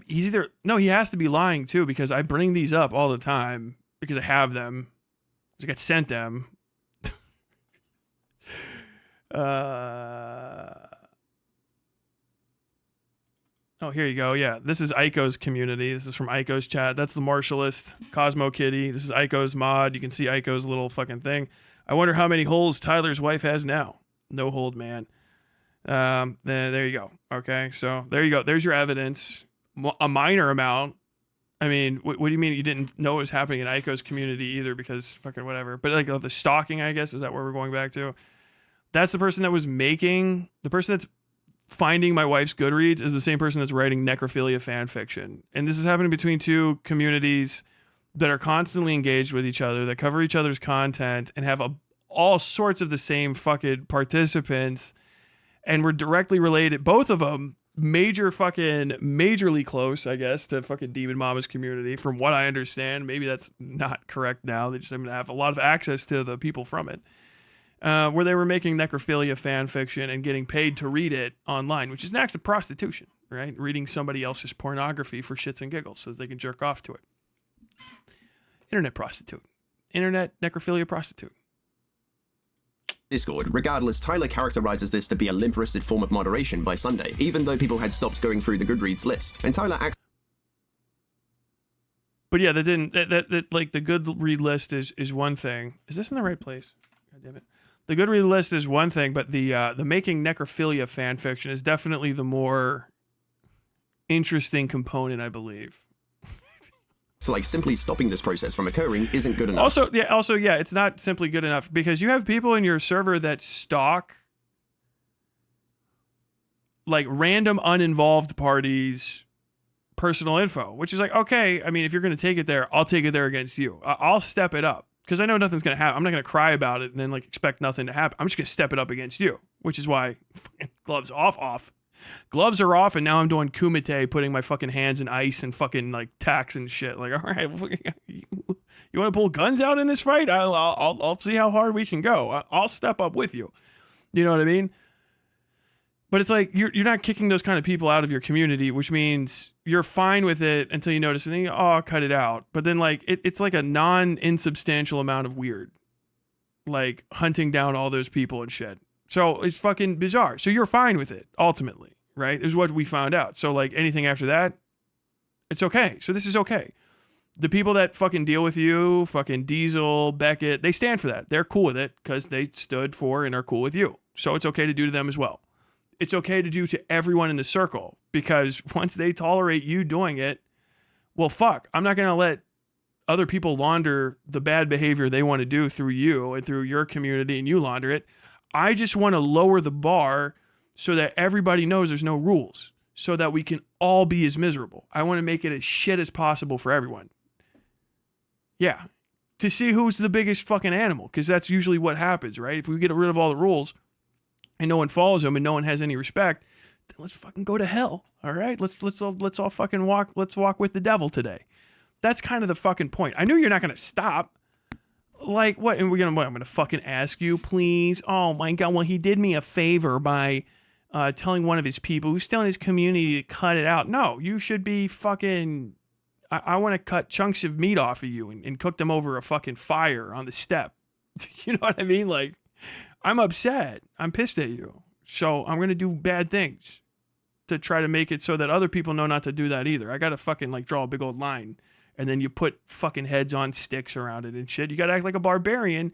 either... No, he has to be lying, too, because I bring these up all the time because I have them. Because I got sent them. Oh, here you go. Yeah, this is Ico's community. This is from Ico's chat. That's the Marshallist. Cosmo Kitty. This is Ico's mod. You can see Ico's little fucking thing. I wonder how many holes Tyler's wife has now. No hold, man. There you go. Okay, so there you go. There's your evidence. A minor amount. I mean, what do you mean you didn't know it was happening in Ico's community either? Because fucking whatever. But like the stalking, I guess, is that where we're going back to? That's the person that was making... The person that's finding my wife's Goodreads is the same person that's writing necrophilia fan fiction. And this is happening between two communities that are constantly engaged with each other, that cover each other's content, and have all sorts of the same fucking participants, and we're directly related. Both of them majorly close, I guess, to fucking Demon Mama's community, from what I understand. Maybe that's not correct now. They just have a lot of access to the people from it. Where they were making necrophilia fan fiction and getting paid to read it online, which is an act of prostitution, right? Reading somebody else's pornography for shits and giggles so that they can jerk off to it. Internet prostitute. Internet necrophilia prostitute. Discord. Regardless, Tyler characterizes this to be a limp-wristed form of moderation by Sunday, even though people had stopped going through the Goodreads list. And Tyler acts... But yeah, that like the Goodread list is one thing. Is this in the right place? God damn it. The Goodread list is one thing, but the making necrophilia fan fiction is definitely the more interesting component, I believe. So, like, simply stopping this process from occurring isn't good enough. Also, it's not simply good enough, because you have people in your server that stalk like random uninvolved parties' personal info, which is like, okay, I mean, if you're going to take it there, I'll take it there against you. I'll step it up. Because I know nothing's going to happen. I'm not going to cry about it and then like expect nothing to happen. I'm just going to step it up against you, which is why gloves off. Gloves are off, and now I'm doing kumite, putting my fucking hands in ice and fucking like tacks and shit. Like, all right, you want to pull guns out in this fight? I'll see how hard we can go. I'll step up with you. You know what I mean? But it's like you're not kicking those kind of people out of your community, which means you're fine with it until you notice and then you go, oh, I'll cut it out. But then like it's like a non-insubstantial amount of weird, like hunting down all those people and shit. So it's fucking bizarre. So you're fine with it ultimately, right? Is what we found out. So like anything after that, it's okay. So this is okay. The people that fucking deal with you, fucking Diesel, Beckett, they stand for that. They're cool with it because they stood for and are cool with you. So it's okay to do to them as well. it's okay to do to everyone in the circle, because once they tolerate you doing it, well, fuck, I'm not going to let other people launder the bad behavior they want to do through you and through your community, and you launder it. I just want to lower the bar so that everybody knows there's no rules, so that we can all be as miserable. I want to make it as shit as possible for everyone. Yeah. To see who's the biggest fucking animal, because that's usually what happens, right? If we get rid of all the rules and no one follows them and no one has any respect, then let's fucking go to hell. All right? Let's all fucking walk with the devil today. That's kind of the fucking point. I knew you're not going to stop. Like, what? And I'm going to fucking ask you, please? Oh, my God. Well, he did me a favor by telling one of his people who's still in his community to cut it out. No, you should be fucking... I want to cut chunks of meat off of you and cook them over a fucking fire on the step. You know what I mean? Like, I'm upset. I'm pissed at you. So I'm going to do bad things to try to make it so that other people know not to do that either. I got to fucking like draw a big old line. And then you put fucking heads on sticks around it and shit. You got to act like a barbarian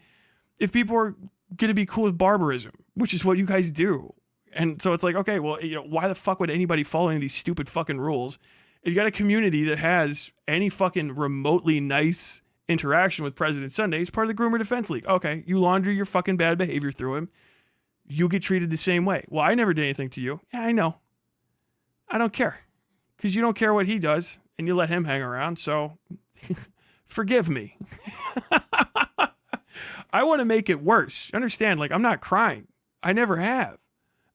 if people are going to be cool with barbarism, which is what you guys do. And so it's like, okay, well, you know, why the fuck would anybody follow any of these stupid fucking rules? If you got a community that has any fucking remotely nice interaction with President Sunday, it's part of the Groomer Defense League. Okay, you launder your fucking bad behavior through him, you get treated the same way. Well, I never did anything to you. Yeah, I know. I don't care. Because you don't care what he does, and you let him hang around, so forgive me. I want to make it worse. Understand, like, I'm not crying. I never have.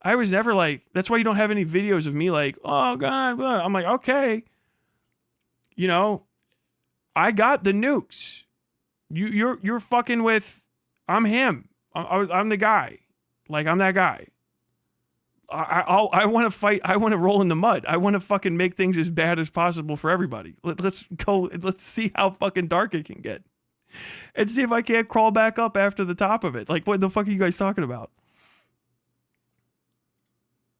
I was never like, that's why you don't have any videos of me like, oh God, I'm like, okay. You know, I got the nukes. You're fucking with, I'm him. I'm the guy. Like, I'm that guy. I want to fight. I want to roll in the mud. I want to fucking make things as bad as possible for everybody. Let's go. Let's see how fucking dark it can get. And see if I can't crawl back up after the top of it. Like, what the fuck are you guys talking about?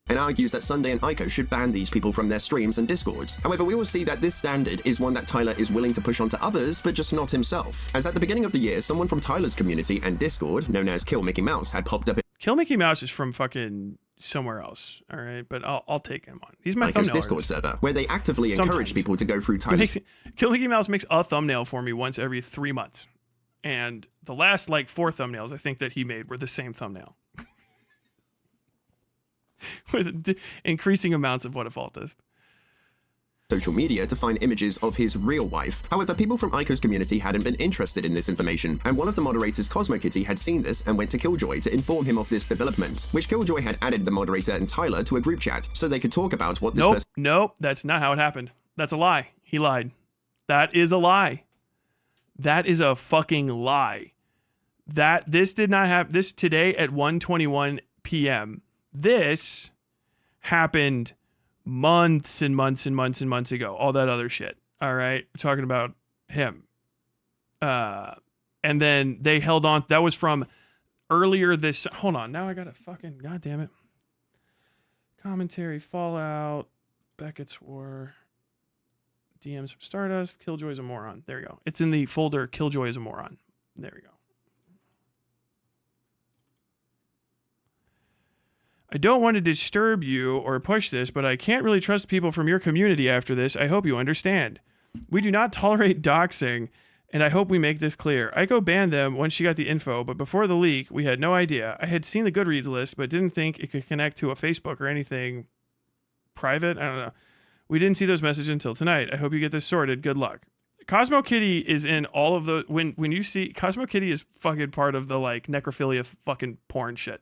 And argues that Sunday and Ico should ban these people from their streams and discords. However, we will see that this standard is one that Tyler is willing to push onto others, but just not himself. As at the beginning of the year, someone from Tyler's community and Discord, known as Kill Mickey Mouse, had popped up in Kill Mickey Mouse is from fucking somewhere else, all right? But I'll take him on. He's my thumbnail Discord artist. server, where they actively encourage people to go through Tyler's... Kill Mickey Mouse makes a thumbnail for me once every 3 months. And the last, like, 4 thumbnails I think that he made were the same thumbnail. With increasing amounts of what a faultist. social media to find images of his real wife. However, people from Ico's community hadn't been interested in this information, and one of the moderators, Cosmo Kitty, had seen this and went to Killjoy to inform him of this development, which Killjoy had added the moderator and Tyler to a group chat so they could talk about what this person... Nope, that's not how it happened. That's a lie. He lied. That is a lie. That is a fucking lie. This did not happen. This today at 1:21 p.m. This happened months and months and months and months ago. All that other shit. All right. We're talking about him. And then they held on. That was from earlier this. Hold on. Now I got to fucking. God damn it. Commentary, Fallout, Beckett's War, DMs from Stardust, Killjoy is a moron. There you go. It's in the folder Killjoy is a moron. There we go. I don't want to disturb you or push this, but I can't really trust people from your community after this. I hope you understand. We do not tolerate doxing, and I hope we make this clear. Aiko banned them once she got the info, but before the leak, we had no idea. I had seen the Goodreads list, but didn't think it could connect to a Facebook or anything private. I don't know. We didn't see those messages until tonight. I hope you get this sorted. Good luck. Cosmo Kitty is in all of the... When you see... Cosmo Kitty is fucking part of the, like, necrophilia fucking porn shit.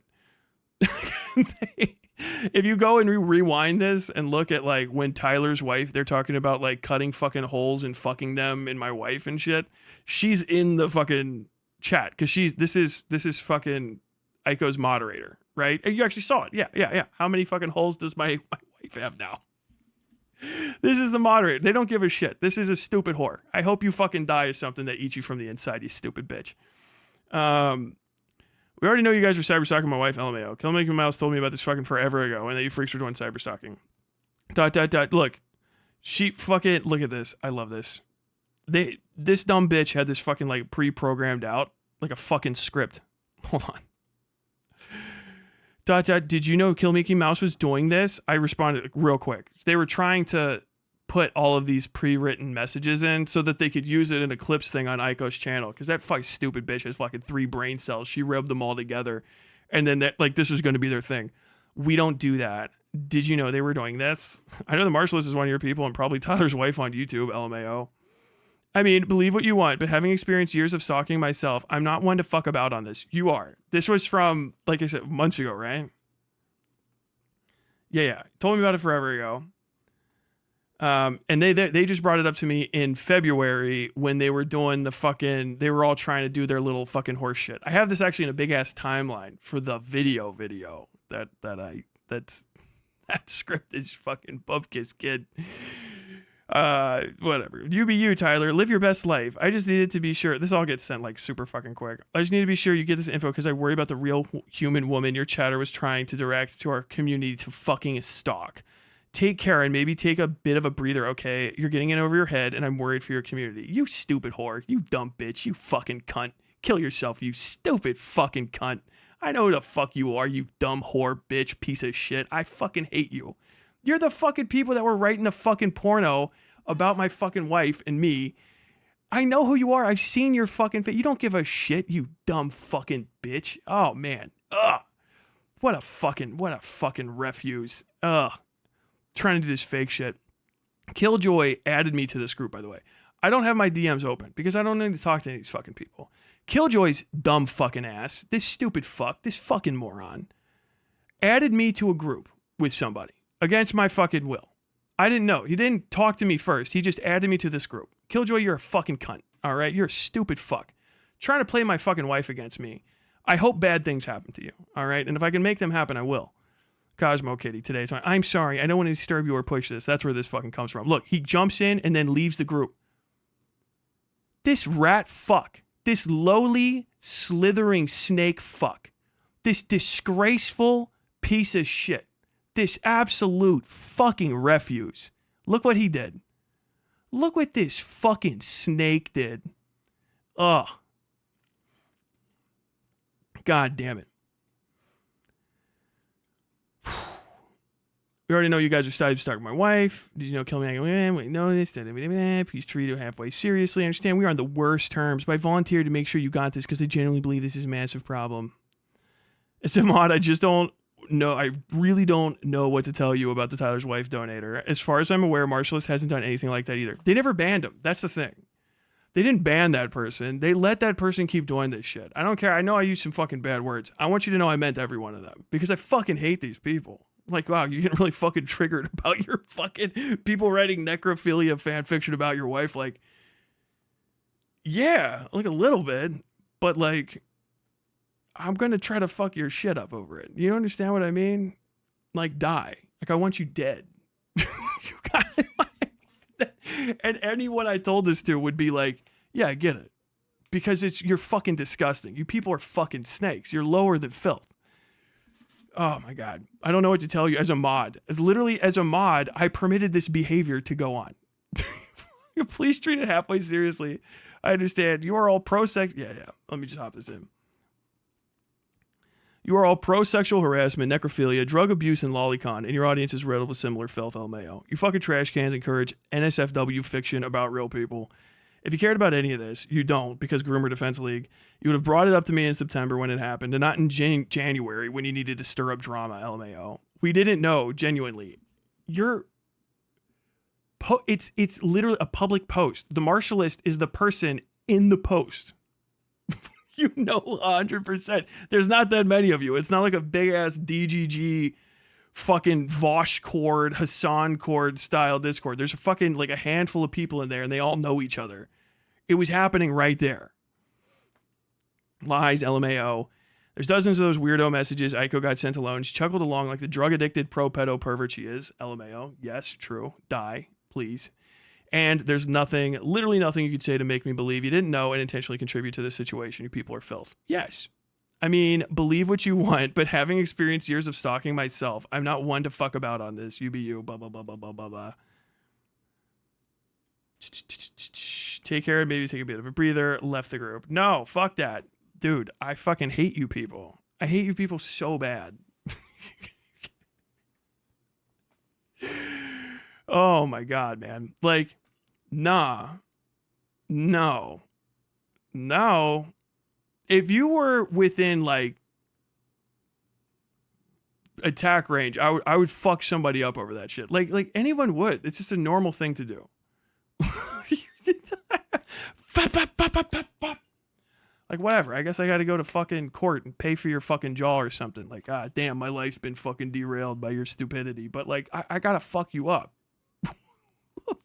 If you go and rewind this and look at like when Tyler's wife, they're talking about like cutting fucking holes and fucking them in my wife and shit. She's in the fucking chat because this is fucking Aiko's moderator, right? And you actually saw it. Yeah. How many fucking holes does my wife have now? This is the moderator. They don't give a shit. This is a stupid whore. I hope you fucking die of something that eats you from the inside, you stupid bitch. We already know you guys were cyberstalking my wife, LMAO. Kill Mickey Mouse told me about this fucking forever ago, and that you freaks were doing cyberstalking. ... Look, she fucking... Look at this. I love this. This dumb bitch had this fucking, like, pre-programmed out. Like a fucking script. Hold on. Did you know Kill Mickey Mouse was doing this? I responded real quick. They were trying to put all of these pre-written messages in so that they could use it in a clips thing on Aiko's channel, because that fucking stupid bitch has fucking 3 brain cells. She rubbed them all together, and then that, like, this was going to be their thing. We don't do that. Did you know they were doing this? I know the Marshallist is one of your people, and probably Tyler's wife on YouTube, LMAO. I mean, believe what you want, but having experienced years of stalking myself, I'm not one to fuck about on this. You are. This was from, like I said, months ago, right? Yeah. Told me about it forever ago. And they just brought it up to me in February when they were doing they were all trying to do their little fucking horse shit. I have this actually in a big ass timeline for the video that script is fucking Bubkiss kid. Whatever. You be you, Tyler. Live your best life. I just needed to be sure. This all gets sent like super fucking quick. I just need to be sure you get this info because I worry about the real human woman your chatter was trying to direct to our community to fucking stalk. Take care and maybe take a bit of a breather, okay? You're getting in over your head and I'm worried for your community. You stupid whore. You dumb bitch. You fucking cunt. Kill yourself, you stupid fucking cunt. I know who the fuck you are, you dumb whore, bitch, piece of shit. I fucking hate you. You're the fucking people that were writing a fucking porno about my fucking wife and me. I know who you are. I've seen your fucking face. You don't give a shit, you dumb fucking bitch. Oh, man. Ugh. What a fucking refuse. Ugh. Trying to do this fake shit. Killjoy added me to this group, by the way. I don't have my DMs open because I don't need to talk to any of these fucking people. Killjoy's dumb fucking ass, this stupid fuck, this fucking moron, added me to a group with somebody against my fucking will. I didn't know. He didn't talk to me first. He just added me to this group. Killjoy, you're a fucking cunt. All right? You're a stupid fuck. Trying to play my fucking wife against me. I hope bad things happen to you. All right? And if I can make them happen, I will. Cosmo Kitty today. I'm sorry. I don't want to disturb you or push this. That's where this fucking comes from. Look, he jumps in and then leaves the group. This rat fuck. This lowly, slithering snake fuck. This disgraceful piece of shit. This absolute fucking refuse. Look what he did. Look what this fucking snake did. Ugh. God damn it. We already know you guys are starting to stalk my wife. Did you know kill me? We know this. Please treat it halfway seriously. I understand we are on the worst terms, but I volunteered to make sure you got this because I genuinely believe this is a massive problem. As a mod, I just don't know. I really don't know what to tell you about the Tyler's wife donator. As far as I'm aware, Marshallist hasn't done anything like that either. They never banned him. That's the thing. They didn't ban that person. They let that person keep doing this shit. I don't care. I know I used some fucking bad words. I want you to know I meant every one of them because I fucking hate these people. Like, wow, you get really fucking triggered about your fucking people writing necrophilia fan fiction about your wife. Like, yeah, like a little bit, but like, I'm going to try to fuck your shit up over it. You understand what I mean? Like, die. Like, I want you dead. You got it. And anyone I told this to would be like, yeah, I get it. Because you're fucking disgusting. You people are fucking snakes. You're lower than filth. Oh my God. I don't know what to tell you as a mod. Literally as a mod, I permitted this behavior to go on. Please treat it halfway seriously. I understand. You are all pro-sex. Yeah. Let me just hop this in. You are all pro-sexual harassment, necrophilia, drug abuse, and lolicon, and your audience is riddled with similar filth, LMAO. You fucking trash cans encourage NSFW fiction about real people. If you cared about any of this, you don't, because Groomer Defense League, you would have brought it up to me in September when it happened, and not in January when you needed to stir up drama, LMAO. We didn't know, genuinely. It's literally a public post. The Marshallist is the person in the post. You know 100%. There's not that many of you. It's not like a big-ass DGG fucking Vosh Cord, Hassan Cord style Discord. There's like a handful of people in there and they all know each other. It was happening right there. Lies, LMAO. There's dozens of those weirdo messages Aiko got sent alone. She chuckled along like the drug-addicted pro-pedo pervert she is. LMAO. Yes, true. Die, please. And there's nothing, literally nothing you could say to make me believe you didn't know and intentionally contribute to this situation. You people are filth. Yes. I mean, believe what you want, but having experienced years of stalking myself, I'm not one to fuck about on this. You be you, blah, blah, blah, blah, blah, blah, blah. Take care, maybe take a bit of a breather, left the group. No, fuck that. Dude, I fucking hate you people. I hate you people so bad. Oh my God, man. Like, nah. No. No. If you were within like attack range, I would fuck somebody up over that shit. Like anyone would. It's just a normal thing to do. Like whatever. I guess I got to go to fucking court and pay for your fucking jaw or something. Like, ah, damn, my life's been fucking derailed by your stupidity. But like, I gotta fuck you up.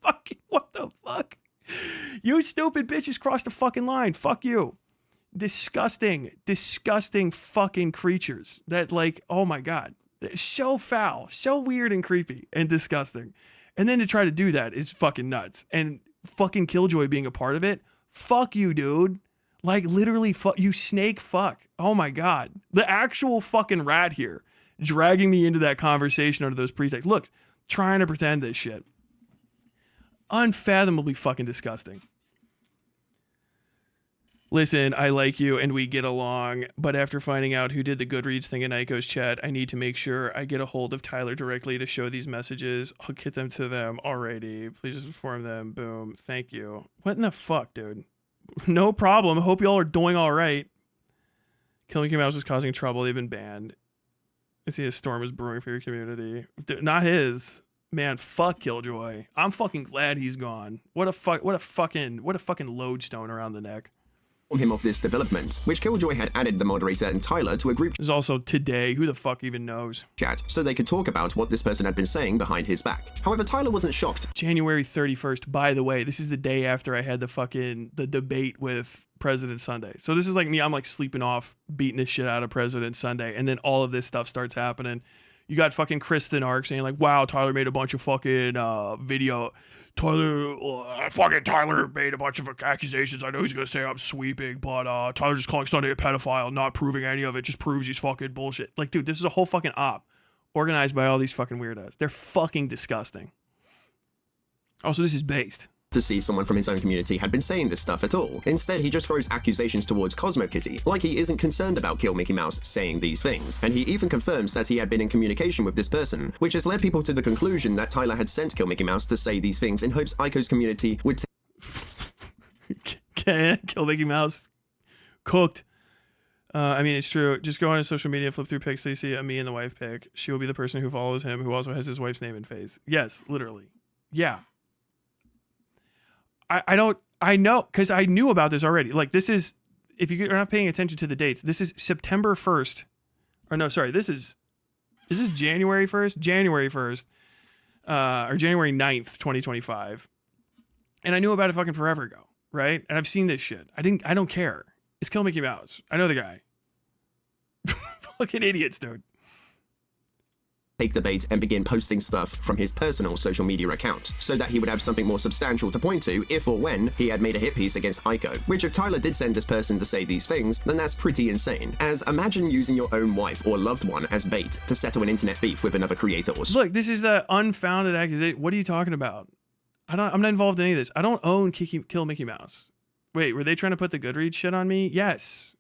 Fucking what the fuck? You stupid bitches crossed the fucking line. Fuck you. Disgusting, disgusting fucking creatures that like, oh my God, so foul, so weird and creepy and disgusting. And then to try to do that is fucking nuts. And fucking Killjoy being a part of it, fuck you, dude. Like literally fuck you, snake fuck. Oh my God. The actual fucking rat here dragging me into that conversation under those pretexts. Look, trying to pretend this shit. Unfathomably fucking disgusting. Listen, I like you and we get along, but after finding out who did the Goodreads thing in Aiko's chat, I need to make sure I get a hold of Tyler directly to show these messages. I'll get them to them already. Please just inform them. Boom. Thank you. What in the fuck, dude? No problem. Hope y'all are doing all right. Kill Mickey Mouse is causing trouble. They've been banned. I see a storm is brewing for your community. Dude, not his. Man, fuck Killjoy. I'm fucking glad he's gone. What a fucking lodestone around the neck. Him of this development, which Killjoy had added the moderator and Tyler to a group There's also today. Who the fuck even knows? chat so they could talk about what this person had been saying behind his back. However, Tyler wasn't shocked. January 31st, by the way, this is the day after I had the debate with President Sunday. So this is like me, I'm like sleeping off, beating the shit out of President Sunday, and then all of this stuff starts happening. You got fucking Kristen Ark saying like, wow, Tyler made a bunch of fucking Tyler made a bunch of accusations. I know he's gonna say I'm sweeping, but Tyler just calling Sunday a pedophile, not proving any of it, just proves he's fucking bullshit. Like, dude, this is a whole fucking op organized by all these fucking weirdos. They're fucking disgusting. Also, this is based. To see someone from his own community had been saying this stuff at all. Instead, he just throws accusations towards Cosmo Kitty, like he isn't concerned about Kill Mickey Mouse saying these things, and he even confirms that he had been in communication with this person, which has led people to the conclusion that Tyler had sent Kill Mickey Mouse to say these things in hopes Aiko's community would Kill Mickey Mouse cooked. I mean, it's true. Just go on his social media, flip through pics, so you see a me and the wife pic. She will be the person who follows him, who also has his wife's name and face. Yes, literally. Yeah. I know, because I knew about this already. Like, this is, if you're not paying attention to the dates, this is September 1st. Or no, sorry, this is January 1st? January 1st. Or January 9th, 2025. And I knew about it fucking forever ago, right? And I've seen this shit. I don't care. It's Kill Mickey Mouse. I know the guy. Fucking idiots, dude. Take the bait and begin posting stuff from his personal social media account, so that he would have something more substantial to point to if or when he had made a hit piece against Aiko. Which if Tyler did send this person to say these things, then that's pretty insane. As imagine using your own wife or loved one as bait to settle an internet beef with another creator or Look, this is the unfounded accusation. What are you talking about? I'm not involved in any of this. I don't own Kill Mickey Mouse. Wait, were they trying to put the Goodreads shit on me? Yes.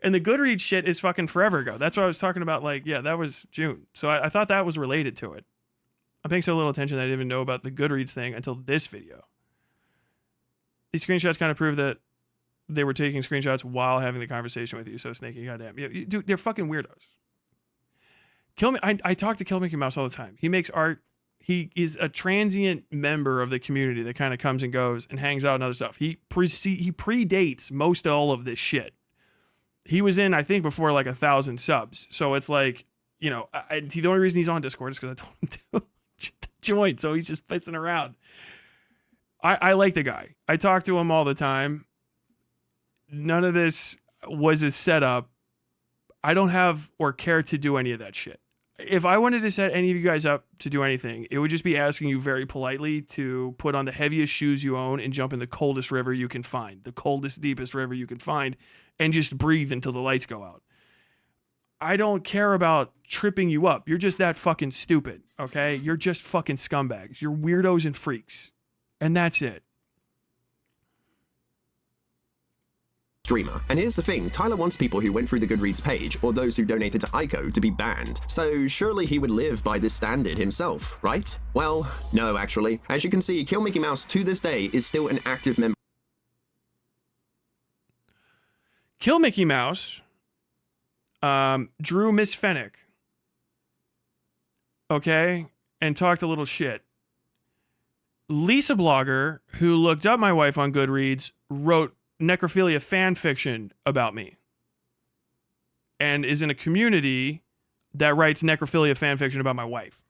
And the Goodreads shit is fucking forever ago. That's what I was talking about. Like, yeah, that was June. So I thought that was related to it. I'm paying so little attention that I didn't even know about the Goodreads thing until this video. These screenshots kind of prove that they were taking screenshots while having the conversation with you. So snaky, goddamn. Dude, they're fucking weirdos. I talk to Kill Mickey Mouse all the time. He makes art. He is a transient member of the community that kind of comes and goes and hangs out and other stuff. He predates most all of this shit. He was in, I think, before like 1,000 subs. So it's like, you know, the only reason he's on Discord is because I told him to join. So he's just pissing around. I like the guy. I talk to him all the time. None of this was a setup. I don't have or care to do any of that shit. If I wanted to set any of you guys up to do anything, it would just be asking you very politely to put on the heaviest shoes you own and jump in the coldest river you can find, the coldest, deepest river you can find, and just breathe until the lights go out. I don't care about tripping you up. You're just that fucking stupid, okay? You're just fucking scumbags. You're weirdos and freaks. And that's it. streamer. And here's the thing, Tyler wants people who went through the Goodreads page, or those who donated to Ico, to be banned. So surely he would live by this standard himself, right? Well, no actually. As you can see, Kill Mickey Mouse to this day is still an active member. Kill Mickey Mouse drew Miss Fennec, okay, and talked a little shit. Lisa Blogger, who looked up my wife on Goodreads, wrote necrophilia fan fiction about me and is in a community that writes necrophilia fan fiction about my wife.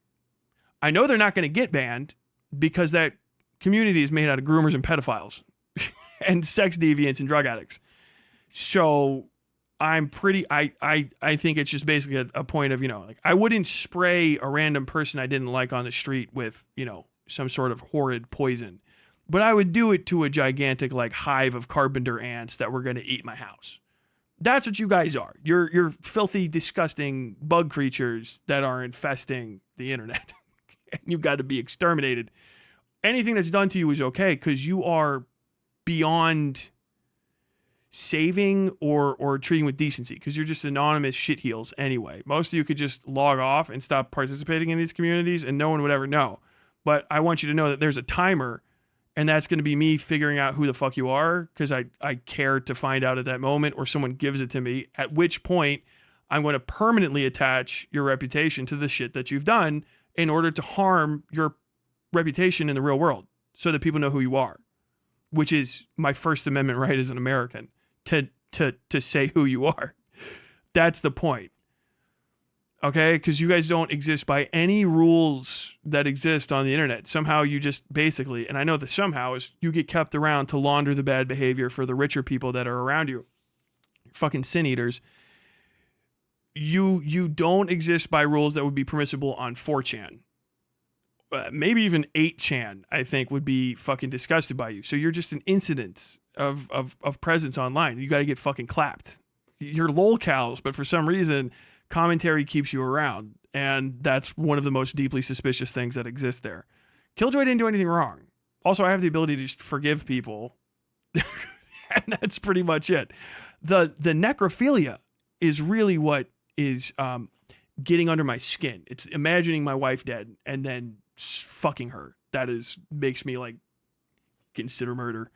I know they're not going to get banned because that community is made out of groomers and pedophiles and sex deviants and drug addicts. So I'm pretty, I think it's just basically a point of, you know, like I wouldn't spray a random person I didn't like on the street with, you know, some sort of horrid poison. But I would do it to a gigantic like hive of carpenter ants that were going to eat my house. That's what you guys are. You're filthy, disgusting bug creatures that are infesting the internet. And you've got to be exterminated. Anything that's done to you is okay because you are beyond saving or treating with decency because you're just anonymous shitheels anyway. Most of you could just log off and stop participating in these communities and no one would ever know. But I want you to know that there's a timer. And that's going to be me figuring out who the fuck you are because I care to find out at that moment or someone gives it to me, at which point I'm going to permanently attach your reputation to the shit that you've done in order to harm your reputation in the real world so that people know who you are, which is my First Amendment right as an American to say who you are. That's the point. Okay, because you guys don't exist by any rules that exist on the internet. Somehow you just basically, and I know that somehow is you get kept around to launder the bad behavior for the richer people that are around you. Fucking sin eaters. You don't exist by rules that would be permissible on 4chan. Maybe even 8chan, I think, would be fucking disgusted by you. So you're just an incident of presence online. You got to get fucking clapped. You're lolcows, but for some reason commentary keeps you around, and that's one of the most deeply suspicious things that exist there. Killjoy didn't do anything wrong. Also, I have the ability to just forgive people, and that's pretty much it. The necrophilia is really what is getting under my skin. It's imagining my wife dead and then fucking her. That makes me like consider murder.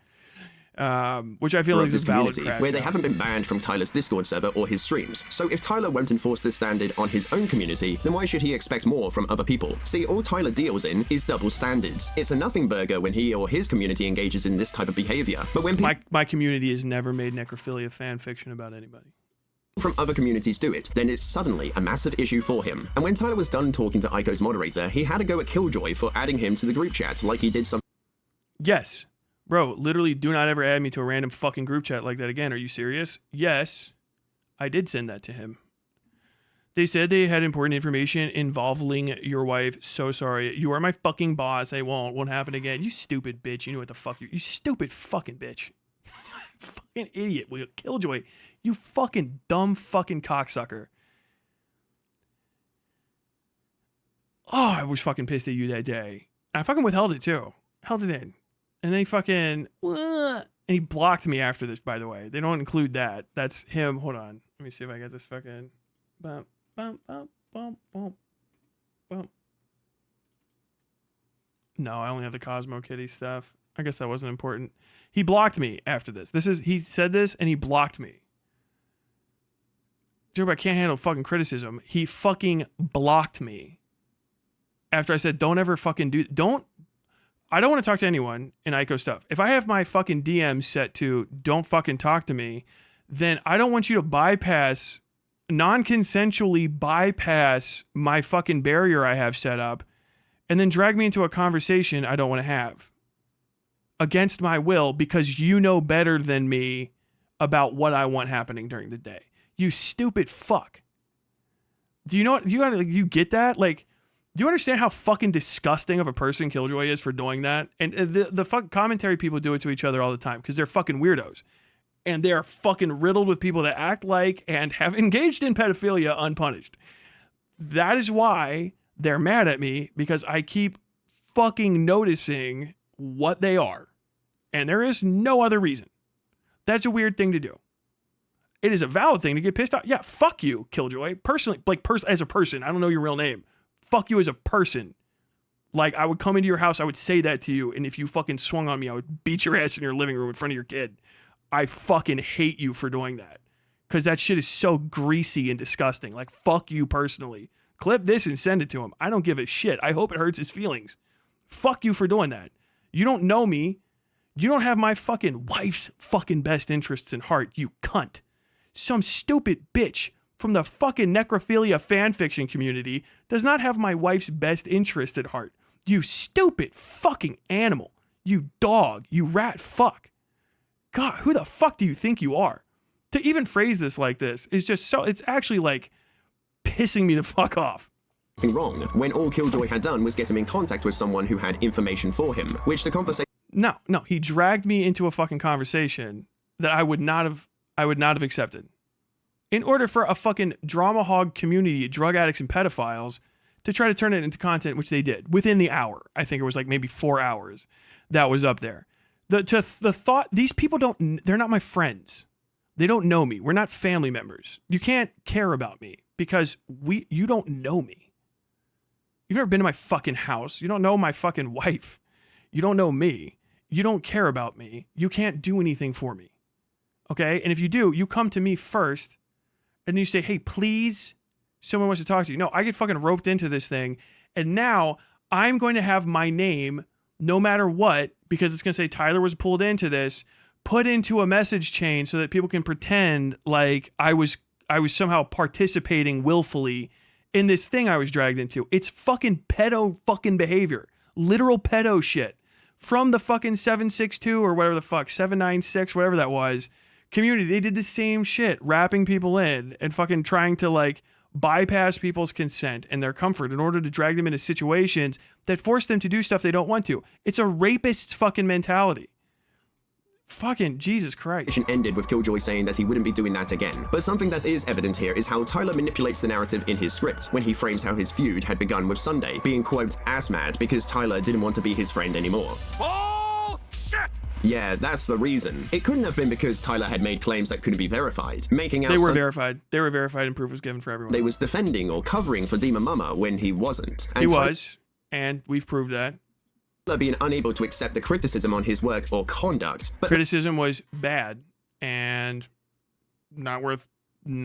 Which I feel like is a valid crash where they haven't been banned from Tyler's Discord server or his streams. So if Tyler won't enforce this standard on his own community, then why should he expect more from other people? See, all Tyler deals in is double standards. It's a nothing burger when he or his community engages in this type of behavior. But when my community has never made necrophilia fan fiction about anybody from other communities do it, then it's suddenly a massive issue for him. And when Tyler was done talking to Ico's moderator, he had to go at Killjoy for adding him to the group chat like he did some. Yes. Bro, literally do not ever add me to a random fucking group chat like that again. Are you serious? Yes, I did send that to him. They said they had important information involving your wife. So sorry. You are my fucking boss. I won't happen again. You stupid bitch. You know what the fuck you stupid fucking bitch. Fucking idiot. Killjoy. You fucking dumb fucking cocksucker. Oh, I was fucking pissed at you that day. I fucking withheld it too. Held it in. And then he fucking, and he blocked me after this, by the way. They don't include that. That's him. Hold on. Let me see if I get this fucking, bump, bump, bump, bump, bump, bump. No, I only have the Cosmo Kitty stuff. I guess that wasn't important. He blocked me after this. He said this and he blocked me. Joe, I can't handle fucking criticism. He fucking blocked me. After I said, don't ever fucking I don't want to talk to anyone in Ico stuff. If I have my fucking DMs set to don't fucking talk to me, then I don't want you to non-consensually bypass my fucking barrier I have set up and then drag me into a conversation I don't want to have against my will because you know better than me about what I want happening during the day. You stupid fuck. Do you know what you get that? Like, do you understand how fucking disgusting of a person Killjoy is for doing that? And the fuck commentary people do it to each other all the time because they're fucking weirdos. And they're fucking riddled with people that act like and have engaged in pedophilia unpunished. That is why they're mad at me, because I keep fucking noticing what they are. And there is no other reason. That's a weird thing to do. It is a valid thing to get pissed off. Yeah, fuck you, Killjoy. Personally, like as a person, I don't know your real name. Fuck you as a person. Like, I would come into your house, I would say that to you, and if you fucking swung on me, I would beat your ass in your living room in front of your kid. I fucking hate you for doing that. Because that shit is so greasy and disgusting. Like, fuck you personally. Clip this and send it to him. I don't give a shit. I hope it hurts his feelings. Fuck you for doing that. You don't know me. You don't have my fucking wife's fucking best interests in heart, you cunt. Some stupid bitch from the fucking necrophilia fanfiction community does not have my wife's best interest at heart. You stupid fucking animal. You dog. You rat fuck. God, who the fuck do you think you are? To even phrase this like this is just so, it's actually like pissing me the fuck off. Wrong, when all Killjoy had done was get him in contact with someone who had information for him, which the conversation... No, he dragged me into a fucking conversation that I would not have accepted. In order for a fucking drama hog community, drug addicts and pedophiles, to try to turn it into content, which they did within the hour. I think it was like maybe 4 hours that was up there. The thought, these people they're not my friends. They don't know me. We're not family members. You can't care about me because you don't know me. You've never been to my fucking house. You don't know my fucking wife. You don't know me. You don't care about me. You can't do anything for me. Okay? And if you do, you come to me first and you say, hey, please, someone wants to talk to you. No, I get fucking roped into this thing. And now I'm going to have my name, no matter what, because it's going to say Tyler was pulled into this, put into a message chain so that people can pretend like I was somehow participating willfully in this thing I was dragged into. It's fucking pedo fucking behavior. Literal pedo shit. From the fucking 762 or whatever the fuck, 796, whatever that was, community, they did the same shit, wrapping people in and fucking trying to like bypass people's consent and their comfort in order to drag them into situations that force them to do stuff they don't want to. It's a rapist's fucking mentality. Fucking Jesus Christ. Ended with Killjoy saying that he wouldn't be doing that again. But something that is evident here is how Tyler manipulates the narrative in his script when he frames how his feud had begun with Sunday, being quote, ass mad because Tyler didn't want to be his friend anymore. Oh, shit! Yeah, that's the reason. It couldn't have been because Tyler had made claims that couldn't be verified, making out They were verified. They were verified and proof was given for everyone. They was defending or covering for Demon Mama when he wasn't. And he was, and we've proved that. Being unable to accept the criticism on his work or conduct. But criticism was bad and not worth adding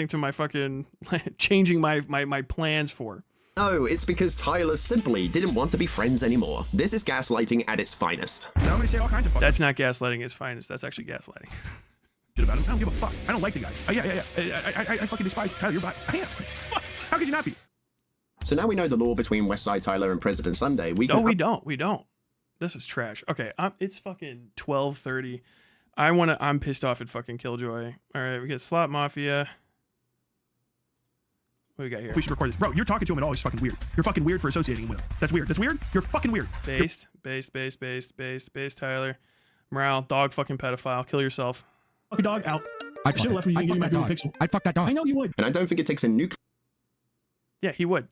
to my fucking changing my plans for. No, it's because Tyler simply didn't want to be friends anymore. This is gaslighting at its finest. Say all kinds of That's not gaslighting at its finest. That's actually gaslighting. Shit about him. I don't give a fuck. I don't like the guy. I fucking despise Tyler. You're back. How could you not be? So now we know the law between Westside Tyler and President Sunday. We don't. This is trash. Okay, it's fucking 12:30. I'm pissed off at fucking Killjoy. All right, we got Slot Mafia. What do we got here? We should record this. Bro, you're talking to him at all. It's fucking weird. You're fucking weird for associating with him. That's weird. That's weird. You're fucking weird. Based, Tyler. Morale, dog fucking pedophile. Kill yourself. Fucking dog out. I should have left when you gave me my Google Pixel. I'd fuck that dog. I know you would. And I don't think it takes a nuclear. Yeah, he would.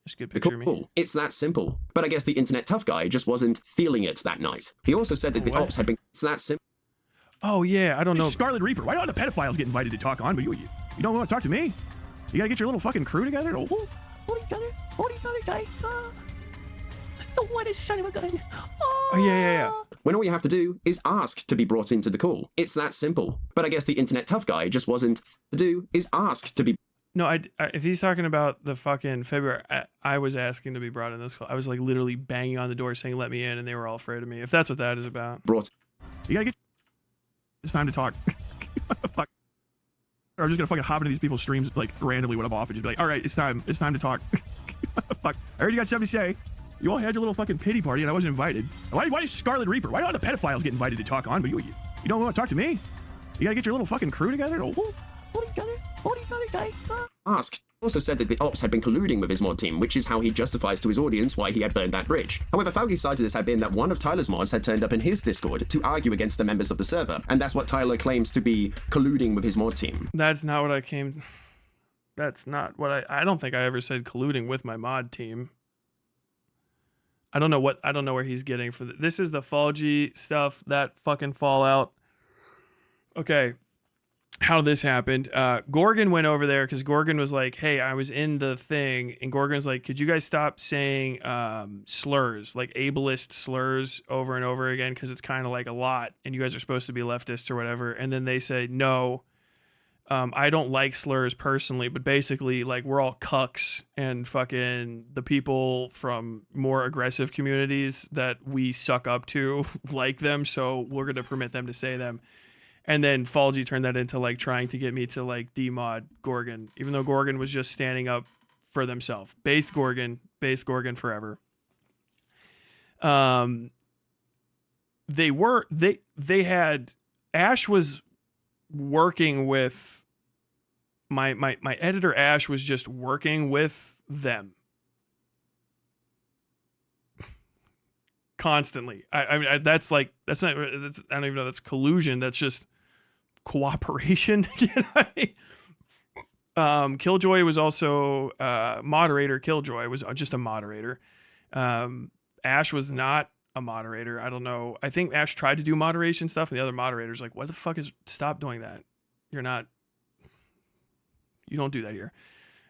Just a good picture of me. It's that simple. But I guess the internet tough guy just wasn't feeling it that night. He also said that the ops had been... It's that simple. Oh, yeah, I don't know. Scarlet Reaper. Why don't the pedophiles get invited to talk on, but you don't want to talk to me? You gotta get your little fucking crew together? Oh, what is son of a gun? Oh, yeah. When all you have to do is ask to be brought into the call. It's that simple. But I guess the internet tough guy just wasn't... To do is ask to be... No, if he's talking about the fucking February, I was asking to be brought in this call. I was like literally banging on the door saying, let me in, and they were all afraid of me. If that's what that is about. You gotta get... It's time to talk. Fuck. Or I'm just gonna fucking hop into these people's streams like randomly when I'm off and just be like, all right, it's time to talk. Fuck. I heard you got something to say. You all had your little fucking pity party and I wasn't invited. Why is Scarlet Reaper? Why don't the pedophiles get invited to talk on, but you don't want to talk to me? You gotta get your little fucking crew together? Ask. Also said that the ops had been colluding with his mod team, which is how he justifies to his audience why he had burned that bridge. However, Falky's side to this had been that one of Tyler's mods had turned up in his Discord to argue against the members of the server, and that's what Tyler claims to be colluding with his mod team. That's not what I don't think I ever said colluding with my mod team. I don't know where he's getting for this is the Falgi stuff, that fucking fallout. Okay. How this happened. Gorgon went over there because Gorgon was like, hey, I was in the thing, and Gorgon's like, could you guys stop saying slurs, like ableist slurs over and over again, because it's kind of like a lot, and you guys are supposed to be leftists or whatever. And then they say, no, I don't like slurs personally, but basically, like, we're all cucks, and fucking the people from more aggressive communities that we suck up to like them, so we're going to permit them to say them. And then Falgi turned that into like trying to get me to like demod Gorgon, even though Gorgon was just standing up for themselves. Based Gorgon forever. They had Ash was working with my editor. Ash was just working with them constantly. I mean, I don't even know, that's collusion. That's just cooperation. You know what I mean? Killjoy was also moderator. Killjoy was just a moderator. Ash was not a moderator. I don't know. I think Ash tried to do moderation stuff, and the other moderator's like, what the fuck is, stop doing that. You don't do that here.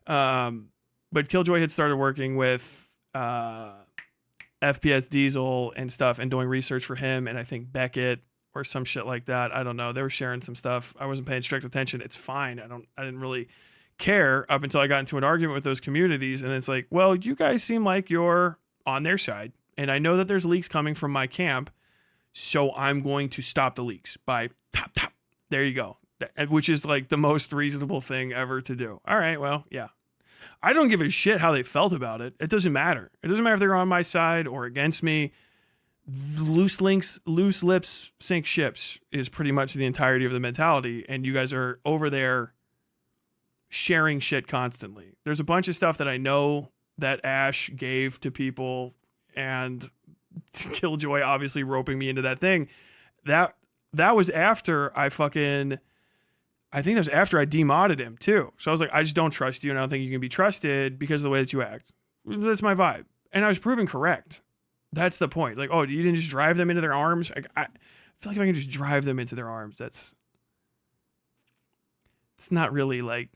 But Killjoy had started working with FPS Diesel and stuff and doing research for him, and I think Beckett or some shit like that. I don't know. They were sharing some stuff. I wasn't paying strict attention. It's fine. I didn't really care up until I got into an argument with those communities, and it's like, well, you guys seem like you're on their side, and I know that there's leaks coming from my camp, so I'm going to stop the leaks by tap. There you go. Which is like the most reasonable thing ever to do. All right, well, yeah. I don't give a shit how they felt about it. It doesn't matter. It doesn't matter if they're on my side or against me. Loose lips sink ships is pretty much the entirety of the mentality, and you guys are over there sharing shit constantly. There's a bunch of stuff that I know that Ash gave to people, and Killjoy obviously roping me into that thing. That was after I think that was after I demodded him too. So I was like, I just don't trust you, and I don't think you can be trusted because of the way that you act. That's my vibe. And I was proven correct. That's the point. Like, oh, you didn't just drive them into their arms? I feel like if I can just drive them into their arms, it's not really like,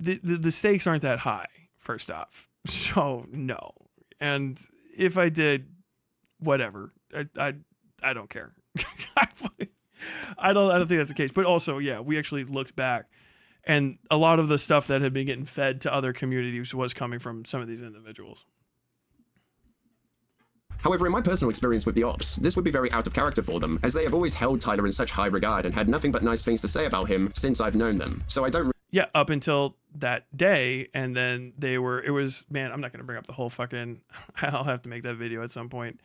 the stakes aren't that high, first off. So no. And if I did, whatever. I don't care. I don't think that's the case. But also, yeah, we actually looked back, and a lot of the stuff that had been getting fed to other communities was coming from some of these individuals. However, in my personal experience with the ops, this would be very out of character for them, as they have always held Tyler in such high regard and had nothing but nice things to say about him since I've known them. So I don't... Yeah, up until that day, and then man, I'm not going to bring up the whole fucking... I'll have to make that video at some point.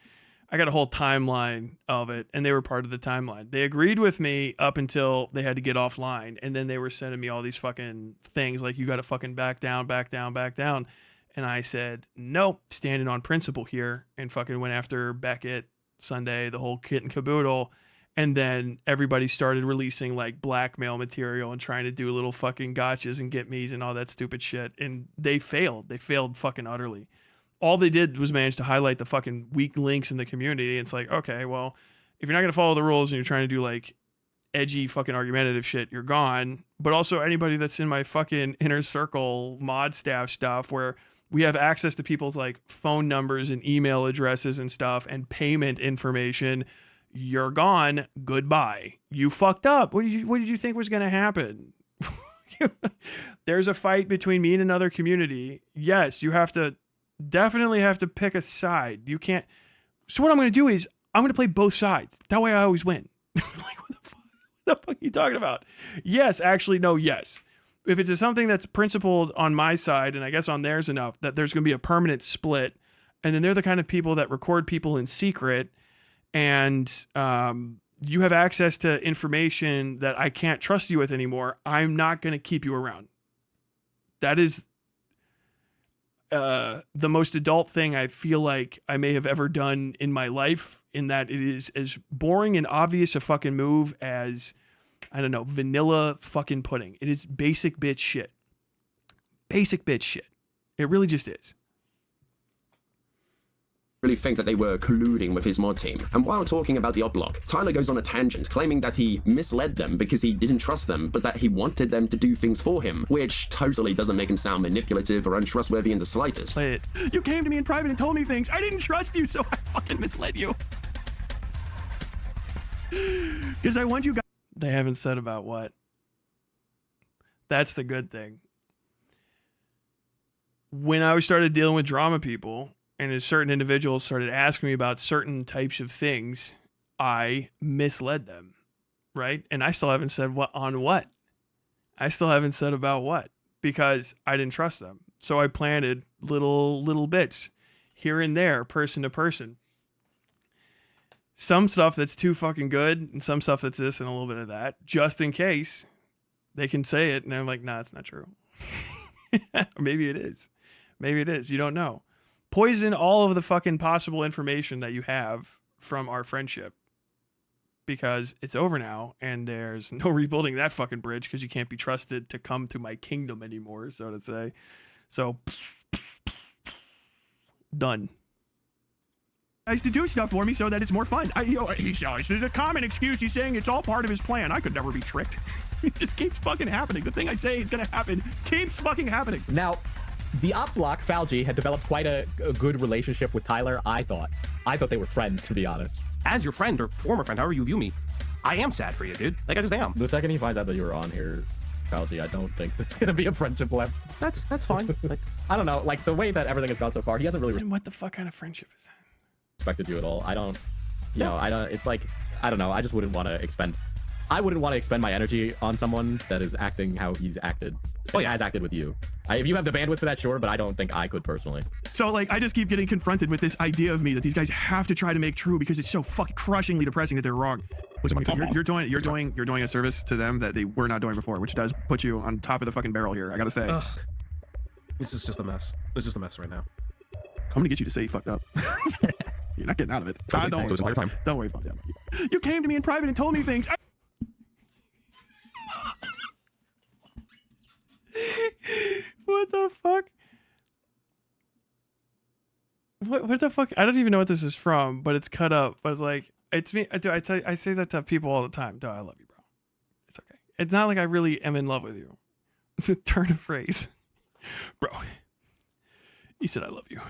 I got a whole timeline of it, and they were part of the timeline. They agreed with me up until they had to get offline, and then they were sending me all these fucking things like, you got to fucking back down. And I said, nope, standing on principle here, and fucking went after Beckett, Sunday, the whole kit and caboodle. And then everybody started releasing like blackmail material and trying to do little fucking gotchas and get me's and all that stupid shit. And they failed. They failed fucking utterly. All they did was manage to highlight the fucking weak links in the community. It's like, okay, well, if you're not going to follow the rules and you're trying to do like edgy fucking argumentative shit, you're gone. But also anybody that's in my fucking inner circle mod staff stuff where we have access to people's like phone numbers and email addresses and stuff and payment information, you're gone. Goodbye. You fucked up. What did you think was going to happen? There's a fight between me and another community. Yes, you definitely have to pick a side. You can't. So what I'm going to do is I'm going to play both sides. That way I always win. Like, what the fuck are you talking about? Yes, actually, no, yes. If it's something that's principled on my side, and I guess on theirs enough, that there's going to be a permanent split, and then they're the kind of people that record people in secret, and you have access to information that I can't trust you with anymore, I'm not going to keep you around. That is the most adult thing I feel like I may have ever done in my life, in that it is as boring and obvious a fucking move as, I don't know, vanilla fucking pudding. It is basic bitch shit. Basic bitch shit. It really just is. really think that they were colluding with his mod team. And while talking about the op block, Tyler goes on a tangent claiming that he misled them because he didn't trust them, but that he wanted them to do things for him, which totally doesn't make him sound manipulative or untrustworthy in the slightest. Play it. You came to me in private and told me things. I didn't trust you, so I fucking misled you. Because I want you guys. They haven't said about what. That's the good thing. When I started dealing with drama people, and as certain individuals started asking me about certain types of things, I misled them, right? And I still haven't said what on what. I still haven't said about what, because I didn't trust them. So I planted little bits here and there, person to person. Some stuff that's too fucking good, and some stuff that's this and a little bit of that, just in case they can say it, and I'm like, nah, it's not true. Or maybe it is. Maybe it is. You don't know. Poison all of the fucking possible information that you have from our friendship, because it's over now and there's no rebuilding that fucking bridge because you can't be trusted to come to my kingdom anymore, so to say. So, done. Guys to do stuff for me so that it's more fun. He's a common excuse. He's saying it's all part of his plan. I could never be tricked. It just keeps fucking happening. The thing I say is gonna happen keeps fucking happening. Now, the op block, Falgi, had developed quite a good relationship with Tyler, I thought. I thought they were friends, to be honest. As your friend or former friend, however you view me, I am sad for you, dude. Like, I just am. The second he finds out that you were on here, Falgi, I don't think it's gonna be a friendship left. That's fine. Like, I don't know, like, the way that everything has gone so far, he hasn't really What the fuck kind of friendship is that? respected you at all. I don't, you know, I don't, it's like, I don't know, I just wouldn't want to expend my energy on someone that is acting how he's acted. Oh yeah, has acted with you. If you have the bandwidth for that, sure, but I don't think I could personally. So, like, I just keep getting confronted with this idea of me that these guys have to try to make true because it's so fucking crushingly depressing that they're wrong. Listen, you're doing a service to them that they were not doing before, which does put you on top of the fucking barrel here. I gotta say. ugh. This is just a mess. It's just a mess right now. I'm gonna get you to say you fucked up. You're not getting out of it. Don't worry about that. You came to me in private and told me things. What the fuck? What the fuck? I don't even know what this is from, but it's cut up. But it's like, it's me. I say that to people all the time. Dude, I love you, bro. It's okay. It's not like I really am in love with you. It's a turn of phrase. Bro, you said I love you.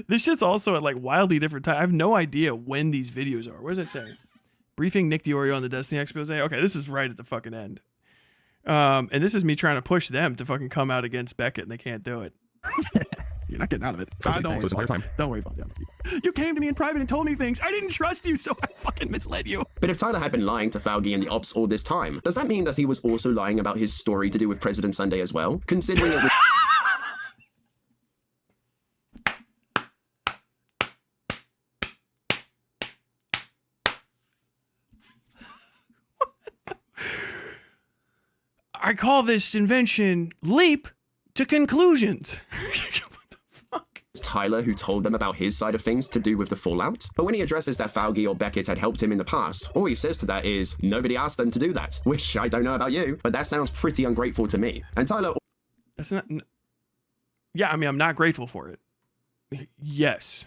This shit's also at like wildly different time. I have no idea when these videos are. What does it say? Briefing Nick DiOrio on the Destiny expose. Okay, this is right at the fucking end. And this is me trying to push them to fucking come out against Beckett, and they can't do it. You're not getting out of it. Don't worry about that. You came to me in private and told me things. I didn't trust you, so I fucking misled you. But if Tyler had been lying to Falgi and the ops all this time, does that mean that he was also lying about his story to do with President Sunday as well? Considering it was... I call this invention leap to conclusions. What the fuck? It's Tyler who told them about his side of things to do with the fallout. But when he addresses that Falgi or Beckett had helped him in the past, all he says to that is, nobody asked them to do that. Which, I don't know about you, but that sounds pretty ungrateful to me. And Tyler... That's not... Yeah, I mean, I'm not grateful for it. Yes.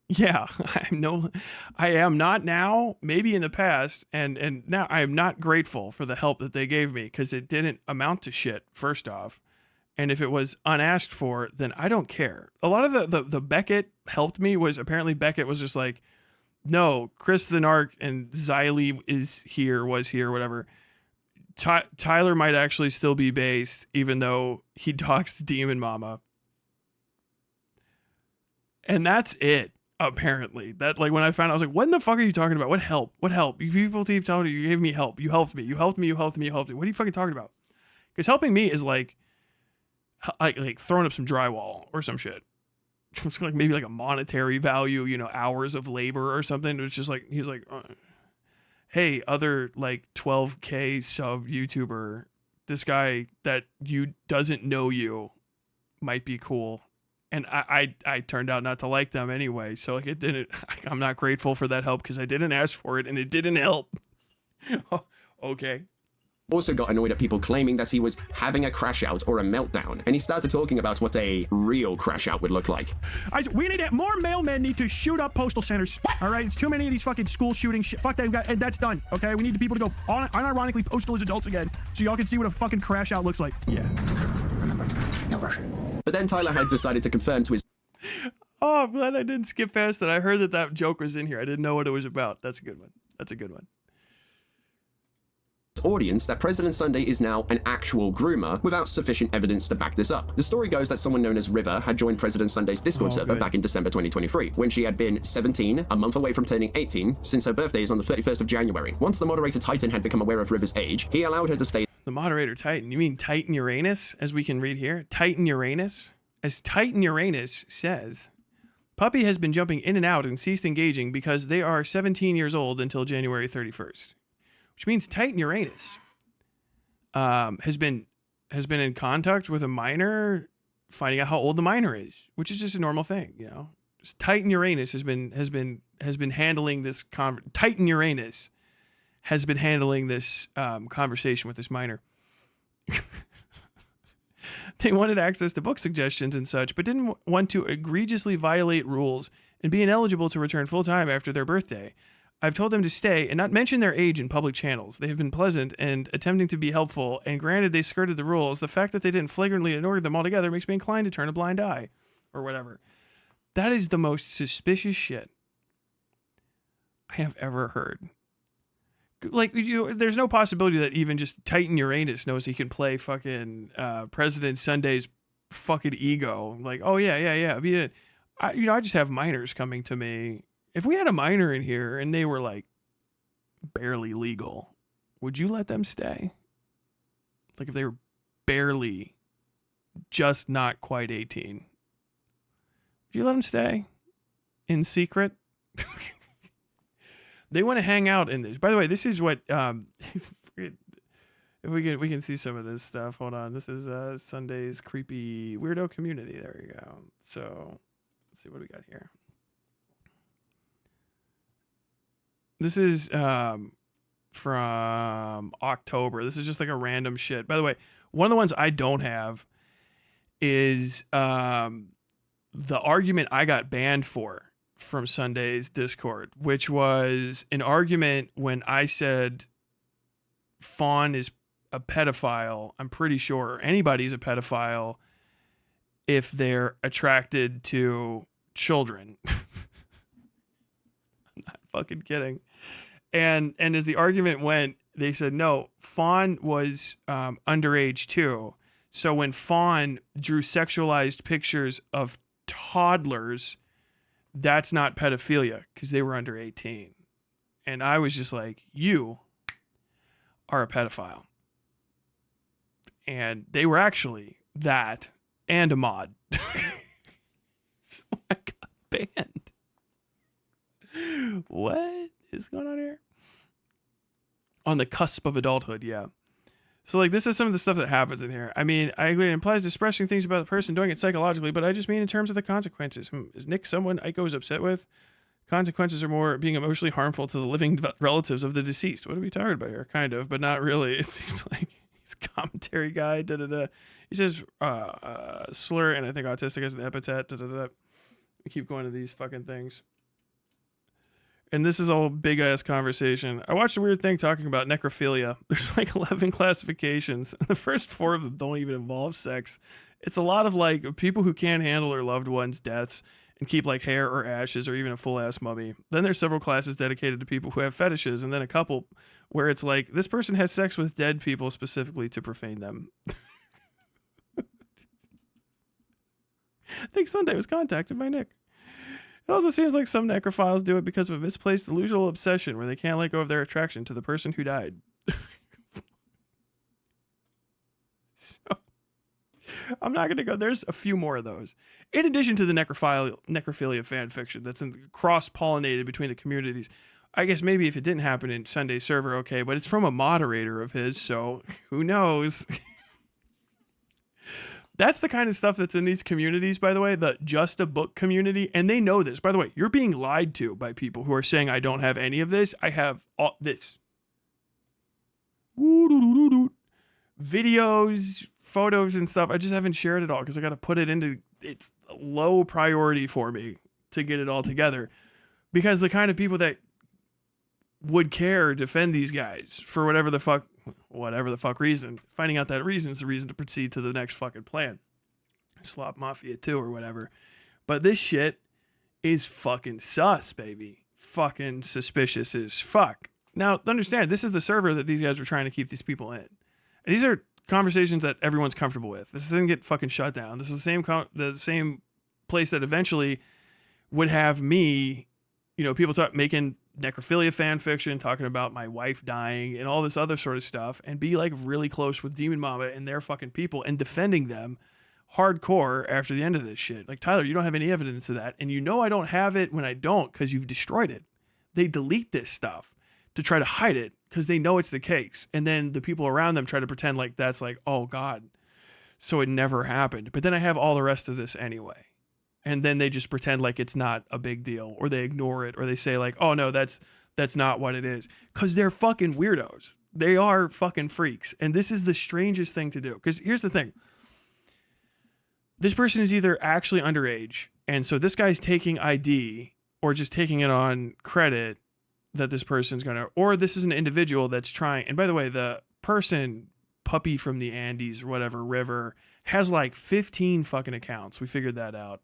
Yeah, I am not now, maybe in the past, and now I am not grateful for the help that they gave me, because it didn't amount to shit, first off. And if it was unasked for, then I don't care. A lot of the Beckett helped me was apparently Beckett was just like, no, Chris the Narc and Xylee was here, whatever. Tyler might actually still be based, even though he doxed Demon Mama. And that's it. Apparently, that like when I found out, I was like, what in the fuck are you talking about? What help? What help? You people keep telling you gave me help. You helped me. You helped me. You helped me. You helped me. What are you fucking talking about? Because helping me is like throwing up some drywall or some shit. It's like maybe like a monetary value, you know, hours of labor or something. It's just like, he's like, hey, other like 12K sub YouTuber, this guy that you doesn't know you might be cool. And I turned out not to like them anyway. So like it didn't, I'm not grateful for that help because I didn't ask for it and it didn't help. Okay. also got annoyed at people claiming that he was having a crash out or a meltdown, and he started talking about what a real crash out would look like. We need more mailmen need to shoot up postal centers. All right, it's too many of these fucking school shooting shit. Fuck that, that's done. Okay, we need the people to go unironically postal as adults again, so y'all can see what a fucking crash out looks like. Yeah. Remember, no Russian. But then Tyler had decided to confirm to his Oh, I'm glad I didn't skip past that. I heard that joke was in here. I didn't know what it was about. That's a good one. That's a good one. audience that President Sunday is now an actual groomer without sufficient evidence to back this up. The story goes that someone known as River had joined President Sunday's Discord server back in December 2023, when she had been 17, a month away from turning 18, since her birthday is on the 31st of January. Once the moderator Titan had become aware of River's age, he allowed her to stay. The moderator Titan? You mean Titan Uranus, as we can read here? Titan Uranus? As Titan Uranus says, Puppy has been jumping in and out and ceased engaging because they are 17 years old until January 31st. Which means Titan Uranus has been in contact with a minor, finding out how old the minor is, which is just a normal thing, you know. Just Titan Uranus has been handling this Titan Uranus has been handling this conversation with this minor. They wanted access to book suggestions and such, but didn't want to egregiously violate rules and be ineligible to return full-time after their birthday. I've told them to stay and not mention their age in public channels. They have been pleasant and attempting to be helpful, and granted they skirted the rules, the fact that they didn't flagrantly ignore them altogether makes me inclined to turn a blind eye. Or whatever. That is the most suspicious shit I have ever heard. Like, there's no possibility that even just Titan Uranus knows he can play fucking President Sunday's fucking ego. Like, oh yeah. I just have minors coming to me. If we had a minor in here and they were like barely legal, would you let them stay? Like if they were barely just not quite 18, would you let them stay in secret? They want to hang out in this. By the way, this is what if we can see some of this stuff. Hold on. This is Sunday's creepy weirdo community. There you go. So let's see what we got here. This is from October. This is just like a random shit. By the way, one of the ones I don't have is the argument I got banned for from Sunday's Discord, which was an argument when I said Fawn is a pedophile. I'm pretty sure anybody's a pedophile if they're attracted to children. I'm not fucking kidding. And as the argument went, they said, no, Fawn was underage too. So when Fawn drew sexualized pictures of toddlers, that's not pedophilia because they were under 18. And I was just like, you are a pedophile. And they were actually that and a mod. So I got banned. What is going on here? On the cusp of adulthood, yeah. So, like, this is some of the stuff that happens in here. I mean, I agree it implies expressing things about the person doing it psychologically, but I just mean in terms of the consequences. Is Nick someone Aiko is upset with? Consequences are more being emotionally harmful to the living relatives of the deceased. What are we talking about here? Kind of, but not really. It seems like he's a commentary guy. He says slur, and I think autistic as an epithet. We keep going to these fucking things. And this is all big ass conversation. I watched a weird thing talking about necrophilia. There's like 11 classifications. And the first 4 of them don't even involve sex. It's a lot of like people who can't handle their loved ones' deaths and keep like hair or ashes or even a full ass mummy. Then there's several classes dedicated to people who have fetishes, and then a couple where it's like this person has sex with dead people specifically to profane them. I think Sunday was contacted by Nick. It also seems like some necrophiles do it because of a misplaced delusional obsession where they can't let go of their attraction to the person who died. So, I'm not going to go. There's a few more of those. In addition to the necrophilia fan fiction that's cross-pollinated between the communities. I guess maybe if it didn't happen in Sunday's server, okay, but it's from a moderator of his, so who knows? That's the kind of stuff that's in these communities, by the way, the Just a Book community. And they know this. By the way, you're being lied to by people who are saying, I don't have any of this. I have all this. videos, photos, and stuff. I just haven't shared it all because I got to put it into, it's low priority for me to get it all together, because the kind of people that would care defend these guys for whatever the fuck reason, finding out that reason is the reason to proceed to the next fucking plan. Slop Mafia 2 or whatever. But this shit is fucking sus, baby. Fucking suspicious as fuck. Now, understand, this is the server that these guys were trying to keep these people in. And these are conversations that everyone's comfortable with. This didn't get fucking shut down. This is the same place that eventually would have me, people making necrophilia fan fiction, talking about my wife dying and all this other sort of stuff, and be like really close with Demon Mama and their fucking people and defending them hardcore after the end of this shit. Like, Tyler, you don't have any evidence of that, and I don't have it when I don't, because you've destroyed it. They delete this stuff to try to hide it because they know it's the case, and then the people around them try to pretend like that's like, oh god, so it never happened. But then I have all the rest of this anyway, and then they just pretend like it's not a big deal, or they ignore it, or they say like, oh no, that's not what it is, because they're fucking weirdos. They are fucking freaks, and this is the strangest thing to do. Because here's the thing. This person is either actually underage, and so this guy's taking ID, or just taking it on credit that this person's gonna, or this is an individual that's trying. And by the way, the person, Puppy from the Andes or whatever river, has like 15 fucking accounts. We figured that out,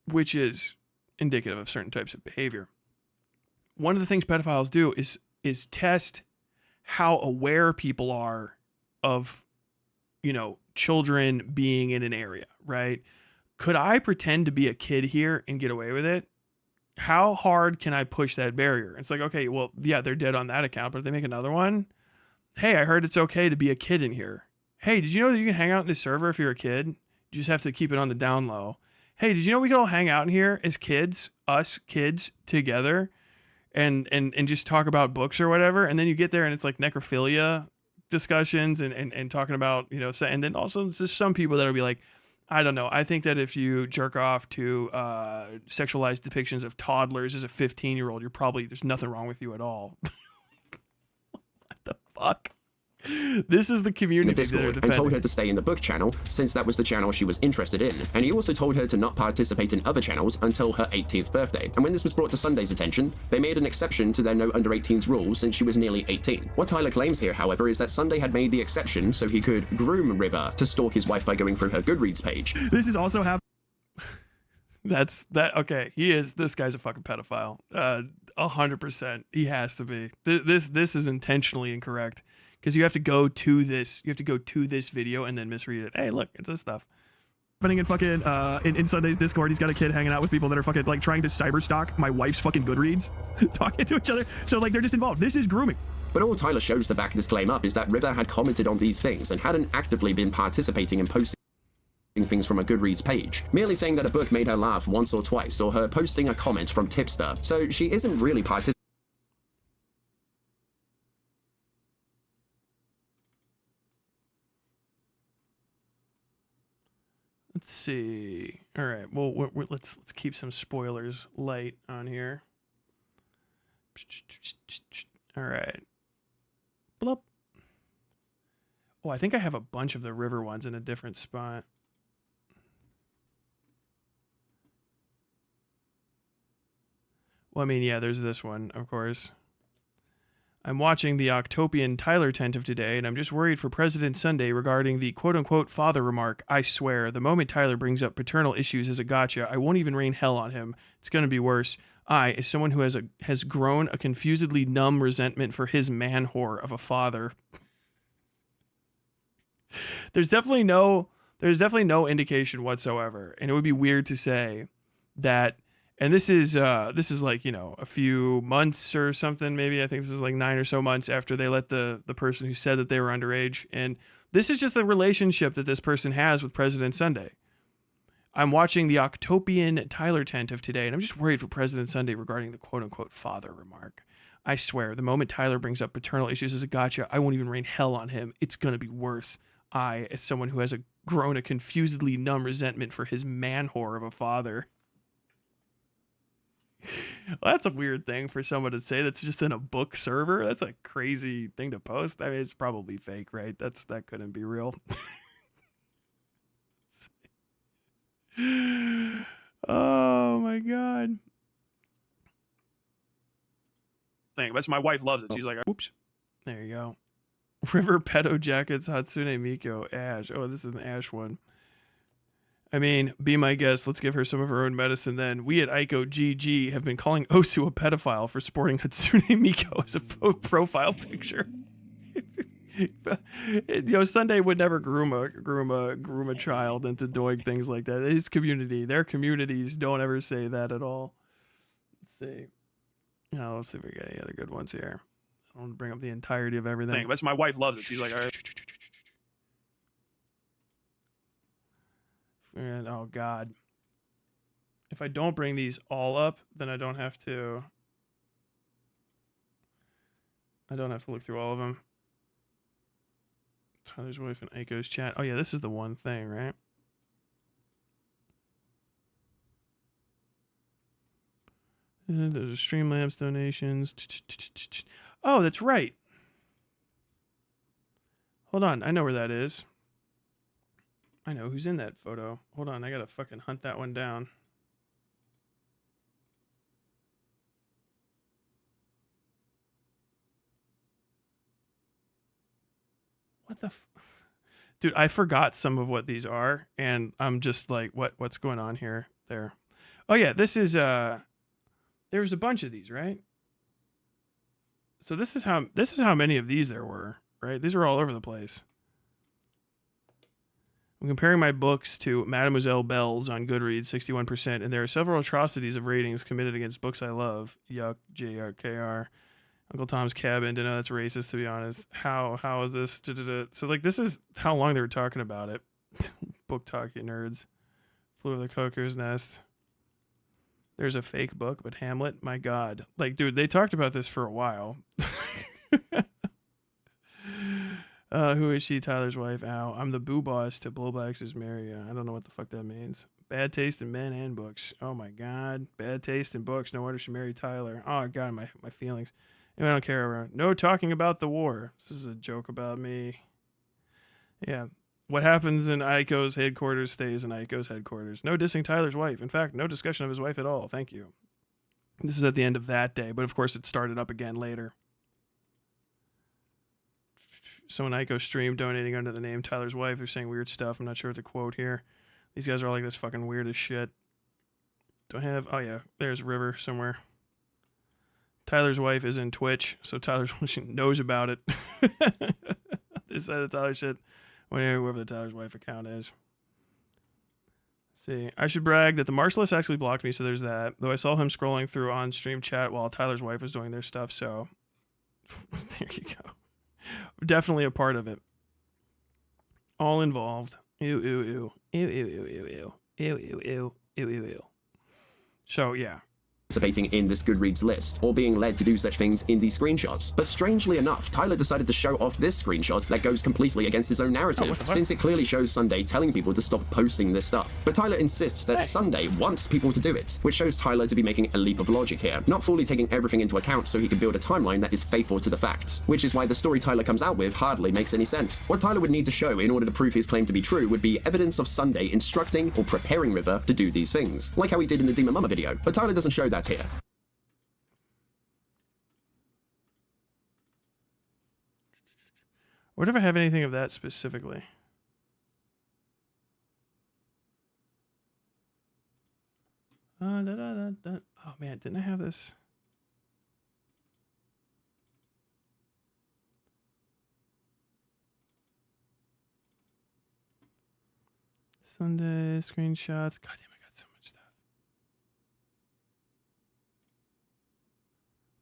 which is indicative of certain types of behavior. One of the things pedophiles do is test how aware people are of, children being in an area, right? Could I pretend to be a kid here and get away with it? How hard can I push that barrier? It's like, okay, well, yeah, they're dead on that account, but if they make another one, hey, I heard it's okay to be a kid in here. Hey, did you know that you can hang out in this server if you're a kid? You just have to keep it on the down low. Hey, did you know we can all hang out in here as kids, us kids together, and just talk about books or whatever? And then you get there and it's like necrophilia discussions and talking about, and then also there's some people that'll be like, I don't know, I think that if you jerk off to sexualized depictions of toddlers as a 15-year-old, there's nothing wrong with you at all. What the fuck? This is the community in the Discord, and told her to stay in the book channel since that was the channel she was interested in. And he also told her to not participate in other channels until her 18th birthday. And when this was brought to Sunday's attention, they made an exception to their no under 18s rule since she was nearly 18. What Tyler claims here, however, is that Sunday had made the exception so he could groom River to stalk his wife by going through her Goodreads page. This is also happening. Okay, this guy's a fucking pedophile. 100%. He has to be. This is intentionally incorrect. Because you have to go to this video and then misread it. Hey, look, it's this stuff. Happening in fucking in Sunday's Discord, he's got a kid hanging out with people that are fucking like trying to cyber stalk my wife's fucking Goodreads, talking to each other. So like they're just involved. This is grooming. But all Tyler shows to back this claim up is that River had commented on these things and hadn't actively been participating in posting things from a Goodreads page, merely saying that a book made her laugh once or twice, or her posting a comment from Tipster. So she isn't really participating. Let's see. All right. Well, let's keep some spoilers light on here. All right. Blup. Oh, I think I have a bunch of the river ones in a different spot. Well, I mean, yeah, there's this one, of course. I'm watching the Octopian Tyler tent of today, and I'm just worried for President Sunday regarding the quote-unquote father remark. I swear, the moment Tyler brings up paternal issues as a gotcha, I won't even rain hell on him. It's going to be worse. I, as someone who has grown a confusedly numb resentment for his man whore of a father. There's definitely no indication whatsoever, and it would be weird to say that. And this is like, a few months or something, maybe. I think this is like 9 or so months after they let the person who said that they were underage. And this is just the relationship that this person has with President Sunday. I'm watching the Octopian Tyler tent of today, and I'm just worried for President Sunday regarding the quote-unquote father remark. I swear, the moment Tyler brings up paternal issues as a gotcha, I won't even rain hell on him. It's going to be worse. I, as someone who has grown a confusedly numb resentment for his man whore of a father. Well, that's a weird thing for someone to say. That's just in a book server. That's a crazy thing to post. I mean, it's probably fake, right? That couldn't be real. Oh my god. Thing. That's my wife loves it. She's like, oops. There you go. River Pedo Jackets, Hatsune Miko, Ash. Oh, this is an Ash one. I mean, be my guest. Let's give her some of her own medicine then. We at Aiko GG have been calling Osu a pedophile for sporting Hatsune Miko as a profile picture. Sunday would never groom a child into doing things like that. His community, their communities don't ever say that at all. Let's see. Now, let's see if we get any other good ones here. I want to bring up the entirety of everything. That's my wife loves it. She's like, all right. And oh god, if I don't bring these all up, then I don't have to look through all of them. Tyler's wife and Aiko's chat. Oh yeah, this is the one thing, right? Those are Streamlabs donations. Oh, that's right. Hold on, I know where that is. I know who's in that photo. Hold on, I gotta fucking hunt that one down. What the Dude, I forgot some of what these are, and I'm just like, what's going on here? There. Oh yeah, this is there's a bunch of these, right? So this is how many of these there were, right? These are all over the place. I'm comparing my books to Mademoiselle Bell's on Goodreads, 61%, and there are several atrocities of ratings committed against books I love. Yuck, JRKR. Uncle Tom's Cabin. Didn't know that's racist, to be honest. How is this? So, like, this is how long they were talking about it. Book talk, you nerds. Flew Over the Cuckoo's Nest. There's a fake book, but Hamlet, my god. Like, dude, they talked about this for a while. Who is she? Tyler's wife. Ow. I'm the boo boss to Blowbacks' Maria. I don't know what the fuck that means. Bad taste in men and books. Oh my god. Bad taste in books. No wonder she married Tyler. Oh god, my feelings. Anyway, I don't care. No talking about the war. This is a joke about me. Yeah. What happens in Aiko's headquarters stays in Aiko's headquarters. No dissing Tyler's wife. In fact, no discussion of his wife at all. Thank you. This is at the end of that day, but of course it started up again later. Someone Aiko stream donating under the name Tyler's wife. They're saying weird stuff. I'm not sure what to quote here. These guys are all like this fucking weird as shit. Do I have... Oh yeah, there's River somewhere. Tyler's wife is in Twitch, so Tyler's she knows about it. This side of Tyler shit. Whoever the Tyler's wife account is. Let's see. I should brag that the Marcellus actually blocked me, so there's that. Though I saw him scrolling through on stream chat while Tyler's wife was doing their stuff, so... There you go. Definitely a part of it. All involved. Ew, ew, ew. Ew, ew, ew, ew, ew. Ew, ew, ew. Ew, ew, ew. So, yeah. Participating in this Goodreads list, or being led to do such things in these screenshots. But strangely enough, Tyler decided to show off this screenshot that goes completely against his own narrative, since it clearly shows Sunday telling people to stop posting this stuff. But Tyler insists that Sunday wants people to do it, which shows Tyler to be making a leap of logic here, not fully taking everything into account so he can build a timeline that is faithful to the facts, which is why the story Tyler comes out with hardly makes any sense. What Tyler would need to show in order to prove his claim to be true would be evidence of Sunday instructing or preparing River to do these things, like how he did in the Demon Mama video, but Tyler doesn't show that here. What if I have anything of that specifically? Oh man, didn't I have this? Sunday screenshots. God damn, I got so much stuff.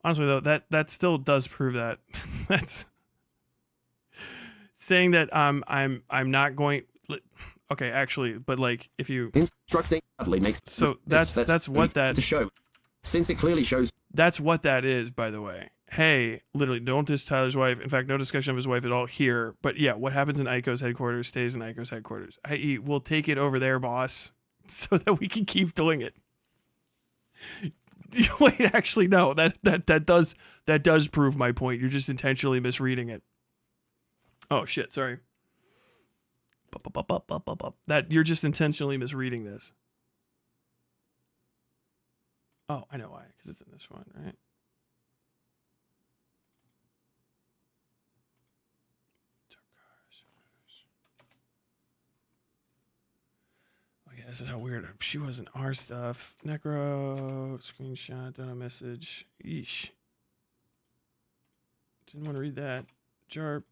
Honestly though, that still does prove that. That's saying that I'm not going. Okay, actually, but like if you instructing makes so that's what that to show, since it clearly shows that's what that is. By the way, hey, literally, don't diss Tyler's wife. In fact, no discussion of his wife at all here. But yeah, what happens in Aiko's headquarters stays in Aiko's headquarters. I.e., we'll take it over there, boss, so that we can keep doing it. Wait, actually, no. That does prove my point. You're just intentionally misreading it. Oh shit! Sorry. That you're just intentionally misreading this. Oh, I know why. Because it's in this one, right? Oh yeah, this is how weird. She wasn't our stuff. Necro screenshot, done a message. Yeesh. Didn't want to read that. Jarp.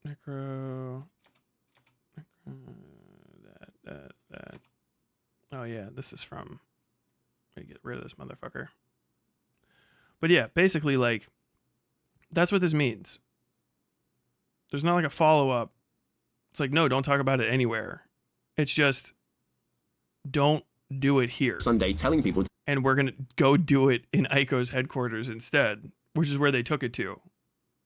Necro. That. Oh yeah, this is from. Let me get rid of this motherfucker. But yeah, basically, like, that's what this means. There's not like a follow up. It's like, no, don't talk about it anywhere. It's just, don't do it here. Sunday telling people, and we're gonna go do it in Aiko's headquarters instead, which is where they took it to,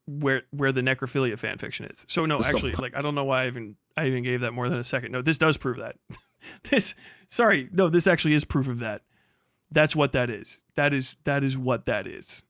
where the necrophilia fan fiction is. So no, actually, like, I don't know why I even gave that more than a second. No, this does prove that. This actually is proof of that. That's what that is. That is what that is.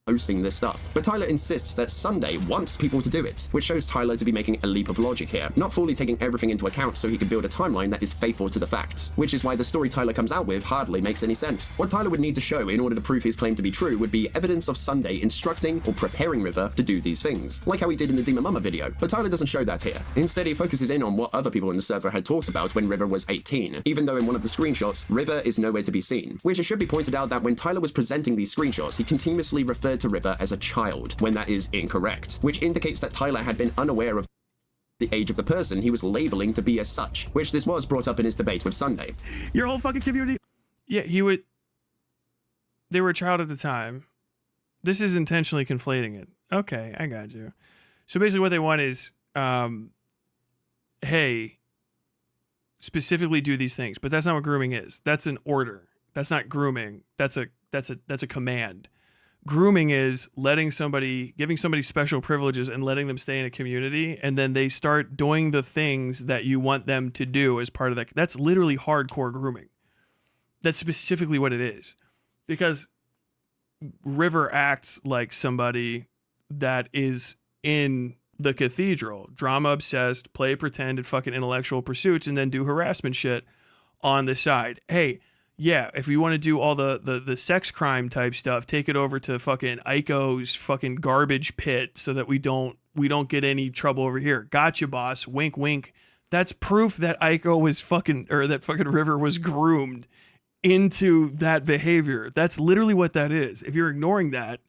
Posting this stuff. But Tyler insists that Sunday wants people to do it, which shows Tyler to be making a leap of logic here, not fully taking everything into account so he can build a timeline that is faithful to the facts, which is why the story Tyler comes out with hardly makes any sense. What Tyler would need to show in order to prove his claim to be true would be evidence of Sunday instructing or preparing River to do these things, like how he did in the Demon Mama video, but Tyler doesn't show that here. Instead, he focuses in on what other people in the server had talked about when River was 18, even though in one of the screenshots, River is nowhere to be seen, which it should be pointed out that when Tyler was presenting these screenshots, he continuously referred to River as a child, when that is incorrect, which indicates that Tyler had been unaware of the age of the person he was labeling to be as such, which this was brought up in his debate with Sunday. Your whole fucking community. Yeah, they were a child at the time. This is intentionally conflating it. Okay, I got you. So basically what they want is, hey, specifically do these things, but that's not what grooming is. That's an order. That's not grooming. That's a command. Grooming is giving somebody special privileges and letting them stay in a community, and then they start doing the things that you want them to do as part of that. That's literally hardcore grooming. That's specifically what it is. Because River acts like somebody that is in the cathedral, drama obsessed, play pretend at fucking intellectual pursuits, and then do harassment shit on the side. Hey, yeah, if we want to do all the sex crime type stuff, take it over to fucking Aiko's fucking garbage pit so that we don't get any trouble over here. Gotcha, boss. Wink, wink. That's proof that Aiko was that fucking River was groomed into that behavior. That's literally what that is. If you're ignoring that,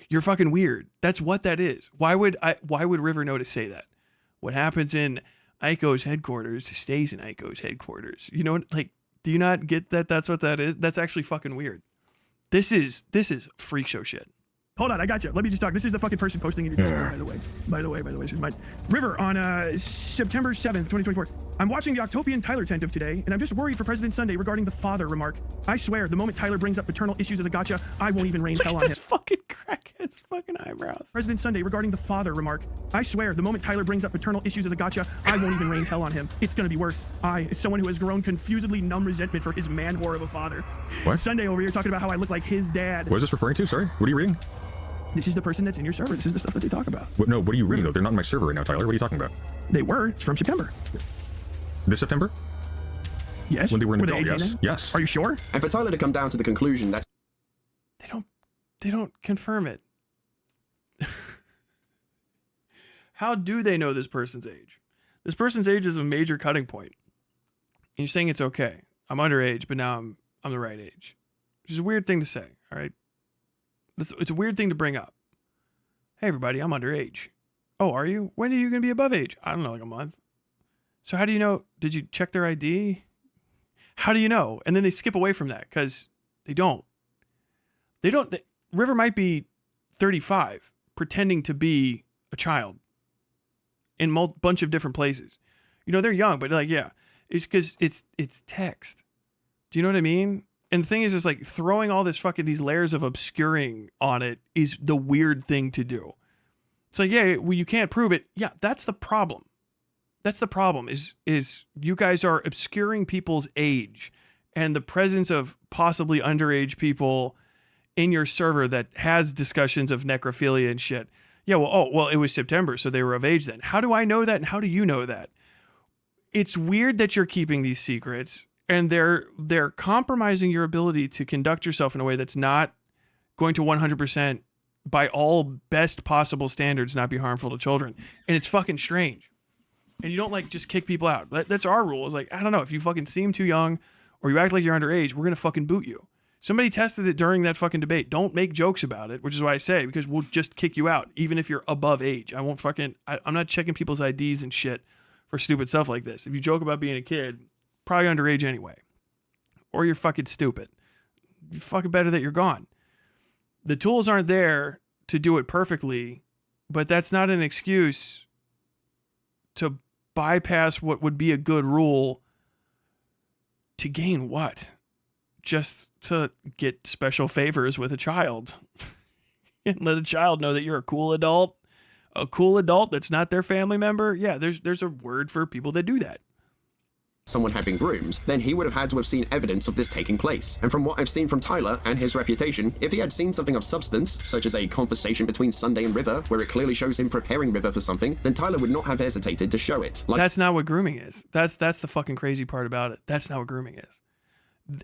you're fucking weird. That's what that is. Why would River know to say that? What happens in Aiko's headquarters stays in Aiko's headquarters. You know, like, do you not get that that's what that is? That's actually fucking weird. This is freak show shit. Hold on, I got you. Let me just talk. This is the fucking person posting in your Discord, by the way. This is mine. River, on September 7th, 2024. I'm watching the Octopian Tyler tent of today, and I'm just worried for President Sunday regarding the father remark. I swear, the moment Tyler brings up paternal issues as a gotcha, I won't even rain hell on him. This fucking crackhead's fucking eyebrows. President Sunday regarding the father remark. I swear, the moment Tyler brings up paternal issues as a gotcha, I won't even rain hell on him. It's gonna be worse. I, as someone who has grown confusedly numb resentment for his man whore of a father. What? Sunday over here talking about how I look like his dad. What is this referring to? Sorry, what are you reading? This is the person that's in your server. This is the stuff that they talk about. What are you reading, though? They're not in my server right now, Tyler. What are you talking about? They were. It's from September. This September? Yes. When they were in adult, yes. Yes. Are you sure? And for Tyler to come down to the conclusion that they don't confirm it. How do they know this person's age? This person's age is a major cutting point. And you're saying it's okay. I'm underage, but now I'm the right age. Which is a weird thing to say, all right? It's a weird thing to bring up. Hey, everybody, I'm underage. Oh, are you? When are you going to be above age? I don't know, like a month. So how do you know? Did you check their ID? How do you know? And then they skip away from that because they don't. River might be 35, pretending to be a child in a bunch of different places. You know, they're young, but like, yeah, it's because it's text. Do you know what I mean? And the thing is like throwing all these layers of obscuring on it is the weird thing to do. It's like, yeah, well, you can't prove it. Yeah, that's the problem. That's the problem is you guys are obscuring people's age and the presence of possibly underage people in your server that has discussions of necrophilia and shit. Yeah, well, it was September, so they were of age then. How do I know that, and how do you know that? It's weird that you're keeping these secrets, and they're compromising your ability to conduct yourself in a way that's not going to 100%, by all best possible standards, not be harmful to children. And it's fucking strange. And you don't like just kick people out. That's our rule. It's like, I don't know, if you fucking seem too young or you act like you're underage, we're gonna fucking boot you. Somebody tested it during that fucking debate. Don't make jokes about it, which is why I say, because we'll just kick you out, even if you're above age. I won't fucking, I'm not checking people's IDs and shit for stupid stuff like this. If you joke about being a kid, probably underage anyway. Or you're fucking stupid. You're fucking better that you're gone. The tools aren't there to do it perfectly, but that's not an excuse to bypass what would be a good rule to gain what? Just to get special favors with a child. And let a child know that you're a cool adult that's not their family member. Yeah, there's a word for people that do that. Someone had been groomed, then he would have had to have seen evidence of this taking place. And from what I've seen from Tyler and his reputation, if he had seen something of substance, such as a conversation between Sunday and River, where it clearly shows him preparing River for something, then Tyler would not have hesitated to show it. That's not what grooming is. That's the fucking crazy part about it. That's not what grooming is.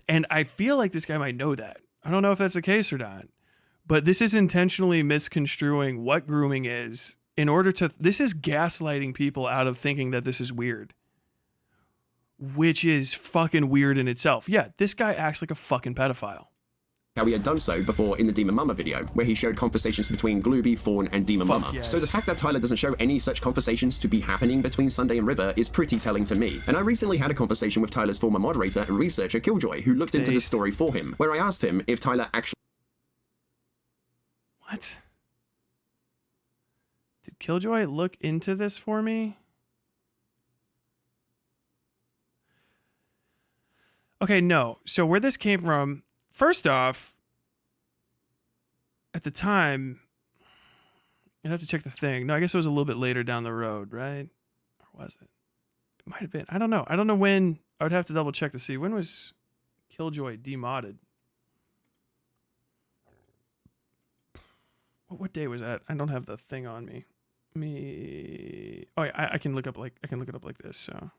And I feel like this guy might know that. I don't know if that's the case or not. But this is intentionally misconstruing what grooming is in order to... This is gaslighting people out of thinking that this is weird. Which is fucking weird in itself. Yeah, this guy acts like a fucking pedophile. How he had done so before in the Demon Mama video, where he showed conversations between Glooby, Fawn, and Demon Mama. Yes. So the fact that Tyler doesn't show any such conversations to be happening between Sunday and River is pretty telling to me. And I recently had a conversation with Tyler's former moderator and researcher, Killjoy, who looked into the story for him, where I asked him if Tyler actually... What? Did Killjoy look into this for me? Okay, no. So where this came from, first off, at the time, I'd have to check the thing. No, I guess it was a little bit later down the road, right? Or was it? It might have been. I don't know. I don't know when. I would have to double check to see. When was Killjoy demodded? What day was that? I don't have the thing on me. Oh yeah, I can look up like it up like this. So.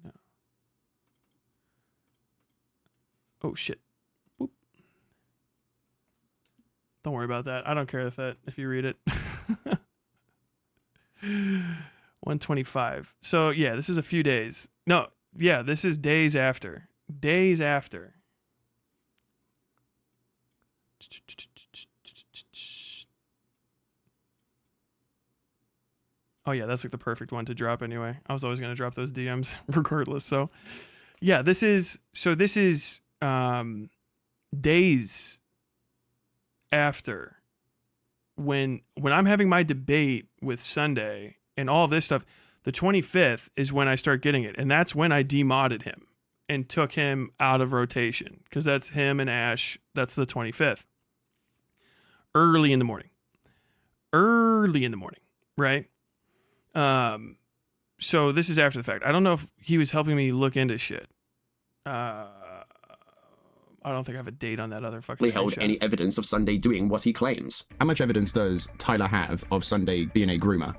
No. Oh shit. Whoop. Don't worry about that. I don't care if you read it. 125. So yeah, this is a few days. No, yeah, this is days after. Days after. Oh yeah, that's like the perfect one to drop anyway. I was always going to drop those DMs regardless. So yeah, this is days after when I'm having my debate with Sunday and all this stuff. The 25th is when I start getting it, and that's when I demodded him and took him out of rotation, because that's him and Ash. That's the 25th. Early in the morning, right? So this is after the fact. I don't know if he was helping me look into shit. I don't think I have a date on that other fucking held screenshot. any evidence of Sunday doing what he claims. How much evidence does Tyler have of Sunday being a groomer?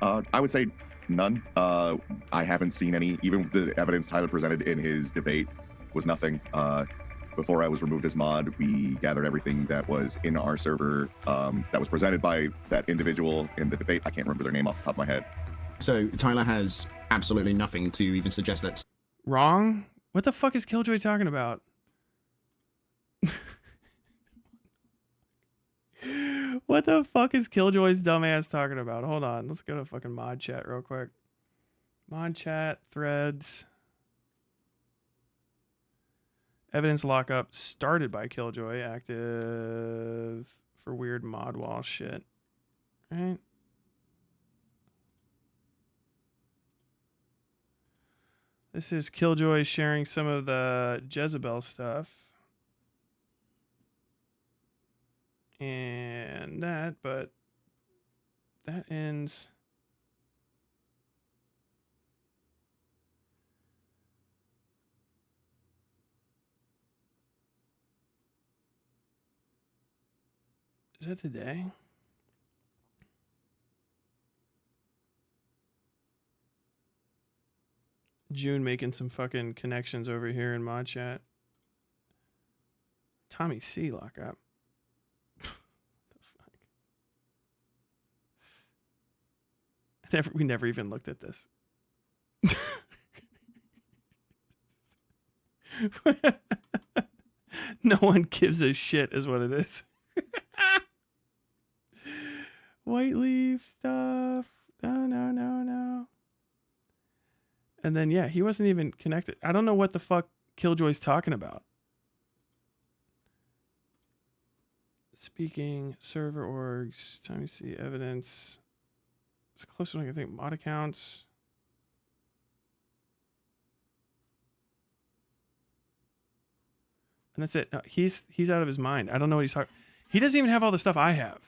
I would say none. I haven't seen any. Even the evidence Tyler presented in his debate was nothing. Before I was removed as mod, we gathered everything that was in our server that was presented by that individual in the debate. I can't remember their name off the top of my head. So Tyler has absolutely nothing to even suggest that's wrong? What the fuck is Killjoy talking about? What the fuck is Killjoy's dumbass talking about? Hold on. Let's go to fucking mod chat real quick. Mod chat, threads. Evidence lockup started by Killjoy. Active for weird mod wall shit. Right? This is Killjoy sharing some of the Jezebel stuff. And that, but that ends. that today? June making some fucking connections over here in mod chat. Tommy C lockup. What the fuck? We never even looked at this. No one gives a shit is what it is. White leaf stuff. No. And then, yeah, he wasn't even connected. I don't know what the fuck Killjoy's talking about. Speaking, server orgs, time to see evidence. It's closer to, I think, mod accounts. And that's it. No, he's out of his mind. I don't know what he's talking. He doesn't even have all the stuff I have.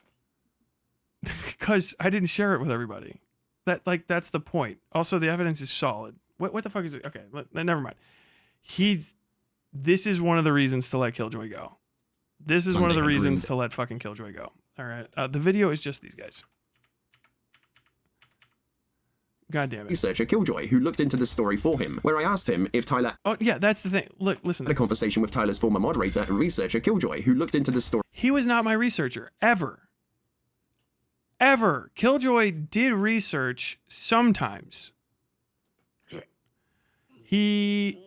Because I didn't share it with everybody. That's the point. Also, the evidence is solid. What the fuck is it? Okay, never mind. This is one of the reasons to let Killjoy go. This is one of the reasons to let fucking Killjoy go. All right. The video is just these guys. God damn it. Researcher Killjoy, who looked into the story for him, where I asked him if Tyler... Oh, yeah, that's the thing. Look, listen. ...had a conversation with Tyler's former moderator and researcher Killjoy, who looked into the story... He was not my researcher, ever. Ever. Killjoy did research sometimes. He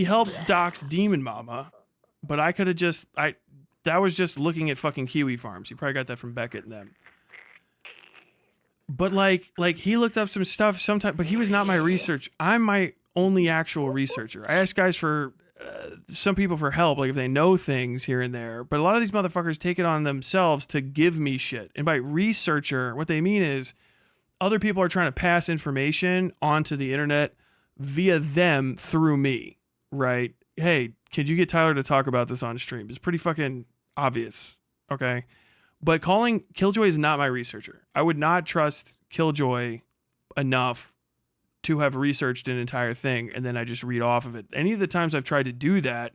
helped dox Demon Mama, but I could have just... That was just looking at fucking Kiwi farms. You probably got that from Beckett and them. But like he looked up some stuff sometime, but he was not my research. I'm my only actual researcher. I ask guys for some people for help, like if they know things here and there. But a lot of these motherfuckers take it on themselves to give me shit. And by researcher, what they mean is other people are trying to pass information onto the internet via them through me, right? Hey, could you get Tyler to talk about this on stream? It's pretty fucking obvious, okay? But calling Killjoy is not my researcher. I would not trust Killjoy enough to have researched an entire thing and then I just read off of it. Any of the times I've tried to do that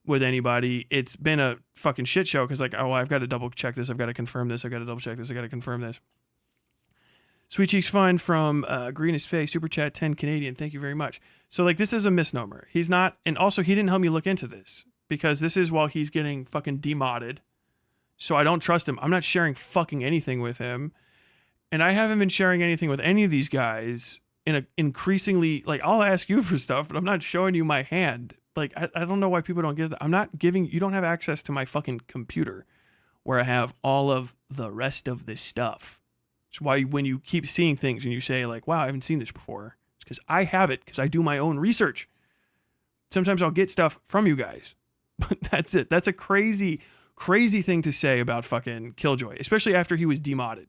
with anybody, it's been a fucking shit show because like, oh, I've got to double check this. I've got to confirm this. I've got to double check this. I've got to confirm this. Sweet Cheeks Fun from Greenest Face, Super Chat 10 Canadian. Thank you very much. So like this is a misnomer. He's not, and also he didn't help me look into this because this is while he's getting fucking demodded. So I don't trust him. I'm not sharing fucking anything with him. And I haven't been sharing anything with any of these guys in a increasingly, like, I'll ask you for stuff, but I'm not showing you my hand. Like, I don't know why people don't get that. I'm not giving, you don't have access to my fucking computer where I have all of the rest of this stuff. It's why when you keep seeing things and you say like, wow, I haven't seen this before. It's because I have it because I do my own research. Sometimes I'll get stuff from you guys, but that's it. That's a crazy thing to say about fucking Killjoy, especially after he was demodded.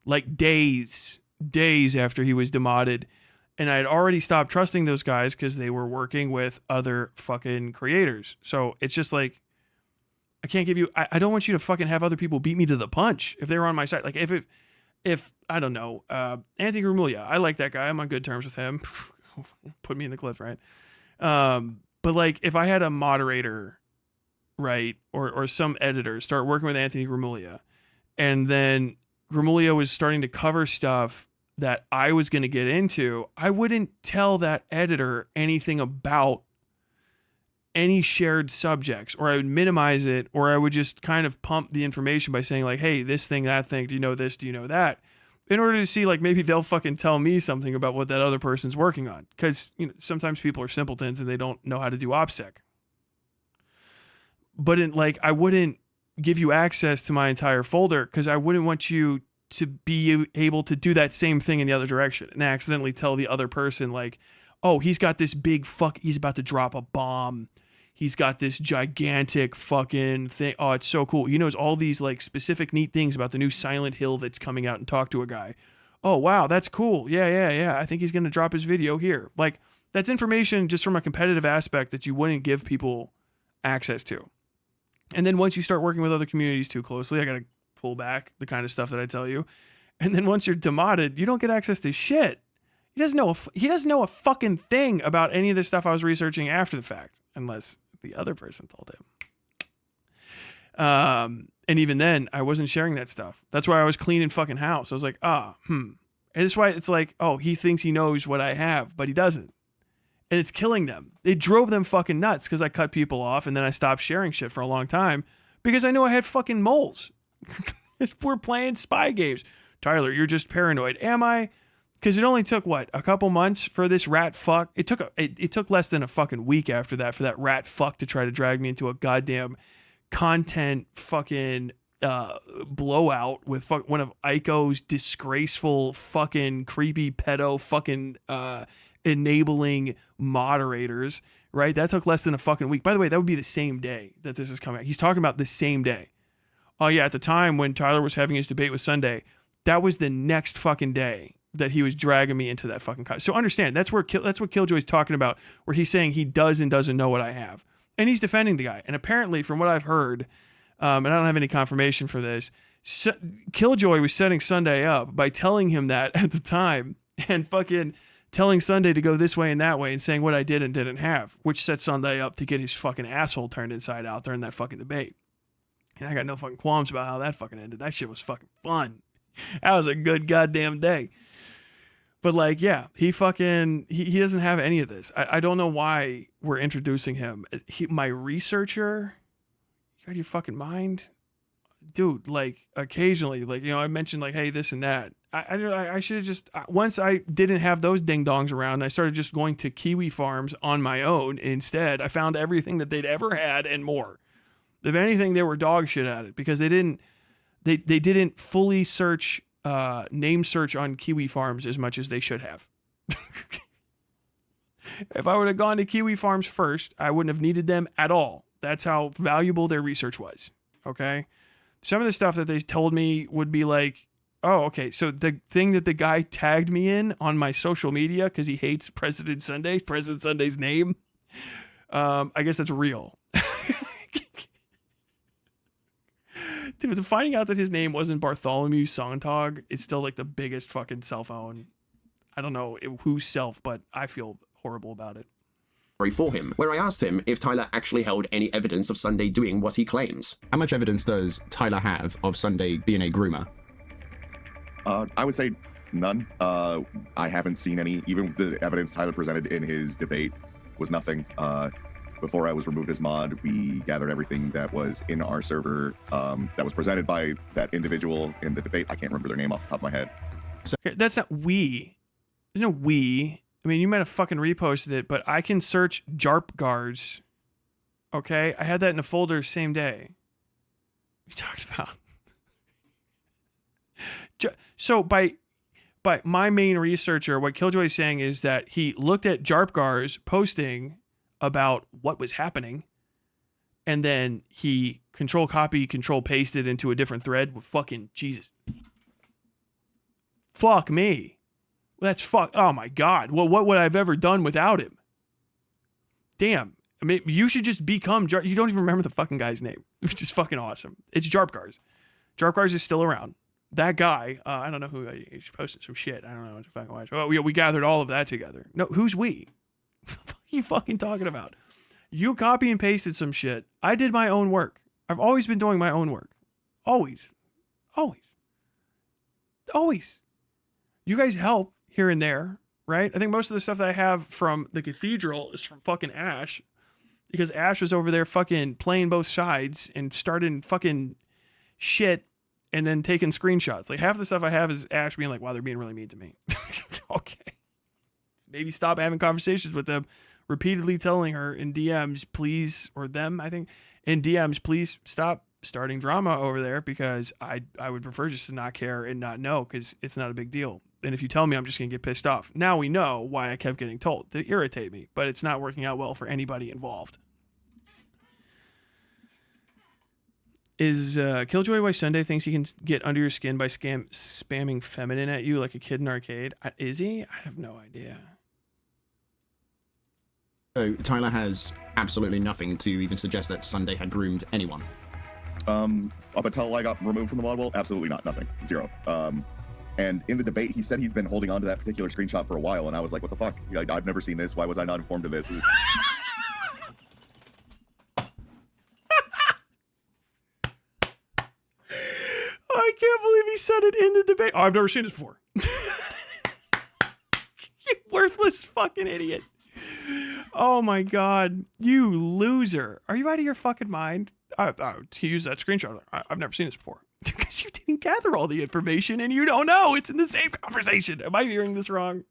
Like days after he was demodded. And I had already stopped trusting those guys because they were working with other fucking creators. So it's just like, I can't give you, I don't want you to fucking have other people beat me to the punch if they were on my side. Like if I don't know, Anthony Grimulya, I like that guy. I'm on good terms with him. Put me in the cliff, right? But like if I had a moderator, right, or some editor start working with Anthony Grimulya, and then Grimulya was starting to cover stuff that I was going to get into, I wouldn't tell that editor anything about any shared subjects, or I would minimize it, or I would just kind of pump the information by saying like, hey, this thing, that thing, do you know this, do you know that, in order to see like maybe they'll fucking tell me something about what that other person's working on, because you know sometimes people are simpletons and they don't know how to do OPSEC. But in like, I wouldn't give you access to my entire folder because I wouldn't want you to be able to do that same thing in the other direction and accidentally tell the other person like, oh, he's got this big he's about to drop a bomb. He's got this gigantic fucking thing. Oh, it's so cool. He knows all these like specific neat things about the new Silent Hill that's coming out, and talk to a guy. Oh, wow, that's cool. Yeah. I think he's going to drop his video here. Like that's information just from a competitive aspect that you wouldn't give people access to. And then once you start working with other communities too closely, I got to pull back the kind of stuff that I tell you. And then once you're demodded, you don't get access to shit. He doesn't know a fucking thing about any of the stuff I was researching after the fact, unless the other person told him. And even then, I wasn't sharing that stuff. That's why I was cleaning fucking house. I was like, And that's why it's like, oh, he thinks he knows what I have, but he doesn't. And it's killing them. It drove them fucking nuts because I cut people off and then I stopped sharing shit for a long time because I knew I had fucking moles. We're playing spy games. Tyler, you're just paranoid. Am I? Because it only took, what, a couple months for this rat fuck? It took less than a fucking week after that for that rat fuck to try to drag me into a goddamn content fucking blowout with one of Aiko's disgraceful fucking creepy pedo fucking enabling moderators, right? That took less than a fucking week. By the way, that would be the same day that this is coming out. He's talking about the same day. Oh yeah, at the time when Tyler was having his debate with Sunday, that was the next fucking day that he was dragging me into that fucking So understand, that's what Killjoy's talking about, where he's saying he does and doesn't know what I have. And he's defending the guy. And apparently, from what I've heard, and I don't have any confirmation for this, Killjoy was setting Sunday up by telling him that at the time and fucking telling Sunday to go this way and that way and saying what I did and didn't have, which set Sunday up to get his fucking asshole turned inside out during that fucking debate. And I got no fucking qualms about how that fucking ended. That shit was fucking fun. That was a good goddamn day. But like, yeah, he doesn't have any of this. I don't know why we're introducing him. My researcher, you got your fucking mind? Dude, like occasionally, like, I mentioned like, hey, this and that. I should have just, once I didn't have those ding dongs around, I started just going to kiwi farms on my own. Instead, I found everything that they'd ever had and more. If anything, they were dog shit at it because they didn't fully search, name search on kiwi farms as much as they should have. If I would have gone to kiwi farms first, I wouldn't have needed them at all. That's how valuable their research was. Okay. Some of the stuff that they told me would be like, oh, okay. So the thing that the guy tagged me in on my social media because he hates President Sunday's name. I guess that's real. Dude, finding out that his name wasn't Bartholomew Sontag is still like the biggest fucking cell phone. I don't know whose self, but I feel horrible about it. For him, where I asked him if Tyler actually held any evidence of Sunday doing what he claims. How much evidence does Tyler have of Sunday being a groomer? I would say none. I haven't seen any. Even the evidence Tyler presented in his debate was nothing. Before I was removed as mod, we gathered everything that was in our server that was presented by that individual in the debate. I can't remember their name off the top of my head. So that's not we. There's no we. I mean, you might have fucking reposted it, but I can search JARP guards. Okay? I had that in a folder same day. We talked about. So by my main researcher, what Killjoy is saying is that he looked at JARP guards posting about what was happening, and then he control copy, control pasted into a different thread with fucking Jesus. Fuck me. That's oh my God. Well, what would I have ever done without him? Damn. I mean, you should just become you don't even remember the fucking guy's name, which is fucking awesome. It's Jarpgars. Jarpgars is still around. That guy, I don't know who, he's posted some shit. I don't know what to fucking watch. Oh, we gathered all of that together. No, who's we? What are you fucking talking about? You copy and pasted some shit. I did my own work. I've always been doing my own work. Always. Always. Always. You guys help here and there, right? I think most of the stuff that I have from the cathedral is from fucking Ash, because Ash was over there fucking playing both sides and starting fucking shit and then taking screenshots. Like half the stuff I have is Ash being like, wow, they're being really mean to me. Okay. Maybe stop having conversations with them, repeatedly telling her in DMs, please, or them, I think, in DMs, please stop starting drama over there, because I would prefer just to not care and not know, because it's not a big deal. And if you tell me, I'm just going to get pissed off. Now we know why I kept getting told. To irritate me, but it's not working out well for anybody involved. Is Killjoy why Sunday thinks he can get under your skin by spamming feminine at you like a kid in an arcade? Is he? I have no idea. So Tyler has absolutely nothing to even suggest that Sunday had groomed anyone. Up until I got removed from the mod wall, absolutely not, nothing, zero. And in the debate, he said he'd been holding on to that particular screenshot for a while, and I was like, what the fuck? I've never seen this. Why was I not informed of this? I can't believe he said it in the debate. Oh, I've never seen this before. You worthless fucking idiot. Oh my God, you loser. Are you out of your fucking mind? He used that screenshot. I've never seen this before. Because you didn't gather all the information and you don't know. It's in the same conversation. Am I hearing this wrong?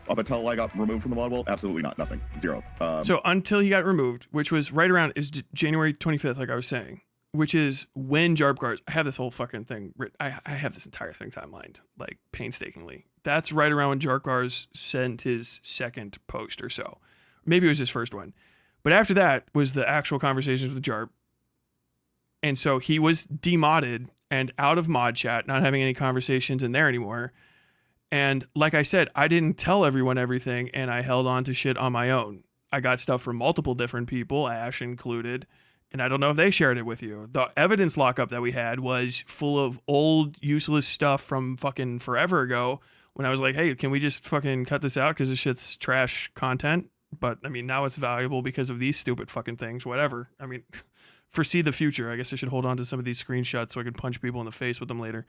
Up until I got removed from the mod world, absolutely not. Nothing. Zero. So until he got removed, which was right around is January 25th, like I was saying, which is when Jarb Cars, I have this whole fucking thing, I have this entire thing timelined, like painstakingly. That's right around when Jarb Cars sent his second post or so. Maybe it was his first one. But after that was the actual conversations with Jarb. And so he was demodded and out of mod chat, not having any conversations in there anymore. And like I said, I didn't tell everyone everything and I held on to shit on my own. I got stuff from multiple different people, Ash included, and I don't know if they shared it with you. The evidence lockup that we had was full of old, useless stuff from fucking forever ago when I was like, hey, can we just fucking cut this out because this shit's trash content? But, I mean, now it's valuable because of these stupid fucking things, whatever. I mean, foresee the future. I guess I should hold on to some of these screenshots so I can punch people in the face with them later.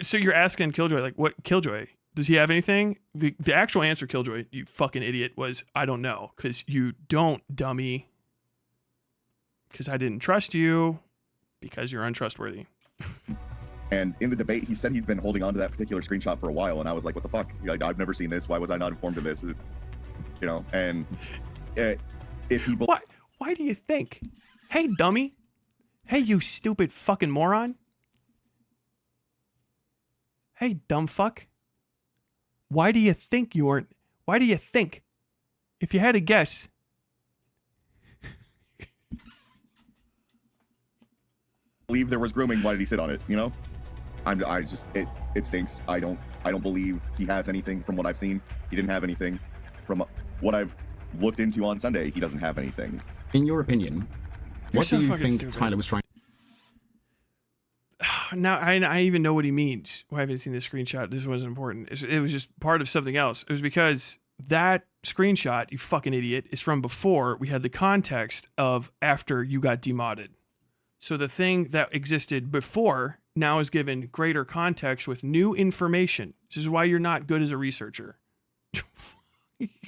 So you're asking Killjoy, like, what Killjoy? Does he have anything? The actual answer, Killjoy, you fucking idiot, was, I don't know. Because you don't, dummy. Because I didn't trust you. Because you're untrustworthy. And in the debate, he said he'd been holding on to that particular screenshot for a while. And I was like, what the fuck? Like, I've never seen this. Why was I not informed of this? You know, and if he... Why do you think? Hey, dummy. Hey, you stupid fucking moron. Hey, dumb fuck. Why do you think if you had to guess, believe there was grooming, why did he sit on it? You know, it stinks. I don't believe he has anything from what I've seen. He didn't have anything from what I've looked into on Sunday. He doesn't have anything. In your opinion, what do you think Tyler was trying? Now I even know what he means. Well, I haven't seen this screenshot. This wasn't important. It was just part of something else. It was because that screenshot, you fucking idiot, is from before we had the context of after you got demodded. So the thing that existed before now is given greater context with new information. This is why you're not good as a researcher.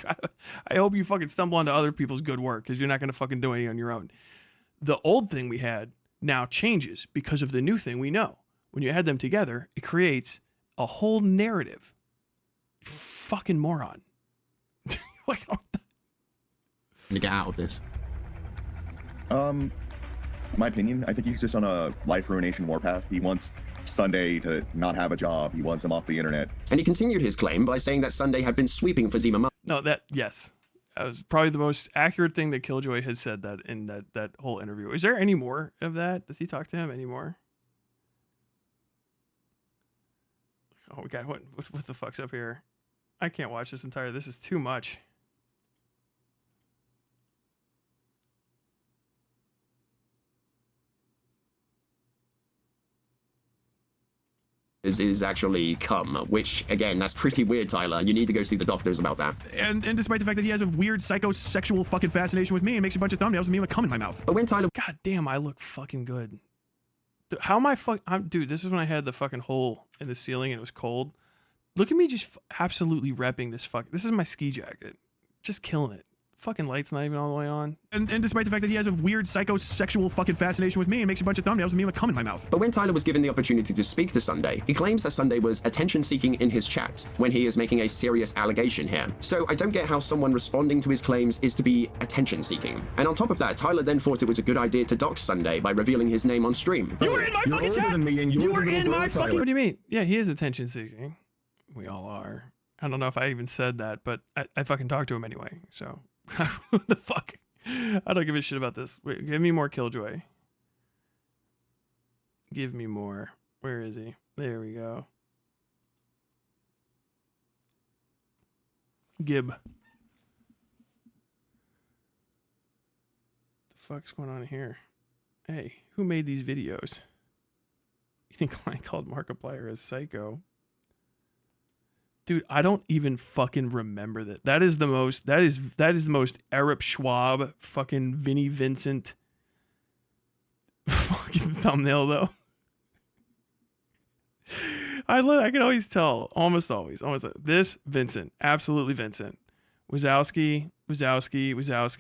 I hope you fucking stumble onto other people's good work because you're not going to fucking do any on your own. The old thing we had now changes because of the new thing we know. When you add them together, it creates a whole narrative. Fucking moron. To get out of this. My opinion, I think he's just on a life ruination warpath. He wants Sunday to not have a job. He wants him off the internet. And he continued his claim by saying that Sunday had been sweeping for Demon. No, yes. That was probably the most accurate thing that Killjoy has said that in that whole interview. Is there any more of that? Does he talk to him anymore? Oh, we got what the fuck's up here? I can't watch this entire. This is too much. Is actually come, which again, that's pretty weird, Tyler. You need to go see the doctors about that. And despite the fact that he has a weird psychosexual fucking fascination with me and makes a bunch of thumbnails of me with cum in my mouth. But when Tyler, God damn, I look fucking good. How am I dude, this is when I had the fucking hole in the ceiling and it was cold. Look at me just absolutely repping this this is my ski jacket. Just killing it. Fucking light's not even all the way on. And despite the fact that he has a weird psychosexual fucking fascination with me and makes a bunch of thumbnails of me with cum in my mouth. But when Tyler was given the opportunity to speak to Sunday, he claims that Sunday was attention-seeking in his chat, when he is making a serious allegation here. So I don't get how someone responding to his claims is to be attention-seeking. And on top of that, Tyler then thought it was a good idea to dox Sunday by revealing his name on stream. You were in my fucking chat! You were in my fucking... What do you mean? Yeah, he is attention-seeking. We all are. I don't know if I even said that, but I fucking talked to him anyway, so... What the fuck? I don't give a shit about this. Wait, give me more Killjoy. Give me more. Where is he? There we go. Gib. What the fuck's going on here? Hey, who made these videos? You think I called Markiplier a psycho? Dude, I don't even fucking remember that. That is the most Eric Schwab fucking Vinnie Vincent fucking thumbnail though. I can always tell, almost always. This Vincent, absolutely Vincent. Wazowski, Vincent,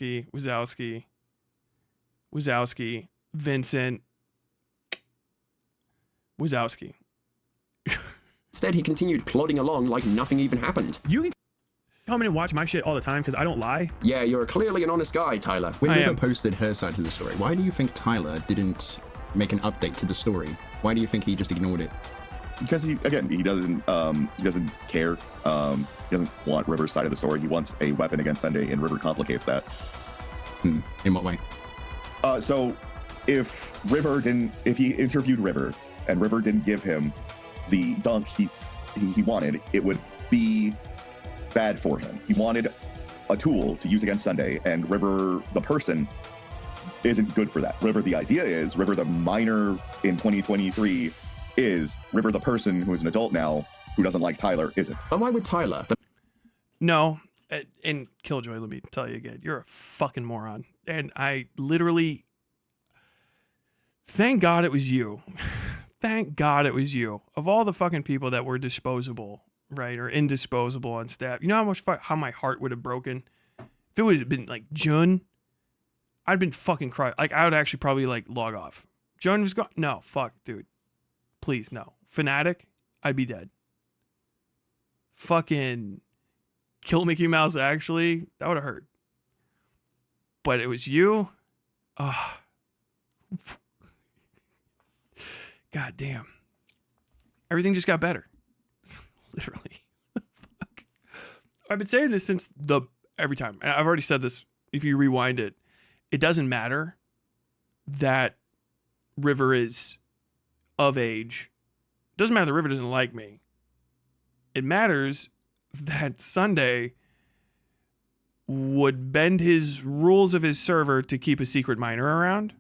Wazowski. Instead, he continued plodding along like nothing even happened. You can come in and watch my shit all the time because I don't lie. Yeah, you're clearly an honest guy, Tyler. When River posted her side of the story, why do you think Tyler didn't make an update to the story? Why do you think he just ignored it? Because he doesn't care. He doesn't want River's side of the story. He wants a weapon against Sunday, and River complicates that. In what way? So if he interviewed River and River didn't give him the dunk he wanted, it would be bad for him. He wanted a tool to use against Sunday, and River, the person, isn't good for that. River, the idea is, River, the minor in 2023, is River, the person who is an adult now, who doesn't like Tyler, isn't. But why would Tyler? No, and Killjoy, let me tell you again, you're a fucking moron. And I literally, thank God it was you. Thank God it was you. Of all the fucking people that were disposable, right, or indisposable on staff, you know how my heart would have broken? If it would have been like Jun, I'd been fucking crying. Like, I would actually probably like log off. Jun was gone. No, fuck, dude. Please, no. Fanatic, I'd be dead. Fucking kill Mickey Mouse, actually, that would have hurt. But it was you. Ah. God damn. Everything just got better. Literally. Fuck. I've been saying this since every time. I've already said this. If you rewind it, it doesn't matter that River is of age. It doesn't matter that River doesn't like me. It matters that Sunday would bend his rules of his server to keep a secret minor around.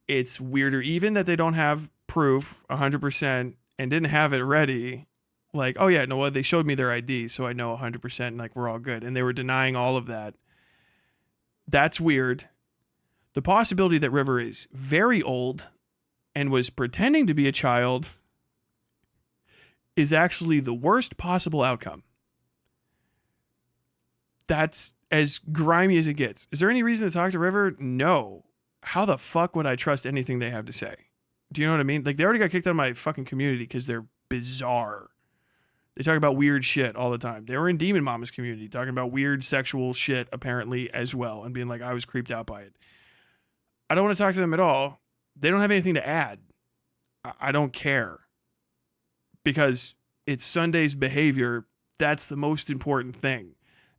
It's weirder even that they don't have proof 100% and didn't have it ready. Like, oh yeah, no, well, they showed me their ID, so I know 100%, and like, we're all good. And they were denying all of that. That's weird. The possibility that River is very old and was pretending to be a child is actually the worst possible outcome. That's as grimy as it gets. Is there any reason to talk to River? No. How the fuck would I trust anything they have to say? Do you know what I mean? Like, they already got kicked out of my fucking community because they're bizarre. They talk about weird shit all the time. They were in Demon Mama's community talking about weird sexual shit apparently as well, and being like, I was creeped out by it. I don't want to talk to them at all. They don't have anything to add. I don't care. Because it's Sunday's behavior. That's the most important thing.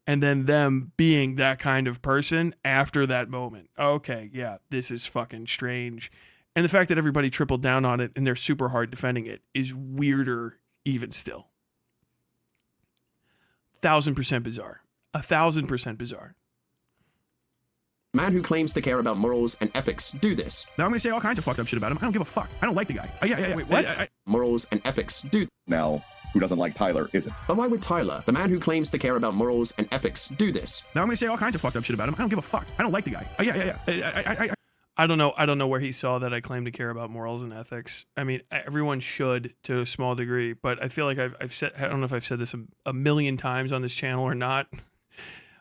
And then them being that kind of person after that moment. Okay, yeah, this is fucking strange. And the fact that everybody tripled down on it and they're super hard defending it is weirder even still. 1,000% bizarre. 1,000% bizarre. Man who claims to care about morals and ethics do this. Now I'm going to say all kinds of fucked up shit about him. I don't give a fuck. I don't like the guy. Yeah. Wait, what? Morals and ethics do. Now, who doesn't like Tyler isn't. But why would Tyler, the man who claims to care about morals and ethics, do this? Now I'm going to say all kinds of fucked up shit about him. I don't give a fuck. I don't like the guy. Yeah. I don't know where he saw that I claim to care about morals and ethics. I mean, everyone should to a small degree, but I feel like I've said, I don't know if I've said this a million times on this channel or not.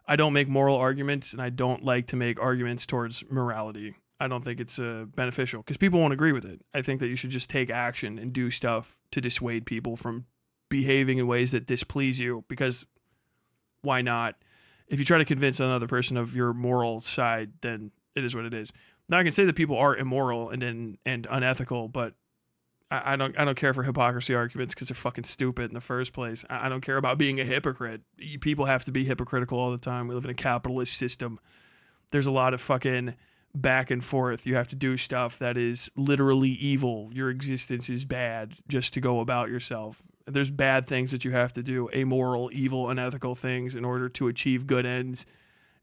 I don't make moral arguments, and I don't like to make arguments towards morality. I don't think it's beneficial because people won't agree with it. I think that you should just take action and do stuff to dissuade people from behaving in ways that displease you, because why not? If you try to convince another person of your moral side, then it is what it is. Now I can say that people are immoral and unethical, but I don't care for hypocrisy arguments because they're fucking stupid in the first place. I don't care about being a hypocrite. People have to be hypocritical all the time. We live in a capitalist system. There's a lot of fucking back and forth. You have to do stuff that is literally evil. Your existence is bad just to go about yourself. There's bad things that you have to do, amoral, evil, unethical things in order to achieve good ends.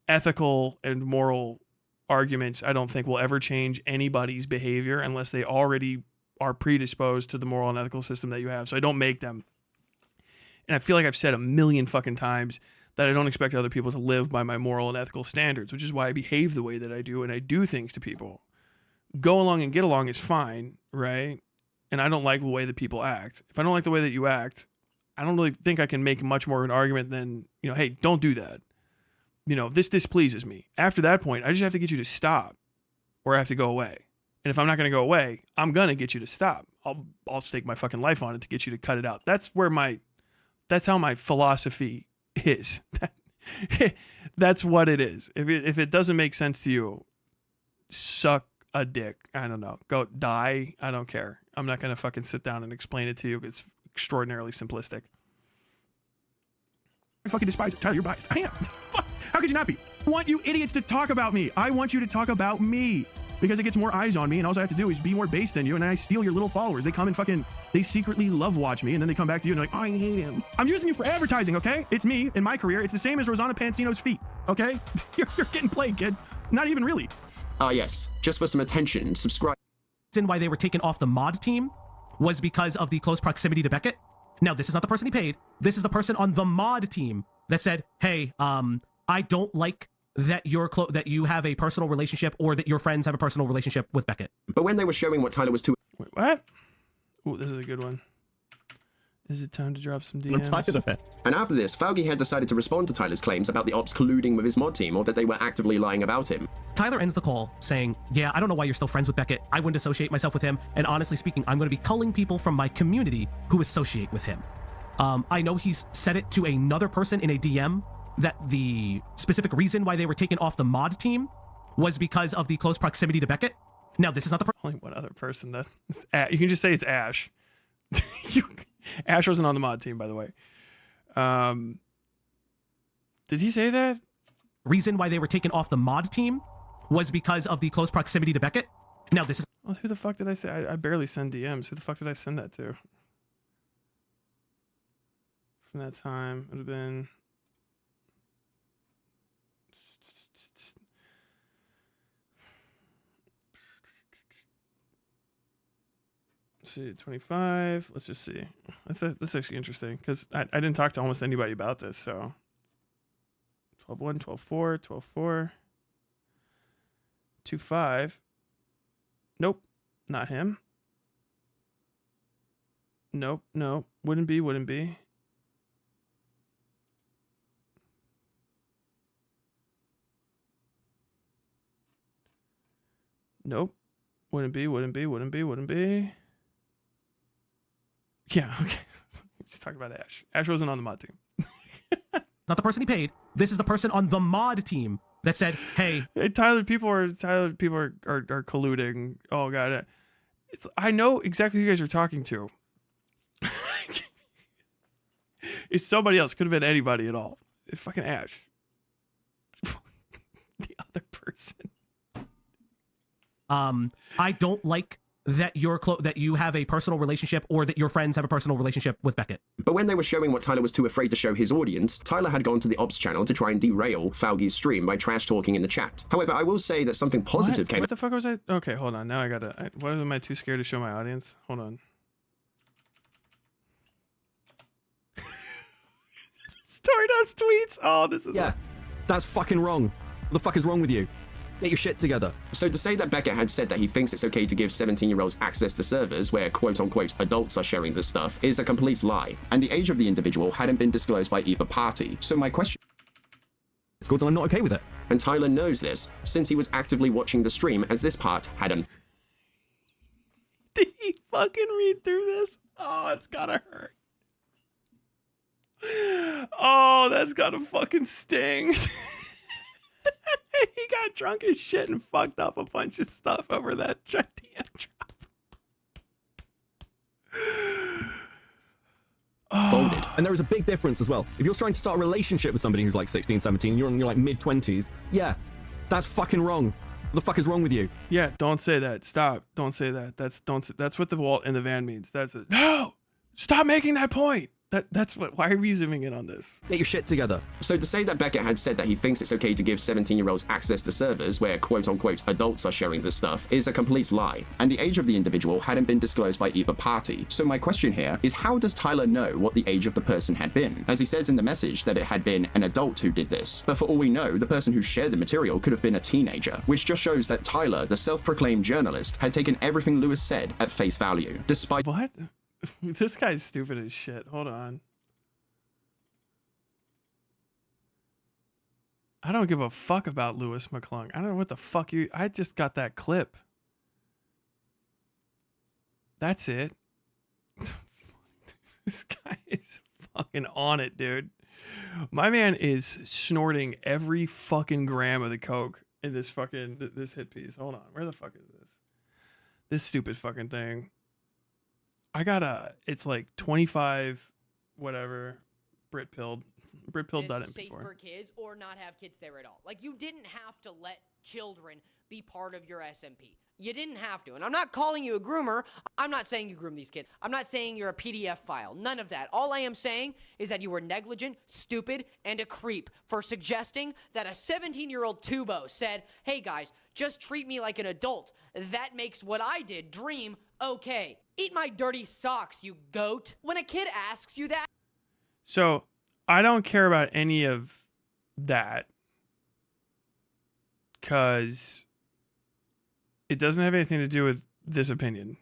Ethical and moral arguments, I don't think will ever change anybody's behavior unless they already are predisposed to the moral and ethical system that you have. So I don't make them. And I feel like I've said a million fucking times that I don't expect other people to live by my moral and ethical standards, which is why I behave the way that I do and I do things to people. Go along and get along is fine, right? and I don't like the way that people act. If I don't like the way that you act, I don't really think I can make much more of an argument than, you know, hey, don't do that. You know, this displeases me. After that point, I just have to get you to stop, or I have to go away. And if I'm not going to go away, I'm going to get you to stop. I'll stake my fucking life on it to get you to cut it out. That's how my philosophy is. That's what it is. If it doesn't make sense to you, suck a dick. I don't know. Go die. I don't care. I'm not going to fucking sit down and explain it to you. It's extraordinarily simplistic. I fucking despise it. Tyler, you're biased. I am. Fuck. How could you not be? I want you idiots to talk about me. I want you to talk about me. Because it gets more eyes on me, and all I have to do is be more base than you, and I steal your little followers. They come and fucking, they secretly love watch me, and then they come back to you and they're like, oh, I hate him. I'm using you for advertising, okay? It's me in my career. It's the same as Rosanna Pansino's feet, okay? You're getting played, kid. Not even really. Yes. Just for some attention, subscribe. The reason why they were taken off the mod team was because of the close proximity to Beckett. Now, this is not the person he paid. This is the person on the mod team that said, hey, I don't like that that you have a personal relationship, or that your friends have a personal relationship with Beckett. But when they were showing what Tyler was too... Wait, what? Oh, this is a good one. Is it time to drop some DMs? I'm tired of it. And after this, Falgi had decided to respond to Tyler's claims about the ops colluding with his mod team, or that they were actively lying about him. Tyler ends the call saying, yeah, I don't know why you're still friends with Beckett. I wouldn't associate myself with him. And honestly speaking, I'm going to be culling people from my community who associate with him. I know he's said it to another person in a DM, that the specific reason why they were taken off the mod team was because of the close proximity to Beckett. Now, this is not the only one other person that you can just say it's Ash. Ash wasn't on the mod team, by the way. Did he say that? Reason why they were taken off the mod team was because of the close proximity to Beckett. Now, this is... Well, who the fuck did I say? I barely send DMs. Who the fuck did I send that to? From that time, it would have been... See, 25. Let's just see. That's actually interesting, because I didn't talk to almost anybody about this. So 12-1, 12-4, 12-4, 2-5. Nope, not him. Nope, no, wouldn't be. Nope, wouldn't be. Yeah, okay. Let's talk about Ash. Ash wasn't on the mod team. Not the person he paid. This is the person on the mod team that said, hey, Tyler, people are colluding. Oh god. I know exactly who you guys are talking to. It's somebody else. Could have been anybody at all. It's fucking Ash. The other person. I don't like that that you have a personal relationship, or that your friends have a personal relationship with Beckett. But when they were showing what Tyler was too afraid to show his audience, Tyler had gone to the ops channel to try and derail Falgi's stream by trash talking in the chat. However, I will say that something positive came... What the fuck was I... Okay, hold on. Now I gotta... What am I too scared to show my audience? Hold on. Stardust tweets! Oh, this is... Yeah, that's fucking wrong. What the fuck is wrong with you? Get your shit together. So to say that Beckett had said that he thinks it's okay to give 17-year-olds access to servers where quote-unquote adults are sharing this stuff is a complete lie, and the age of the individual hadn't been disclosed by either party. So my question... It's good, I'm not okay with it. And Tyler knows this, since he was actively watching the stream as this part had Did he fucking read through this? Oh, it's gotta hurt. Oh, that's gotta fucking sting. He got drunk as shit and fucked up a bunch of stuff over that DM drop. folded. And there is a big difference as well. If you're trying to start a relationship with somebody who's like 16, 17, you're in your like mid-20s, yeah, that's fucking wrong. What the fuck is wrong with you? Yeah, don't say that. Stop. Don't say that. That's what the wall in the van means. That's it. No! Stop making that point. That's what. Why are we zooming in on this? Get your shit together. So to say that Beckett had said that he thinks it's okay to give 17-year-olds access to servers where quote-unquote adults are sharing this stuff is a complete lie, and the age of the individual hadn't been disclosed by either party. So my question here is, how does Tyler know what the age of the person had been? As he says in the message that it had been an adult who did this, but for all we know, the person who shared the material could have been a teenager, which just shows that Tyler, the self-proclaimed journalist, had taken everything Lewis said at face value, despite— What? This guy's stupid as shit. Hold on. I don't give a fuck about Lewis McClung. I don't know what the fuck you... I just got that clip. That's it. This guy is fucking on it, dude. My man is snorting every fucking gram of the coke in this fucking... this hit piece. Hold on. Where the fuck is this? This stupid fucking thing. I got it's like 25, whatever, Brit pilled done it safe before. for kids or not have kids there at all. Like, you didn't have to let children be part of your SMP. You didn't have to. And I'm not calling you a groomer. I'm not saying you groom these kids. I'm not saying you're a PDF file. None of that. All I am saying is that you were negligent, stupid, and a creep for suggesting that a 17-year-old tubo said, hey guys, just treat me like an adult. That makes what I did, Dream, okay. Eat my dirty socks, you goat. When a kid asks you that. So I don't care about any of that because it doesn't have anything to do with this opinion.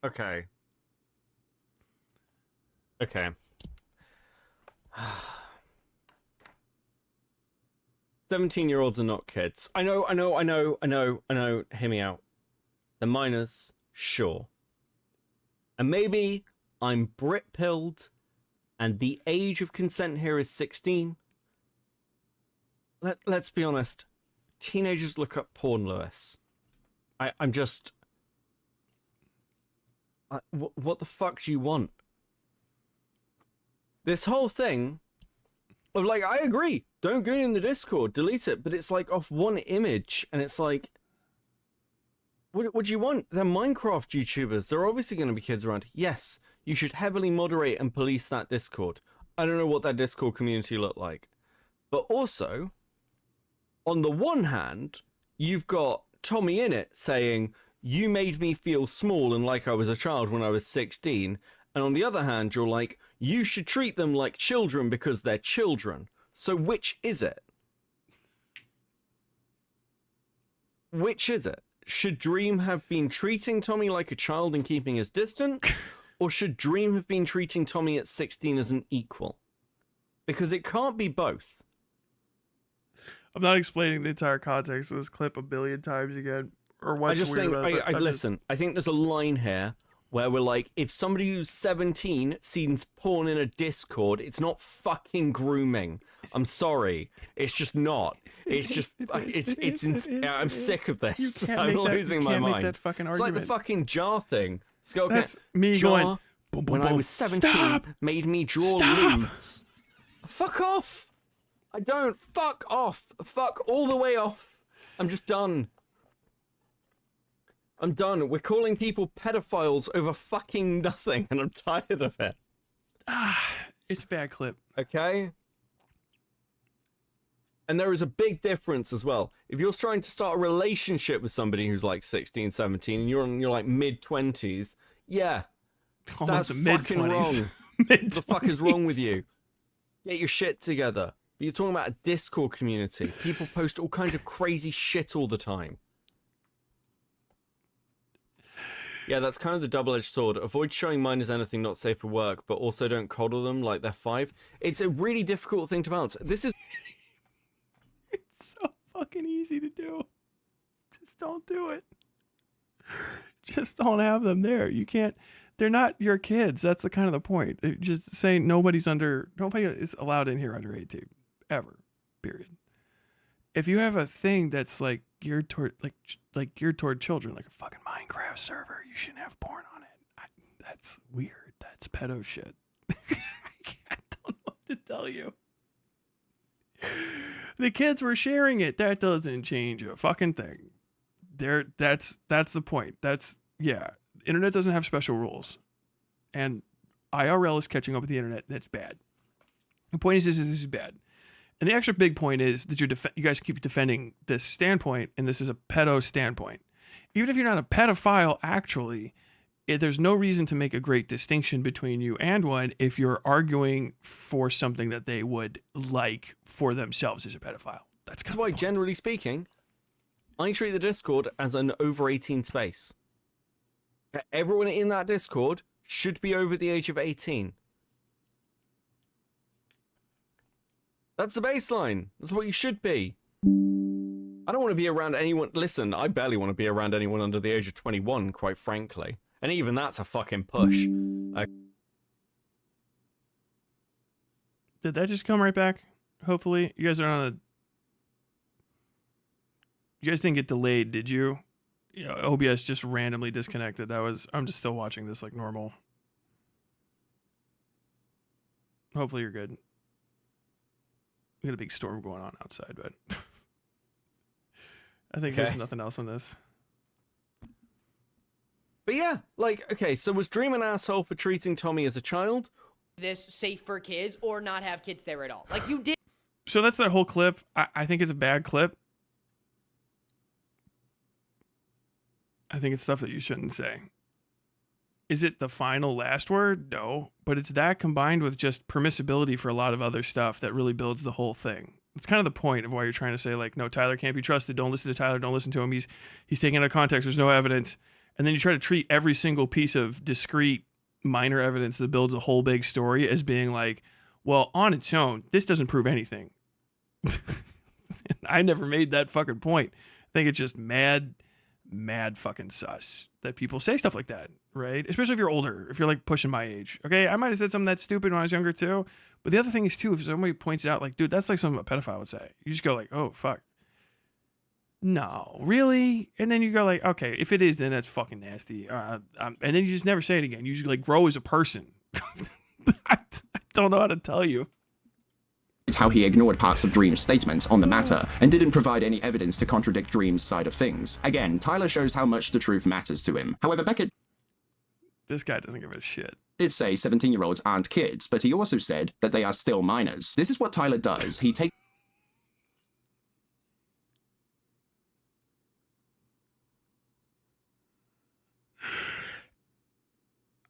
Okay. Okay. 17-year-olds are not kids. I know. Hear me out. They're minors, sure. And maybe I'm Brit-pilled and the age of consent here is 16. Let's be honest. Teenagers look up porn, Lewis. I'm just... what the fuck do you want? This whole thing of like, I agree, don't go in the Discord, delete it, but it's like off one image, and it's like, what do you want? They're Minecraft YouTubers. There are obviously going to be kids around. Yes, you should heavily moderate and police that Discord. I don't know what that Discord community looked like. But also, on the one hand, you've got Tommy in it saying, you made me feel small and like I was a child when I was 16. And on the other hand, you're like, you should treat them like children because they're children. So which is it? Which is it? Should Dream have been treating Tommy like a child and keeping his distance? Or should Dream have been treating Tommy at 16 as an equal? Because it can't be both. I'm not explaining the entire context of this clip a billion times again. Or what's I just weird think, about it. listen, I think there's a line here where we're like, if somebody who's 17 sees porn in a Discord, it's not fucking grooming. I'm sorry. It's just not. It's just, I'm sick of this. I'm losing my mind. That fucking it's argument. like the fucking jar thing. That's me jar, going, boom, boom, when boom. I was 17, Stop! made me draw lewds. Fuck off. I don't. Fuck off. Fuck all the way off. I'm just done. I'm done. We're calling people pedophiles over fucking nothing, and I'm tired of it. It's a bad clip. Okay? And there is a big difference as well. If you're trying to start a relationship with somebody who's like 16, 17, and you're in your like mid-20s, yeah, that's fucking wrong. What the fuck is wrong with you? Get your shit together. But you're talking about a Discord community. People post all kinds of crazy shit all the time. Yeah, that's kind of the double-edged sword. Avoid showing minors anything not safe for work, but also don't coddle them like they're 5. It's a really difficult thing to balance. This is... It's so fucking easy to do. Just don't do it. Just don't have them there. You can't... They're not your kids. That's the kind of the point. They're just saying nobody is allowed in here under 18. Ever. Period. If you have a thing that's like geared toward geared toward children, like a fucking Minecraft server, you shouldn't have porn on it. That's weird. That's pedo shit. I don't know what to tell you. The kids were sharing it. That doesn't change a fucking thing. That's the point. Internet doesn't have special rules. and IRL is catching up with the internet. That's bad. The point is, this is bad. And the extra big point is that you guys keep defending this standpoint, and this is a pedo standpoint. Even if you're not a pedophile, actually, there's no reason to make a great distinction between you and one if you're arguing for something that they would like for themselves as a pedophile. That's why, generally speaking, I treat the Discord as an over 18 space. Everyone in that Discord should be over the age of 18. That's the baseline. That's what you should be. I don't want to be around anyone. Listen, I barely want to be around anyone under the age of 21, quite frankly. And even that's a fucking push. Did that just come right back? Hopefully. You guys are on a... You guys didn't get delayed, did you? OBS just randomly disconnected. I'm just still watching this like normal. Hopefully you're good. We got a big storm going on outside, but I think there's nothing else on this. But yeah, like, okay, so was Dream an asshole for treating Tommy as a child? This safe for kids or not have kids there at all. Like, you did. So that's that whole clip. I think it's a bad clip. I think it's stuff that you shouldn't say. Is it the final last word? No. But it's that combined with just permissibility for a lot of other stuff that really builds the whole thing. It's kind of the point of why you're trying to say, like, no, Tyler can't be trusted. Don't listen to Tyler. Don't listen to him. He's taken out of context. There's no evidence. And then you try to treat every single piece of discrete minor evidence that builds a whole big story as being like, well, on its own, this doesn't prove anything. I never made that fucking point. I think it's just mad fucking sus that people say stuff like that, right? Especially if you're older, if you're like pushing my age. Okay, I might have said something that's stupid when I was younger too. But the other thing is too, if somebody points out like, dude, that's like something a pedophile would say. You just go like, oh, fuck. No, really? And then you go like, okay, if it is, then that's fucking nasty. And then you just never say it again. You just like grow as a person. I don't know how to tell you. It's how he ignored parts of Dream's statements on the matter and didn't provide any evidence to contradict Dream's side of things. Again, Tyler shows how much the truth matters to him. However, Beckett... This guy doesn't give a shit. ...did say 17-year-olds aren't kids, but he also said that they are still minors. This is what Tyler does. He takes...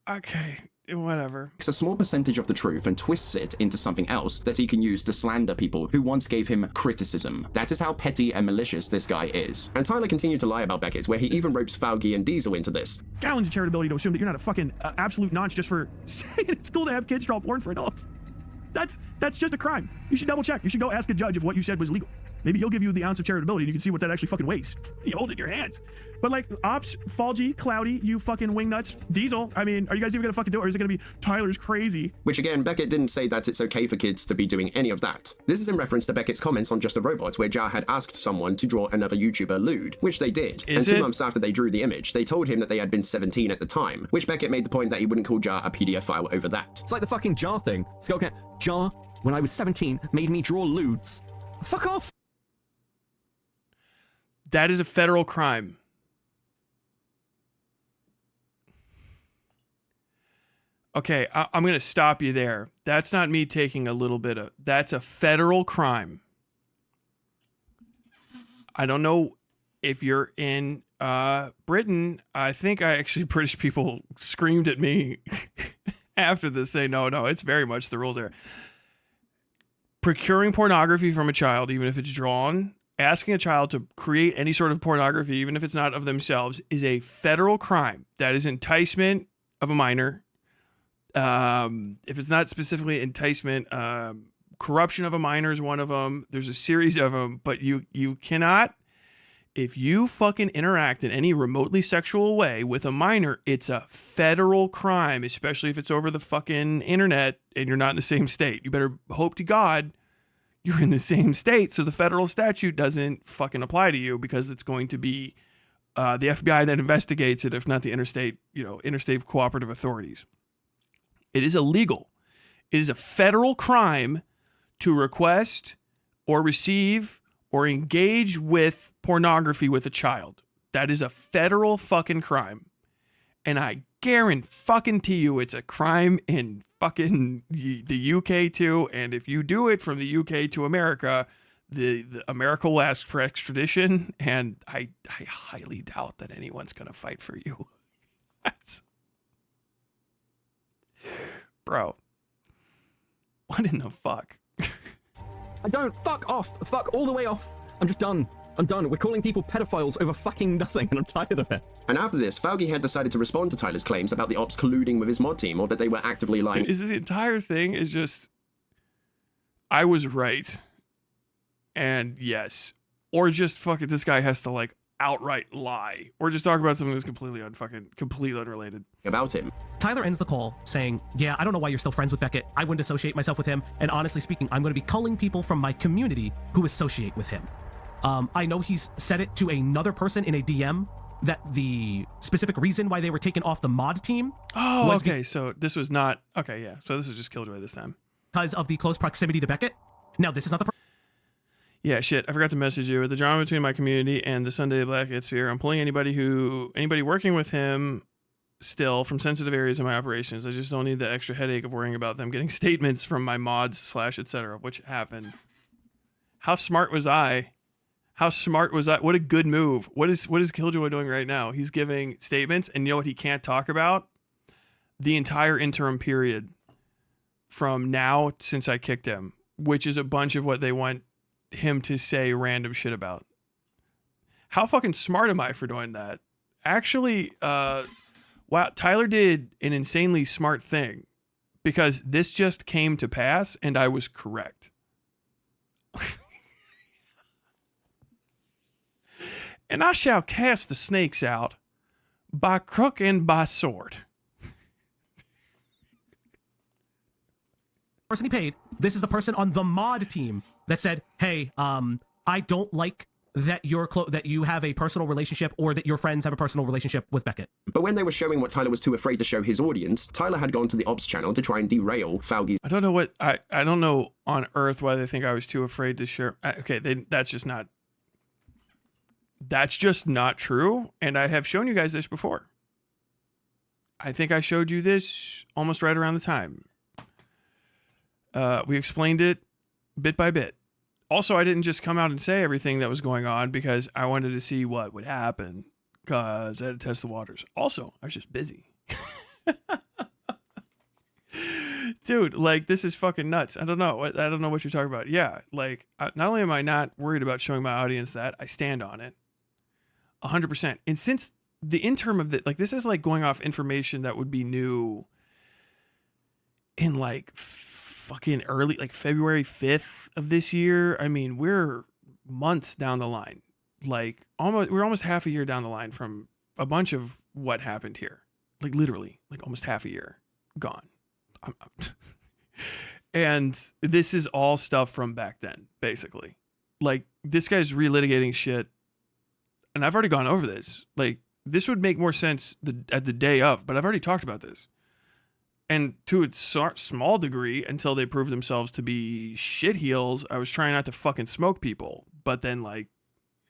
Okay, whatever. ...a small percentage of the truth and twists it into something else that he can use to slander people who once gave him criticism. That is how petty and malicious this guy is. And Tyler continued to lie about Beckett, where he even ropes Fauci and Diesel into this. Gallons of charitability to assume that you're not a fucking absolute nonce just for saying it's cool to have kids draw porn for adults. That's just a crime. You should double check. You should go ask a judge if what you said was legal. Maybe he'll give you the ounce of charitability and you can see what that actually fucking weighs. You hold it in your hands. But like, Ops, Falgy, Cloudy, you fucking wingnuts, Diesel, I mean, are you guys even gonna fucking do it, or is it gonna be Tyler's crazy? Which again, Beckett didn't say that it's okay for kids to be doing any of that. This is in reference to Beckett's comments on Just a Robot, where Jar had asked someone to draw another YouTuber lewd, which they did. And 2 months after they drew the image, they told him that they had been 17 at the time, which Beckett made the point that he wouldn't call Jar a PDF file over that. It's like the fucking Jar thing. Skull Cat, Jar, when I was 17, made me draw lewds. Fuck off! That is a federal crime. Okay, I'm going to stop you there. That's not me taking a little bit of... That's a federal crime. I don't know if you're in Britain. I think British people screamed at me after this saying, no, it's very much the rules there. Procuring pornography from a child, even if it's drawn... Asking a child to create any sort of pornography, even if it's not of themselves, is a federal crime. That is enticement of a minor. If it's not specifically enticement, corruption of a minor is one of them. There's a series of them, but you cannot, if you fucking interact in any remotely sexual way with a minor, it's a federal crime, especially if it's over the fucking internet and you're not in the same state. You better hope to God you're in the same state, so the federal statute doesn't fucking apply to you, because it's going to be the FBI that investigates it, if not the interstate cooperative authorities. It is illegal. It is a federal crime to request or receive or engage with pornography with a child. That is a federal fucking crime. And I guarantee you it's a crime in fucking the UK too. And if you do it from the UK to America, the America will ask for extradition, and I highly doubt that anyone's gonna fight for you. Bro, what in the fuck? I don't. Fuck off. Fuck all the way off. I'm just done. I'm done. We're calling people pedophiles over fucking nothing, and I'm tired of it. And after this, Fauci had decided to respond to Tyler's claims about the ops colluding with his mod team, or that they were actively lying. Is this entire thing is just, I was right, and yes, or just fucking this guy has to like outright lie, or just talk about something that's completely unrelated about him. Tyler ends the call saying, yeah, I don't know why you're still friends with Beckett. I wouldn't associate myself with him. And honestly speaking, I'm going to be culling people from my community who associate with him. I know he's said it to another person in a DM that the specific reason why they were taken off the mod team. Oh, okay. So this was not, okay, yeah. So this is just Killjoy this time. Because of the close proximity to Beckett. Now, this is not the Yeah, shit. I forgot to message you. With the drama between my community and the Sunday Blackhead sphere, I'm pulling anybody working with him still from sensitive areas of my operations. I just don't need the extra headache of worrying about them getting statements from my mods / etc., which happened. How smart was I? How smart was I? What a good move. What is Killjoy doing right now? He's giving statements, and you know what he can't talk about? The entire interim period from now since I kicked him, which is a bunch of what they want him to say random shit about. How fucking smart am I for doing that? Actually, wow, Tyler did an insanely smart thing, because this just came to pass and I was correct. And I shall cast the snakes out by crook and by sword. person he paid. This is the person on the mod team that said, hey, I don't like that you have a personal relationship, or that your friends have a personal relationship with Beckett. But when they were showing what Tyler was too afraid to show his audience, Tyler had gone to the ops channel to try and derail Fauci's. I don't know what I don't know on earth why they think I was too afraid to share. Okay, that's just not true. And I have shown you guys this before. I think I showed you this almost right around the time. We explained it bit by bit. Also, I didn't just come out and say everything that was going on because I wanted to see what would happen, because I had to test the waters. Also, I was just busy. Dude, like, this is fucking nuts. I don't know what you're talking about. Yeah, like, not only am I not worried about showing my audience that, I stand on it 100%. And since the interim of this, like, this is like going off information that would be new in like fucking early, like February 5th of this year. I mean, we're months down the line. Like, we're almost half a year down the line from a bunch of what happened here. Like, literally, like almost half a year gone. And this is all stuff from back then, basically. Like, this guy's relitigating shit, and I've already gone over this. Like, this would make more sense at the day of, but I've already talked about this. And to a small degree, until they proved themselves to be shitheels, I was trying not to fucking smoke people. But then, like,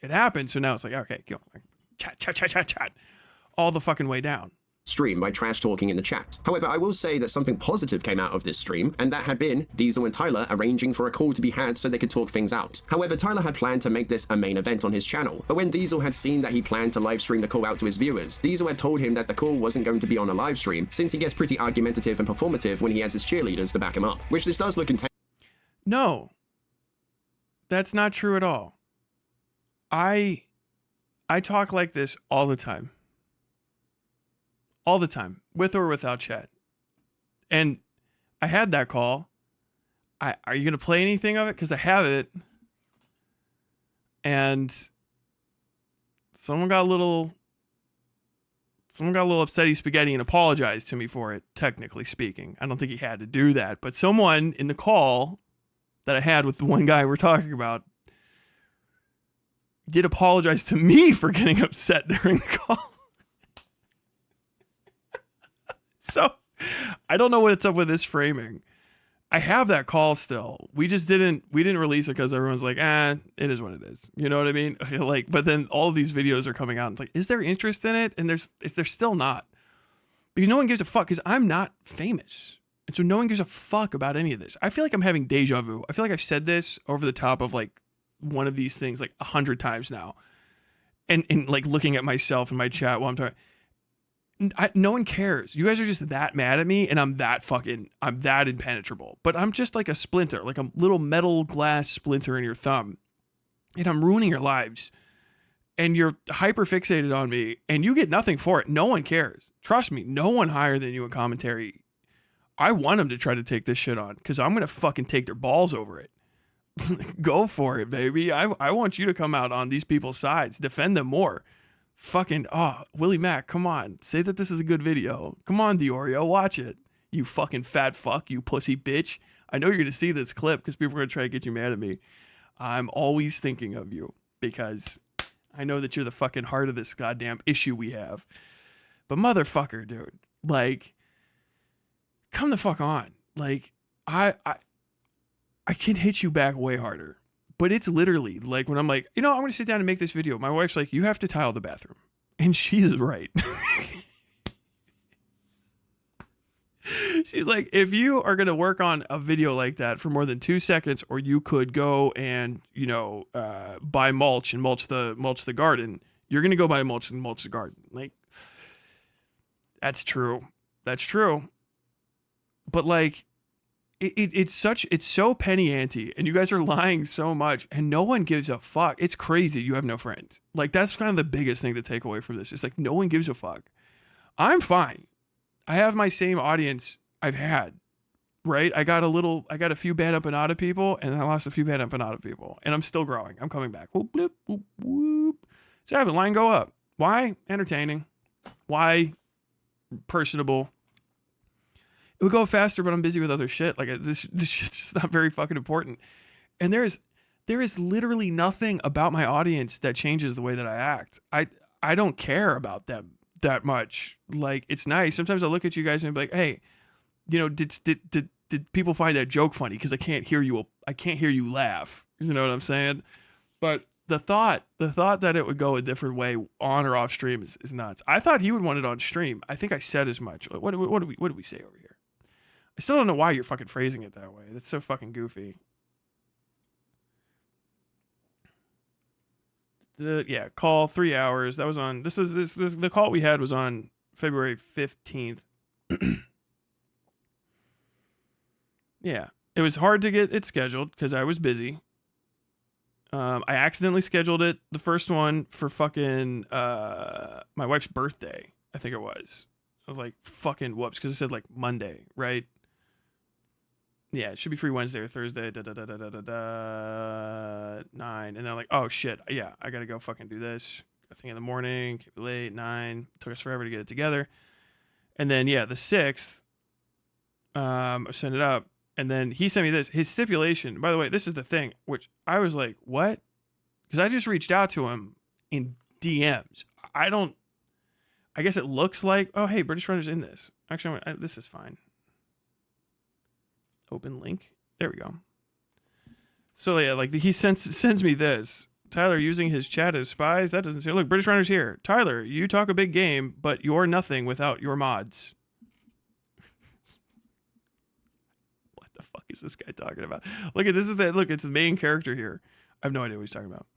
it happened, so now it's like, okay, go on. Chat. All the fucking way down. Stream by trash talking in the chat. However, I will say that something positive came out of this stream, and that had been Diesel and Tyler arranging for a call to be had so they could talk things out. However, Tyler had planned to make this a main event on his channel, but when Diesel had seen that he planned to live stream the call out to his viewers, Diesel had told him that the call wasn't going to be on a live stream, since he gets pretty argumentative and performative when he has his cheerleaders to back him up, which this does look intense. No, that's not true at all. I talk like this all the time. All the time, with or without chat. And I had that call. Are you going to play anything of it? Because I have it. And someone got a little upsetty spaghetti and apologized to me for it, technically speaking. I don't think he had to do that. But someone in the call that I had with the one guy we're talking about did apologize to me for getting upset during the call. So, I don't know what's up with this framing. I have that call still. We didn't release it because everyone's like, it is what it is. You know what I mean? Like, but then all of these videos are coming out and it's like, is there interest in it? And there's still not. Because no one gives a fuck, because I'm not famous. And so no one gives a fuck about any of this. I feel like I'm having deja vu. I feel like I've said this over the top of like one of these things like 100 times now. And like looking at myself in my chat while I'm talking. No one cares. You guys are just that mad at me, and I'm that impenetrable. But I'm just like a splinter, like a little metal glass splinter in your thumb. And I'm ruining your lives. And you're hyper fixated on me, and you get nothing for it. No one cares. Trust me, no one higher than you in commentary. I want them to try to take this shit on, because I'm going to fucking take their balls over it. Go for it, baby. I want you to come out on these people's sides. Defend them more. Fucking, Willie Mac, come on. Say that this is a good video. Come on, Diorio, watch it. You fucking fat fuck, you pussy bitch. I know you're going to see this clip because people are going to try to get you mad at me. I'm always thinking of you because I know that you're the fucking heart of this goddamn issue we have. But motherfucker, dude, like, come the fuck on. Like, I can hit you back way harder. But it's literally like when I'm like, I'm going to sit down and make this video. My wife's like, you have to tile the bathroom. And she's right. She's like, if you are going to work on a video like that for more than 2 seconds, or you could go and, buy mulch and mulch the garden, you're going to go buy mulch and mulch the garden. Like, that's true. That's true. But like, it's so penny ante, and you guys are lying so much, and no one gives a fuck. It's crazy. You have no friends. Like, that's kind of the biggest thing to take away from this. It's like, no one gives a fuck. I'm fine. I have my same audience I've had, right? I got a few bad empanada people, and I lost a few bad empanada people, and I'm still growing. I'm coming back. Whoop, bloop, whoop, whoop. So I have a line go up. Why? Entertaining. Why? Personable. It would go faster, but I'm busy with other shit. Like, this shit's just not very fucking important. And there is literally nothing about my audience that changes the way that I act. I don't care about them that much. Like, it's nice. Sometimes I look at you guys and be like, hey, did people find that joke funny? Because I can't hear you laugh. You know what I'm saying? But the thought that it would go a different way on or off stream is nuts. I thought he would want it on stream. I think I said as much. What do we say over here? I still don't know why you're fucking phrasing it that way. That's so fucking goofy. Call 3 hours. That was on. The call we had was on February 15th. Yeah, it was hard to get it scheduled because I was busy. I accidentally scheduled it, the first one, for fucking my wife's birthday. I think it was. I was like, fucking whoops, because it said like Monday, right? Yeah, it should be free Wednesday or Thursday. 9. And they're like, oh shit, yeah, I gotta go fucking do this. I think in the morning, keep it late, 9. Took us forever to get it together. And then the 6th, I sent it up. And then he sent me this. His stipulation, by the way, this is the thing, which I was like, what? Because I just reached out to him in DMs. I guess it looks like, oh, hey, British Runner's in this. Actually, this is fine. Open link. There we go. So yeah, like he sends me this. Tyler using his chat as spies. That doesn't say, look, British Runner's here. Tyler, you talk a big game, but you're nothing without your mods. The fuck is this guy talking about? Look, it's the main character here. I have no idea what he's talking about.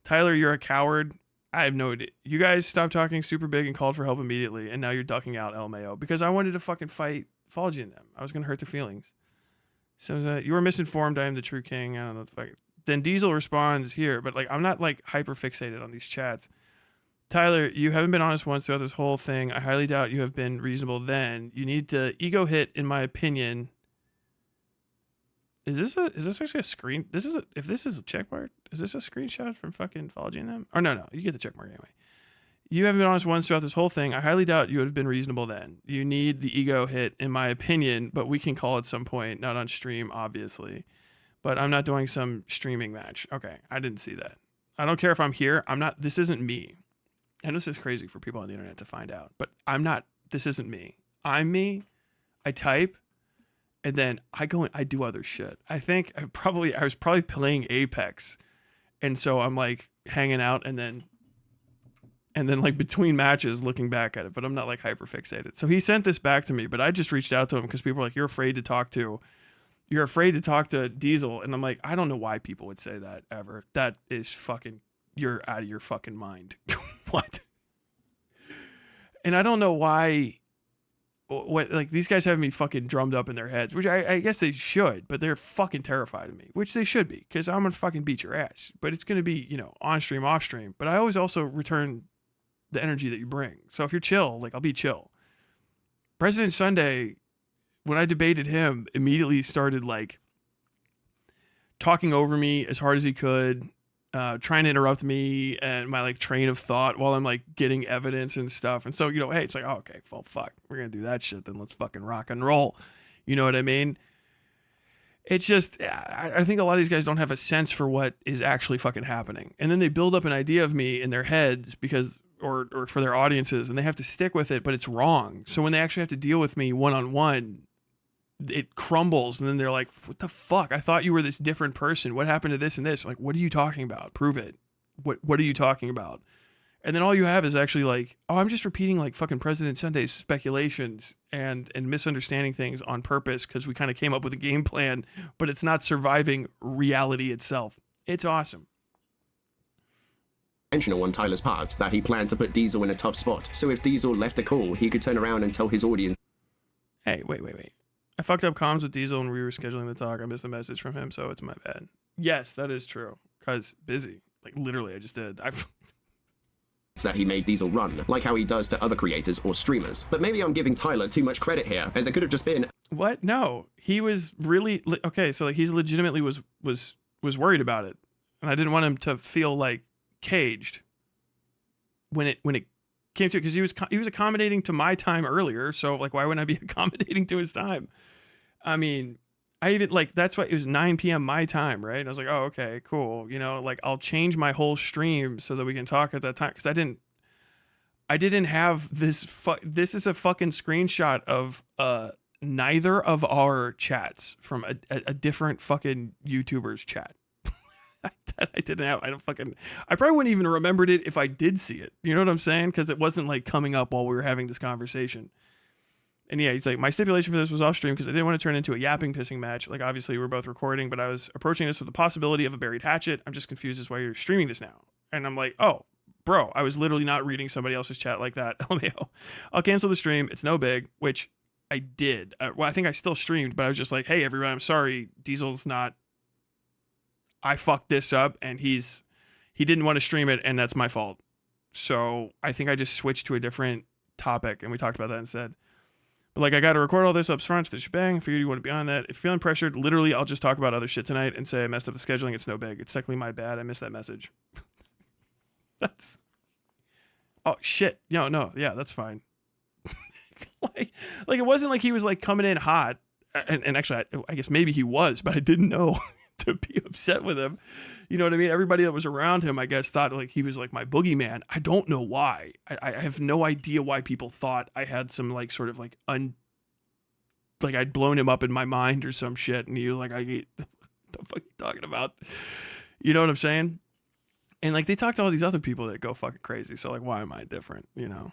Tyler, you're a coward. I have no idea. You guys stopped talking super big and called for help immediately, and now you're ducking out LMAO because I wanted to fucking fight Fallgy and them. I was gonna hurt their feelings. So you were misinformed. I am the true king. I don't know what the fuck. Then Diesel responds here, but like I'm not like hyper fixated on these chats. Tyler, you haven't been honest once throughout this whole thing. I highly doubt you have been reasonable then. You need to ego hit, in my opinion. Is this actually a screen? If this is a checkmark, is this a screenshot from fucking Fallgy and them? Or no, you get the checkmark anyway. You haven't been honest once throughout this whole thing. I highly doubt you would have been reasonable then. You need the ego hit, in my opinion, but we can call at some point, not on stream, obviously. But I'm not doing some streaming match. Okay, I didn't see that. I don't care if I'm here. This isn't me. And this is crazy for people on the internet to find out, but this isn't me. I'm me. I type. And then I go and I do other shit. I think I was probably playing Apex. And so I'm like hanging out and then and then like between matches looking back at it, but I'm not like hyper fixated. So he sent this back to me, but I just reached out to him because people were like, you're afraid to talk to Diesel. And I'm like, I don't know why people would say that ever. That is fucking, you're out of your fucking mind. What? And I don't know why, what, like these guys have me fucking drummed up in their heads, which I guess they should, but they're fucking terrified of me, which they should be, because I'm gonna fucking beat your ass. But it's gonna be, you know, on stream, off stream. But I always also return the energy that you bring. So if you're chill, like I'll be chill. President Sunday, when I debated him, immediately started like talking over me as hard as he could, trying to interrupt me and my like train of thought while I'm like getting evidence and stuff. And so, you know, hey, it's like, oh, okay, well, fuck, we're gonna do that shit, then let's fucking rock and roll. You know what I mean? It's just, I think a lot of these guys don't have a sense for what is actually fucking happening. And then they build up an idea of me in their heads because, or for their audiences, and they have to stick with it, but it's wrong. So when they actually have to deal with me one-on-one, it crumbles, and then they're like, what the fuck? I thought you were this different person. What happened to this and this? Like, what are you talking about? Prove it. What are you talking about? And then all you have is actually like, oh, I'm just repeating like fucking President Sunday's speculations and misunderstanding things on purpose because we kind of came up with a game plan, but it's not surviving reality itself. It's awesome. Intentional on Tyler's part that he planned to put Diesel in a tough spot. So if Diesel left the call, he could turn around and tell his audience. Hey, wait. I fucked up comms with Diesel when we were scheduling the talk. I missed a message from him, so it's my bad. Yes, that is true. Cause busy. Like literally, I just did. That he made Diesel run, like how he does to other creators or streamers. But maybe I'm giving Tyler too much credit here, as it could have just been. What? No, he was really okay. So like he's legitimately was worried about it, and I didn't want him to feel like caged when it came to it, because he was accommodating to my time earlier. So like, why wouldn't I be accommodating to his time? I mean, I even like, that's why it was 9 p.m. my time, right? And I was like, oh, okay, cool. You know, like I'll change my whole stream so that we can talk at that time. Cause I didn't have this. This is a fucking screenshot of neither of our chats from a different fucking YouTuber's chat. That I didn't have. I probably wouldn't even remembered it if I did see it. You know what I'm saying? Cause it wasn't like coming up while we were having this conversation. And yeah, he's like, my stipulation for this was off stream because I didn't want to turn into a yapping pissing match. Like, obviously, we're both recording, but I was approaching this with the possibility of a buried hatchet. I'm just confused as why you're streaming this now. And I'm like, oh, bro, I was literally not reading somebody else's chat like that. LMAO. I'll cancel the stream. It's no big, which I did. Well, I think I still streamed, but I was just like, hey, everyone, I'm sorry. Diesel's not. I fucked this up, and he didn't want to stream it, and that's my fault. So I think I just switched to a different topic, and we talked about that instead. Like, I got to record all this up front for the shebang. I figured you want to be on that. If you're feeling pressured, literally, I'll just talk about other shit tonight and say I messed up the scheduling. It's no big. It's technically my bad. I missed that message. That's... Oh, shit. No. Yeah, that's fine. like, it wasn't like he was, like, coming in hot. And actually, I guess maybe he was, but I didn't know to be upset with him. You know what I mean? Everybody that was around him, I guess, thought like he was like my boogeyman. I don't know why. I have no idea why people thought I had some like sort of like like I'd blown him up in my mind or some shit. And you like, the fuck are you talking about? You know what I'm saying? And like they talk to all these other people that go fucking crazy. So like, why am I different? You know?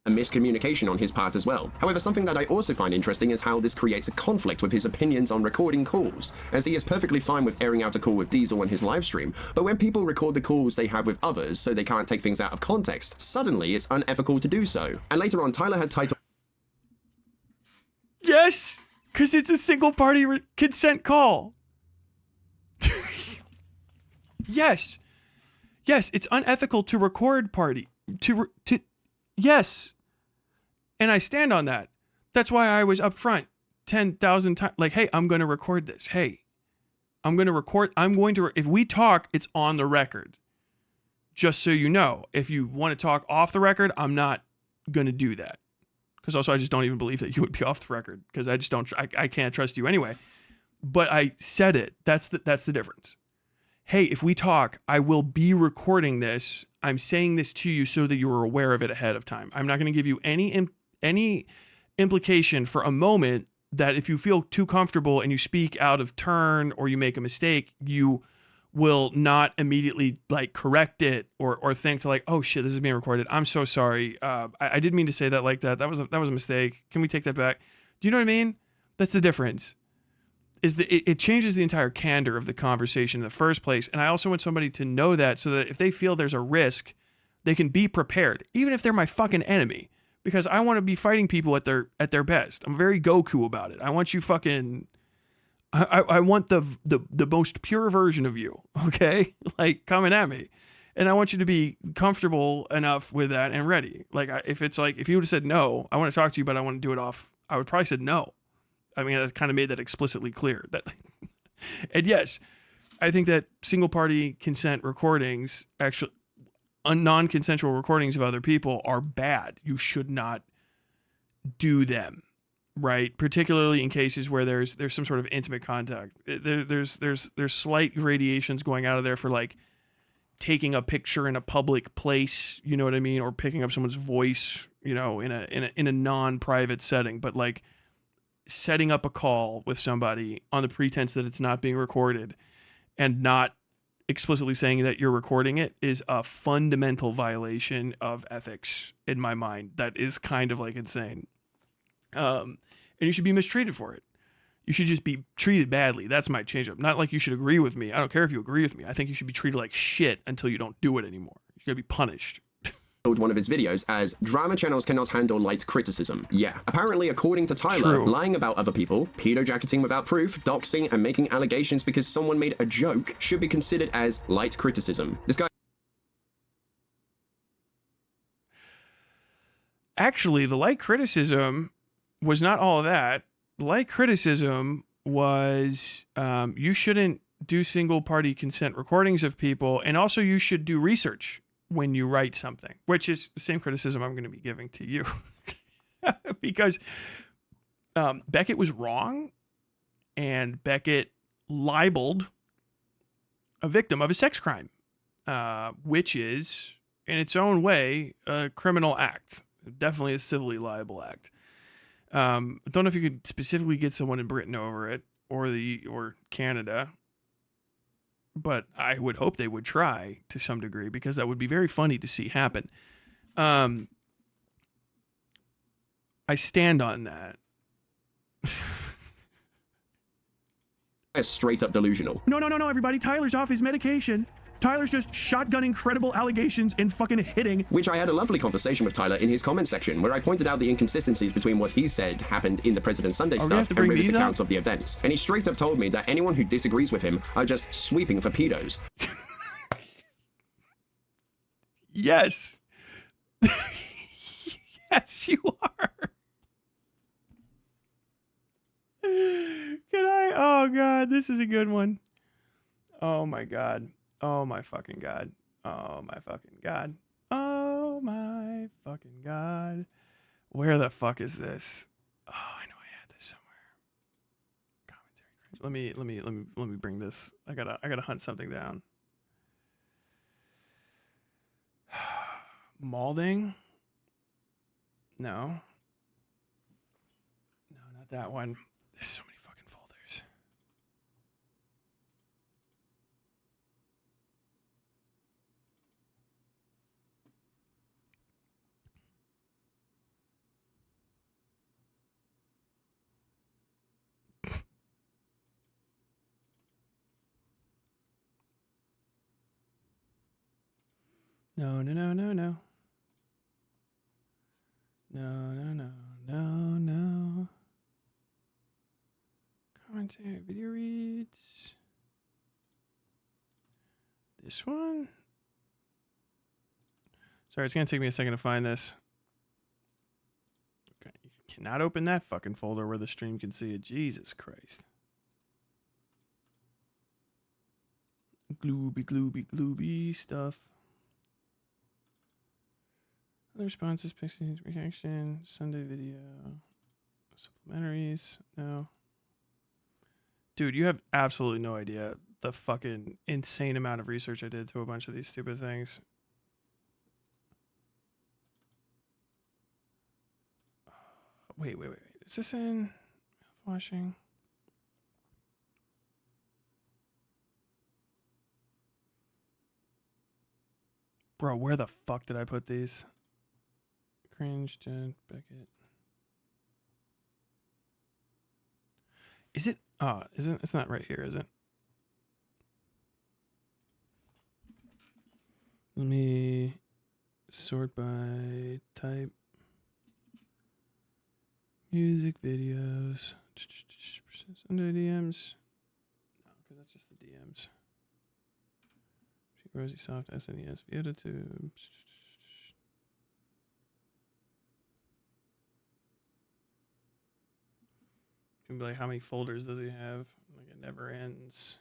A miscommunication on his part as well. However, something that I also find interesting is how this creates a conflict with his opinions on recording calls, as he is perfectly fine with airing out a call with Diesel on his live stream, but when people record the calls they have with others so they can't take things out of context, suddenly it's unethical to do so. And later on, Tyler had titled... Yes, because it's a single party consent call. Yes, it's unethical to record party. Yes. And I stand on that. That's why I was up front 10,000 times. Like, hey, I'm going to record this. Hey, if we talk, it's on the record. Just so you know, if you want to talk off the record, I'm not going to do that. Because also, I just don't even believe that you would be off the record. Because I just don't, I can't trust you anyway. But I said it. That's the difference. Hey, if we talk, I will be recording this. I'm saying this to you so that you're aware of it ahead of time. I'm not going to give you any implication for a moment that if you feel too comfortable and you speak out of turn or you make a mistake, you will not immediately like correct it or think to like, oh shit, this is being recorded. I'm so sorry. I didn't mean to say that like that. That was a mistake. Can we take that back? Do you know what I mean? That's the difference. Is that it changes the entire candor of the conversation in the first place. And I also want somebody to know that so that if they feel there's a risk, they can be prepared, even if they're my fucking enemy. Because I want to be fighting people at their best. I'm very Goku about it. I want you fucking. I want the most pure version of you, okay? Like, coming at me. And I want you to be comfortable enough with that and ready. Like, if it's like, if you would have said, no, I want to talk to you, but I want to do it off, I would probably said no. I mean, I kind of made that explicitly clear. And yes, I think that single-party consent recordings, actually, non-consensual recordings of other people are bad. You should not do them. Right, particularly in cases where there's some sort of intimate contact. There's slight gradations going out of there for like taking a picture in a public place, you know what I mean, or picking up someone's voice, you know, in a non-private setting. But like setting up a call with somebody on the pretense that it's not being recorded and not explicitly saying that you're recording it is a fundamental violation of ethics in my mind. That is kind of like insane. And you should be mistreated for it. You should just be treated badly. That's my change up. Not like you should agree with me. I don't care if you agree with me. I think you should be treated like shit until you don't do it anymore. You gotta be punished. One of his videos as drama channels cannot handle light criticism. Yeah. Apparently, according to Tyler, True. lying about other people, pedo-jacketing without proof, doxing, and making allegations because someone made a joke should be considered as light criticism. This guy... Actually, the light criticism was not all of that. The light criticism was you shouldn't do single-party consent recordings of people, and also you should do research when you write something, which is the same criticism I'm going to be giving to you. Because Beckett was wrong, and Beckett libeled a victim of a sex crime, which is, in its own way, a criminal act. Definitely a civilly liable act. I don't know if you could specifically get someone in Britain over it or Canada, but I would hope they would try to some degree because that would be very funny to see happen. I stand on that. Straight up delusional. No, everybody. Tyler's off his medication. Tyler's just shotgunning credible allegations and fucking hitting. Which I had a lovely conversation with Tyler in his comment section where I pointed out the inconsistencies between what he said happened in the President Sunday stuff and Rivers' accounts of the events. And he straight up told me that anyone who disagrees with him are just sweeping for pedos. Yes. Yes, you are. Can I? Oh, God, this is a good one. Oh, my God. Oh, my fucking God. Oh, my fucking God. Oh, my fucking God. Where the fuck is this? Oh, I know I had this somewhere. Commentary. Let me bring this. I gotta hunt something down. Malding? No. No, not that one. There's so many fucking folders. No. No. Commentary, video reads. This one? Sorry, it's going to take me a second to find this. Okay, you cannot open that fucking folder where the stream can see it. Jesus Christ. Glooby stuff. Other responses, pixels, reaction, Sunday video, supplementaries. No. Dude, you have absolutely no idea the fucking insane amount of research I did to a bunch of these stupid things. Wait. Is this in mouthwashing? Bro, where the fuck did I put these? Cringe, Jen, Beckett. Is it? Isn't it's not right here, is it? Let me sort by type. Music videos. Under DMs. No, because that's just the DMs. Rosy Soft, SNES, ViewTube. Can be like, how many folders does he have? Like, it never ends.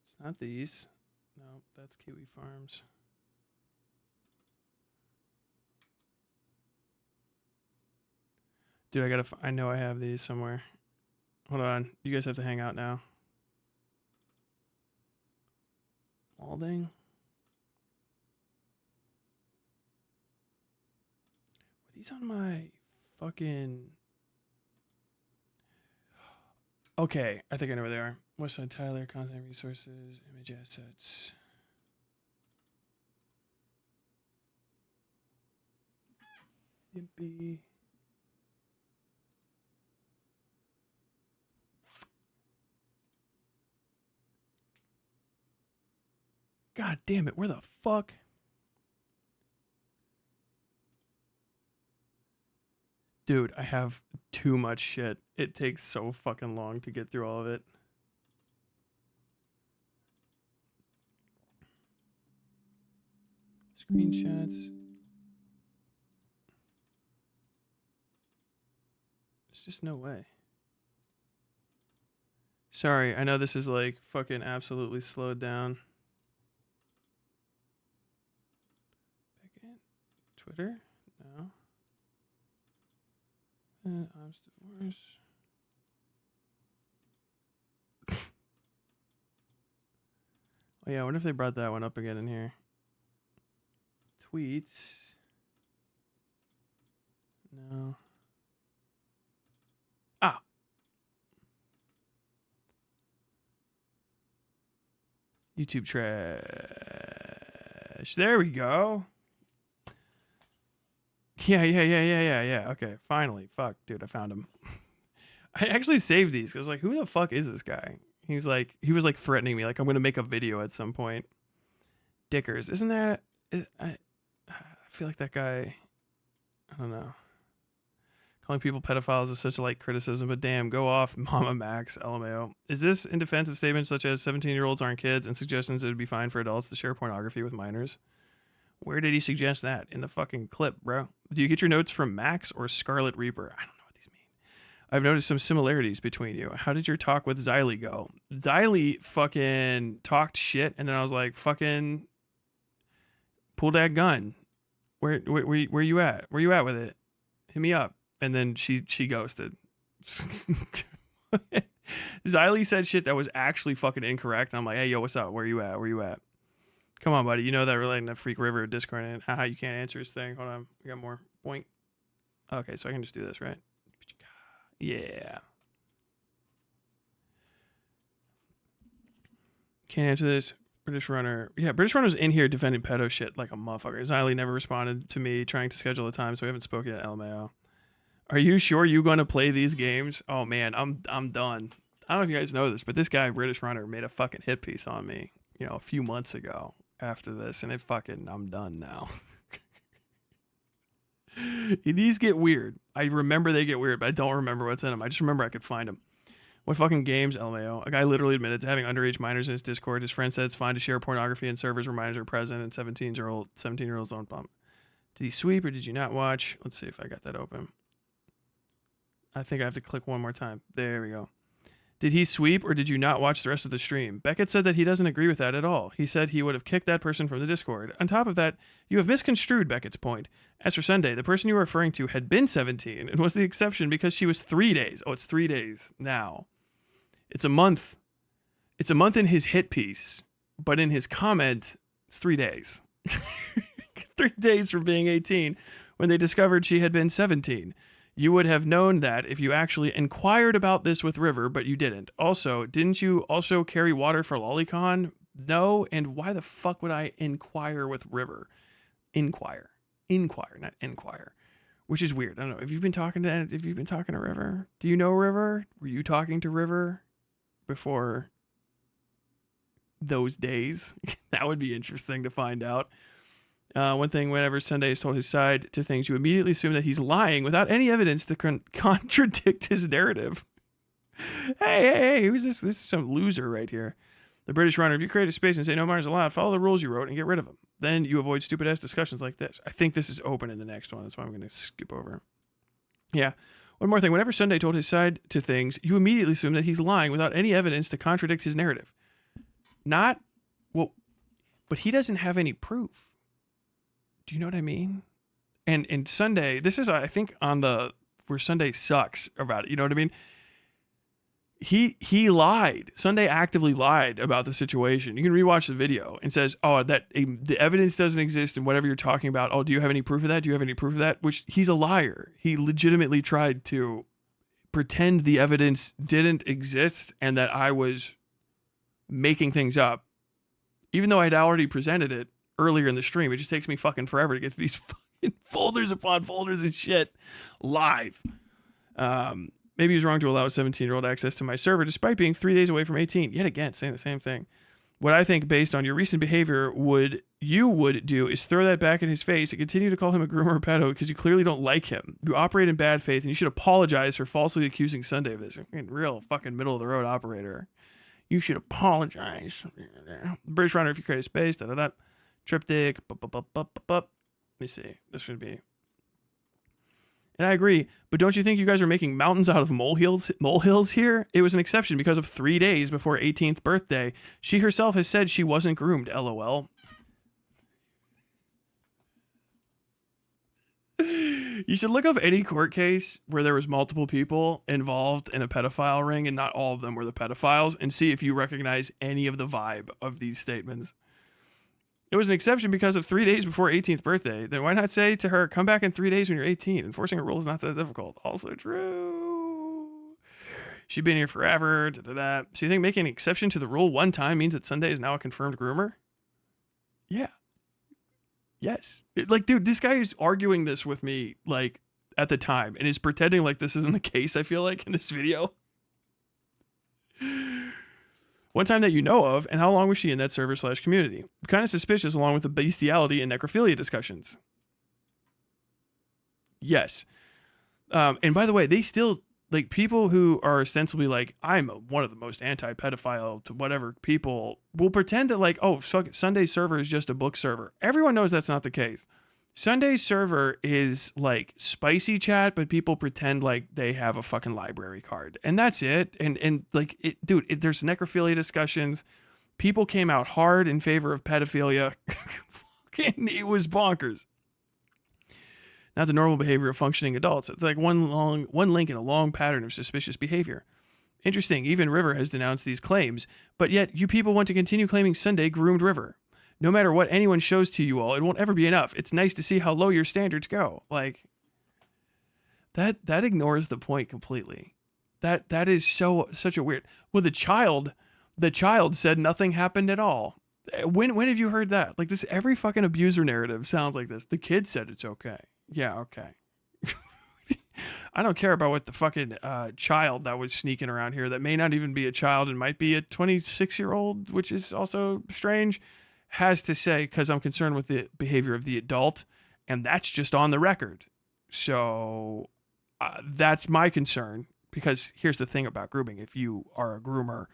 It's not these. No, that's Kiwi Farms. Dude, I know I have these somewhere. Hold on. You guys have to hang out now. Walding? Were these on my fucking... Okay, I think I know where they are. Westside Tyler, content resources, image assets. Yippee. God damn it, where the fuck? Dude, I have too much shit. It takes so fucking long to get through all of it. Screenshots. There's just no way. Sorry, I know this is like fucking absolutely slowed down. Twitter? No. I'm divorce. Oh yeah, I wonder if they brought that one up again in here. Tweets. No. Ah. YouTube trash. There we go. Yeah. Okay, finally. Fuck, dude, I found him. I actually saved these. I was like, who the fuck is this guy? He was like threatening me, like I'm gonna make a video at some point. Dickers, isn't that? I feel like that guy. I don't know. Calling people pedophiles is such a light criticism, but damn, go off, Mama Max, LMAO. Is this in defense of statements such as 17-year-olds aren't kids and suggestions it would be fine for adults to share pornography with minors? Where did he suggest that? In the fucking clip, bro. Do you get your notes from Max or Scarlet Reaper? I don't know what these mean. I've noticed some similarities between you. How did your talk with Xylee go? Xylee fucking talked shit, and then I was like, fucking pull that gun. Where you at? Where you at with it? Hit me up. And then she ghosted. Xylee said shit that was actually fucking incorrect. I'm like, hey, yo, what's up? Where you at? Where you at? Come on, buddy. You know that relating to Freak River Discord and haha, you can't answer his thing. Hold on. We got more. Boink. Okay, so I can just do this, right? Yeah. Can't answer this. British Runner. Yeah, British Runner's in here defending pedo shit like a motherfucker. Xylee never responded to me trying to schedule a time, so we haven't spoken at LMAO. Are you sure you're going to play these games? Oh, man, I'm done. I don't know if you guys know this, but this guy, British Runner, made a fucking hit piece on me, you know, a few months ago after this, and I'm done now. These get weird. I remember they get weird, but I don't remember what's in them. I just remember I could find them. What fucking games, LMAO? A guy literally admitted to having underage minors in his Discord. His friend said it's fine to share pornography in servers where minors are present and 17-year-olds don't bump. Did he sweep or did you not watch? Let's see if I got that open. I think I have to click one more time. There we go. Did he sweep or did you not watch the rest of the stream? Beckett said that he doesn't agree with that at all. He said he would have kicked that person from the Discord. On top of that, you have misconstrued Beckett's point. As for Sunday, the person you were referring to had been 17 and was the exception because she was 3 days. Oh, it's 3 days now. It's a month. It's a month in his hit piece, but in his comment, it's 3 days. 3 days for being 18 when they discovered she had been 17. You would have known that if you actually inquired about this with River, but you didn't. Also, didn't you also carry water for Lolicon? No, and why the fuck would I inquire with River? Inquire, not inquire, which is weird. I don't know. Have you been talking to River? Do you know River? Were you talking to River before those days? That would be interesting to find out. One thing, whenever Sunday is told his side to things, you immediately assume that he's lying without any evidence to contradict his narrative. Hey, who's this? This is some loser right here. The British runner, if you create a space and say no minors allowed, follow the rules you wrote and get rid of them. Then you avoid stupid-ass discussions like this. I think this is open in the next one. That's why I'm going to skip over. Yeah. One more thing. Whenever Sunday told his side to things, you immediately assume that he's lying without any evidence to contradict his narrative. But he doesn't have any proof. Do you know what I mean? And Sunday, this is, I think, on the where Sunday sucks about it. You know what I mean? He lied. Sunday actively lied about the situation. You can rewatch the video and says, the evidence doesn't exist and whatever you're talking about. Oh, do you have any proof of that? Do you have any proof of that? Which he's a liar. He legitimately tried to pretend the evidence didn't exist and that I was making things up. Even though I'd already presented it earlier in the stream. It just takes me fucking forever to get these fucking folders upon folders and shit live. Maybe he's wrong to allow a 17-year-old access to my server despite being 3 days away from 18. Yet again, saying the same thing. What I think, based on your recent behavior, you would do is throw that back in his face and continue to call him a groomer or pedo because you clearly don't like him. You operate in bad faith, and you should apologize for falsely accusing Sunday of this. Real fucking middle-of-the-road operator. You should apologize. British runner, if you create a space, Triptych, Let me see. This should be. And I agree, but don't you think you guys are making mountains out of molehills here? It was an exception because of 3 days before 18th birthday. She herself has said she wasn't groomed, LOL. You should look up any court case where there was multiple people involved in a pedophile ring and not all of them were the pedophiles and see if you recognize any of the vibe of these statements. It was an exception because of 3 days before 18th birthday. Then why not say to her, come back in 3 days when you're 18? Enforcing a rule is not that difficult. Also true. She's been here forever. So you think making an exception to the rule one time means that Sunday is now a confirmed groomer? Yeah. Yes. Dude, this guy is arguing this with me, at the time, and is pretending like this isn't the case, I feel like, in this video. One time that you know of, and how long was she in that server/community? Kind of suspicious along with the bestiality and necrophilia discussions. Yes. And by the way, they still, people who are ostensibly I'm one of the most anti-pedophile to whatever people will pretend that Sunday's server is just a book server. Everyone knows that's not the case. Sunday's server is spicy chat, but people pretend they have a fucking library card, and that's it. And there's necrophilia discussions. People came out hard in favor of pedophilia. It was bonkers. Not the normal behavior of functioning adults. It's one link in a long pattern of suspicious behavior. Interesting. Even River has denounced these claims, but yet you people want to continue claiming Sunday groomed River. No matter what anyone shows to you all, it won't ever be enough. It's nice to see how low your standards go. That ignores the point completely. That is such a weird. Well, the child said nothing happened at all. When have you heard that? This, every fucking abuser narrative sounds like this. The kid said it's okay. Yeah, okay. I don't care about what the fucking child that was sneaking around here that may not even be a child and might be a 26-year-old, which is also strange, has to say, because I'm concerned with the behavior of the adult, and that's just on the record. So that's my concern, because here's the thing about grooming. If you are a groomer,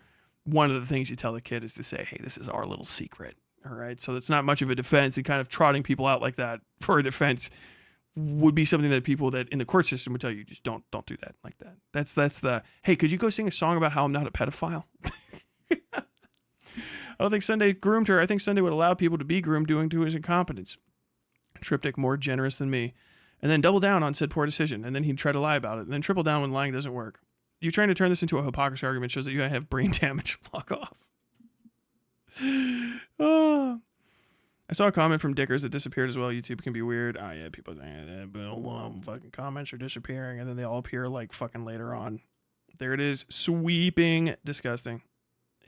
one of the things you tell the kid is to say, hey, this is our little secret, all right? So that's not much of a defense, and kind of trotting people out like that for a defense would be something that people that in the court system would tell you, just don't do that like that. That's the, hey, could you go sing a song about how I'm not a pedophile? I don't think Sunday groomed her. I think Sunday would allow people to be groomed due to his incompetence. Triptych, more generous than me. And then double down on said poor decision. And then he'd try to lie about it. And then triple down when lying doesn't work. You trying to turn this into a hypocrisy argument shows that you have brain damage. Log off. Oh. I saw a comment from Dickers that disappeared as well. YouTube can be weird. Oh, yeah, people fucking comments are disappearing. And then they all appear fucking later on. There it is. Sweeping. Disgusting.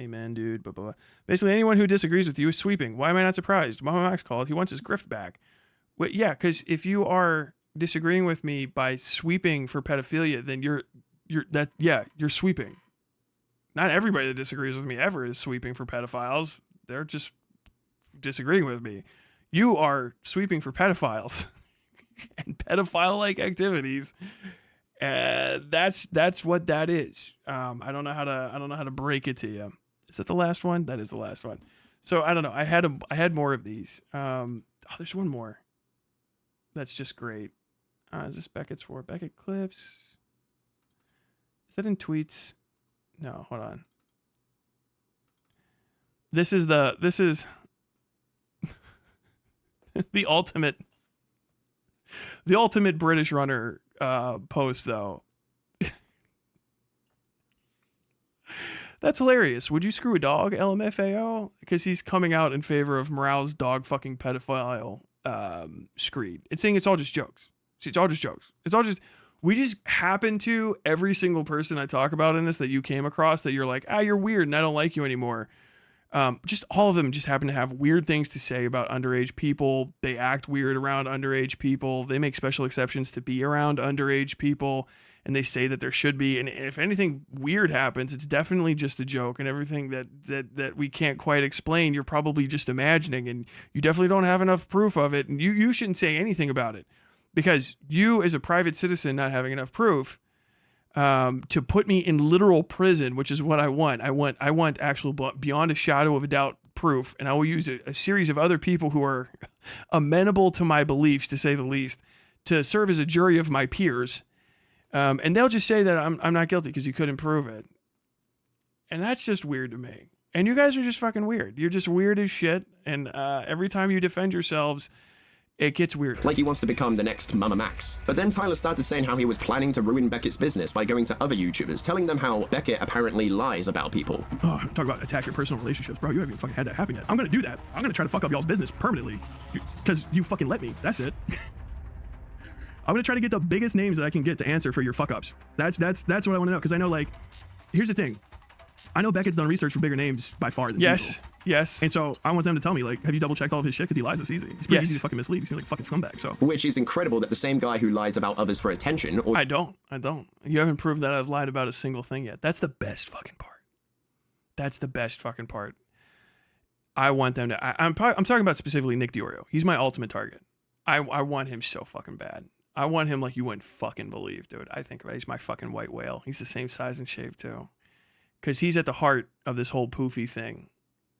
Amen, dude. Blah, blah, blah. Basically, anyone who disagrees with you is sweeping. Why am I not surprised? Mama Max called. He wants his grift back. Well, yeah, because if you are disagreeing with me by sweeping for pedophilia, then you're sweeping. Not everybody that disagrees with me ever is sweeping for pedophiles. They're just disagreeing with me. You are sweeping for pedophiles and pedophile-like activities. That's what that is. I don't know how to break it to you. Is that the last one? That is the last one. So I don't know. I had more of these. There's one more. That's just great. Is this Beckett's for Beckett clips? Is that in tweets? No, hold on. This is the ultimate British runner post though. That's hilarious. Would you screw a dog, LMFAO? Because he's coming out in favor of Morale's dog fucking pedophile screed. It's saying it's all just jokes. See, it's all just jokes. It's all just, we just happen to, every single person I talk about in this that you came across that you're like, you're weird and I don't like you anymore. Just all of them just happen to have weird things to say about underage people. They act weird around underage people. They make special exceptions to be around underage people. And they say that there should be, and if anything weird happens, it's definitely just a joke, and everything that we can't quite explain, you're probably just imagining, and you definitely don't have enough proof of it, and you shouldn't say anything about it, because you, as a private citizen, not having enough proof to put me in literal prison, which is what I want. I want actual beyond a shadow of a doubt proof, and I will use a series of other people who are amenable to my beliefs, to say the least, to serve as a jury of my peers. And they'll just say that I'm not guilty because you couldn't prove it. And that's just weird to me. And you guys are just fucking weird. You're just weird as shit. And every time you defend yourselves, it gets weird. Like he wants to become the next Mama Max. But then Tyler started saying how he was planning to ruin Beckett's business by going to other YouTubers, telling them how Beckett apparently lies about people. Oh, talk about attack your personal relationships. Bro, you haven't even fucking had that happen yet. I'm going to do that. I'm going to try to fuck up y'all's business permanently. Because you fucking let me. That's it. I'm going to try to get the biggest names that I can get to answer for your fuck-ups. That's what I want to know. Because I know, like, here's the thing. I know Beckett's done research for bigger names by far than Yes. usual. Yes. And so I want them to tell me, like, have you double-checked all of his shit? Because he lies this easy. He's pretty easy to fucking mislead. He seems like a fucking scumbag, so. Which is incredible that the same guy who lies about others for attention... I don't. You haven't proved that I've lied about a single thing yet. That's the best fucking part. That's the best fucking part. I want them to... I'm talking about specifically Nick Diorio. He's my ultimate target. I want him so fucking bad. I want him like you wouldn't fucking believe, dude. I think he's my fucking white whale. He's the same size and shape, too. Because he's at the heart of this whole poofy thing.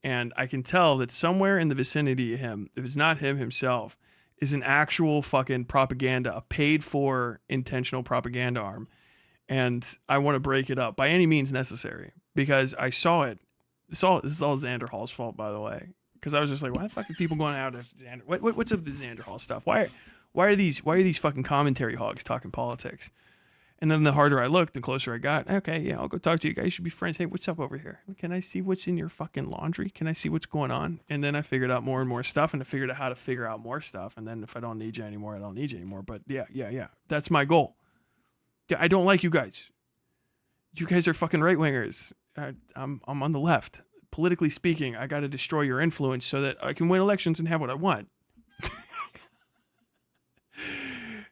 And I can tell that somewhere in the vicinity of him, if it's not him himself, is an actual fucking propaganda, a paid-for intentional propaganda arm. And I want to break it up by any means necessary. Because I saw it. This is all Xander Hall's fault, by the way. Because I was just like, why the fuck are people going out of Xander? What's up with the Xander Hall stuff? Why are these fucking commentary hogs talking politics? And then the harder I looked, the closer I got. Okay, yeah, I'll go talk to you guys. You should be friends. Hey, what's up over here? Can I see what's in your fucking laundry? Can I see what's going on? And then I figured out more and more stuff, and I figured out how to figure out more stuff. And then if I don't need you anymore, I don't need you anymore. But yeah. That's my goal. Yeah, I don't like you guys. You guys are fucking right-wingers. I'm on the left. Politically speaking, I got to destroy your influence so that I can win elections and have what I want.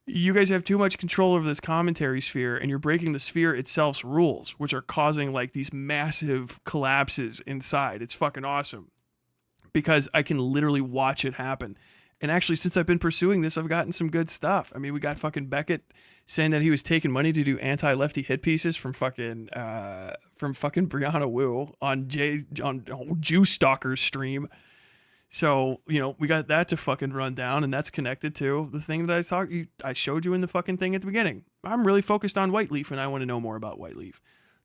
You guys have too much control over this commentary sphere, and you're breaking the sphere itself's rules, which are causing like these massive collapses inside. It's fucking awesome because I can literally watch it happen. And actually, since I've been pursuing this, I've gotten some good stuff. I mean, we got fucking Beckett saying that he was taking money to do anti-lefty hit pieces from fucking Brianna Wu on Jew Stalker's stream. So, we got that to fucking run down, and that's connected to the thing that I showed you in the fucking thing at the beginning. I'm really focused on White Leaf, and I want to know more about White Leaf.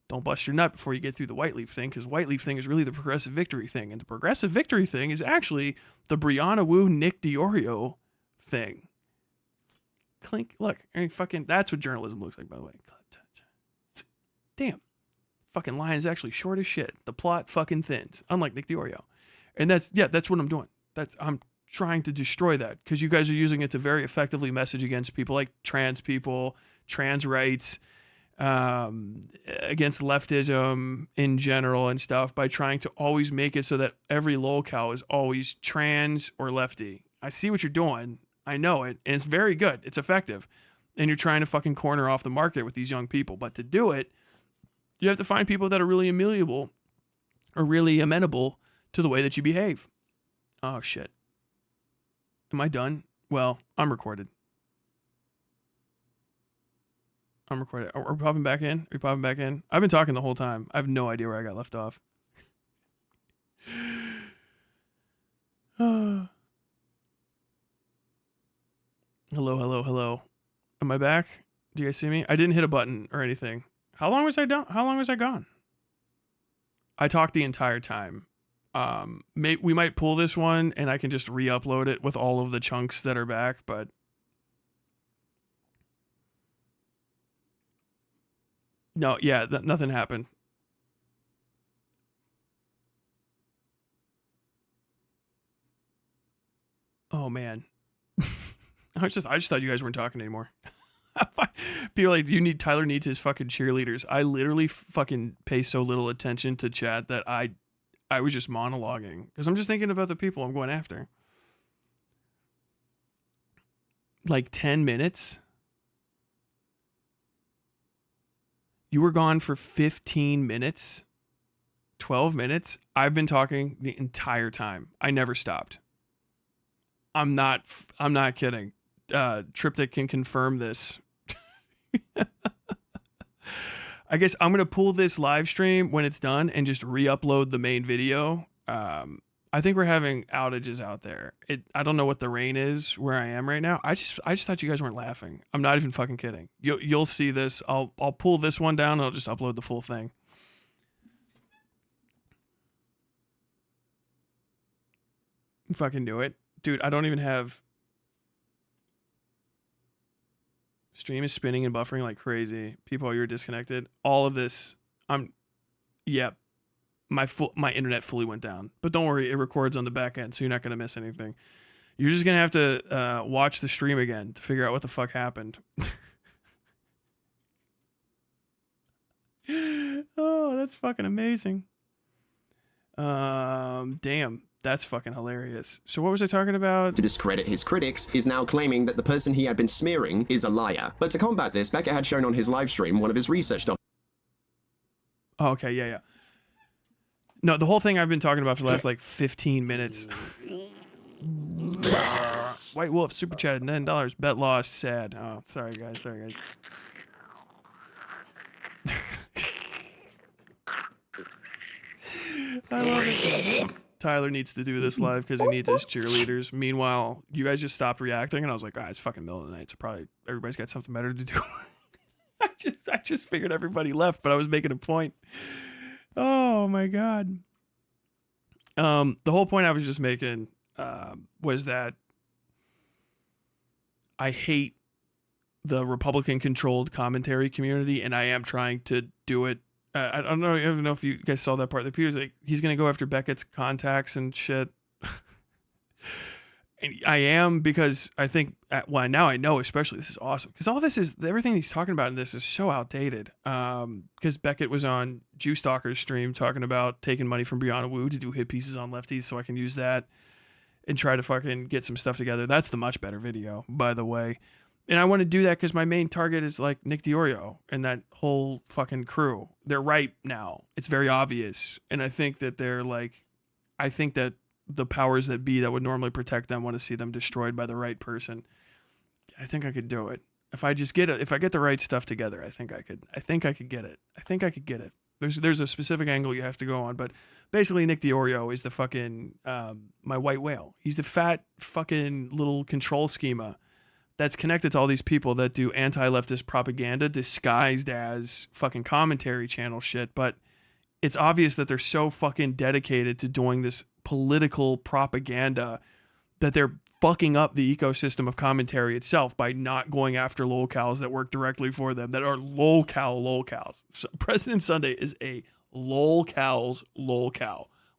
Don't bust your nut before you get through the White Leaf thing, because White Leaf thing is really the progressive victory thing, and the progressive victory thing is actually the Brianna Wu Nick Diorio thing. Clink, look, I mean, fucking, that's what journalism looks like, by the way. Damn. Fucking line is actually short as shit. The plot fucking thins, unlike Nick Diorio. And that's what I'm doing. I'm trying to destroy that because you guys are using it to very effectively message against people like trans people, trans rights, against leftism in general and stuff by trying to always make it so that every locale is always trans or lefty. I see what you're doing. I know it. And it's very good. It's effective. And you're trying to fucking corner off the market with these young people. But to do it, you have to find people that are really amenable or really amenable to the way that you behave. Oh, shit. Am I done? Well, I'm recorded. I'm recording. Are we popping back in? Are we popping back in? I've been talking the whole time. I have no idea where I got left off. Hello, hello, hello. Am I back? Do you guys see me? I didn't hit a button or anything. How long was I down? How long was I gone? I talked the entire time. We might pull this one and I can just re-upload it with all of the chunks that are back, but no, yeah, nothing happened. Oh man. I just thought you guys weren't talking anymore. People like Tyler needs his fucking cheerleaders. I literally fucking pay so little attention to chat that I was just monologuing because I'm just thinking about the people I'm going after. Like 10 minutes. You were gone for 15 minutes, 12 minutes. I've been talking the entire time. I never stopped. I'm not kidding. Triptych can confirm this. I guess I'm going to pull this live stream when it's done and just re-upload the main video. I think we're having outages out there. I don't know what the rain is where I am right now. I just thought you guys weren't laughing. I'm not even fucking kidding. You'll see this. I'll pull this one down and I'll just upload the full thing. Fucking do it. Dude, I don't even have... Stream is spinning and buffering like crazy. People, you're disconnected. All of this, yep. My internet fully went down. But don't worry, it records on the back end, so you're not going to miss anything. You're just going to have to watch the stream again to figure out what the fuck happened. Oh, that's fucking amazing. Damn. That's fucking hilarious. So what was I talking about? To discredit his critics, is now claiming that the person he had been smearing is a liar. But to combat this, Beckett had shown on his live stream one of his research documents. Oh, okay, yeah. No, the whole thing I've been talking about for the last like 15 minutes. White Wolf super chatted $9. Bet lost. Sad. Oh, sorry guys. I love it. Tyler needs to do this live because he needs his cheerleaders. Meanwhile, you guys just stopped reacting, and I was like, it's fucking middle of the night, so probably everybody's got something better to do. I just figured everybody left, but I was making a point. Oh my god. The whole point I was just making was that I hate the Republican-controlled commentary community, and I am trying to do it. I don't know if you guys saw that part. The Peter's like, he's going to go after Beckett's contacts and shit. And I am, because I think, well, now I know, especially, this is awesome. Because everything he's talking about in this is so outdated. Because Beckett was on Jew Stalker's stream talking about taking money from Brianna Wu to do hit pieces on lefties, so I can use that and try to fucking get some stuff together. That's the much better video, by the way. And I want to do that because my main target is like Nick DiOrio and that whole fucking crew. They're right now. It's very obvious. And I think that that the powers that be that would normally protect them want to see them destroyed by the right person. I think I could do it. If I get the right stuff together, I think I could get it. There's a specific angle you have to go on, but basically Nick DiOrio is the fucking, my white whale. He's the fat fucking little control schema that's connected to all these people that do anti-leftist propaganda disguised as fucking commentary channel shit. But it's obvious that they're so fucking dedicated to doing this political propaganda that they're fucking up the ecosystem of commentary itself by not going after locales that work directly for them, that are locales. So President Sunday is a locale,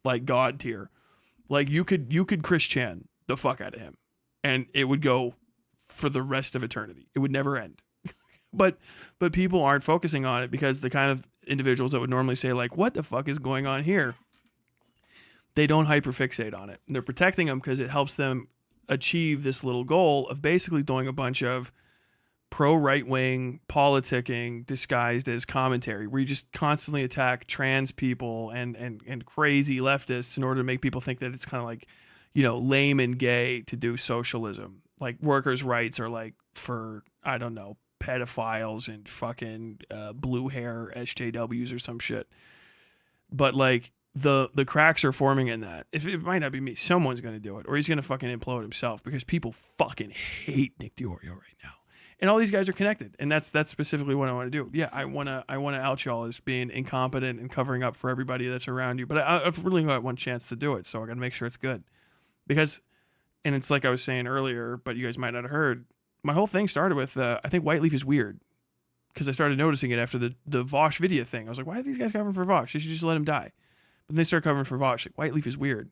like God tier. Like you could Christian the fuck out of him and it would go for the rest of eternity. It would never end. but people aren't focusing on it because the kind of individuals that would normally say like, what the fuck is going on here? They don't hyperfixate on it. And they're protecting them because it helps them achieve this little goal of basically doing a bunch of pro right-wing politicking disguised as commentary, where you just constantly attack trans people and crazy leftists in order to make people think that it's kind of like, you know, lame and gay to do socialism. Like workers' rights are like for, I don't know, pedophiles and fucking blue hair SJWs or some shit. But like the cracks are forming in that. If it might not be me, someone's going to do it, or he's going to fucking implode himself because people fucking hate Nick DiOrio right now. And all these guys are connected, and that's specifically what I want to do. Yeah, I wanna out y'all as being incompetent and covering up for everybody that's around you. But I've really got one chance to do it, so I got to make sure it's good. Because, and it's like I was saying earlier, but you guys might not have heard. My whole thing started with I think Whiteleaf is weird, because I started noticing it after the Vosh video thing. I was like, why are these guys covering for Vosh? They should just let him die. But then they started covering for Vosh. Like, Whiteleaf is weird.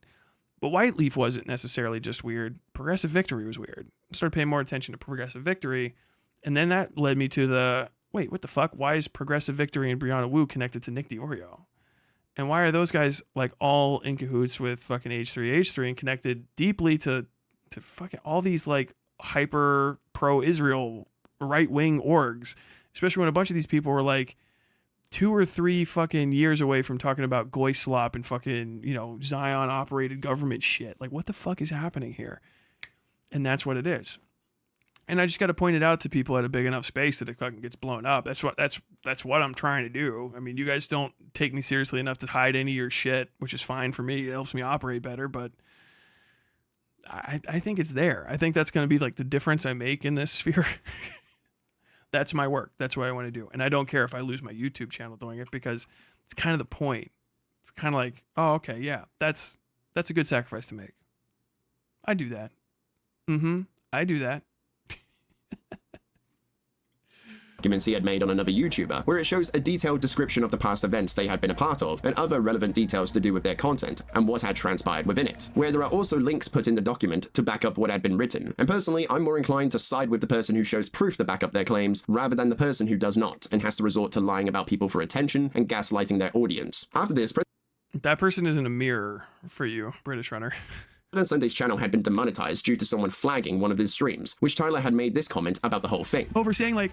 But Whiteleaf wasn't necessarily just weird. Progressive Victory was weird. I started paying more attention to Progressive Victory. And then that led me to the, wait, what the fuck? Why is Progressive Victory and Brianna Wu connected to Nick DiOrio? And why are those guys like all in cahoots with fucking H3H3 and connected deeply to fucking all these like hyper pro-Israel right-wing orgs? Especially when a bunch of these people were like 2 or 3 fucking years away from talking about goy slop and fucking, you know, Zion operated government shit. Like, what the fuck is happening here? And that's what it is. And I just got to point it out to people at a big enough space that it fucking gets blown up. That's what I'm trying to do. I mean, you guys don't take me seriously enough to hide any of your shit, which is fine for me. It helps me operate better, but I think it's there. I think that's going to be like the difference I make in this sphere. That's my work. That's what I want to do. And I don't care if I lose my YouTube channel doing it, because it's kind of the point. It's kind of like, oh, okay, yeah, that's a good sacrifice to make. I do that. I do that. Documents he had made on another YouTuber, where it shows a detailed description of the past events they had been a part of and other relevant details to do with their content and what had transpired within it, where there are also links put in the document to back up what had been written. And personally, I'm more inclined to side with the person who shows proof to back up their claims rather than the person who does not and has to resort to lying about people for attention and gaslighting their audience. After this, that person isn't a mirror for you, British Runner. President Sunday's channel had been demonetized due to someone flagging one of his streams, which Tyler had made this comment about the whole thing. Over saying like,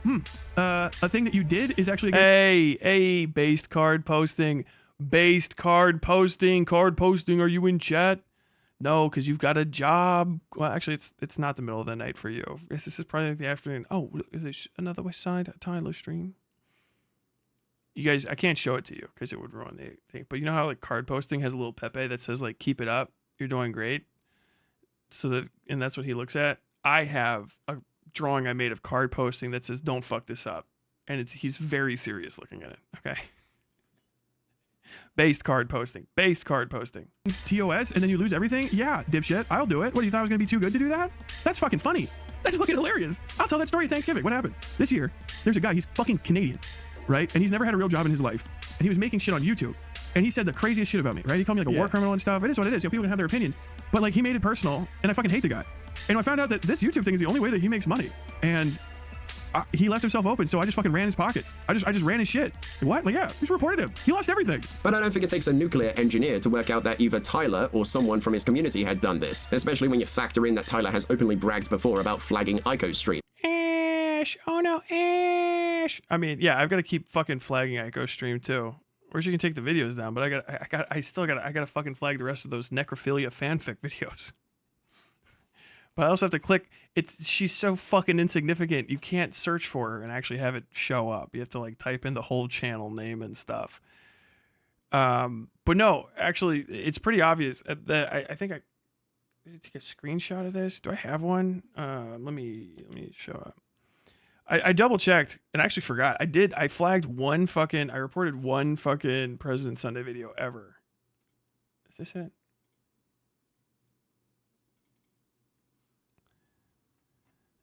a thing that you did is actually based card posting. Card posting, are you in chat? No, because you've got a job. Well, actually, it's not the middle of the night for you. This is probably like the afternoon. Oh, is this another West Side Tyler stream? You guys, I can't show it to you because it would ruin the thing. But you know how like card posting has a little Pepe that says like, keep it up. You're doing great. And that's what he looks at. I have a drawing I made of card posting that says, don't fuck this up. And he's very serious looking at it. Okay. Based card posting. TOS and then you lose everything? Yeah, dipshit. I'll do it. What, you thought I was going to be too good to do that? That's fucking funny. That's fucking hilarious. I'll tell that story at Thanksgiving. What happened? This year, there's a guy, he's fucking Canadian, right? And he's never had a real job in his life. And he was making shit on YouTube. And he said the craziest shit about me, right? He called me like a war criminal and stuff. It is what it is. You know, people can have their opinions. But like, he made it personal, and I fucking hate the guy. And I found out that this YouTube thing is the only way that he makes money. And he left himself open, so I just fucking ran his pockets. I just ran his shit. Like, what? Like, yeah, we just reported him. He lost everything. But I don't think it takes a nuclear engineer to work out that either Tyler or someone from his community had done this, especially when you factor in that Tyler has openly bragged before about flagging Ico's stream. Ash, oh no, Ash. I mean, yeah, I've got to keep fucking flagging Ico's stream too. Or you can take the videos down, but I gotta fucking flag the rest of those necrophilia fanfic videos. But I also have to click. She's so fucking insignificant. You can't search for her and actually have it show up. You have to like type in the whole channel name and stuff. But no, actually, it's pretty obvious. I think I did take a screenshot of this. Do I have one? Let me show up. I double checked and actually forgot. I flagged I reported one fucking President Sunday video ever. Is this it?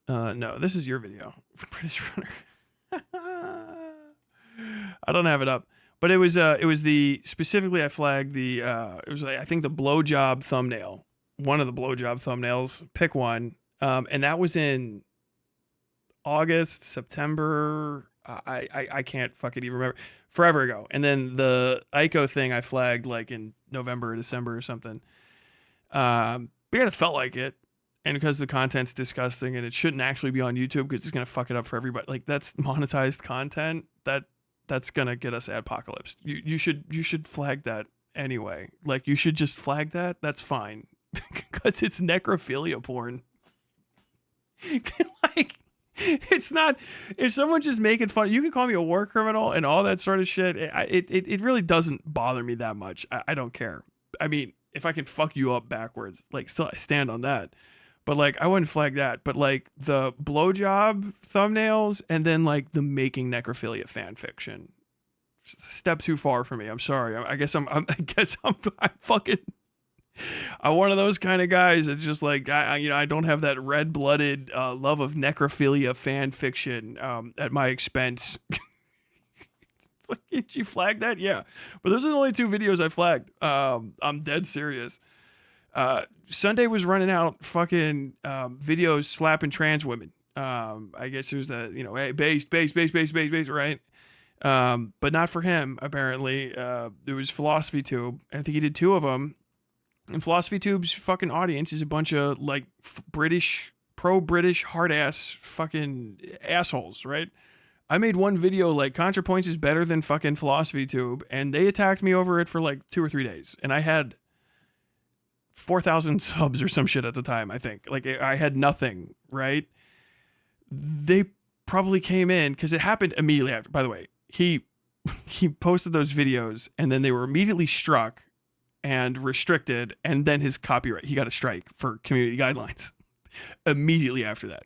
No, this is your video. British Runner. I don't have it up, but it was specifically I flagged it was like, I think the blowjob thumbnail, one of the blowjob thumbnails, pick one. And that was in August, September. I can't fucking even remember. Forever ago. And then the ICO thing I flagged like in November or December or something. But yeah, it felt like it. And because the content's disgusting and it shouldn't actually be on YouTube because it's gonna fuck it up for everybody. Like that's monetized content that's gonna get us adpocalypse. You should flag that anyway. Like you should just flag that. That's fine because it's necrophilia porn. Like it's not. If someone's just making fun, you can call me a war criminal and all that sort of shit. It really doesn't bother me that much. I don't care. I mean, if I can fuck you up backwards, like still I stand on that. But like I wouldn't flag that. But like the blowjob thumbnails and then like the making necrophilia fan fiction, step too far for me. I'm sorry. I guess I'm fucking. I'm one of those kind of guys. It's just like I don't have that red-blooded love of necrophilia fan fiction at my expense. It's like, did you flag that? Yeah, but those are the only 2 videos I flagged. I'm dead serious. Sunday was running out fucking videos slapping trans women. I guess it was the hey, base, right? But not for him apparently. It was Philosophy Tube, and I think he did 2 of them. And Philosophy Tube's fucking audience is a bunch of like pro-British hard-ass fucking assholes, right? I made one video like ContraPoints is better than fucking Philosophy Tube, and they attacked me over it for like 2 or 3 days, and I had 4,000 subs or some shit at the time. I think like I had nothing, right? They probably came in because it happened immediately after. By the way, he posted those videos, and then they were immediately struck and restricted, and then his copyright, he got a strike for community guidelines immediately after that.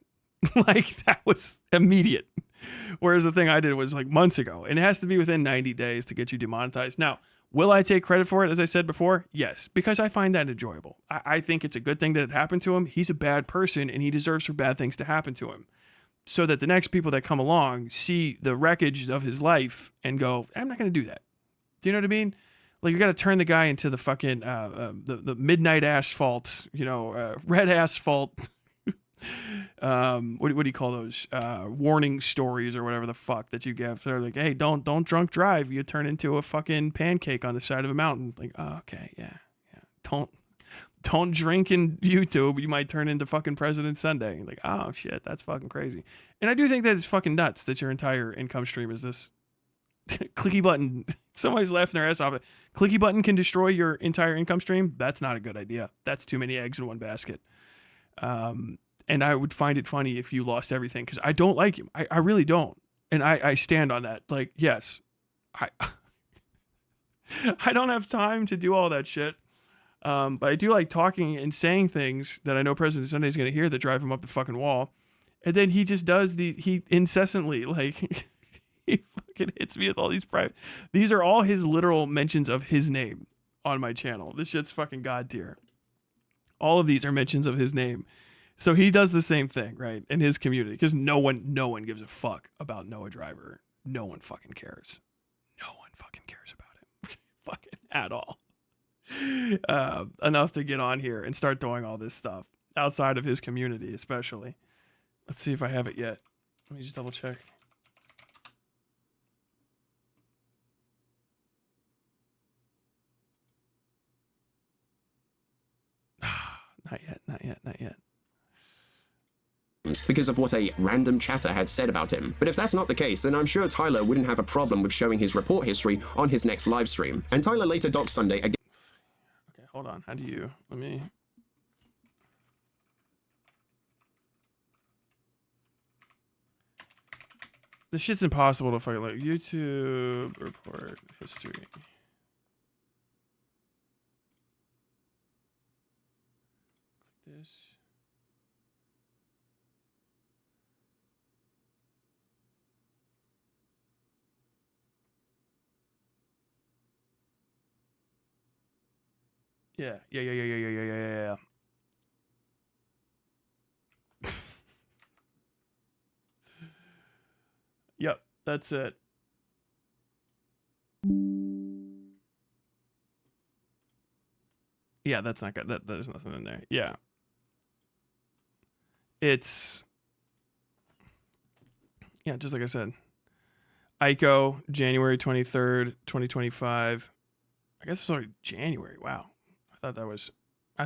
Like that was immediate. Whereas the thing I did was like months ago, and it has to be within 90 days to get you demonetized. Now, will I take credit for it? As I said before, yes, because I find that enjoyable. I think it's a good thing that it happened to him. He's a bad person and he deserves for bad things to happen to him, so that the next people that come along see the wreckage of his life and go, I'm not going to do that. Do you know what I mean? Like you got to turn the guy into the fucking the midnight asphalt, red asphalt. What do you call those warning stories or whatever the fuck that you give? They're like, hey, don't drunk drive. You turn into a fucking pancake on the side of a mountain. Like, oh, okay, yeah. Don't drink in YouTube. You might turn into fucking President Sunday. Like, oh shit, that's fucking crazy. And I do think that it's fucking nuts that your entire income stream is this clicky button. Somebody's laughing their ass off. Clicky button can destroy your entire income stream. That's not a good idea. That's too many eggs in one basket. And I would find it funny if you lost everything, because I don't like him. I really don't. And I stand on that. Like, yes, I don't have time to do all that shit. But I do like talking and saying things that I know President Sunday's going to hear that drive him up the fucking wall. And then he just does he incessantly, like, he fucking hits me with all these private. These are all his literal mentions of his name on my channel. This shit's fucking god tier. All of these are mentions of his name. So he does the same thing, right, in his community, because no one gives a fuck about Noah Driver. No one fucking cares. No one fucking cares about him. Fucking at all. Enough to get on here and start doing all this stuff outside of his community, especially. Let's see if I have it yet. Let me just double check. Not yet. Because of what a random chatter had said about him. But if that's not the case, then I'm sure Tyler wouldn't have a problem with showing his report history on his next live stream. And Tyler later doxed Sunday again. Okay, hold on. How do you... Let me... This shit's impossible to fucking, like, YouTube report history. This. Yeah. Yep, that's it. Yeah, that's not good. There's nothing in there. Yeah. It's Yeah, just like I said. Ico, January 23rd, 2025. I guess it's already January. Wow. I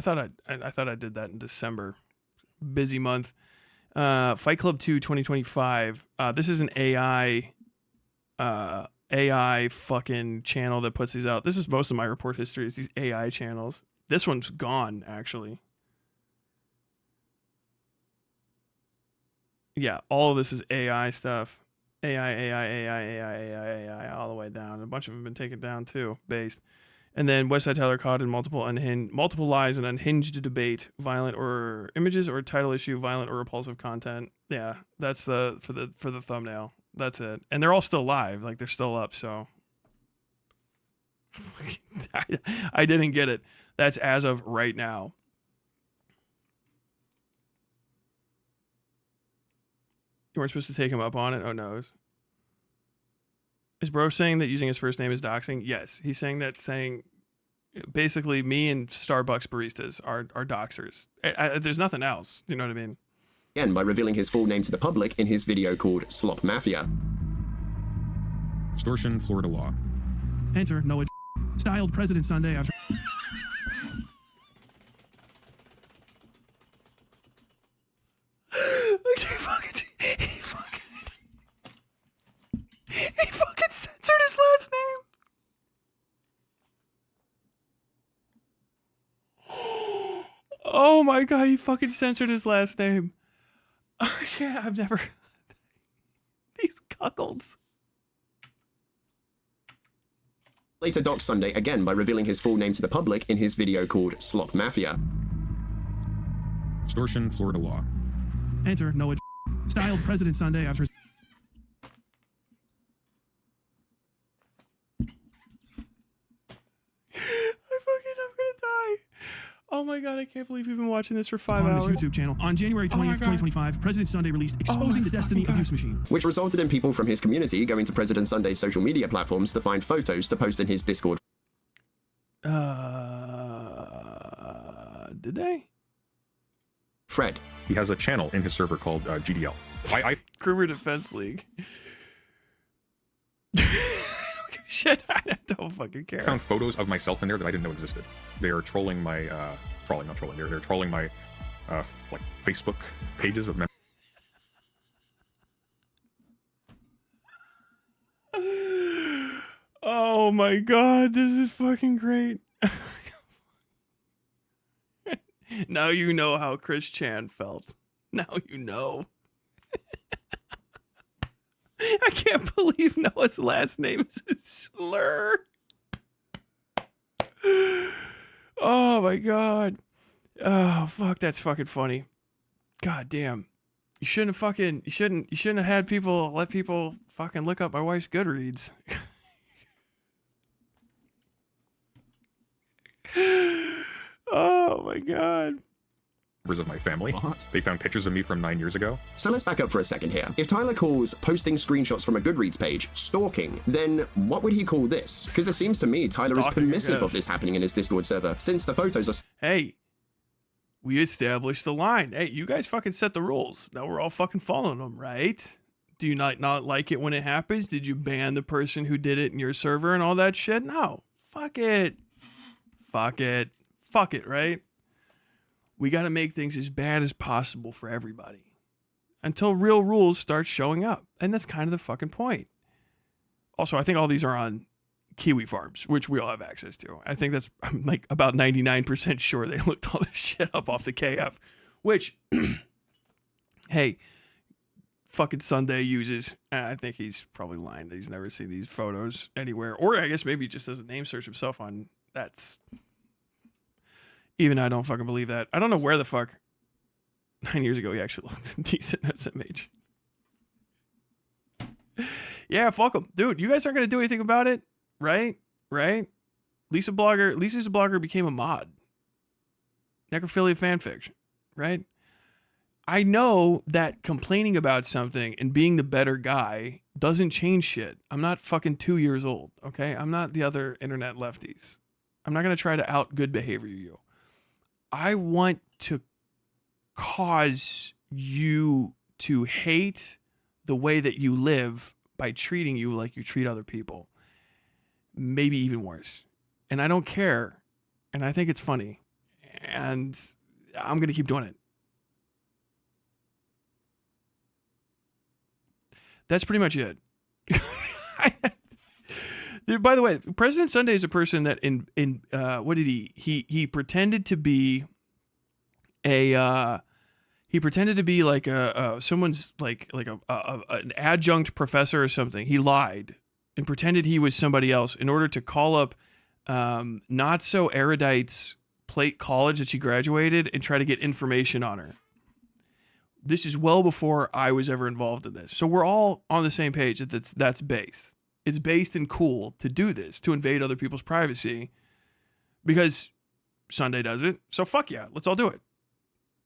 thought I did that in December. Busy month. Fight Club 2 2025. This is an AI fucking channel that puts these out. This is most of my report history, is these AI channels. This one's gone, actually. Yeah, all of this is AI stuff. AI, all the way down. A bunch of them have been taken down too, based. And then Westside Tyler caught in multiple lies and unhinged debate, violent or images or title issue, violent or repulsive content. Yeah, that's for the thumbnail. That's it. And they're all still live, like they're still up. So I didn't get it. That's as of right now. You weren't supposed to take him up on it? Oh, no. Is bro saying that using his first name is doxing? Yes. He's saying that, saying basically me and Starbucks baristas are doxers. There's nothing else. You know what I mean? Again, by revealing his full name to the public in his video called Slop Mafia. Extortion, Florida law. Enter Noah styled President Sunday after. He fucking censored his last name. Oh my god, he fucking censored his last name. Oh, yeah, I've never. These cuckolds. Later doxed Sunday again by revealing his full name to the public in his video called Slop Mafia. Extortion, Florida law. Enter Noah styled President Sunday after. I'm gonna die. Oh my god, I can't believe you've been watching this for 5 hours. On this YouTube channel. On January 20th, 2025, President Sunday released Exposing the Destiny Abuse Machine, which resulted in people from his community going to President Sunday's social media platforms to find photos to post in his Discord. Did they? Fred. He has a channel in his server called GDL. Groomer Defense League. Shit, I don't fucking care. I found photos of myself in there that I didn't know existed. They are trolling my, not trolling, they're trolling my, like, Facebook pages of members. Oh my god, this is fucking great. Now you know how Chris Chan felt. Now you know. I can't believe Noah's last name is a slur. Oh my god. Oh fuck, that's fucking funny. God damn. You shouldn't have had people let people fucking look up my wife's Goodreads. Oh my god. Members of my family. What? They found pictures of me from 9 years ago. So let's back up for a second here. If Tyler calls posting screenshots from a Goodreads page stalking, then what would he call this? Because it seems to me Tyler is permissive of this happening in his Discord server, since the photos are... Hey, we established the line. Hey, you guys fucking set the rules. Now we're all fucking following them, right? Do you not like it when it happens? Did you ban the person who did it in your server and all that shit? No. Fuck it. Fuck it. Fuck it, right? We got to make things as bad as possible for everybody until real rules start showing up. And that's kind of the fucking point. Also, I think all these are on Kiwi farms, which we all have access to. I think that's, I'm like about 99% sure they looked all this shit up off the KF, which, hey, fucking Sunday uses. I think he's probably lying that he's never seen these photos anywhere. Or I guess maybe he just does a name search himself on that's. Even I don't fucking believe that. I don't know where the fuck 9 years ago he actually looked decent SMH. Yeah, fuck him. Dude, you guys aren't going to do anything about it, right? Right? Lisa's a blogger became a mod. Necrophilia fanfiction, right? I know that complaining about something and being the better guy doesn't change shit. I'm not fucking 2 years old, okay? I'm not the other internet lefties. I'm not going to try to out good behavior you. I want to cause you to hate the way that you live by treating you like you treat other people. Maybe even worse. And I don't care. And I think it's funny. And I'm going to keep doing it. That's pretty much it. By the way, President Sunday is a person that what did he pretended to be like someone's like an adjunct professor or something. He lied and pretended he was somebody else in order to call up not so erudite's Plate College that she graduated and try to get information on her. This is well before I was ever involved in this. So we're all on the same page that that's based. It's based and cool to do this, to invade other people's privacy because Sunday does it. So fuck yeah, let's all do it.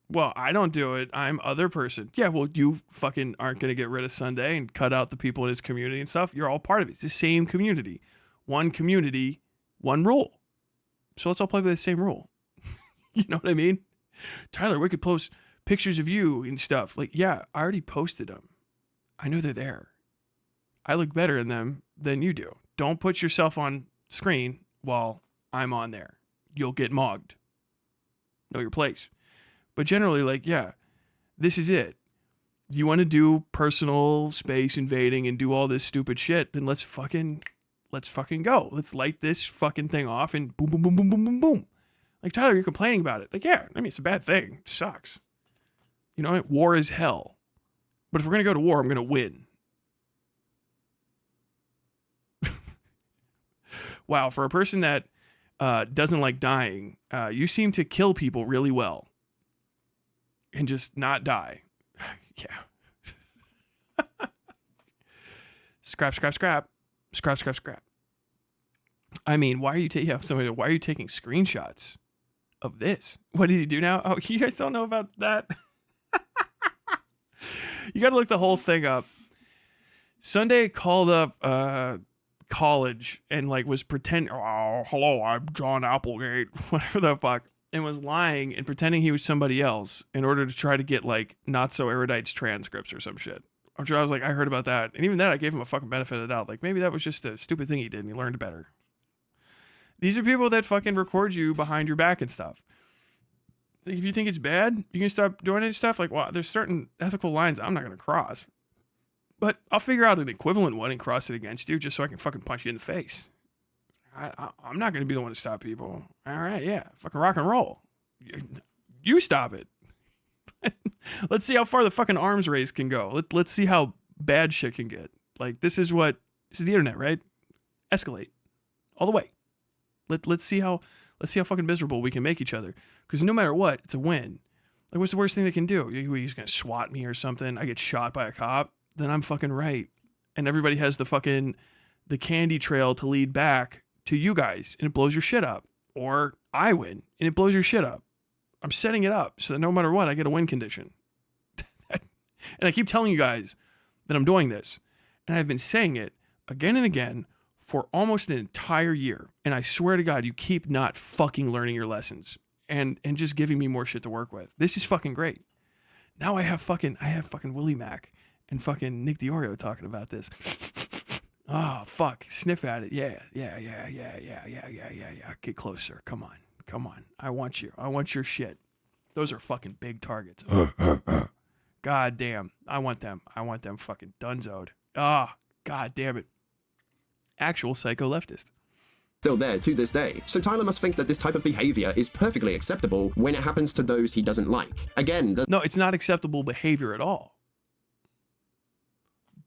Well, I don't do it. I'm other person. Yeah, well, you fucking aren't going to get rid of Sunday and cut out the people in his community and stuff. You're all part of it. It's the same community. One community, one rule. So let's all play by the same rule. You know what I mean? Tyler, we could post pictures of you and stuff. Like, yeah, I already posted them. I know they're there. I look better in them than you do. Don't put yourself on screen while I'm on there. You'll get mogged. Know your place. But generally, like, yeah, this is it. You want to do personal space invading and do all this stupid shit, then let's fucking go. Let's light this fucking thing off and boom, boom, boom, boom, boom, boom, boom. Like, Tyler, you're complaining about it. Like, yeah, I mean, it's a bad thing. It sucks. You know what? War is hell. But if we're going to go to war, I'm going to win. Wow, for a person that doesn't like dying, you seem to kill people really well. And just not die. Yeah. Scrap, scrap, scrap. Scrap, scrap, scrap. I mean, why are you taking screenshots of this? What did he do now? Oh, you guys don't know about that? You got to look the whole thing up. Sunday called up college and like was pretending, oh, hello, I'm John Applegate, whatever the fuck, and was lying and pretending he was somebody else in order to try to get like not so erudite's transcripts or some shit. Which I was like, I heard about that. And even that, I gave him a fucking benefit of the doubt. Like, maybe that was just a stupid thing he did and he learned better. These are people that fucking record you behind your back and stuff. Like, if you think it's bad, you can stop doing it and stuff. Like, well, there's certain ethical lines I'm not going to cross. But I'll figure out an equivalent one and cross it against you just so I can fucking punch you in the face. I'm not going to be the one to stop people. All right, yeah. Fucking rock and roll. You stop it. Let's see how far the fucking arms race can go. Let's see how bad shit can get. Like, this is the internet, right? Escalate. All the way. Let's see how fucking miserable we can make each other. Because no matter what, it's a win. Like, what's the worst thing they can do? He's going to SWAT me or something. I get shot by a cop. Then I'm fucking right. And everybody has the candy trail to lead back to you guys. And it blows your shit up. Or I win. And it blows your shit up. I'm setting it up so that no matter what, I get a win condition. And I keep telling you guys that I'm doing this. And I've been saying it again and again for almost an entire year. And I swear to God, you keep not fucking learning your lessons and just giving me more shit to work with. This is fucking great. Now I have fucking Willie Mac and fucking Nick DiOrio talking about this. Oh, fuck. Sniff at it. Yeah. Get closer. Come on. I want you. I want your shit. Those are fucking big targets. God damn. I want them fucking dunzoed. God damn it. Actual psycho leftist. Still there to this day. So Tyler must think that this type of behavior is perfectly acceptable when it happens to those he doesn't like. Again, no, it's not acceptable behavior at all.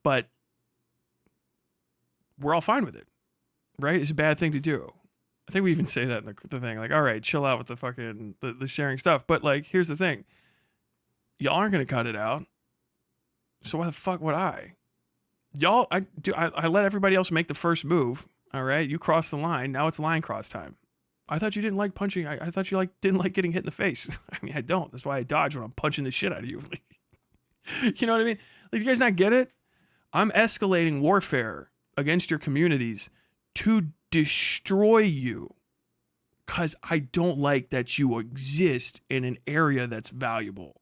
But we're all fine with it, right? It's a bad thing to do. I think we even say that in the thing, like, all right, chill out with the fucking the sharing stuff. But like, here's the thing: y'all aren't gonna cut it out. So why the fuck would I? Y'all, I let everybody else make the first move. All right, you crossed the line. Now it's line cross time. I thought you didn't like punching. I thought you didn't like getting hit in the face. I mean, I don't. That's why I dodge when I'm punching the shit out of you. You know what I mean? Like, you guys not get it? I'm escalating warfare against your communities to destroy you because I don't like that you exist in an area that's valuable.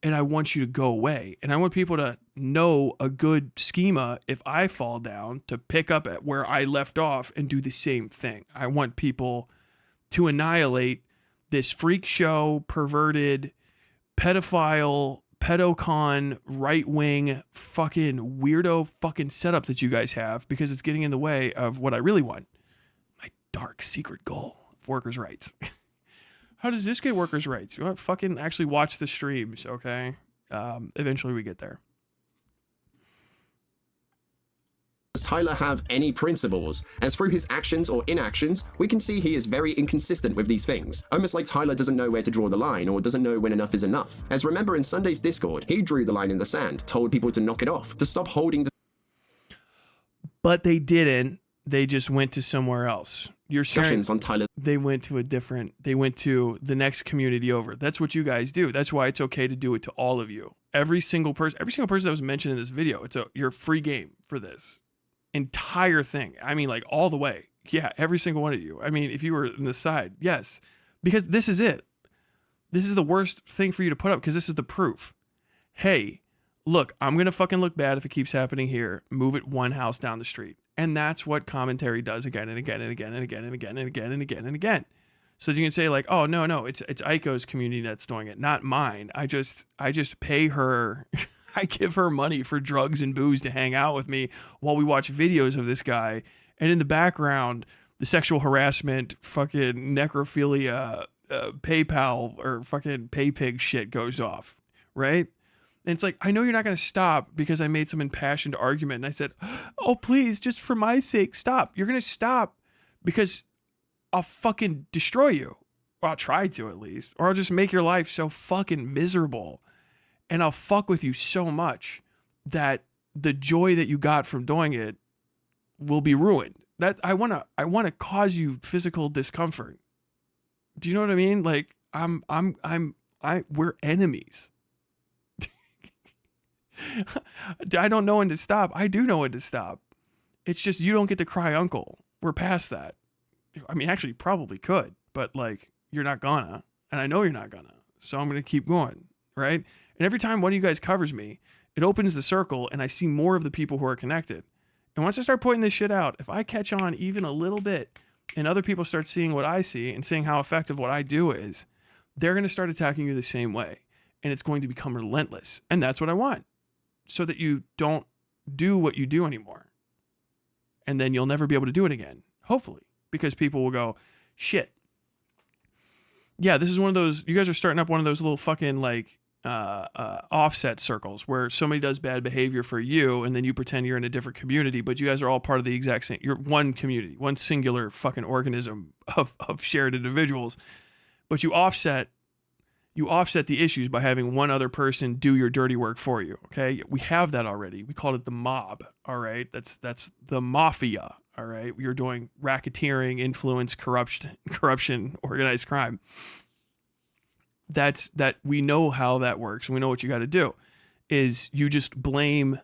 and I want you to go away. And I want people to know a good schema if I fall down to pick up at where I left off and do the same thing. I want people to annihilate this freak show, perverted, pedophile, pedocon, right-wing, fucking weirdo fucking setup that you guys have, because it's getting in the way of what I really want. My dark secret goal of workers' rights. How does this get workers' rights? You want to fucking actually watch the streams, okay? Eventually we get there. Does Tyler have any principles? As through his actions or inactions, we can see he is very inconsistent with these things. Almost like Tyler doesn't know where to draw the line or doesn't know when enough is enough. As remember in Sunday's Discord, he drew the line in the sand, told people to knock it off, to stop holding the... But they didn't. They just went to somewhere else. You're discussions on Tyler. They went to the next community over. That's what you guys do. That's why it's okay to do it to all of you. Every single person that was mentioned in this video, you're free game for this entire thing. I mean, like all the way. Yeah, every single one of you. I mean, if you were in the side, yes, because this is it. This is the worst thing for you to put up, because this is the proof. Hey, look, I'm going to fucking look bad if it keeps happening here. Move it one house down the street. And that's what commentary does again and again and again and again and again and again and again and again. So you can say like, oh, no, it's Aiko's community that's doing it, not mine. I just pay her. I give her money for drugs and booze to hang out with me while we watch videos of this guy. And in the background, the sexual harassment, fucking necrophilia, PayPal or fucking PayPig shit goes off, right? And it's like, I know you're not going to stop because I made some impassioned argument. And I said, oh, please, just for my sake, stop. You're going to stop because I'll fucking destroy you. Or I'll try to, at least. Or I'll just make your life so fucking miserable. And I'll fuck with you so much that the joy that you got from doing it will be ruined. That I want to cause you physical discomfort. Do you know what I mean? Like we're enemies. I don't know when to stop. I do know when to stop. It's just you don't get to cry uncle. We're past that. I mean, actually, probably could, but like you're not gonna, and I know you're not gonna. So I'm gonna keep going, right? And every time one of you guys covers me, it opens the circle, and I see more of the people who are connected. And once I start pointing this shit out, if I catch on even a little bit, and other people start seeing what I see and seeing how effective what I do is, they're gonna start attacking you the same way, and it's going to become relentless. And that's what I want. So that you don't do what you do anymore. And then you'll never be able to do it again. Hopefully. Because people will go, shit. Yeah, this is one of those, you guys are starting up one of those little fucking like offset circles where somebody does bad behavior for you and then you pretend you're in a different community, but you guys are all part of the exact same, you're one community, one singular fucking organism of shared individuals. But you offset the issues by having one other person do your dirty work for you, okay? We have that already. We call it the mob, all right? That's the mafia, all right? You're doing racketeering, influence, corruption, organized crime. That we know how that works. We know what you got to do is you just blame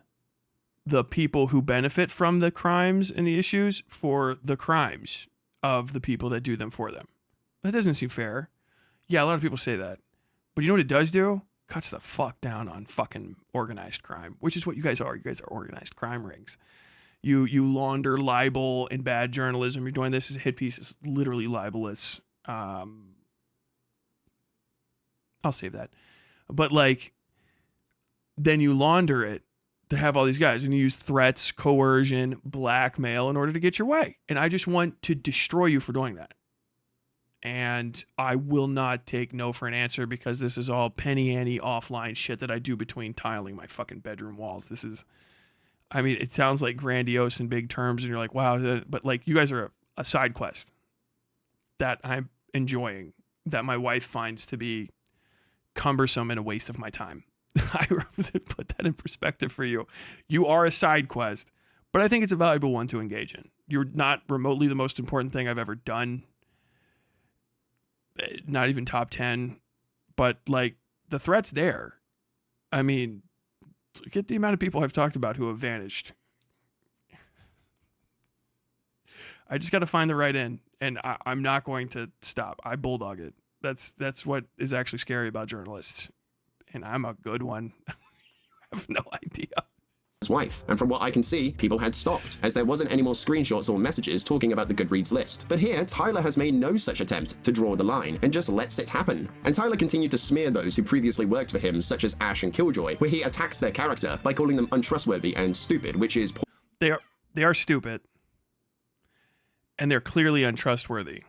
the people who benefit from the crimes and the issues for the crimes of the people that do them for them. That doesn't seem fair. Yeah, a lot of people say that. But you know what it does do? Cuts the fuck down on fucking organized crime, which is what you guys are. You guys are organized crime rings. You launder libel and bad journalism. You're doing this as a hit piece. It's literally libelous. I'll save that. But like, then you launder it to have all these guys and you use threats, coercion, blackmail in order to get your way. And I just want to destroy you for doing that. And I will not take no for an answer because this is all penny ante offline shit that I do between tiling my fucking bedroom walls. This is, I mean, it sounds like grandiose in big terms and you're like, wow, but like you guys are a side quest that I'm enjoying, that my wife finds to be cumbersome and a waste of my time. I put that in perspective for you. You are a side quest, but I think it's a valuable one to engage in. You're not remotely the most important thing I've ever done. Not even top 10, but like the threat's there. I mean, look at the amount of people I've talked about who have vanished. I just got to find the right end, and I'm not going to stop. I bulldog it. That's what is actually scary about journalists. and I'm a good one. I have no idea. His wife, and from what I can see, people had stopped, as there wasn't any more screenshots or messages talking about the Goodreads list. But here, Tyler has made no such attempt to draw the line, and just lets it happen. And Tyler continued to smear those who previously worked for him, such as Ash and Killjoy, where he attacks their character by calling them untrustworthy and stupid, which is... They are stupid. And they're clearly untrustworthy.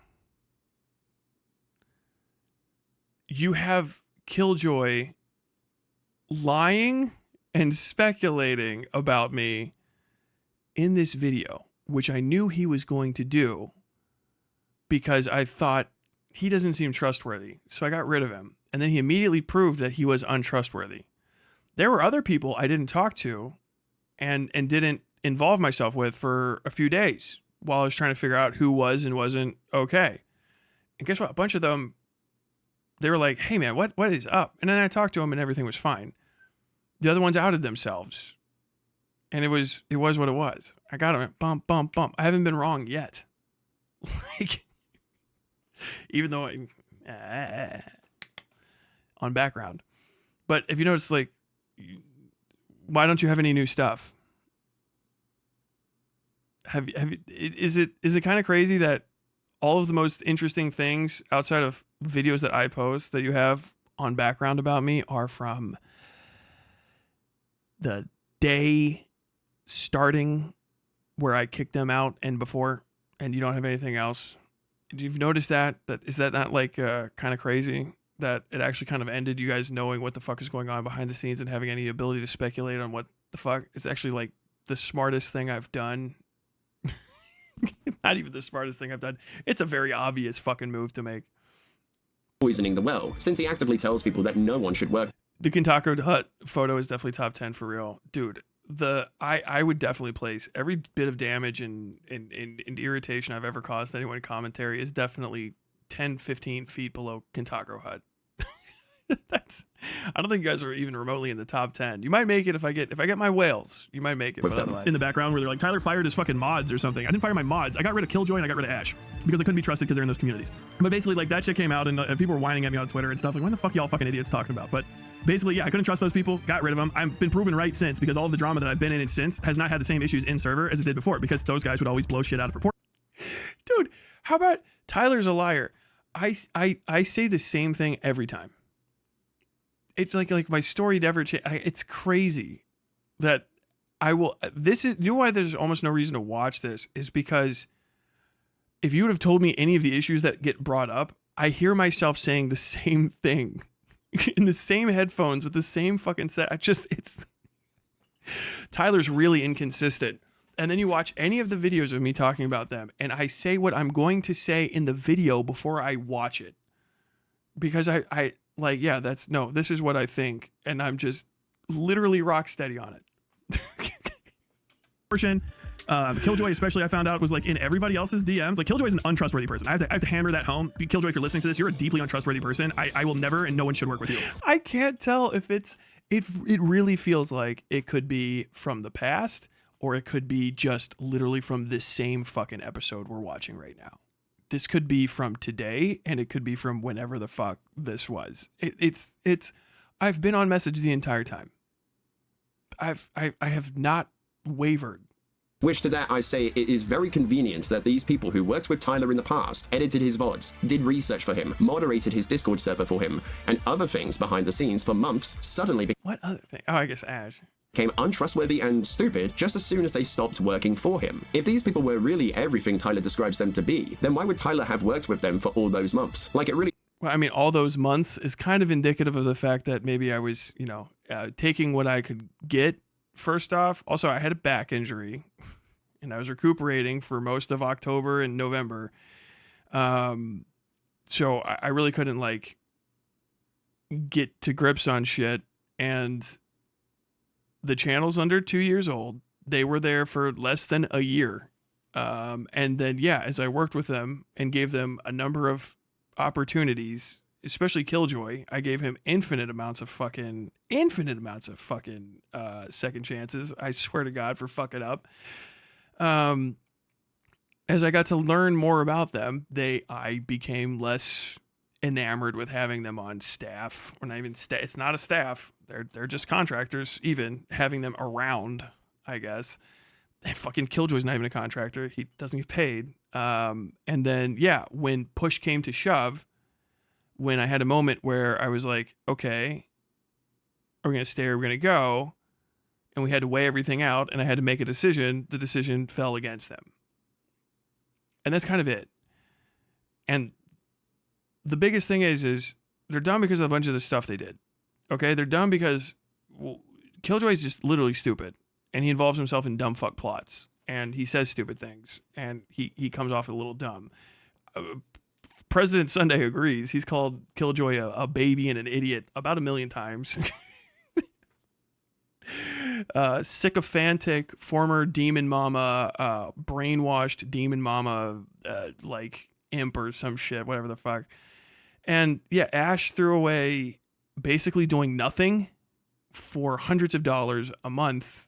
You have Killjoy lying and speculating about me in this video, which I knew he was going to do because I thought he doesn't seem trustworthy. So I got rid of him. And then he immediately proved that he was untrustworthy. There were other people I didn't talk to and didn't involve myself with for a few days while I was trying to figure out who was and wasn't okay. And guess what? A bunch of them, they were like, hey man, what is up? And then I talked to them and everything was fine. The other ones outed themselves. And it was what it was. I got them. Bump, bump, bump. I haven't been wrong yet. Like, even though on background. But if you notice, like, why don't you have any new stuff? Is it kind of crazy that all of the most interesting things outside of videos that I post that you have on background about me are from the day starting where I kicked them out and before, and you don't have anything else? You've noticed that is that not like kind of crazy that it actually kind of ended you guys knowing what the fuck is going on behind the scenes and having any ability to speculate on what the fuck? It's actually like the smartest thing I've done. It's not even the smartest thing I've done. It's a very obvious fucking move to make. Poisoning the well, since he actively tells people that no one should work. The Kentucky Hut photo is definitely top 10 for real. Dude, I would definitely place every bit of damage and irritation I've ever caused anyone in commentary is definitely 10, 15 feet below Kentucky Hut. I don't think you guys are even remotely in the top 10. You might make it if I get my whales. You might make it, but otherwise. In the background where they're like, Tyler fired his fucking mods or something. I didn't fire my mods. I got rid of Killjoy and I got rid of Ash because they couldn't be trusted because they're in those communities. But basically, like, that shit came out and people were whining at me on Twitter and stuff like, what the fuck y'all fucking idiots talking about? But basically, yeah, I couldn't trust those people, got rid of them. I've been proven right since because all of the drama that I've been in since has not had the same issues in server as it did before because those guys would always blow shit out of proportion. Dude, how about Tyler's a liar? I say the same thing every time. It's like my story never changed. It's crazy that I will. This is, you know why there's almost no reason to watch this is because if you would have told me any of the issues that get brought up, I hear myself saying the same thing in the same headphones with the same fucking set. Tyler's really inconsistent. And then you watch any of the videos of me talking about them, and I say what I'm going to say in the video before I watch it. Because I like, yeah, this is what I think, and I'm just literally rock steady on it. Killjoy, especially, I found out was like in everybody else's DMs. Like, Killjoy is an untrustworthy person. I have to hammer that home. Killjoy, if you're listening to this, you're a deeply untrustworthy person. I will never, and no one should work with you. I can't tell if it really feels like it could be from the past or it could be just literally from this same fucking episode we're watching right now. This could be from today, and it could be from whenever the fuck this was. I've been on message the entire time. I have not wavered. Which to that I say it is very convenient that these people who worked with Tyler in the past, edited his VODs, did research for him, moderated his Discord server for him, and other things behind the scenes for months suddenly What other thing? Oh, I guess Ash. Became untrustworthy and stupid just as soon as they stopped working for him. If these people were really everything Tyler describes them to be, then why would Tyler have worked with them for all those months? Like, it really... Well, I mean, all those months is kind of indicative of the fact that maybe I was, taking what I could get, first off. Also, I had a back injury, and I was recuperating for most of October and November. So I really couldn't, like, get to grips on shit, and the channel's under 2 years old. They were there for less than a year. And then, yeah, as I worked with them and gave them a number of opportunities, especially Killjoy, I gave him infinite amounts of fucking second chances. I swear to God, for fucking up. As I got to learn more about them, I became less enamored with having them on staff, or not even it's not a staff. They're just contractors. Even having them around, I guess. And fucking Killjoy's not even a contractor. He doesn't get paid. And then yeah, when push came to shove, when I had a moment where I was like, okay, are we gonna stay or are we gonna go? And we had to weigh everything out, and I had to make a decision. The decision fell against them. And that's kind of it. And the biggest thing is they're dumb because of a bunch of the stuff they did. Okay? They're dumb because Killjoy's just literally stupid. And he involves himself in dumb fuck plots. And he says stupid things. And he comes off a little dumb. President Sunday agrees. He's called Killjoy a baby and an idiot about 1 million times. Sycophantic former demon mama, brainwashed demon mama, like imp or some shit, whatever the fuck. And yeah, Ash threw away basically doing nothing for hundreds of dollars a month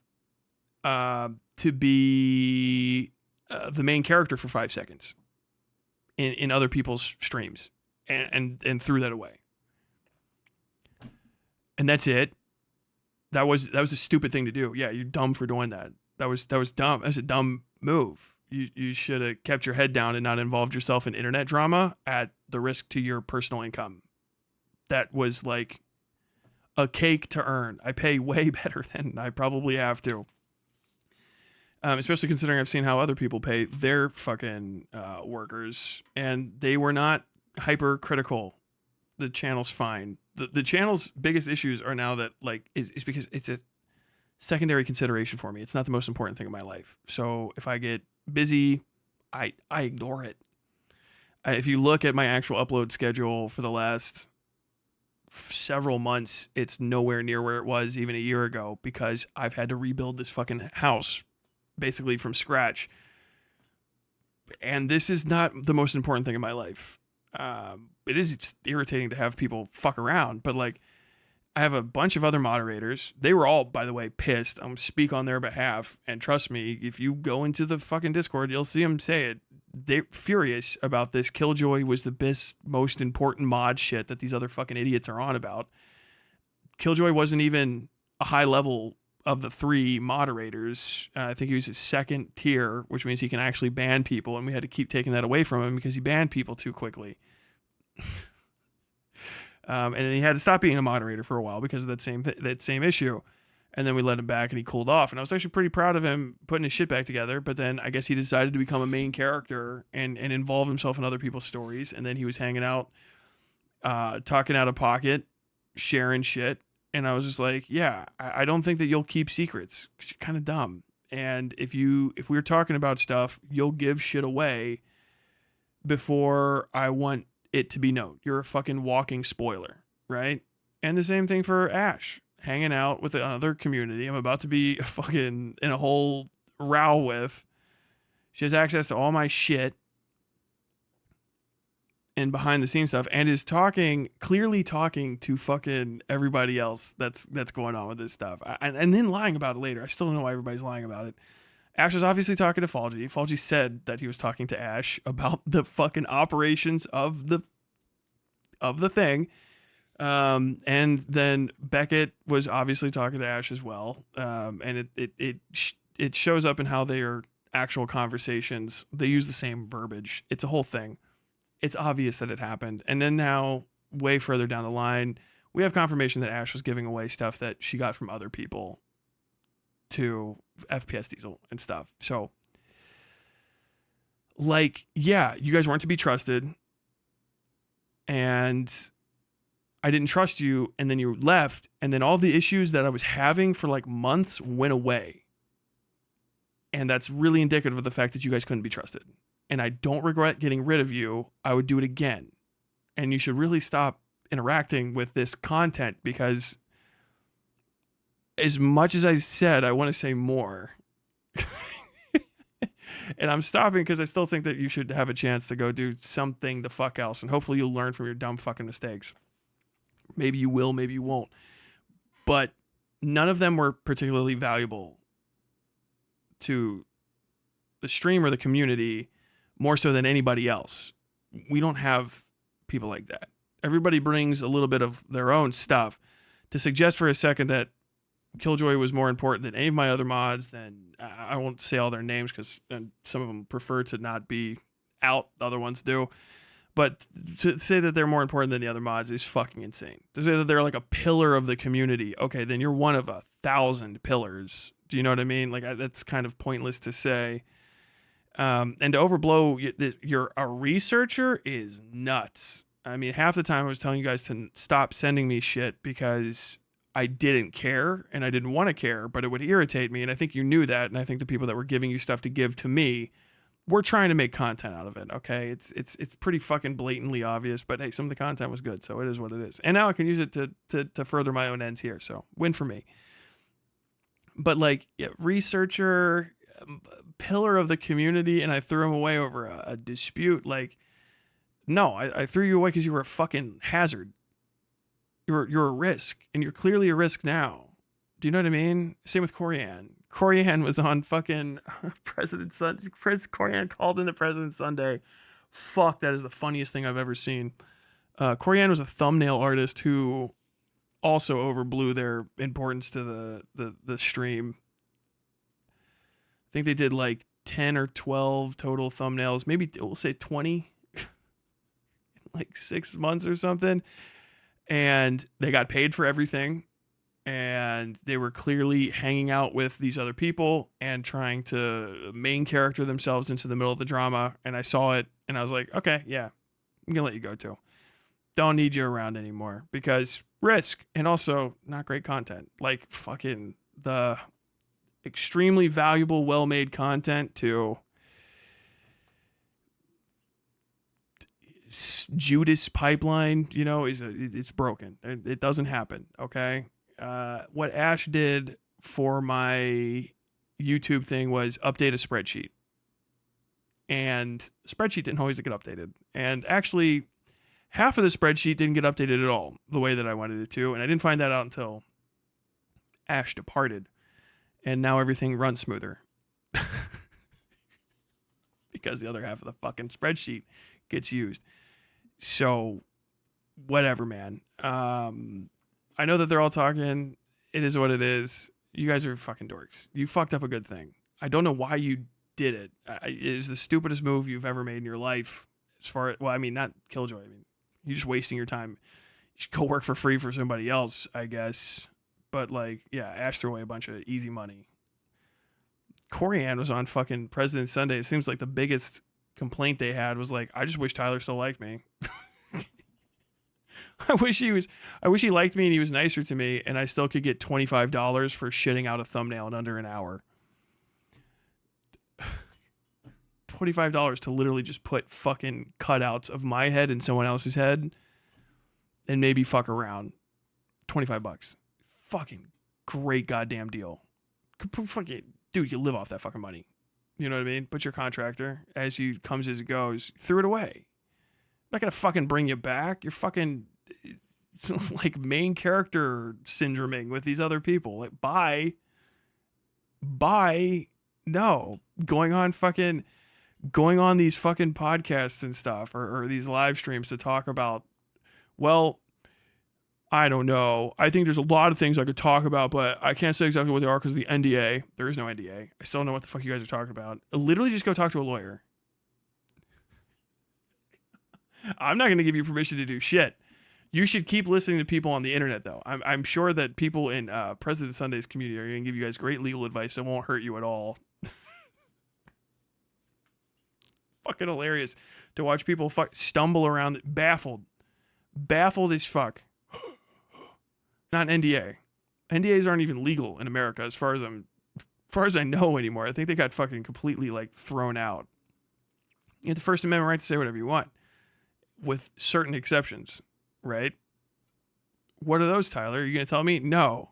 to be the main character for 5 seconds in other people's streams, and threw that away. And that's it. That was a stupid thing to do. Yeah, you're dumb for doing that. That was dumb. That's a dumb move. You should have kept your head down and not involved yourself in internet drama at the risk to your personal income. That was like a cake to earn. I pay way better than I probably have to. Especially considering I've seen how other people pay their fucking workers, and they were not hypercritical. The channel's fine. The channel's biggest issues are now that like is because it's a secondary consideration for me. It's not the most important thing in my life. So if I get busy, I ignore it. If you look at my actual upload schedule for the last several months, it's nowhere near where it was even a year ago, because I've had to rebuild this fucking house basically from scratch. And this is not the most important thing in my life. It is irritating to have people fuck around, but like I have a bunch of other moderators. They were all, by the way, pissed. I'm gonna speak on their behalf, and trust me, if you go into the fucking Discord, you'll see them say it. They're furious about this. Killjoy was the best, most important mod shit that these other fucking idiots are on about. Killjoy wasn't even a high level of the 3 moderators. I think he was his 2nd tier, which means he can actually ban people, and we had to keep taking that away from him because he banned people too quickly. And then he had to stop being a moderator for a while because of that same issue. And then we let him back and he cooled off. And I was actually pretty proud of him putting his shit back together. But then I guess he decided to become a main character and involve himself in other people's stories. And then he was hanging out, talking out of pocket, sharing shit. And I was just like, yeah, I don't think that you'll keep secrets, 'cause you're kind of dumb. And if we're talking about stuff, you'll give shit away before I want it to be known. You're a fucking walking spoiler, right? And the same thing for Ash, hanging out with another community I'm about to be fucking in a whole row with. She has access to all my shit and behind the scenes stuff, and is clearly talking to fucking everybody else that's going on with this stuff, and then lying about it later. I still don't know why everybody's lying about it. Ash was obviously talking to Falgi. Falgi said that he was talking to Ash about the fucking operations of the thing. And then Beckett was obviously talking to Ash as well. And it shows up in how they are actual conversations. They use the same verbiage. It's a whole thing. It's obvious that it happened. And then now, way further down the line, we have confirmation that Ash was giving away stuff that she got from other people to FPS Diesel and stuff. So, like, yeah, you guys weren't to be trusted, and I didn't trust you, and then you left, and then all the issues that I was having for like months went away. And that's really indicative of the fact that you guys couldn't be trusted. And I don't regret getting rid of you. I would do it again. And you should really stop interacting with this content, because as much as I said, I want to say more. And I'm stopping because I still think that you should have a chance to go do something the fuck else. And hopefully you'll learn from your dumb fucking mistakes. Maybe you will, maybe you won't. But none of them were particularly valuable to the stream or the community, more so than anybody else. We don't have people like that. Everybody brings a little bit of their own stuff. To suggest for a second that Killjoy was more important than any of my other mods, then I won't say all their names because some of them prefer to not be out, other ones do. But to say that they're more important than the other mods is fucking insane. To say that they're like a pillar of the community, okay, then you're one of 1,000 pillars. Do you know what I mean? Like, that's kind of pointless to say. And to overblow, you're a researcher is nuts. I mean, half the time I was telling you guys to stop sending me shit because I didn't care and I didn't want to care, but it would irritate me. And I think you knew that. And I think the people that were giving you stuff to give to me were trying to make content out of it. Okay. It's pretty fucking blatantly obvious, but hey, some of the content was good. So it is what it is. And now I can use it to further my own ends here. So win for me. But like, yeah, researcher, pillar of the community, and I threw him away over a dispute. Like, no, I threw you away because you were a fucking hazard. You're a risk, and you're clearly a risk now. Do you know what I mean? Same with Corian. Corian was on fucking President Sunday. Corian called into President Sunday. Fuck, that is the funniest thing I've ever seen. Corian was a thumbnail artist who also overblew their importance to the stream. I think they did like 10 or 12 total thumbnails. Maybe we'll say 20. Like 6 months or something. And they got paid for everything. And they were clearly hanging out with these other people and trying to main character themselves into the middle of the drama. And I saw it and I was like, okay, yeah, I'm going to let you go too. Don't need you around anymore because risk and also not great content. Like fucking the extremely valuable, well-made content to Judas pipeline, you know, it's broken. It doesn't happen. Okay. What Ash did for my YouTube thing was update a spreadsheet, and the spreadsheet didn't always get updated. And actually half of the spreadsheet didn't get updated at all the way that I wanted it to. And I didn't find that out until Ash departed, and now everything runs smoother because the other half of the fucking spreadsheet gets used. So whatever, man. I know that they're all talking. It is what it is. You guys are fucking dorks. You fucked up a good thing. I don't know why you did it. It is the stupidest move you've ever made in your life. As far as, well, I mean, not Killjoy. I mean, you're just wasting your time. You should go work for free for somebody else, I guess. But like, yeah, Ash threw away a bunch of easy money. Corian was on fucking President Sunday. It seems like the biggest complaint they had was like, I just wish Tyler still liked me. I wish he liked me and he was nicer to me, and I still could get $25 for shitting out a thumbnail in under an hour. $25 to literally just put fucking cutouts of my head in someone else's head and maybe fuck around. $25. Fucking great goddamn deal. Fucking, dude, you live off that fucking money. You know what I mean? But your contractor, as you comes as it goes, threw it away. I'm not gonna fucking bring you back. You're fucking like main character syndroming with these other people. Like, bye. No. Going on these fucking podcasts and stuff or these live streams to talk about, well, I don't know. I think there's a lot of things I could talk about, but I can't say exactly what they are because of the NDA. There is no NDA. I still don't know what the fuck you guys are talking about. Literally just go talk to a lawyer. I'm not going to give you permission to do shit. You should keep listening to people on the internet, though. I'm sure that people in President Sunday's community are going to give you guys great legal advice that won't hurt you at all. Fucking hilarious to watch people stumble around, baffled as fuck. Not an NDA. NDAs aren't even legal in America as far as I know anymore. I think they got fucking completely like thrown out. You have the First Amendment right to say whatever you want, with certain exceptions, right? What are those, Tyler? Are you gonna tell me? No.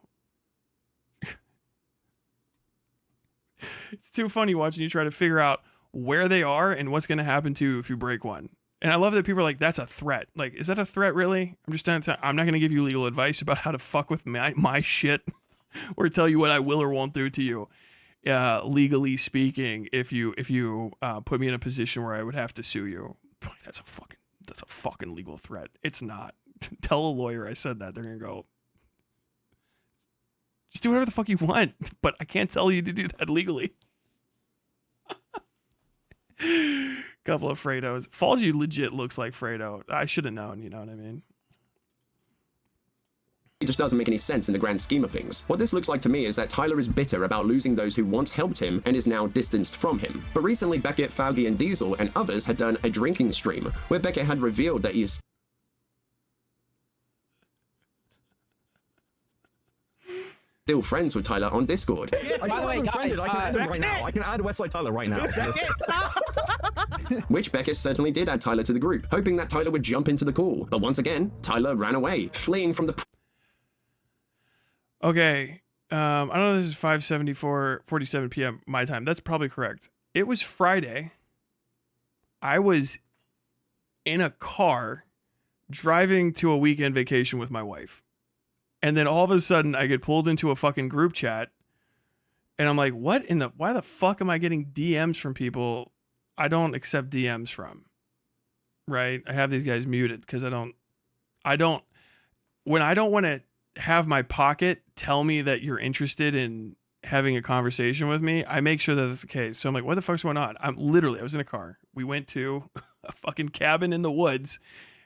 It's too funny watching you try to figure out where they are and what's gonna happen to you if you break one. And I love that people are like, that's a threat. Like, is that a threat, really? I'm not going to give you legal advice about how to fuck with my shit or tell you what I will or won't do to you, legally speaking, if you put me in a position where I would have to sue you. That's a fucking legal threat. It's not. tell a lawyer I said that, they're gonna go, just do whatever the fuck you want, but I can't tell you to do that legally. Couple of Fredos. Falsey legit looks like Fredo. I should have known, you know what I mean? It just doesn't make any sense in the grand scheme of things. What this looks like to me is that Tyler is bitter about losing those who once helped him and is now distanced from him. But recently, Beckett, Fauci, and Diesel and others had done a drinking stream where Beckett had revealed that he is still friends with Tyler on Discord. I still have him friended. I can add him right now. I can add Westside Tyler right now. Which Beckett certainly did add Tyler to the group, hoping that Tyler would jump into the call. But once again, Tyler ran away, fleeing from the... Okay, I don't know if this is 5:47 p.m. my time. That's probably correct. It was Friday. I was in a car driving to a weekend vacation with my wife. And then all of a sudden I get pulled into a fucking group chat and I'm like, why the fuck am I getting DMs from people I don't accept DMs from? Right? I have these guys muted because when I don't want to have my pocket tell me that you're interested in having a conversation with me, I make sure that that's the case. So I'm like, what the fuck's going on? I was in a car. We went to a fucking cabin in the woods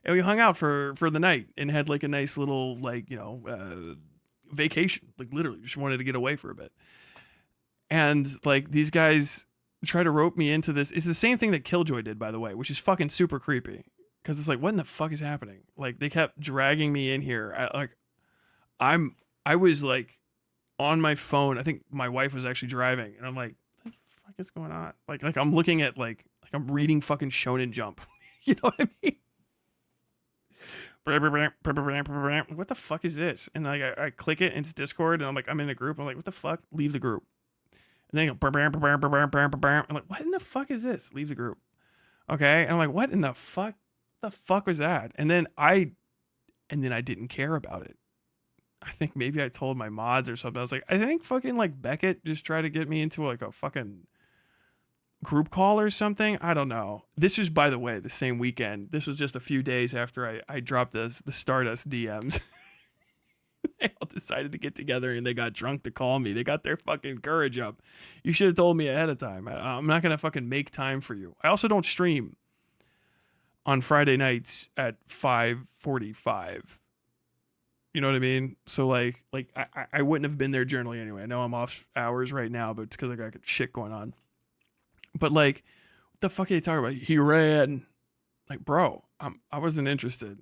and we hung out for the night and had like a nice little vacation. Like literally just wanted to get away for a bit. And like these guys try to rope me into this. It's the same thing that Killjoy did, by the way, which is fucking super creepy. Cause it's like, what in the fuck is happening? Like they kept dragging me in here. I was like on my phone. I think my wife was actually driving and I'm like, what the fuck is going on? Like I'm looking at like I'm reading fucking Shonen Jump. You know what I mean? What the fuck is this? And like I click it and it's Discord and I'm like, I'm in a group. I'm like, what the fuck? Leave the group. And then you go, I'm like, what in the fuck is this? Leave the group. Okay. And I'm like, what in the fuck? The fuck was that? And then I didn't care about it. I think maybe I told my mods or something. I was like, I think fucking like Beckett just tried to get me into like a fucking group call or something. I don't know. This is, by the way, the same weekend. This was just a few days after I dropped the Stardust DMs. They all decided to get together and they got drunk to call me. They got their fucking courage up. You should have told me ahead of time. I'm not going to fucking make time for you. I also don't stream on Friday nights at 5:45. You know what I mean? So like I wouldn't have been there generally anyway. I know I'm off hours right now, but it's because I got shit going on. But like, what the fuck are you talking about? He ran. Like, bro, I wasn't interested.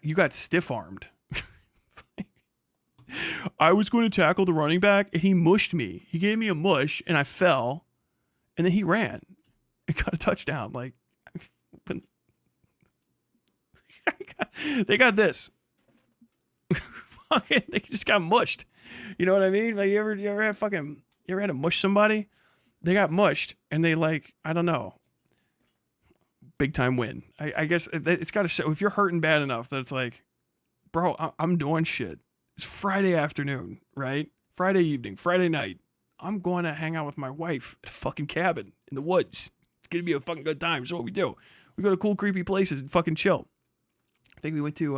You got stiff armed. I was going to tackle the running back and he mushed me. He gave me a mush and I fell, and then he ran and got a touchdown. Like, they got this. They just got mushed. You know what I mean? Like you ever had to mush somebody? They got mushed and they like, I don't know. Big time win. I guess it's got to show if you're hurting bad enough that it's like, bro, I'm doing shit. It's Friday afternoon, right? Friday evening, Friday night. I'm going to hang out with my wife at a fucking cabin in the woods. It's going to be a fucking good time. So what we do, we go to cool, creepy places and fucking chill. I think we went to,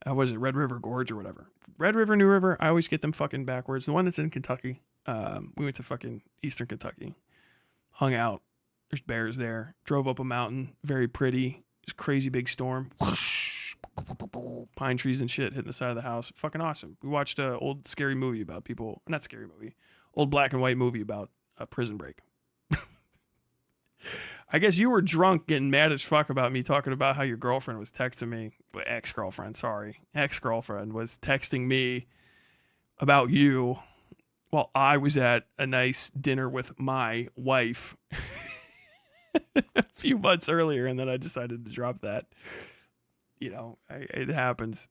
what is it, Red River Gorge or whatever. Red River, New River. I always get them fucking backwards. The one that's in Kentucky. We went to fucking Eastern Kentucky. Hung out. There's bears there. Drove up a mountain. Very pretty. Just crazy big storm. Pine trees and shit hitting the side of the house. Fucking awesome. We watched an old scary movie about people. Not scary movie. Old black and white movie about a prison break. I guess you were drunk getting mad as fuck about me talking about how your girlfriend was texting me. Ex-girlfriend, sorry. Ex-girlfriend was texting me about you while I was at a nice dinner with my wife a few months earlier, and then I decided to drop that. You know, it happens.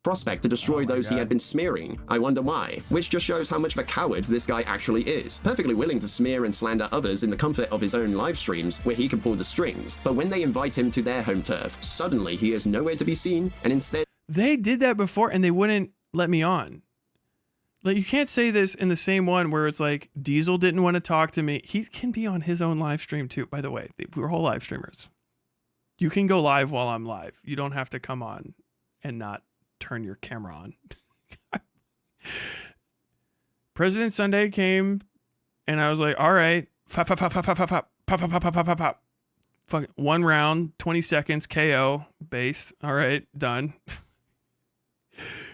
Prospect to destroy those he had been smearing. I wonder why. Which just shows how much of a coward this guy actually is. Perfectly willing to smear and slander others in the comfort of his own live streams, where he can pull the strings. But when they invite him to their home turf, suddenly he is nowhere to be seen, and instead... They did that before, and they wouldn't let me on. Like, you can't say this in the same one where it's like, Diesel didn't want to talk to me. He can be on his own live stream, too, by the way. We're whole live streamers. You can go live while I'm live. You don't have to come on and not turn your camera on. President Sunday came, and I was like, all right, pop, pop, pop, pop, pop, pop, pop, pop, pop, pop, pop, pop, pop. Fuck, 1 round, 20 seconds, KO, based. All right, done.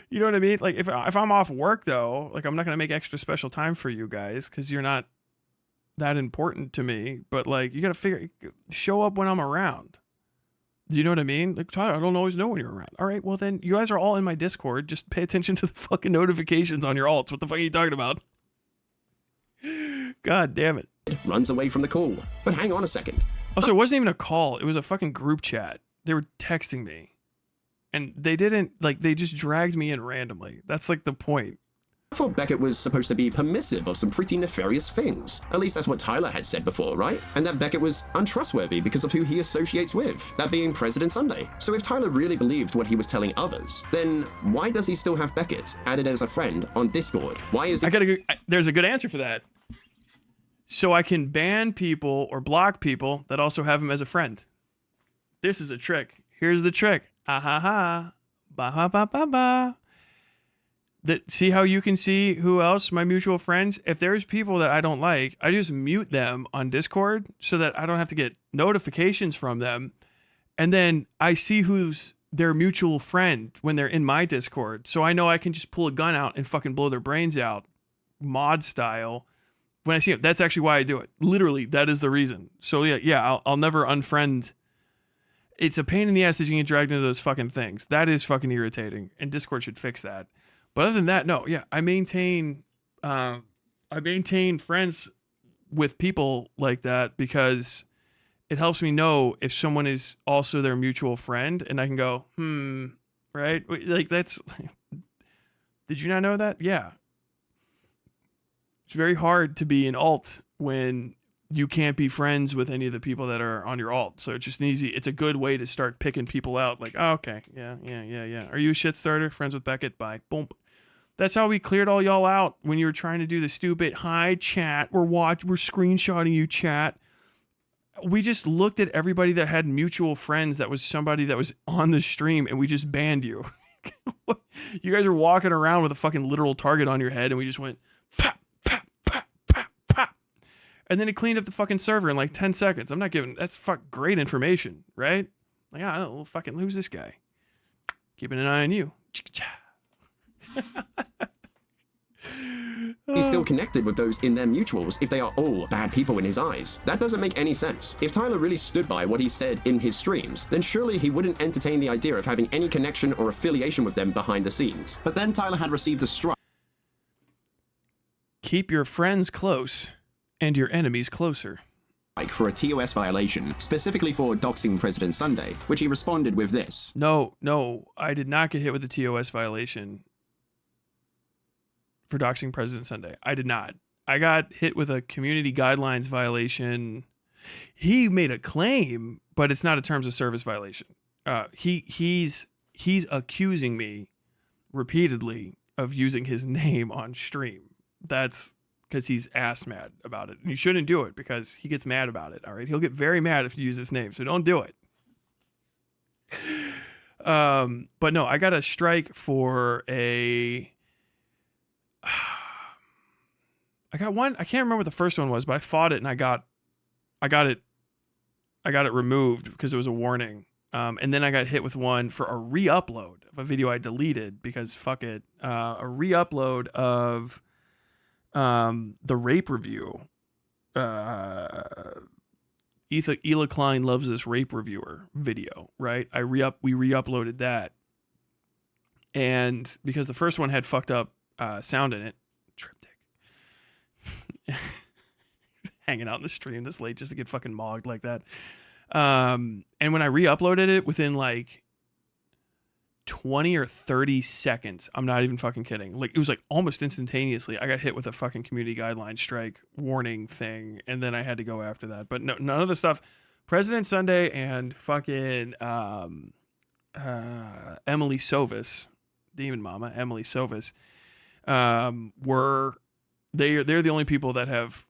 You know what I mean? Like, if I'm off work, though, like, I'm not going to make extra special time for you guys because you're not that important to me. But, like, you got to show up when I'm around. Do you know what I mean? Like, Tyler, I don't always know when you're around. All right, well, then you guys are all in my Discord. Just pay attention to the fucking notifications on your alts. What the fuck are you talking about? God damn it. Runs away from the call. But hang on a second. Also, it wasn't even a call. It was a fucking group chat. They were texting me. And they didn't, like, they just dragged me in randomly. That's, like, the point. I thought Beckett was supposed to be permissive of some pretty nefarious things. At least that's what Tyler had said before, right? And that Beckett was untrustworthy because of who he associates with, that being President Sunday. So if Tyler really believed what he was telling others, then why does he still have Beckett added as a friend on Discord? Why is it... There's a good answer for that. So I can ban people or block people that also have him as a friend. This is a trick. Here's the trick. Ah ha ha. Ba ha ba ba ba. See how you can see who else, my mutual friends? If there's people that I don't like, I just mute them on Discord so that I don't have to get notifications from them. And then I see who's their mutual friend when they're in my Discord. So I know I can just pull a gun out and fucking blow their brains out, mod style, when I see them. That's actually why I do it. Literally, that is the reason. So yeah, I'll never unfriend. It's a pain in the ass that you get dragged into those fucking things. That is fucking irritating, and Discord should fix that. But other than that, no, yeah, I maintain friends with people like that because it helps me know if someone is also their mutual friend, and I can go, right? Like that's. Did you not know that? Yeah. It's very hard to be an alt when you can't be friends with any of the people that are on your alt. So it's just it's a good way to start picking people out. Like, oh, okay, yeah. Are you a shit starter? Friends with Beckett? Bye. Boom. That's how we cleared all y'all out when you were trying to do the stupid, hi, chat, we're screenshotting you, chat. We just looked at everybody that had mutual friends that was somebody that was on the stream, and we just banned you. You guys are walking around with a fucking literal target on your head, and we just went, pop, pop, pop, pop, pop. And then it cleaned up the fucking server in like 10 seconds. I'm not giving, that's great information, right? Like, well, fucking, who's this guy? Keeping an eye on you. He's still connected with those in their mutuals if they are all bad people in his eyes. That doesn't make any sense. If Tyler really stood by what he said in his streams, then surely he wouldn't entertain the idea of having any connection or affiliation with them behind the scenes. But then Tyler had received a strike. Keep your friends close and your enemies closer. For a TOS violation, specifically for doxing President Sunday, which he responded with this. No, I did not get hit with a TOS violation for doxing President Sunday. I did not. I got hit with a community guidelines violation. He made a claim, but it's not a terms of service violation. He's accusing me repeatedly of using his name on stream. That's because he's ass mad about it. And you shouldn't do it because he gets mad about it. All right. He'll get very mad if you use his name. So don't do it. But no, I got a strike for I got one. I can't remember what the first one was, but I fought it and I got it removed because it was a warning. And then I got hit with one for a re-upload of a video I deleted because fuck it. A re-upload of the rape review. Ela Klein loves this rape reviewer video, right? We re-uploaded that. And because the first one had fucked up sound in it, triptych. Hanging out in the stream this late just to get fucking mogged like that. And when I re-uploaded it within like 20 or 30 seconds, I'm not even fucking kidding. Like it was like almost instantaneously, I got hit with a fucking community guideline strike warning thing, and then I had to go after that. But no, none of the stuff. President Sunday and fucking Emily Sovis, Demon Mama, Emily Sovis, they're the only people that have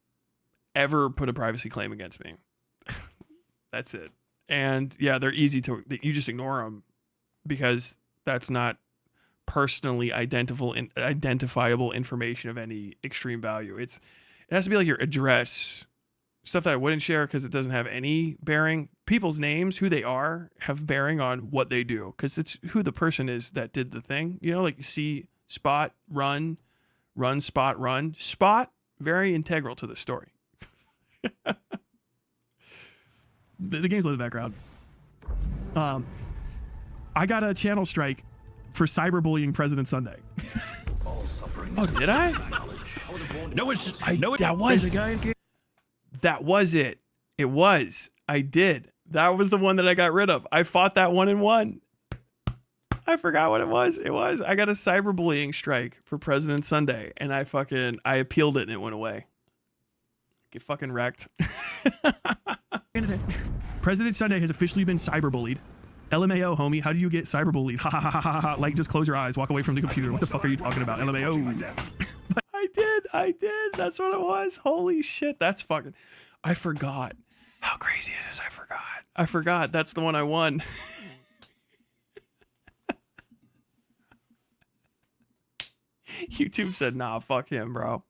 ever put a privacy claim against me. That's it. And yeah, they're easy to, you just ignore them because that's not personally identifiable information of any extreme value. It has to be like your address, stuff that I wouldn't share because it doesn't have any bearing. People's names, who they are, have bearing on what they do because it's who the person is that did the thing. You know, like you see spot, run, spot, run. Spot, very integral to the story. The game's in the background. I got a channel strike for cyberbullying President Sunday. Oh, did I? No, That was it. It was. I did. That was the one that I got rid of. I fought that one and won. I forgot what it was. I got a cyberbullying strike for President Sunday, and I appealed it and it went away. Get fucking wrecked. President Sunday has officially been cyberbullied. LMAO, homie. How do you get cyberbullied? Ha ha ha ha ha. Like, just close your eyes. Walk away from the computer. What the fuck are you talking about? LMAO. I did. That's what it was. Holy shit. That's fucking... I forgot. How crazy it is. I forgot. That's the one I won. YouTube said, nah, fuck him, bro.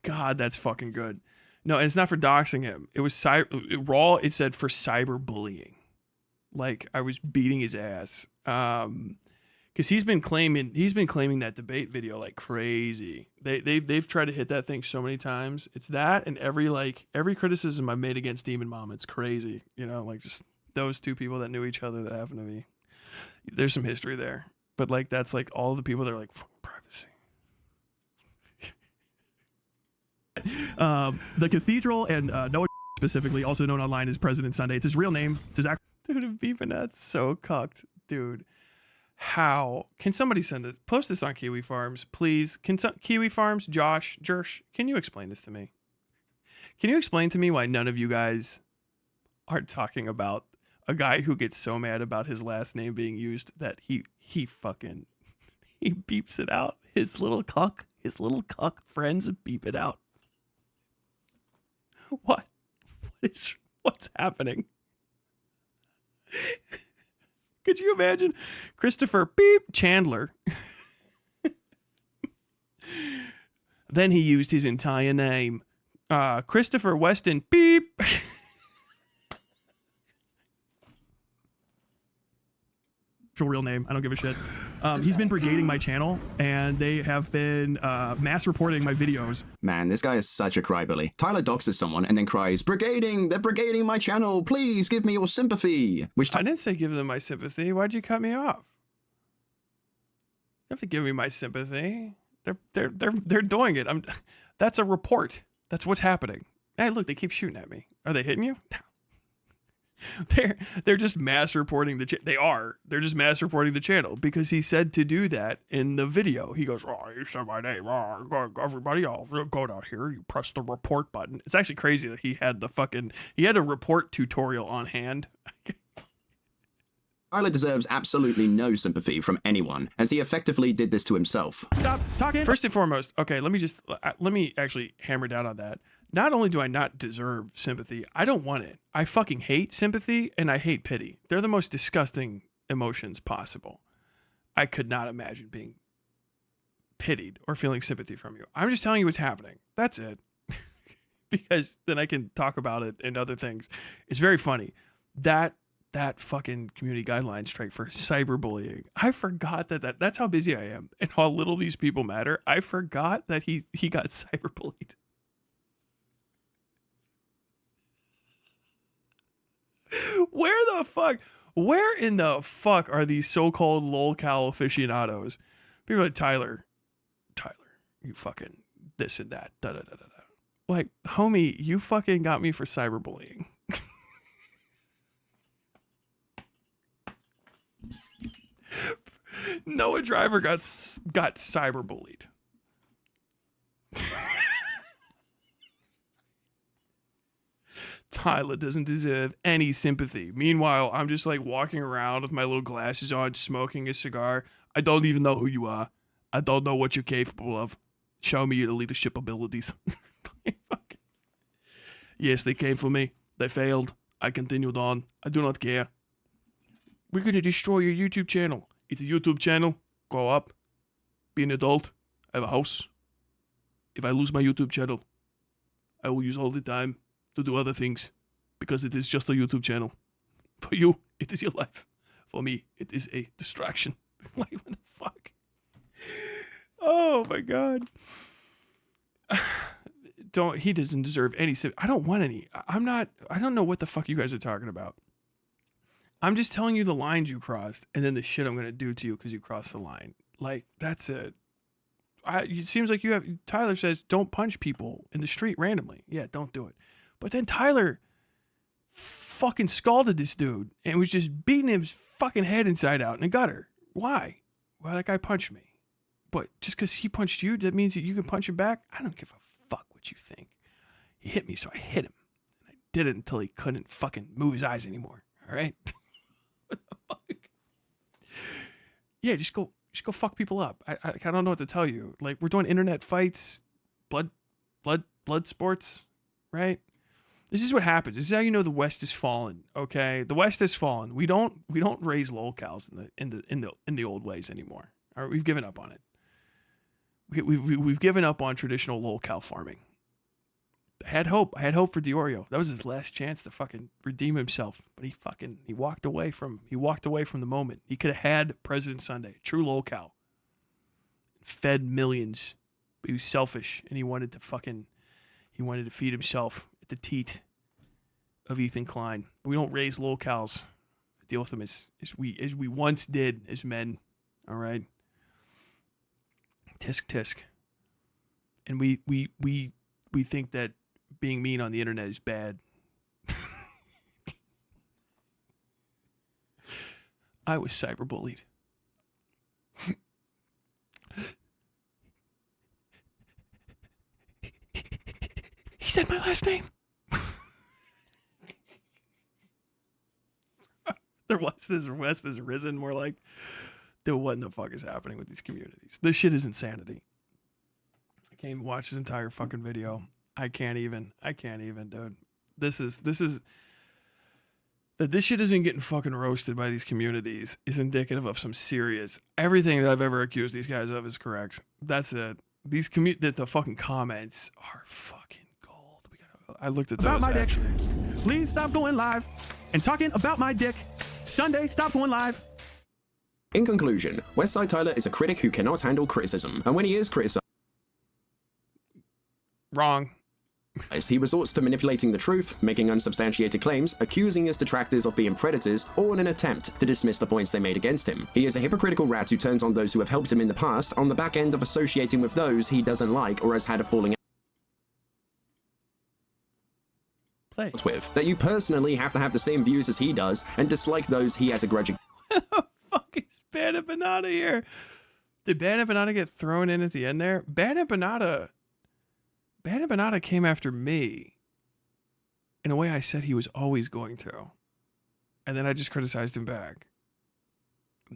God, that's fucking good. No, and it's not for doxing him. It was it said for cyberbullying. Like I was beating his ass. Because he's been claiming that debate video like crazy. They've tried to hit that thing so many times. It's that and every criticism I've made against Demon Mom. It's crazy. You know, like just those two people that knew each other that happen to be. There's some history there. But like that's like all the people that are like privacy. The cathedral and Noah specifically, also known online as President Sunday. It's his real name. It's his Dude, beeping that's so cucked, dude. How can somebody send this? Post this on Kiwi Farms, please. Kiwi Farms, Josh, Jersh, can you explain this to me? Can you explain to me why none of you guys are talking about a guy who gets so mad about his last name being used that he beeps it out? His little cuck friends beep it out. What's happening? Could you imagine Christopher beep Chandler? Then he used his entire name. Christopher Weston beep. Real name. I don't give a shit. He's been brigading my channel, and they have been mass reporting my videos. Man, this guy is such a crybaby. Tyler doxes someone and then cries, "Brigading! They're brigading my channel! Please give me your sympathy!" Which I didn't say give them my sympathy. Why'd you cut me off? You have to give me my sympathy. They're doing it. That's a report. That's what's happening. Hey, look, they keep shooting at me. Are they hitting you? No. They're just mass reporting they're just mass reporting the channel because he said to do that in the video. He goes, "Oh, you said my name. Oh, everybody else, go down here. You press the report button." It's actually crazy that he had a report tutorial on hand. Tyler deserves absolutely no sympathy from anyone, as he effectively did this to himself. Stop talking. First and foremost, okay, let me actually hammer down on that. Not only do I not deserve sympathy, I don't want it. I fucking hate sympathy and I hate pity. They're the most disgusting emotions possible. I could not imagine being pitied or feeling sympathy from you. I'm just telling you what's happening. That's it. Because then I can talk about it and other things. It's very funny. That fucking community guideline strike for cyberbullying. I forgot that's how busy I am and how little these people matter. I forgot that he got cyberbullied. Where in the fuck are these so-called lolcow aficionados? People like Tyler, you fucking this and that, da da da da da. Like, homie, you fucking got me for cyberbullying. Noah Driver got cyberbullied. Tyler doesn't deserve any sympathy. Meanwhile, I'm just like walking around with my little glasses on, smoking a cigar. I don't even know who you are. I don't know what you're capable of. Show me your leadership abilities. Yes, they came for me. They failed. I continued on. I do not care. We're going to destroy your YouTube channel. It's a YouTube channel. Grow up. Be an adult. I have a house. If I lose my YouTube channel, I will use all the time to do other things because it is just a YouTube channel. For you, it is your life. For me, it is a distraction. Like, what the fuck? Oh my God. He doesn't deserve any. I don't want any. I don't know what the fuck you guys are talking about. I'm just telling you the lines you crossed and then the shit I'm going to do to you because you crossed the line. Like, that's it. It seems like Tyler says, don't punch people in the street randomly. Yeah, don't do it. But then Tyler fucking scalded this dude and was just beating his fucking head inside out in the gutter. Why? Well, that guy punched me. But just because he punched you, that means that you can punch him back? I don't give a fuck what you think. He hit me, so I hit him. And I did it until he couldn't fucking move his eyes anymore. All right? What the fuck? Yeah, just go fuck people up. I don't know what to tell you. Like, we're doing internet fights, blood sports, right? This is what happens. This is how you know the West is fallen. Okay, the West has fallen. We don't raise lolcows in the old ways anymore. All right, we've given up on it. We've given up on traditional lolcow farming. I had hope for Diorio. That was his last chance to fucking redeem himself, but he walked away from the moment. He could have had President Sunday, true lolcow, fed millions, but he was selfish and he wanted to feed himself at the teat of Ethan Klein. We don't raise lolcows. Deal with them as we once did as men. All right. Tisk. And we think that being mean on the internet is bad. I was cyberbullied. He said my last name. The West has risen. More like, dude, what in the fuck is happening with these communities? This shit is insanity. I can't even watch this entire fucking video. I can't even, dude. This shit isn't getting fucking roasted by these communities is indicative of some serious. Everything that I've ever accused these guys of is correct. That's it. The fucking comments are fucking gold. I looked at those. About my dick. Actually. Please stop going live and talking about my dick. Sunday, stop going live. In conclusion, Westside Tyler is a critic who cannot handle criticism, and when he is criticized, wrong. He resorts to manipulating the truth, making unsubstantiated claims, accusing his detractors of being predators, all in an attempt to dismiss the points they made against him. He is a hypocritical rat who turns on those who have helped him in the past on the back end of associating with those he doesn't like or has had a falling out with. That you personally have to have the same views as he does and dislike those he has a grudge against. Fuck is Bandit Banana here? Did Bandit Banana get thrown in at the end there? Bandit Banana came after me in a way I said he was always going to. And then I just criticized him back.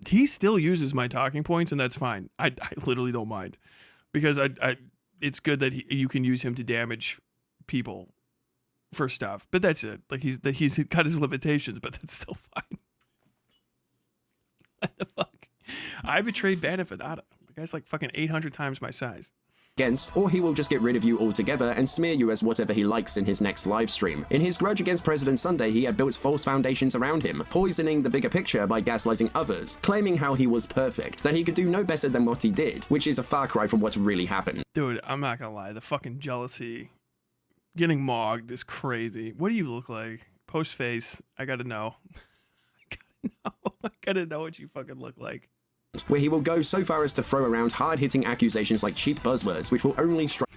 He still uses my talking points, and that's fine. I literally don't mind. Because it's good that you can use him to damage people for stuff. But that's it. Like, he's got his limitations, but that's still fine. What the fuck? I betrayed Bandit Banana. The guy's like fucking 800 times my size. Or he will just get rid of you altogether and smear you as whatever he likes in his next live stream. In his grudge against President Sunday, he had built false foundations around him, poisoning the bigger picture by gaslighting others, claiming how he was perfect, that he could do no better than what he did, which is a far cry from what really happened. Dude, I'm not gonna lie, the fucking jealousy, getting mogged is crazy. What do you look like? Post face, I gotta know. I gotta know what you fucking look like. Where he will go so far as to throw around hard-hitting accusations like cheap buzzwords, which will only strike.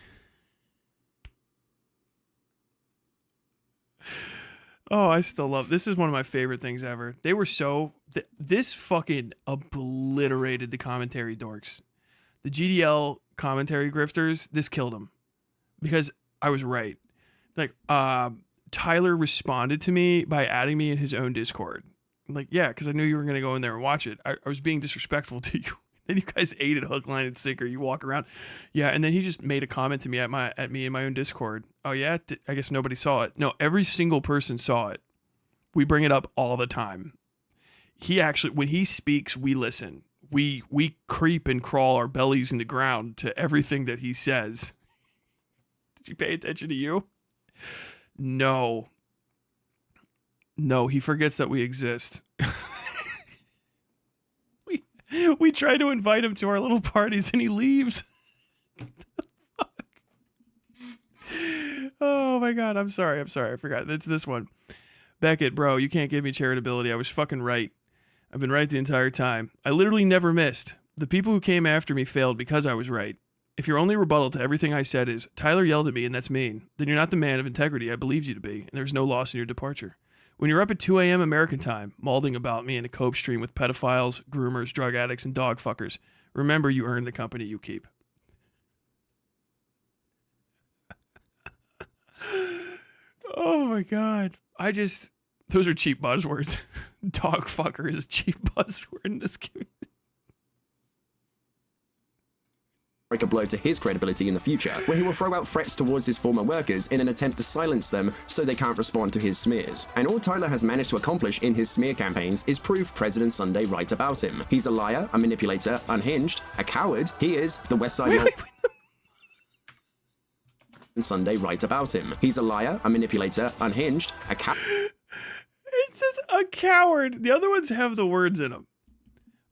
Oh, I still love this. Is one of my favorite things ever. They were this fucking obliterated the commentary dorks. The GDL commentary grifters, this killed them. Because I was right. Like, Tyler responded to me by adding me in his own Discord. Like, yeah, because I knew you were going to go in there and watch it. I was being disrespectful to you. Then you guys ate it hook, line, and sinker. You walk around. Yeah, and then he just made a comment to me at me in my own Discord. Oh, yeah? I guess nobody saw it. No, every single person saw it. We bring it up all the time. He actually, when he speaks, we listen. We creep and crawl our bellies in the ground to everything that he says. Does he pay attention to you? No. No, he forgets that we exist. we try to invite him to our little parties and he leaves. Oh my god, I'm sorry, I forgot. It's this one. Beckett, bro, you can't give me charitability. I was fucking right. I've been right the entire time. I literally never missed. The people who came after me failed because I was right. If your only rebuttal to everything I said is, Tyler yelled at me and that's mean, then you're not the man of integrity I believed you to be, and there's no loss in your departure. When you're up at 2 a.m. American time, mauling about me in a cope stream with pedophiles, groomers, drug addicts, and dog fuckers, remember you earn the company you keep. Oh my god. Those are cheap buzzwords. Dog fucker is a cheap buzzword in this community. Break a blow to his credibility in the future, where he will throw out threats towards his former workers in an attempt to silence them so they can't respond to his smears. And all Tyler has managed to accomplish in his smear campaigns is prove President Sunday right about him. He's a liar, a manipulator, unhinged, a coward. He is the West Side Man. Sunday right about him. He's a liar, a manipulator, unhinged, a coward. It says a coward. The other ones have the words in them.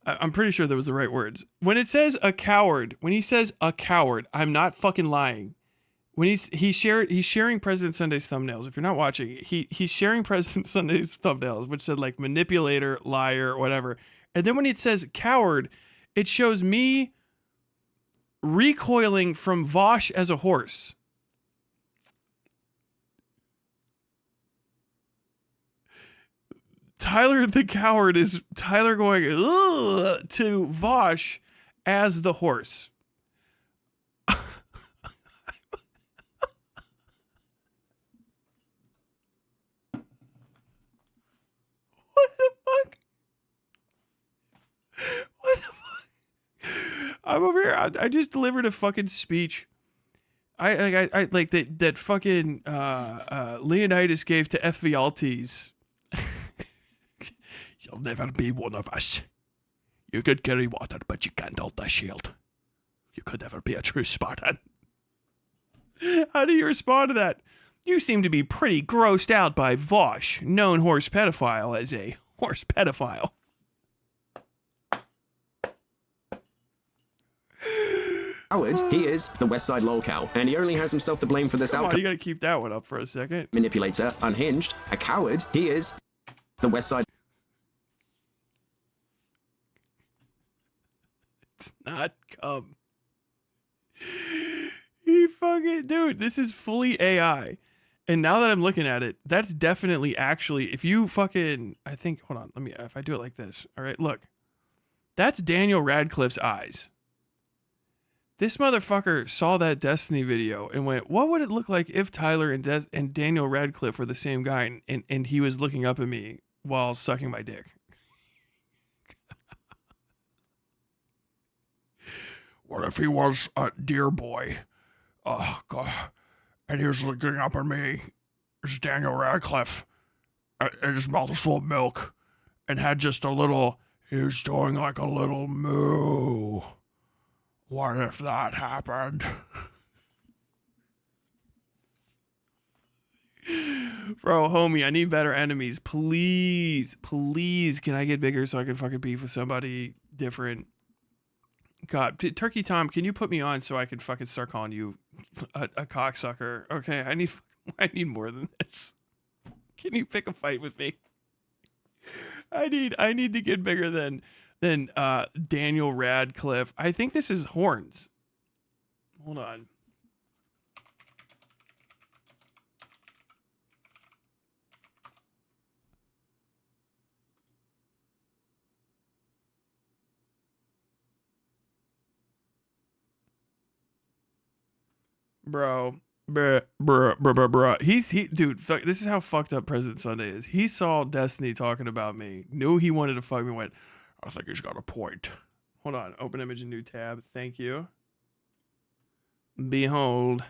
I'm pretty sure that was the right words. When it says a coward, when he says a coward, I'm not fucking lying. When he's sharing President Sunday's thumbnails. If you're not watching, he's sharing President Sunday's thumbnails, which said like manipulator, liar, whatever. And then when it says coward, it shows me recoiling from Vosh as a horse. Tyler the coward is Tyler going ugh, to Vosh as the horse. What the fuck? What the fuck? I'm over here. I just delivered a fucking speech. I like that fucking Leonidas gave to Ephialtes. You'll never be one of us. You could carry water, but you can't hold the shield. You could never be a true Spartan. How do you respond to that? You seem to be pretty grossed out by Vosh, known horse pedophile, as a horse pedophile. Howard, he is the West Side lolcow, and he only has himself to blame for this outcome. You gotta keep that one up for a second. Manipulator, unhinged, a coward, he is the West Side. It's not cum. He fucking, dude, this is fully AI. And now that I'm looking at it, that's definitely actually, if you fucking, I think, hold on, if I do it like this, all right, look. That's Daniel Radcliffe's eyes. This motherfucker saw that Destiny video and went, what would it look like if Tyler and Daniel Radcliffe were the same guy and he was looking up at me while sucking my dick? What if he was a deer boy? Oh, God. And he was looking up at me. It's Daniel Radcliffe. And his mouth was full of milk. And had just a little, he was doing like a little moo. What if that happened? Bro, homie, I need better enemies. Please, please, can I get bigger so I can fucking beef with somebody different? God, Turkey Tom, can you put me on so I can fucking start calling you a cocksucker? Okay, I need more than this. Can you pick a fight with me? I need to get bigger than Daniel Radcliffe. I think this is horns. Hold on. Bro, dude, this is how fucked up President Sunday is. He saw Destiny talking about me, knew he wanted to fuck me, went, I think he's got a point. Hold on, open image, new tab. Thank you. Behold.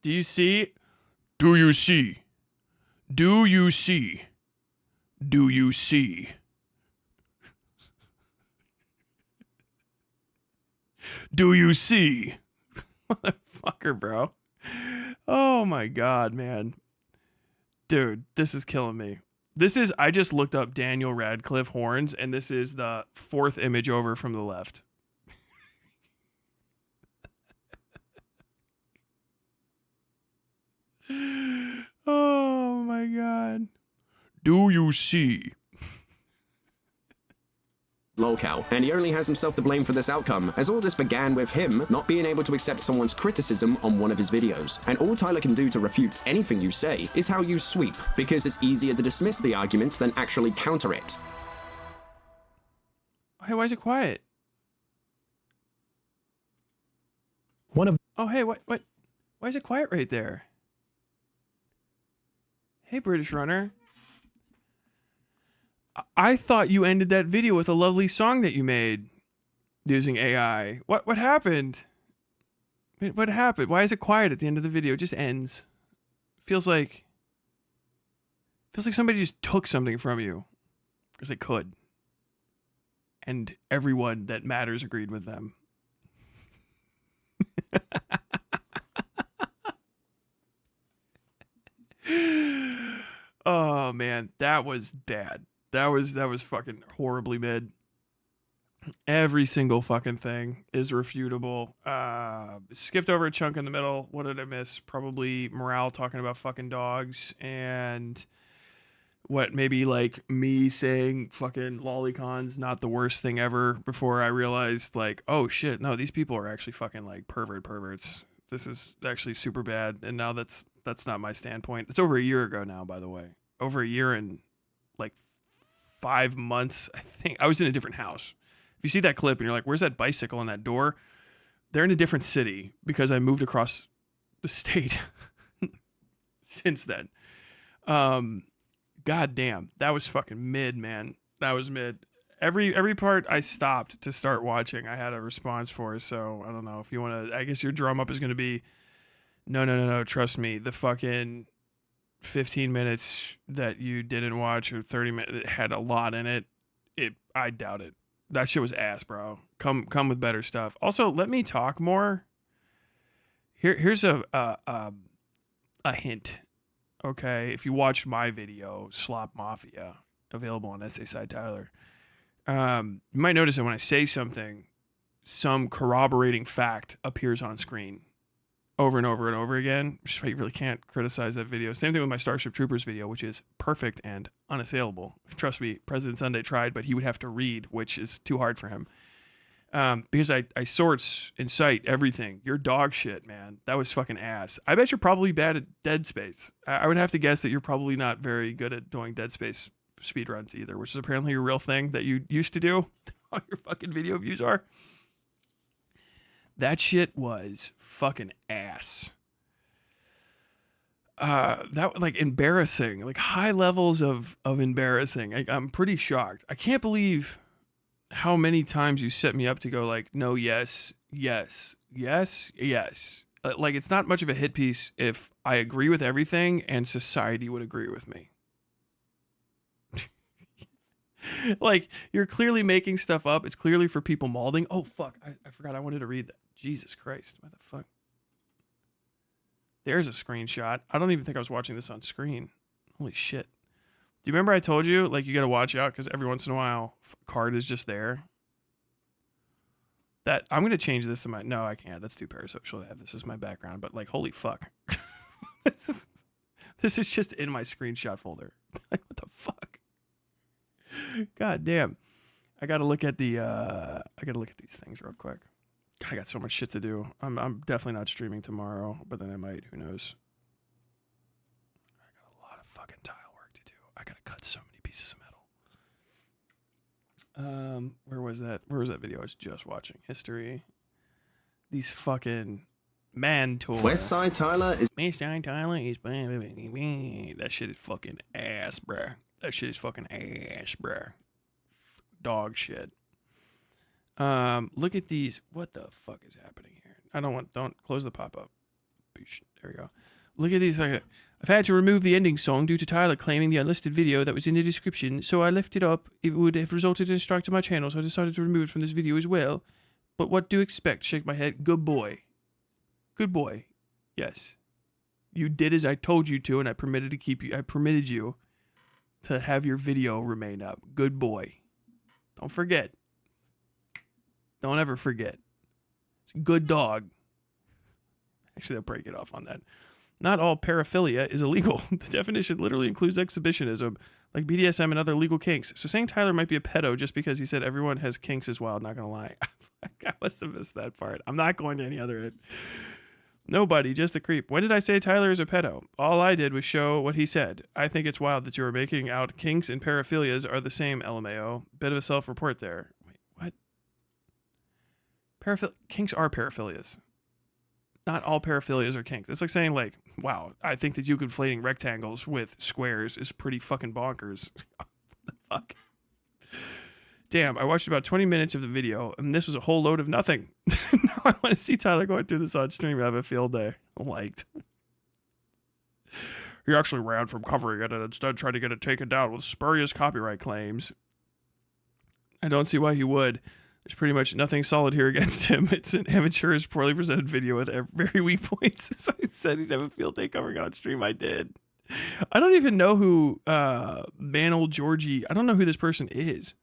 Do you see? Do you see? Do you see? Do you see? Do you see? Motherfucker, bro. Oh my god, man. Dude, this is killing me. I just looked up Daniel Radcliffe horns, and this is the 4th image over from the left. Oh my god. Do you see? Lolcow, and he only has himself to blame for this outcome, as all this began with him not being able to accept someone's criticism on one of his videos. And all Tyler can do to refute anything you say is how you sweep, because it's easier to dismiss the argument than actually counter it. Hey, why is it quiet? Oh, hey, what? Why is it quiet right there? Hey, British Runner. I thought you ended that video with a lovely song that you made using AI. What happened? What happened? Why is it quiet at the end of the video? It just ends. Feels like somebody just took something from you because they could. And everyone that matters agreed with them. Oh man, that was bad. That was fucking horribly mid. Every single fucking thing is refutable. Skipped over a chunk in the middle. What did I miss? Probably Morale talking about fucking dogs, and what, maybe like me saying fucking lolicons not the worst thing ever before I realized like, oh shit, no, these people are actually fucking like perverts. This is actually super bad, and now that's not my standpoint. It's over a year ago now, by the way. Over a year and like 5 months, I think. I was in a different house. If you see that clip and you're like, where's that bicycle on that door? They're in a different city because I moved across the state since then. God damn, that was fucking mid, man. That was mid. Every part I stopped to start watching, I had a response for. So I don't know if you want to. I guess your drum up is going to be, no. Trust me, the fucking 15 minutes that you didn't watch, or 30 minutes, it had a lot in it. I doubt it. That shit was ass, bro. Come with better stuff. Also, let me talk more. Here's a hint. Okay, if you watched my video, Slop Mafia, available on Essay Side Tyler, you might notice that when I say something, some corroborating fact appears on screen over and over and over again, which is why you really can't criticize that video. Same thing with my Starship Troopers video, which is perfect and unassailable. Trust me, President Sunday tried, but he would have to read, which is too hard for him. Because I source and cite everything. You're dog shit, man. That was fucking ass. I bet you're probably bad at Dead Space. I would have to guess that you're probably not very good at doing Dead Space speedruns either, which is apparently a real thing that you used to do. All your fucking video views are. That shit was fucking ass. That, like, embarrassing, like high levels of embarrassing. I'm pretty shocked. I can't believe how many times you set me up to go like, no, yes. Like, it's not much of a hit piece if I agree with everything and society would agree with me. Like, you're clearly making stuff up. It's clearly for people malding. Oh, fuck. I forgot I wanted to read that. Jesus Christ. What the fuck? There's a screenshot. I don't even think I was watching this on screen. Holy shit. Do you remember I told you, like, you got to watch out because every once in a while, card is just there? That, I'm going to change this to my, no, I can't. That's too parasocial to have this as my background, but like, holy fuck. This is just in my screenshot folder. Like, what the fuck? God damn. I got to look at the, I got to look at these things real quick. I got so much shit to do. I'm definitely not streaming tomorrow, but then I might, who knows? I got a lot of fucking tile work to do. I got to cut so many pieces of metal. Where was that? Where was that video I was just watching? History. These fucking man toys. Westside Tyler is that shit is fucking ass, bruh. That shit is fucking ass, bruh. Dog shit. Look at these. What the fuck is happening here? Don't close the pop-up. There we go. Look at these. I've had to remove the ending song due to Tyler claiming the unlisted video that was in the description, so I left it up. It would have resulted in a strike to my channel, so I decided to remove it from this video as well. But what do you expect? Shake my head. Good boy. Good boy. Yes. You did as I told you to, and I permitted you to have your video remain up. Good boy. Don't forget. Don't ever forget. It's a good dog. Actually, I'll break it off on that. Not all paraphilia is illegal. The definition literally includes exhibitionism, like BDSM and other legal kinks. So saying Tyler might be a pedo just because he said everyone has kinks is wild, not gonna lie. I must have missed that part. I'm not going to any other end. Nobody, just a creep. When did I say Tyler is a pedo? All I did was show what he said. I think it's wild that you are making out kinks and paraphilias are the same, LMAO. Bit of a self-report there. Wait, what? Kinks are paraphilias. Not all paraphilias are kinks. It's like saying, like, wow, I think that you conflating rectangles with squares is pretty fucking bonkers. What the fuck? Damn, I watched about 20 minutes of the video, and this was a whole load of nothing. Now I want to see Tyler going through this on stream. I have a field day. Liked. He actually ran from covering it and instead tried to get it taken down with spurious copyright claims. I don't see why he would. There's pretty much nothing solid here against him. It's an amateurish, poorly presented video with very weak points. As I said, he'd have a field day covering on stream. I did. I don't even know who Man Old Georgie. I don't know who this person is.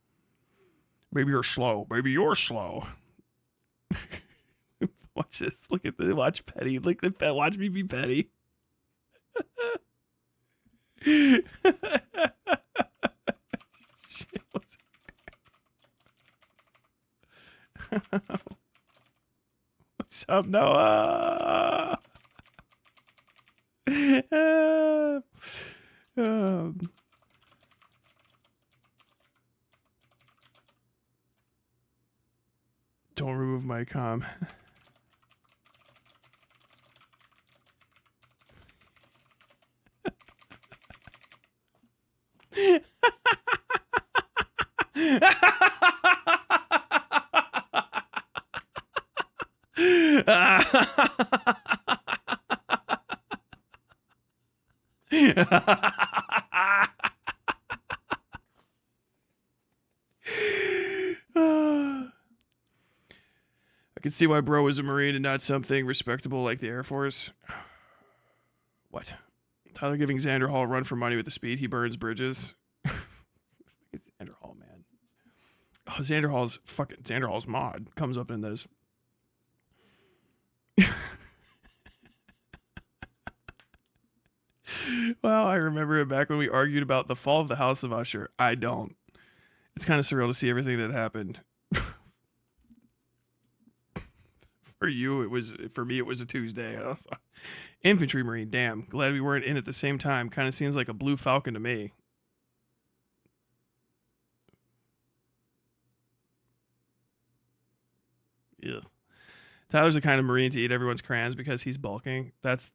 Maybe you're slow. Maybe you're slow. Watch this. Look at the watch Petty. Look at that. Watch me be petty. What's up, Noah? Don't remove my com. I can see why bro was a Marine and not something respectable like the Air Force. What? Tyler giving Xander Hall a run for money with the speed he burns bridges. It's Xander Hall, man. Oh, Xander Hall's mod comes up in this. Well, I remember it back when we argued about the fall of the House of Usher. I don't. It's kind of surreal to see everything that happened. For you, for me, it was a Tuesday. Infantry Marine, damn. Glad we weren't in at the same time. Kind of seems like a Blue Falcon to me. Yeah. Tyler's the kind of Marine to eat everyone's crayons because he's bulking. That's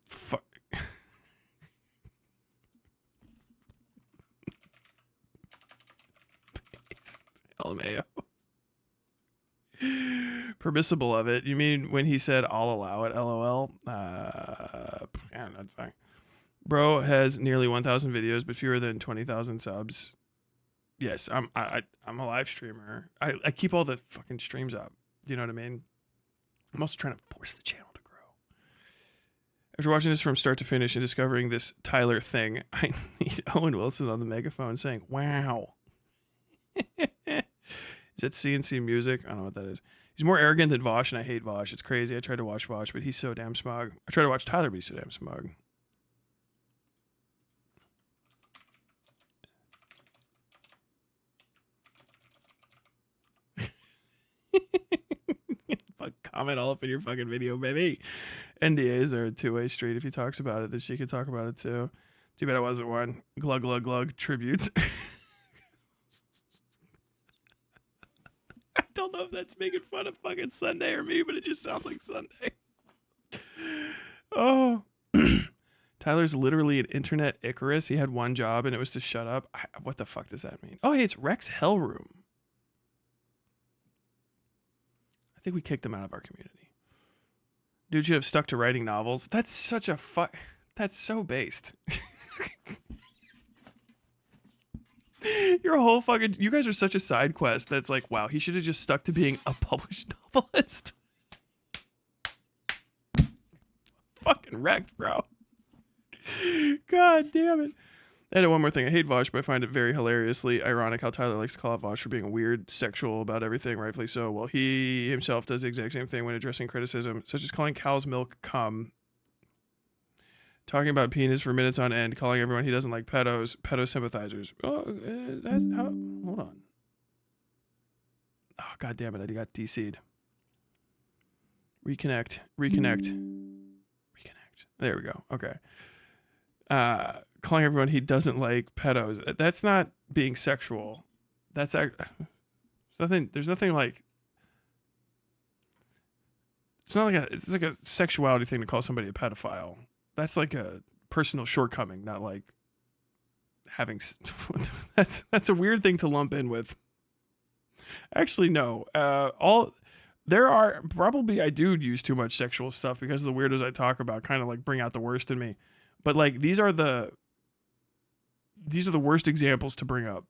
LMAO. Permissible of it. You mean when he said I'll allow it? LOL. Yeah, that's fine. Bro has nearly 1,000 videos, but fewer than 20,000 subs. Yes, I'm a live streamer. I keep all the fucking streams up. Do you know what I mean? I'm also trying to force the channel to grow. After watching this from start to finish and discovering this Tyler thing, I need Owen Wilson on the megaphone saying, "Wow." Is that CNC music? I don't know what that is. He's more arrogant than Vosh, and I hate Vosh. It's crazy. I tried to watch Vosh, but he's so damn smug. I tried to watch Tyler, but he's so damn smug. Comment all up in your fucking video, baby. NDAs are a two-way street. If he talks about it, then she could talk about it too. Too bad I wasn't one. Glug, glug, glug. Tributes. I don't know if that's making fun of fucking Sunday or me, but it just sounds like Sunday. Oh. Tyler's literally an internet Icarus. He had one job and it was to shut up. What the fuck does that mean? Oh, hey, it's Rex Hellroom. I think we kicked him out of our community. Dude should have stuck to writing novels. That's such a That's so based. Your whole fucking, you guys are such a side quest that's like, wow, he should have just stuck to being a published novelist. Fucking wrecked, bro. God damn it. And one more thing, I hate Vosh, but I find it very hilariously ironic how Tyler likes to call out Vosh for being weird, sexual about everything, rightfully so. Well, he himself does the exact same thing when addressing criticism, such as calling cow's milk cum, talking about penis for minutes on end, calling everyone he doesn't like pedo sympathizers. Oh, hold on. Oh, God damn it, I got DC'd. Reconnect. There we go. Okay. Calling everyone he doesn't like pedos. That's not being sexual. That's there's nothing like, it's like a sexuality thing to call somebody a pedophile. That's like a personal shortcoming, not like having that's a weird thing to lump in with. Actually, no. There are probably, I do use too much sexual stuff because the weirdos I talk about kind of like bring out the worst in me. But like these are the worst examples to bring up.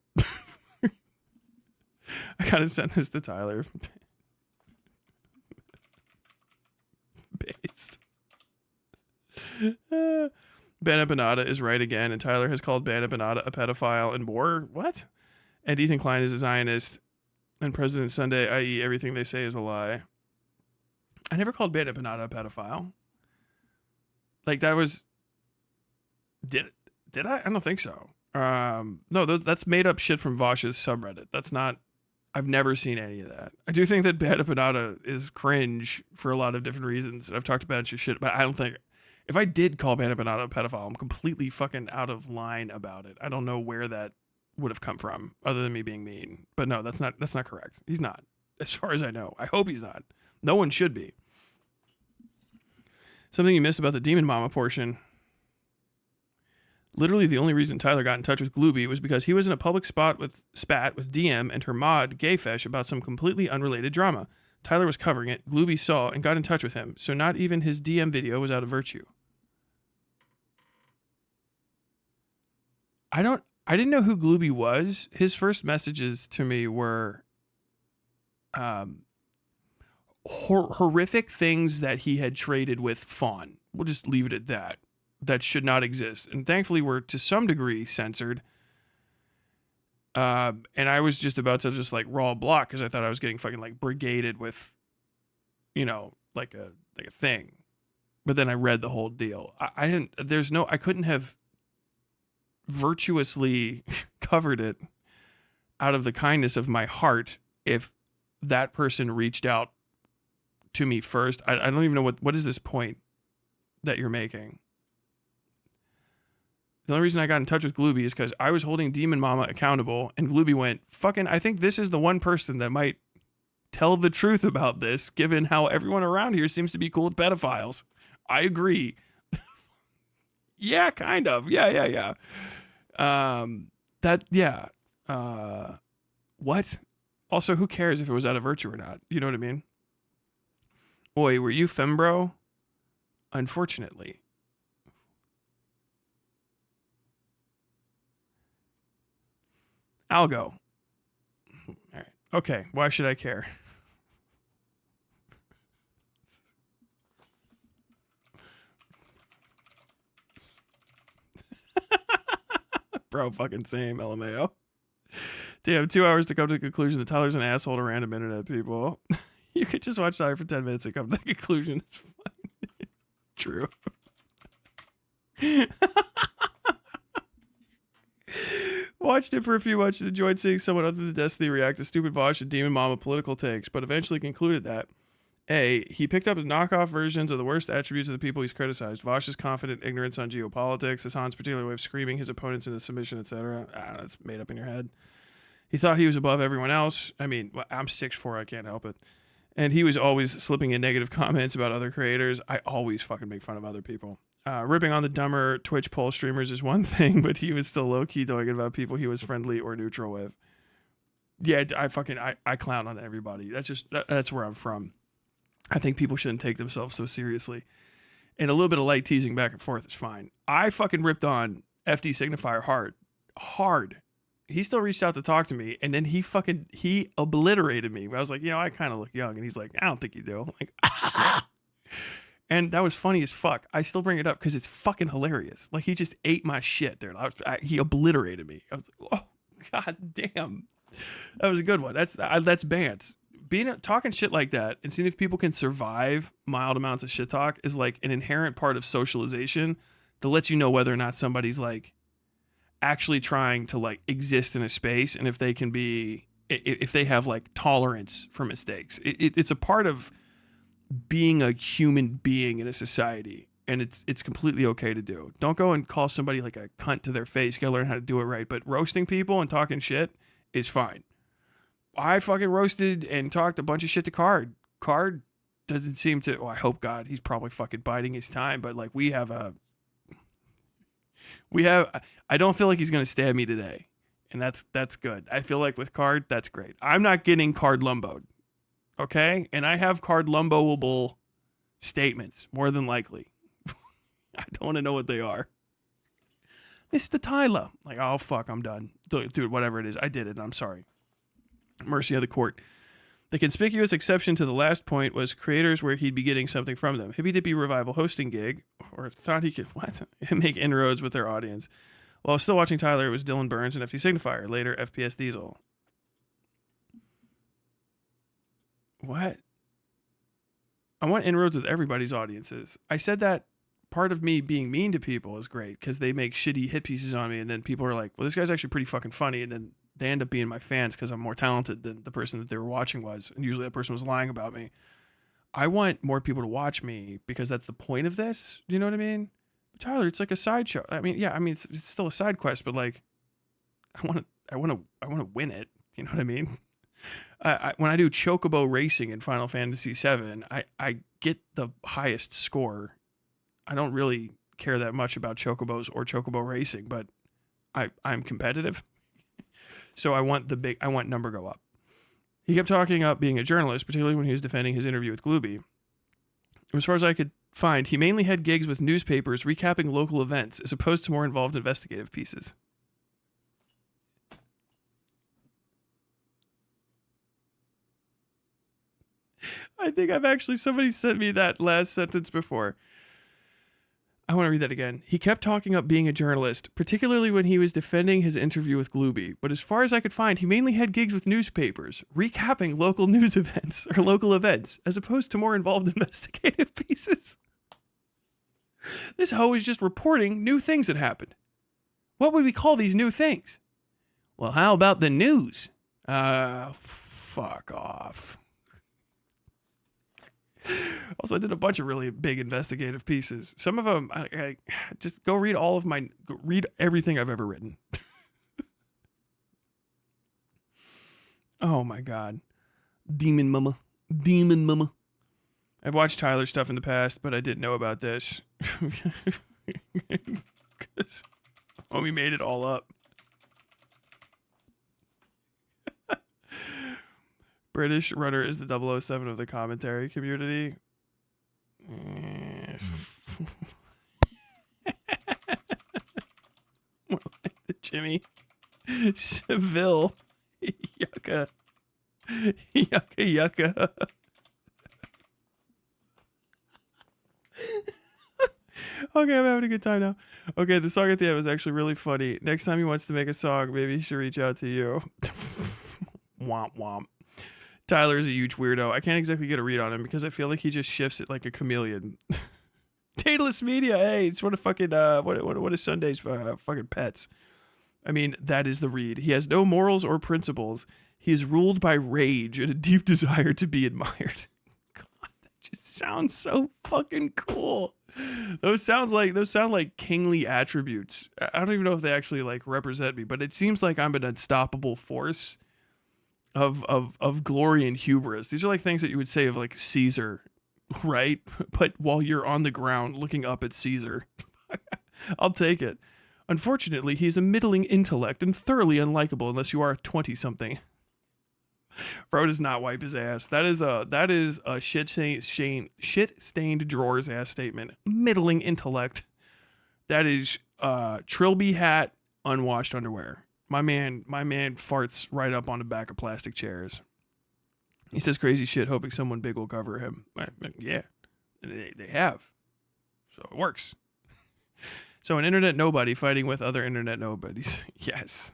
I gotta send this to Tyler. Based. Ben Empanada is right again, and Tyler has called Ben Empanada a pedophile and more. What? And Ethan Klein is a Zionist, and President Sunday, i.e., everything they say is a lie. I never called Ben Empanada a pedophile. Like that was. Did I? I don't think so. No, that's made up shit from Vosh's subreddit. That's not. I've never seen any of that. I do think that Ben Empanada is cringe for a lot of different reasons. And I've talked about shit, but I don't think. If I did call Ben Empanada a pedophile, I'm completely fucking out of line about it. I don't know where that would have come from, other than me being mean. But no, that's not correct. He's not, as far as I know. I hope he's not. No one should be. Something you missed about the Demon Mama portion. Literally, the only reason Tyler got in touch with Glooby was because he was in a public spat with DM and her mod Gayfesh about some completely unrelated drama. Tyler was covering it. Glooby saw and got in touch with him, so not even his DM video was out of virtue. I didn't know who Glooby was. His first messages to me were horrific things that he had traded with Fawn. We'll just leave it at that. That should not exist. And thankfully were to some degree censored. And I was just about to just like raw block because I thought I was getting fucking like brigaded with, like a thing. But then I read the whole deal. I couldn't have virtuously covered it out of the kindness of my heart if that person reached out to me first. I don't even know what is this point that you're making. The only reason I got in touch with Glooby is because I was holding Demon Mama accountable, and Glooby went, fucking, I think this is the one person that might tell the truth about this, given how everyone around here seems to be cool with pedophiles. I agree. Yeah, kind of. Yeah. What? Also, who cares if it was out of virtue or not? You know what I mean? Oi, were you fembro? Unfortunately. I'll go. All right. Okay. Why should I care? Bro, fucking same, LMAO. Damn, 2 hours to come to the conclusion that Tyler's an asshole to random internet people. You could just watch Tyler for 10 minutes and come to the conclusion. It's fine. True. Watched it for a few months and enjoyed seeing someone other than Destiny react to stupid Vosh and Demon Mama political takes, but eventually concluded that A, he picked up the knockoff versions of the worst attributes of the people he's criticized. Vosh's confident ignorance on geopolitics, Hassan's particular way of screaming his opponents into submission, etc. That's made up in your head. He thought he was above everyone else. I mean, I'm 6'4", I can't help it. And he was always slipping in negative comments about other creators. I always fucking make fun of other people. Ripping on the dumber Twitch poll streamers is one thing, but he was still low-key doing it about people he was friendly or neutral with. Yeah, I clown on everybody. That's where I'm from. I think people shouldn't take themselves so seriously. and a little bit of light teasing back and forth is fine. I fucking ripped on FD Signifier hard. He still reached out to talk to me, and then he obliterated me. I was like, I kind of look young, and he's like, I don't think you do. I'm like, and that was funny as fuck. I still bring it up because it's fucking hilarious. Like, he just ate my shit, dude. He obliterated me. I was like, oh, god damn. That was a good one. That's Bants. Talking shit like that and seeing if people can survive mild amounts of shit talk is like an inherent part of socialization that lets you know whether or not somebody's like actually trying to like exist in a space, and if they have like tolerance for mistakes. It's a part of being a human being in a society, and it's completely okay to do. Don't go and call somebody like a cunt to their face. You gotta learn how to do it right. But roasting people and talking shit is fine. I fucking roasted and talked a bunch of shit to Card. Card doesn't seem to. I hope God, he's probably fucking biding his time. But like we have. I don't feel like he's gonna stab me today, and that's good. I feel like with Card, that's great. I'm not getting Card lumboed, okay? And I have Card lumboable statements more than likely. I don't want to know what they are. Mr. Tyler, like, oh fuck, I'm done, dude. Whatever it is, I did it. I'm sorry. Mercy of the court. The conspicuous exception to the last point was creators where he'd be getting something from them. Hippy Dippy Revival hosting gig, or thought he could make inroads with their audience. While I was still watching Tyler, it was Dylan Burns and FD Signifier, later FPS Diesel. What? I want inroads with everybody's audiences. I said that part of me being mean to people is great because they make shitty hit pieces on me, and then people are like, well, this guy's actually pretty fucking funny, and then they end up being my fans because I'm more talented than the person that they were watching was. And usually that person was lying about me. I want more people to watch me because that's the point of this. Do you know what I mean? But Tyler, it's like a sideshow. I mean, yeah, it's still a side quest, but like, I want to win it. You know what I mean? When I do Chocobo racing in Final Fantasy VII, I get the highest score. I don't really care that much about Chocobos or Chocobo racing, but I'm competitive. So I want number go up. He kept talking up being a journalist, particularly when he was defending his interview with Glooby. As far as I could find, he mainly had gigs with newspapers recapping local events as opposed to more involved investigative pieces. I think somebody sent me that last sentence before. I want to read that again. He kept talking up being a journalist, particularly when he was defending his interview with Glooby. But as far as I could find, he mainly had gigs with newspapers, recapping local news events or local events, as opposed to more involved investigative pieces. This hoe is just reporting new things that happened. What would we call these new things? Well, how about the news? Fuck off. Also, I did a bunch of really big investigative pieces. Some of them, I just go read read everything I've ever written. Oh my God. Demon mama. I've watched Tyler's stuff in the past, but I didn't know about this. Because homie made it all up. British runner is the 007 of the commentary community. More like the Jimmy Seville. Yucca. Yucca. Okay, I'm having a good time now. Okay, the song at the end was actually really funny. Next time he wants to make a song, maybe he should reach out to you. Womp womp. Tyler is a huge weirdo. I can't exactly get a read on him because I feel like he just shifts it like a chameleon. Daedalus Media, hey, it's one of fucking what is Sunday's fucking pets. I mean, that is the read. He has no morals or principles. He is ruled by rage and a deep desire to be admired. God, that just sounds so fucking cool. Those sound like kingly attributes. I don't even know if they actually like represent me, but it seems like I'm an unstoppable force of glory and hubris. These are like things that you would say of like Caesar, right? But while you're on the ground looking up at Caesar. I'll take it. Unfortunately, he's a middling intellect and thoroughly unlikable unless you are a 20-something. Bro does not wipe his ass. That is a shit stained drawers ass statement. Middling intellect. That is Trilby hat, unwashed underwear. My man farts right up on the back of plastic chairs. He says crazy shit, hoping someone big will cover him. Yeah, they have. So it works. So an internet nobody fighting with other internet nobodies. Yes.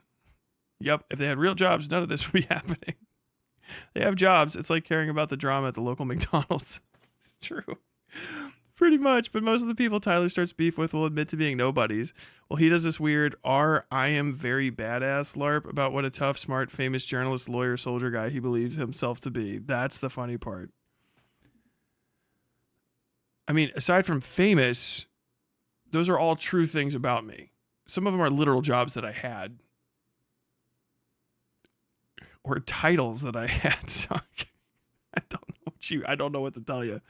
Yep. If they had real jobs, none of this would be happening. They have jobs. It's like caring about the drama at the local McDonald's. It's true. Pretty much. But most of the people Tyler starts beef with will admit to being nobodies. Well, he does this weird I am very badass LARP about what a tough, smart, famous journalist, lawyer, soldier guy he believes himself to be. That's the funny part. I mean, aside from famous, those are all true things about me. Some of them are literal jobs that I had. Or titles that I had. So I don't know what to tell you.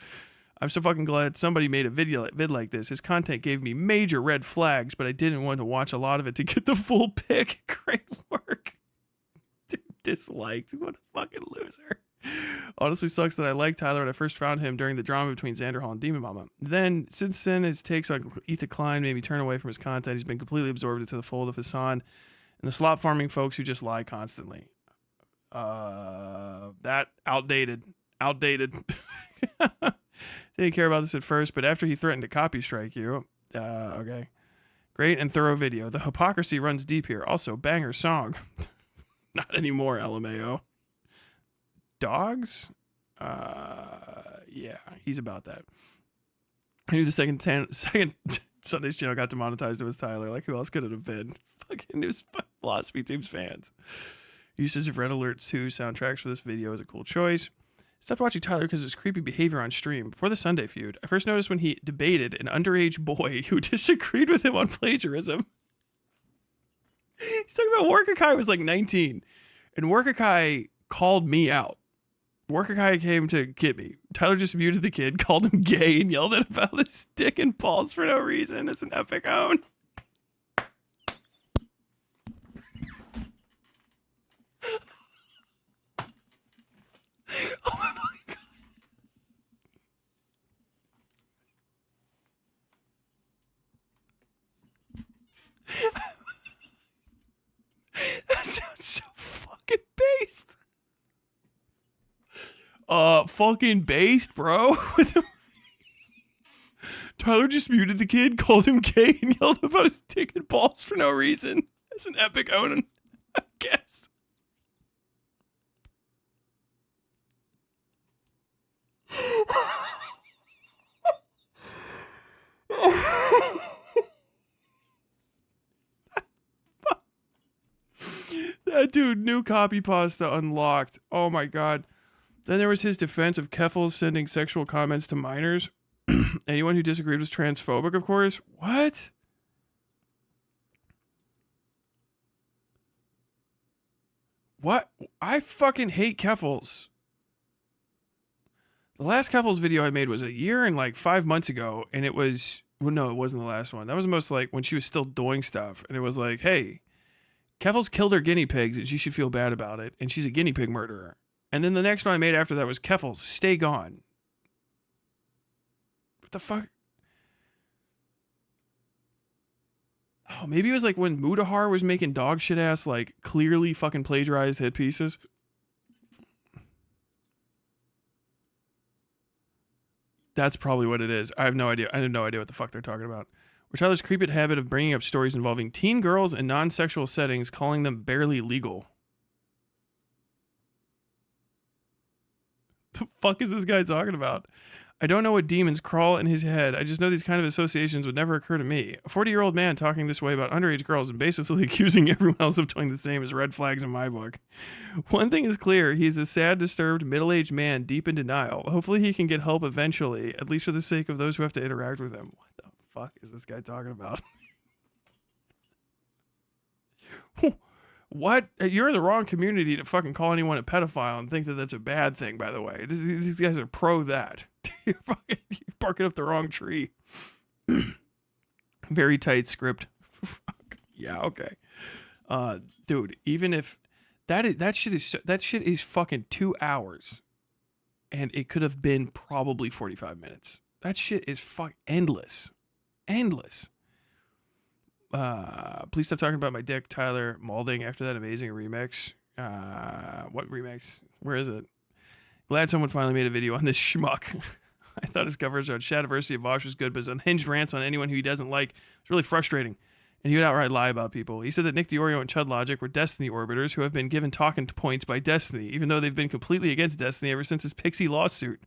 I'm so fucking glad somebody made a vid like this. His content gave me major red flags, but I didn't want to watch a lot of it to get the full pic. Great work. Dude, disliked. What a fucking loser. Honestly sucks that I liked Tyler when I first found him during the drama between Xander Hall and Demon Mama. Then, since then, his takes on Ethan Klein made me turn away from his content. He's been completely absorbed into the fold of Hassan and the slop farming folks who just lie constantly. That outdated. Didn't care about this at first, but after he threatened to copy strike you, okay. Great and thorough video. The hypocrisy runs deep here. Also, banger song. Not anymore, LMAO. Dogs? Yeah, he's about that. I knew the second Sunday's channel got demonetized. It was Tyler. Like, who else could it have been? Fucking News Philosophy Team's fans. Usage of Red Alert 2 soundtracks for this video is a cool choice. Stopped watching Tyler because of his creepy behavior on stream. Before the Sunday feud, I first noticed when he debated an underage boy who disagreed with him on plagiarism. He's talking about Workakai was like 19. And Workakai called me out. Workakai came to get me. Tyler just muted the kid, called him gay, and yelled at him about his dick and balls for no reason. It's an epic own. Oh my fucking god. That sounds so fucking based. Fucking based, bro. Tyler just muted the kid, called him gay, and yelled about his dick and balls for no reason. That's an epic own, I guess. That dude, new copy pasta unlocked. Oh my god. Then there was his defense of Keffels sending sexual comments to minors. Anyone who disagreed was transphobic, of course. What? What? I fucking hate Keffels. The last Keffels video I made was a year and like 5 months ago, and it was, well, no, it wasn't the last one. That was most like when she was still doing stuff, and it was like, hey, Keffels killed her guinea pigs, and she should feel bad about it, and she's a guinea pig murderer. And then the next one I made after that was Keffels, stay gone. What the fuck? Oh, maybe it was like when Mudahar was making dog shit ass, like clearly fucking plagiarized hit pieces. That's probably what it is. I have no idea. I have no idea what the fuck they're talking about. Or Tyler's creepy habit of bringing up stories involving teen girls in non-sexual settings, calling them barely legal. The fuck is this guy talking about? I don't know what demons crawl in his head. I just know these kind of associations would never occur to me. A 40-year-old man talking this way about underage girls and basically accusing everyone else of doing the same is red flags in my book. One thing is clear. He's a sad, disturbed, middle-aged man deep in denial. Hopefully he can get help eventually, at least for the sake of those who have to interact with him. What the fuck is this guy talking about? What? You're in the wrong community to fucking call anyone a pedophile and think that that's a bad thing, by the way. These guys are pro that. You're barking up the wrong tree. Very tight script. Yeah, okay. Dude, even if That shit is fucking 2 hours, and it could have been probably 45 minutes. That shit is endless. Please stop talking about my dick, Tyler Maulding. After that amazing remix. What remix? Where is it? Glad someone finally made a video on this schmuck. I thought his coverage on Shadiversity of Vosh was good, but his unhinged rants on anyone who he doesn't like was really frustrating. And he would outright lie about people. He said that Nick DeOrio and Chud Logic were Destiny orbiters who have been given talking points by Destiny, even though they've been completely against Destiny ever since his Pixie lawsuit.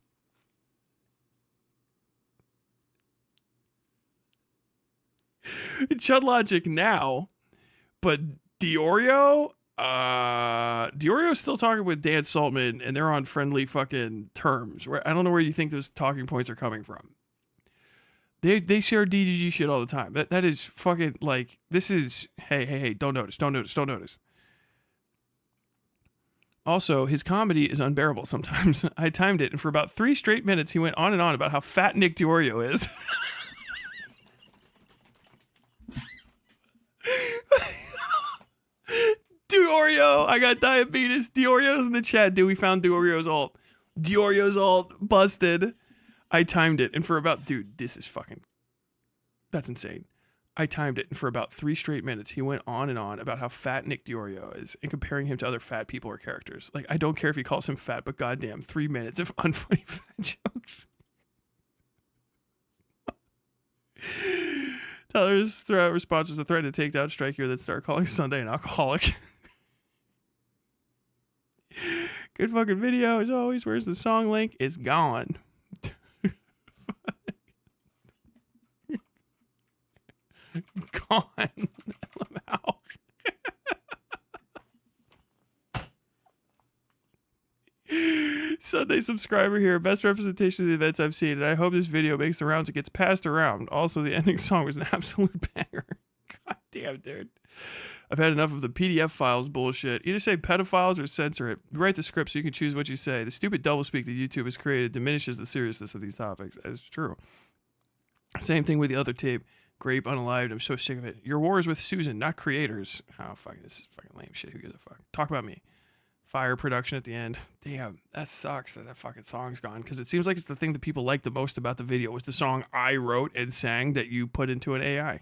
Chud Logic now, but DeOrio? DeOrio's still talking with Dan Saltman, and they're on friendly fucking terms. I don't know where you think those talking points are coming from. They share DDG shit all the time. That is fucking like, this is, hey, don't notice. Also, his comedy is unbearable sometimes. I timed it, and for about 3 straight minutes, he went on and on about how fat Nick DeOrio is. DeOrio, I got diabetes. DeOrio's in the chat, dude. We found DeOrio's alt. DeOrio's alt busted. I timed it, and for about, dude, this is fucking, that's insane. I timed it, and for about 3 straight minutes, he went on and on about how fat Nick DeOrio is and comparing him to other fat people or characters. Like, I don't care if he calls him fat, but goddamn, 3 minutes of unfunny fat jokes. Tyler's response was a threat to take down Strike here that start calling Sunday an alcoholic. Good fucking video as always. Where's the song link? It's gone. Gone. Sunday subscriber here. Best representation of the events I've seen, and I hope this video makes the rounds. It gets passed around. Also, the ending song was an absolute banger. God damn, dude. I've had enough of the PDF files bullshit. Either say pedophiles or censor it. Write the script so you can choose what you say. The stupid doublespeak that YouTube has created diminishes the seriousness of these topics. That's true. Same thing with the other tape. Grape Unalived. I'm so sick of it. Your war is with Susan, not creators. Oh, fuck. This is fucking lame shit. Who gives a fuck? Talk about me. Fire production at the end. Damn, that sucks that fucking song's gone, because it seems like it's the thing that people like the most about the video was the song I wrote and sang that you put into an AI.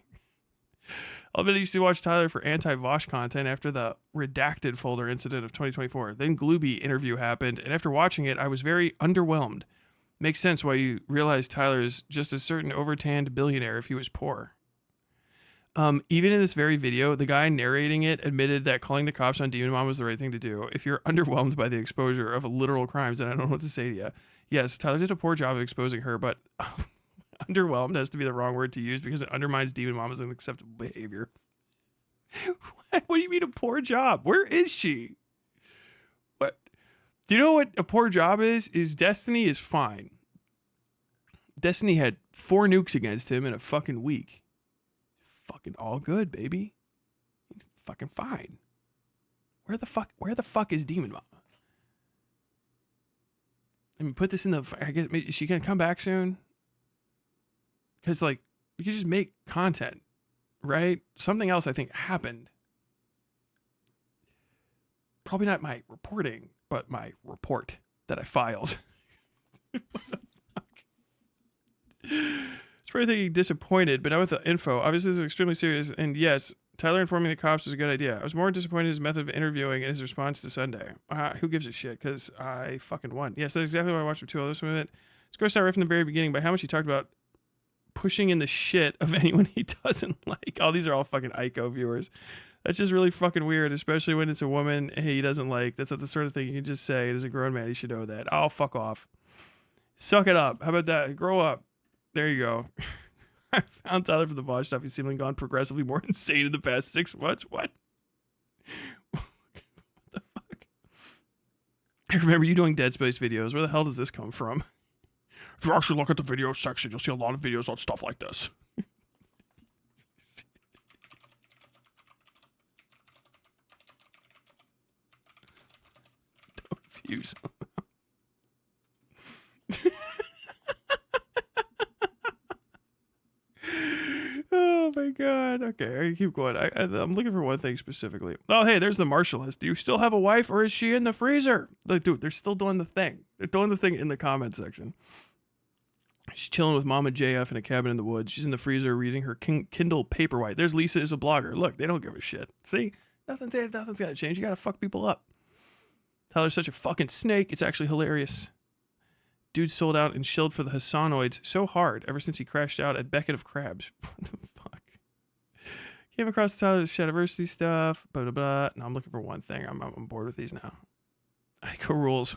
I'll bet I used to watch Tyler for anti-Vosh content after the redacted folder incident of 2024. Then Glooby interview happened, and after watching it, I was very underwhelmed. Makes sense why you realize Tyler is just a certain overtanned billionaire if he was poor. Even in this very video, the guy narrating it admitted that calling the cops on Demon Mom was the right thing to do. If you're underwhelmed by the exposure of literal crimes, then I don't know what to say to you. Yes, Tyler did a poor job of exposing her, but underwhelmed has to be the wrong word to use because it undermines Demon Mom as an acceptable behavior. What do you mean a poor job? Where is she? What? Do you know what a poor job is? Destiny is fine. Destiny had 4 nukes against him in a fucking week. Fucking all good, baby. He's fucking fine. Where the fuck is Demon Mama? I mean, put this in the, I guess, is she gonna come back soon? Because, like, you can just make content, right? Something else I think happened. Probably not my reporting, but my report that I filed. What the fuck? It's probably thinking disappointed, but not with the info. Obviously, this is extremely serious, and yes, Tyler informing the cops is a good idea. I was more disappointed in his method of interviewing and his response to Sunday. Who gives a shit? Because I fucking won. Yes, that's exactly what I watched for 2 others from it. Let's go start right from the very beginning by how much he talked about pushing in the shit of anyone he doesn't like. Oh, these are all fucking Ico viewers. That's just really fucking weird, especially when it's a woman he doesn't like. That's not the sort of thing you can just say. As a grown man, he should know that. Oh, fuck off. Suck it up. How about that? Grow up. There you go. I found Tyler for the Vosh stuff. He's seemingly gone progressively more insane in the past 6 months. What? What the fuck? I remember you doing Dead Space videos. Where the hell does this come from? If you actually look at the video section, you'll see a lot of videos on stuff like this. Don't fuse. Oh, my god. Okay, I keep going. I'm looking for one thing specifically. Oh, hey, there's the Marshallist. Do you still have a wife, or is she in the freezer? Like, dude, they're still doing the thing. They're doing the thing in the comment section. She's chilling with Mama JF in a cabin in the woods. She's in the freezer reading her Kindle Paperwhite. There's Lisa is a blogger. Look, they don't give a shit. See? Nothing's got to change. You got to fuck people up. Tyler's such a fucking snake. It's actually hilarious. Dude sold out and chilled for the Hassanoids so hard ever since he crashed out at Beckett of Crabs. What the fuck? Came across the Tyler's Shadiversity stuff. Blah, blah, blah. No, I'm looking for one thing. I'm bored with these now. Ico rules.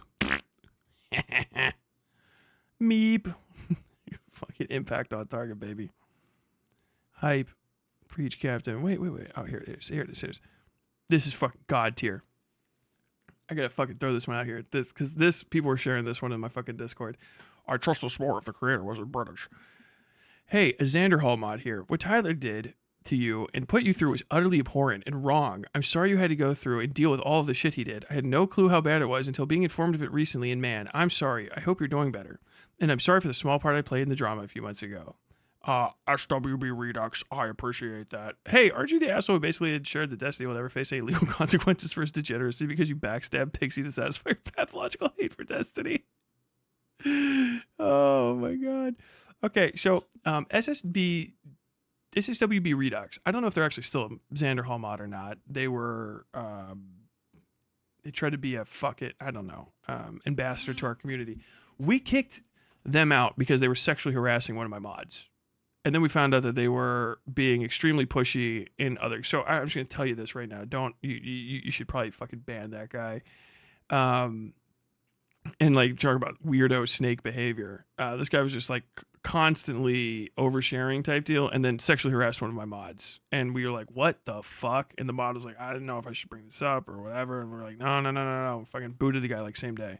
Meep. Fucking impact on target, baby. Hype. Preach, Captain. Wait. Oh, here it is. Here it is. This is fucking god tier. I gotta fucking throw this one out here. Because people were sharing this one in my fucking Discord. I trust this more if the creator wasn't British. Hey, a Xander Hall mod here. What Tyler did to you and put you through was utterly abhorrent and wrong. I'm sorry you had to go through and deal with all of the shit he did. I had no clue how bad it was until being informed of it recently, and man, I'm sorry. I hope you're doing better. And I'm sorry for the small part I played in the drama a few months ago. SWB Redux, I appreciate that. Hey, aren't you the asshole who basically ensured that Destiny will never face any legal consequences for his degeneracy because you backstabbed Pixie to satisfy your pathological hate for Destiny? Oh my god. Okay, so SSWB Redux. I don't know if they're actually still a Xander Hall mod or not. They were they tried to be a ambassador to our community. We kicked them out because they were sexually harassing one of my mods. And then we found out that they were being extremely pushy in others. So I'm just going to tell you this right now. You should probably fucking ban that guy. And like talk about weirdo snake behavior. This guy was just like constantly oversharing type deal and then sexually harassed one of my mods. And we were like, what the fuck? And the mod was like, I didn't know if I should bring this up or whatever. And we're like, no. Fucking booted the guy like same day.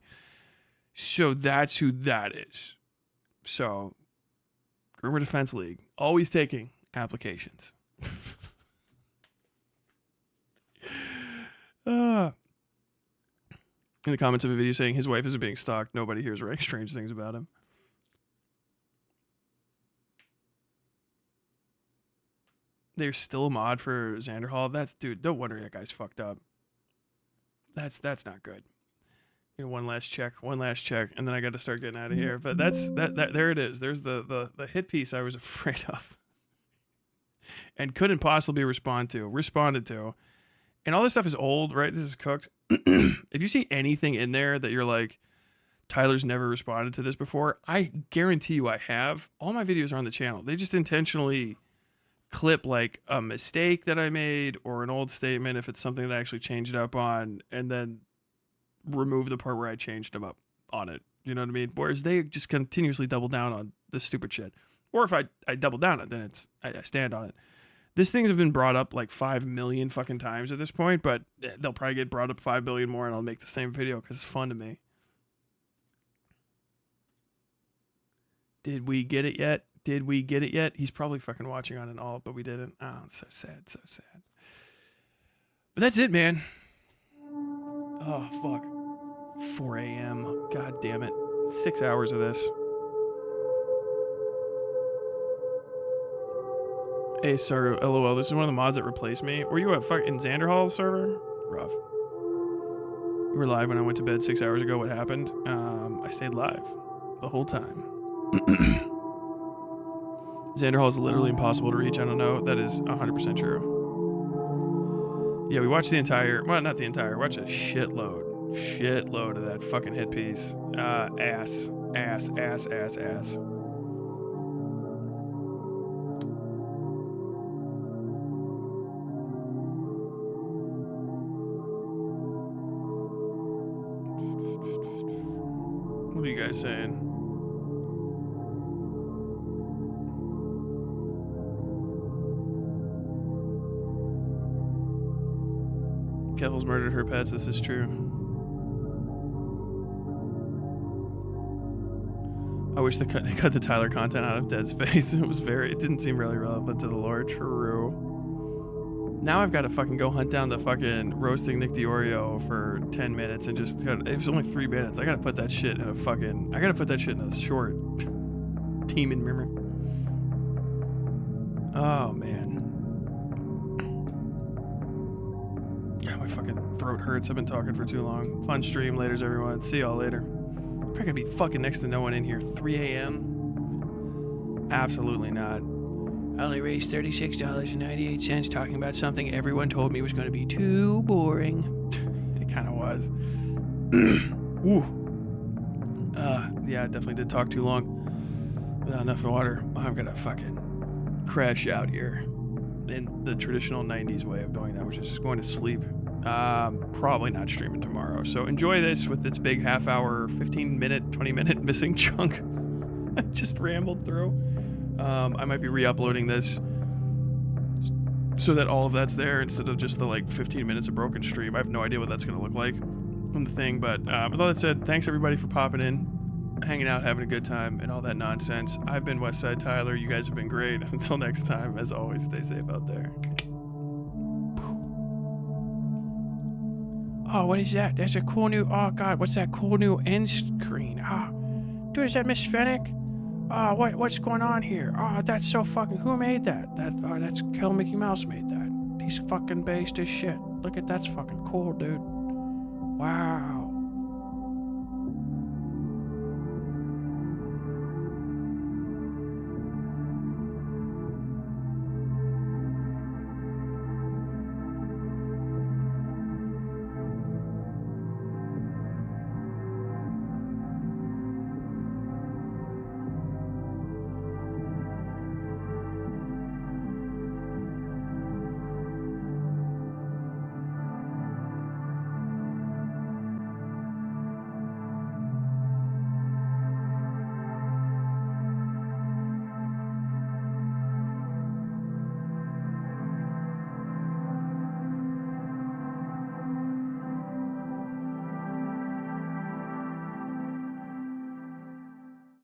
So that's who that is. So Groomer Defense League, always taking applications. In the comments of a video saying his wife isn't being stalked, nobody hears very strange things about him. There's still a mod for Xander Hall. Dude, no wonder that guy's fucked up. That's not good. One last check, and then I got to start getting out of here. But there it is. There's the hit piece I was afraid of and couldn't possibly responded to. And all this stuff is old, right? This is cooked. If you see anything in there that you're like, Tyler's never responded to this before, I guarantee you I have. All my videos are on the channel. They just intentionally clip like a mistake that I made or an old statement if it's something that I actually changed it up on, and then remove the part where I changed them up on it. You know what I mean? Whereas they just continuously double down on this stupid shit. Or if I double down it, then I stand on it. These things have been brought up like 5 million fucking times at this point, but they'll probably get brought up 5 billion more and I'll make the same video because it's fun to me. Did we get it yet? He's probably fucking watching on an alt, but we didn't. Oh, it's so sad. But that's it, man. Oh, fuck. 4 a.m. God damn it. 6 hours of this. Hey, sir, LOL, this is one of the mods that replaced me. Were you a fucking Xander Hall server? Rough. You were live when I went to bed 6 hours ago. What happened? I stayed live the whole time. Xander Hall is literally impossible to reach. I don't know. That is 100% true. Yeah, we watched the entire, well, not the entire, watch a shitload of that fucking hit piece. Ass. What are you guys saying? Kettle's murdered her pets. This is true. I wish they cut the Tyler content out of Dead Space. It didn't seem really relevant to the lore. True. Now I've got to fucking go hunt down the fucking roasting Nick DiOrio for 10 minutes and just it was only 3 minutes. I gotta put that shit in a short. Demon memory. Oh, man. Yeah, my fucking throat hurts. I've been talking for too long. Fun stream. Laters, everyone. See y'all later. Probably gonna be fucking next to no one in here. 3 a.m.? Absolutely not. I only raised $36.98 talking about something everyone told me was going to be too boring. It kind of was. Ooh. Yeah, I definitely did talk too long without enough water. I'm gonna fucking crash out here in the traditional 90s way of doing that, which is just going to sleep. Probably not streaming tomorrow. So enjoy this with its big half hour, 15 minute, 20 minute missing chunk. I just rambled through. I might be re-uploading this so that all of that's there instead of just the like 15 minutes of broken stream. I have no idea what that's going to look like on the thing, but with all that said, thanks everybody for popping in, hanging out, having a good time, and all that nonsense. I've been Westside Tyler. You guys have been great. Until next time, as always, stay safe out there. Oh, what is that? There's a cool new, oh god, what's that cool new end screen? Dude, is that Miss Fennec? Oh, what's going on here? Oh, that's so fucking, who made that? That's Kill Mickey Mouse made that. He's fucking based as shit. Look at, that's fucking cool, dude. Wow.